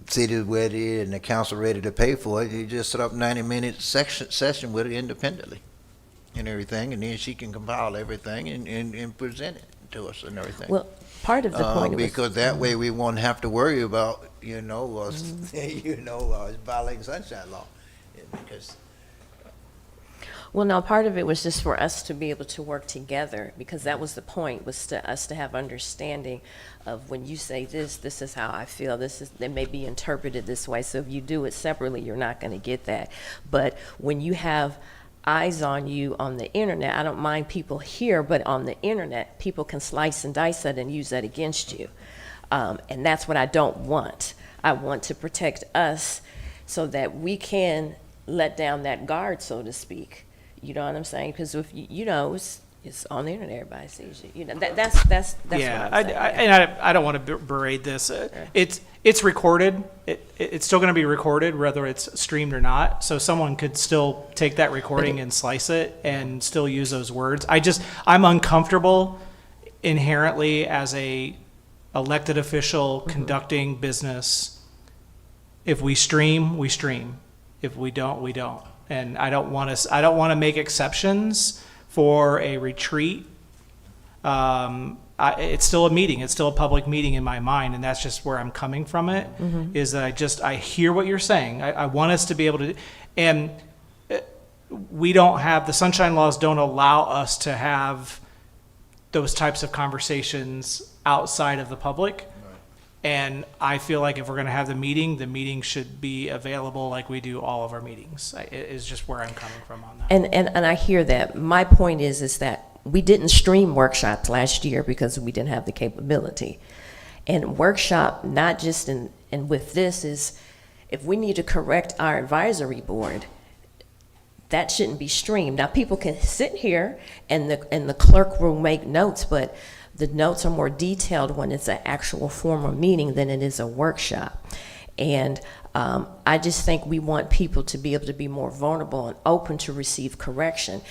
city is ready and the council ready to pay for it, you just set up 90-minute session with it independently and everything, and then she can compile everything and present it to us and everything. Well, part of the point was, because that way we won't have to worry about violating sunshine law, because. well, no, part of it was just for us to be able to work together, because that was the point, was to us to have understanding of when you say this is how I feel, it may be interpreted this way. So if you do it separately, you're not going to get that. But when you have eyes on you on the internet, I don't mind people here, but on the internet, people can slice and dice that and use that against you. And that's what I don't want. I want to protect us so that we can let down that guard, so to speak. You know what I'm saying? Because if it's on the internet, everybody sees you. That's what I'm saying. I don't want to berate this. It's recorded. It's still going to be recorded, whether it's streamed or not. So someone could still take that recording and slice it and still use those words. I'm uncomfortable inherently as a elected official conducting business. If we stream, we stream. If we don't, we don't. And I don't want to make exceptions for a retreat. It's still a meeting. It's still a public meeting in my mind, and that's just where I'm coming from it, is that I hear what you're saying. I want us to be able to, and we don't have, the sunshine laws don't allow us to have those types of conversations outside of the public. And I feel like if we're going to have the meeting should be available like we do all of our meetings. It is just where I'm coming from on that. And I hear that. My point is that we didn't stream workshops last year because we didn't have the capability. And workshop, not just and with this, is if we need to correct our advisory board, that shouldn't be streamed. Now, people can sit here and the clerk will make notes, but the notes are more detailed when it's an actual formal meeting than it is a workshop. And I just think we want people to be able to be more vulnerable and open to receive correction.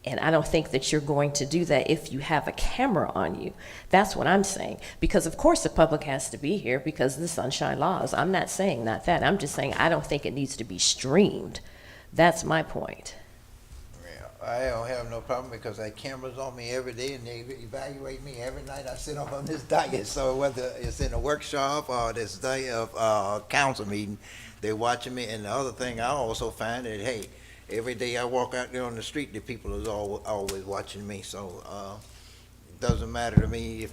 And I don't think that you're going to do that if you have a camera on you. That's what I'm saying. Because of course the public has to be here because of the sunshine laws. I'm not saying not that. I'm just saying I don't think it needs to be streamed. That's my point. I don't have no problem because I have cameras on me every day and they evaluate me every night I sit on this diet. So whether it's in a workshop or this day of council meeting, they're watching me. And the other thing I also find that, hey, every day I walk out there on the street, the people is always watching me. So it doesn't matter to me if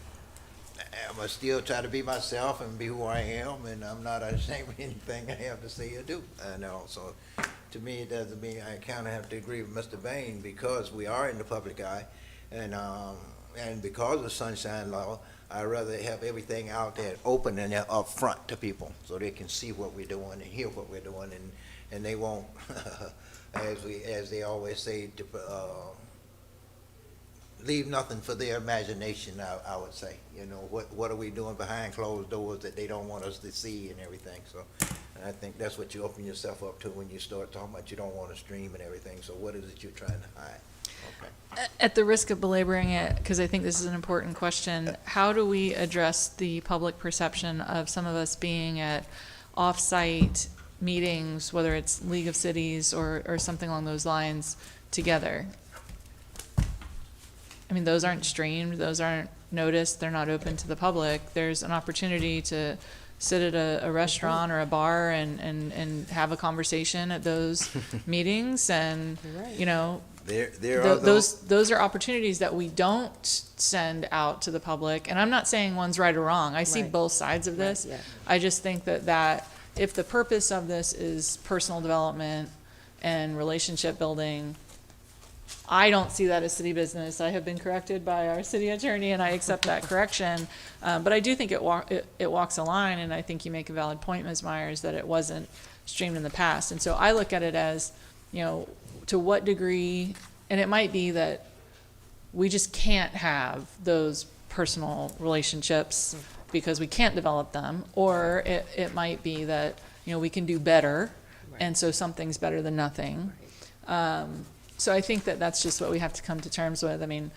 I'm gonna still try to be myself and be who I am, and I'm not ashamed of anything I have to say or do. And also, to me, it doesn't mean I kind of have to agree with Mr. Bain because we are in the public eye, and because of sunshine law, I'd rather have everything out there open and up front to people so they can see what we're doing and hear what we're doing, and they won't, as they always say, leave nothing for their imagination, I would say. You know, what are we doing behind closed doors that they don't want us to see and everything, so. And I think that's what you open yourself up to when you start talking about you don't want to stream and everything, so what is it you're trying to hide? Okay. At the risk of belaboring it, because I think this is an important question, how do we address the public perception of some of us being at off-site meetings, whether it's League of Cities or something along those lines, together? I mean, those aren't streamed, those aren't noticed, they're not open to the public. There's an opportunity to sit at a restaurant or a bar and have a conversation at those meetings, and, you know, There are those are opportunities that we don't send out to the public. And I'm not saying one's right or wrong. I see Right. both sides of this. Right, yeah. I just think that if the purpose of this is personal development and relationship building, I don't see that as city business. I have been corrected by our city attorney, and I accept that correction. But I do think it walks a line, and I think you make a valid point, Ms. Myers, that it wasn't streamed in the past. And so I look at it as, you know, to what degree, and it might be that we just can't have those personal relationships because we can't develop them, or it might be that, you know, we can do better, and so something's better than nothing. So I think that's just what we have to come to terms with. I mean,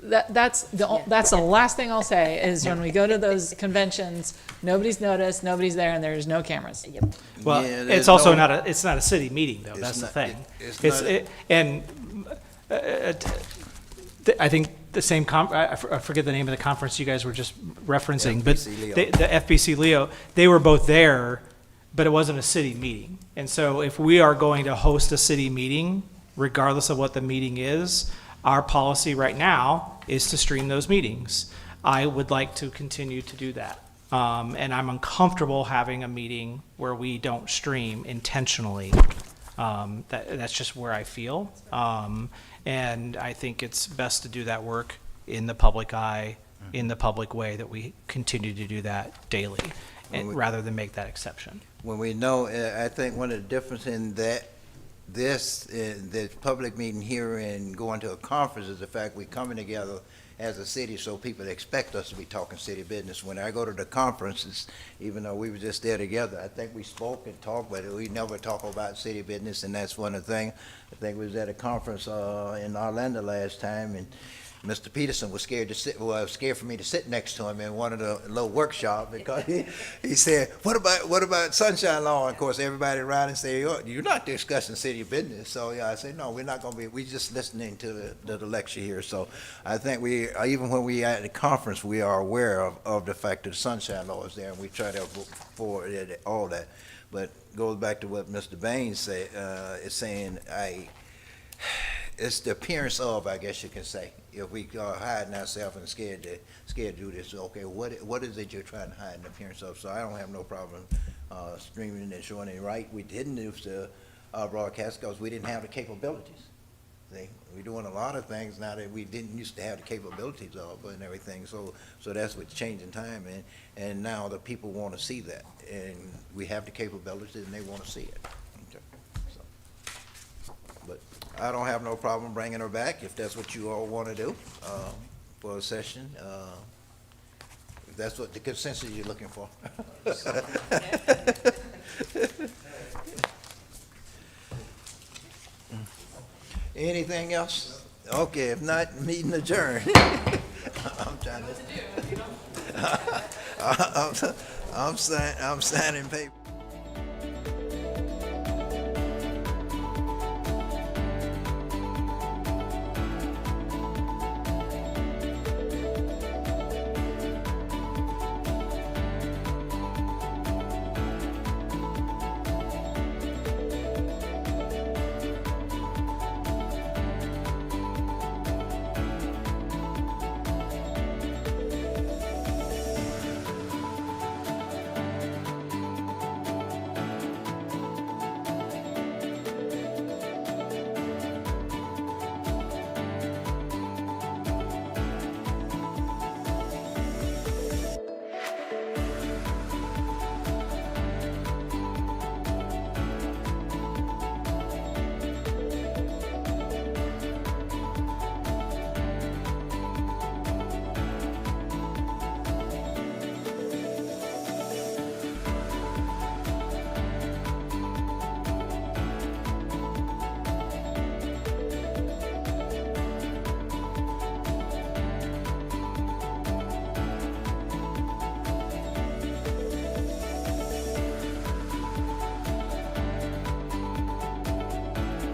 that's the last thing I'll say is when we go to those conventions, nobody's noticed, nobody's there, and there's no cameras. Yep. Well, Yeah, it's there's also no- not a city meeting, though. That's the not- thing. it's It's, not- I think the same, I forget the name of the conference you guys were just referencing, but FBC Leo. the FBC Leo, they were both there, but it wasn't a city meeting. And so if we are going to host a city meeting, regardless of what the meeting is, our policy right now is to stream those meetings. I would like to continue to do that. And I'm uncomfortable having a meeting where we don't stream intentionally. That's just where I feel. And I think it's best to do that work in the public eye, in the public way, that we continue to do that daily, and rather than make that exception. When we know, I think one of the difference in that, this public meeting here and going to a conference is the fact we're coming together as a city, so people expect us to be talking city business. When I go to the conferences, even though we were just there together, I think we spoke and talked, but we never talk about city business, and that's one of the things. I think we was at a conference in Orlando last time, and Mr. Peterson was scared for me to sit next to him in one of the little workshops, because he said, what about Sunshine Law? And of course, everybody around and say, oh, you're not discussing city business. So yeah, I said, no, we're not going to be, we're just listening to the lecture here. So I think even when we at the conference, we are aware of the fact that the Sunshine Law is there, and we try to forward all that. But goes back to what Mr. Baines said, is saying, it's the appearance of, I guess you can say. If we are hiding ourselves and scared to do this, okay, what is it you're trying to hide an appearance of? So I don't have no problem streaming and showing it right. We didn't use the broadcast because we didn't have the capabilities. See, we're doing a lot of things now that we didn't used to have the capabilities of and everything. So that's what's changing time, and now the people want to see that, and we have the capabilities and they want to see it. Okay. So, but I don't have no problem bringing her back if that's what you all want to do for a session. If that's what the consensus you're looking for. Anything else? Okay, if not, meeting adjourned. I'm trying to. I'm signing paper.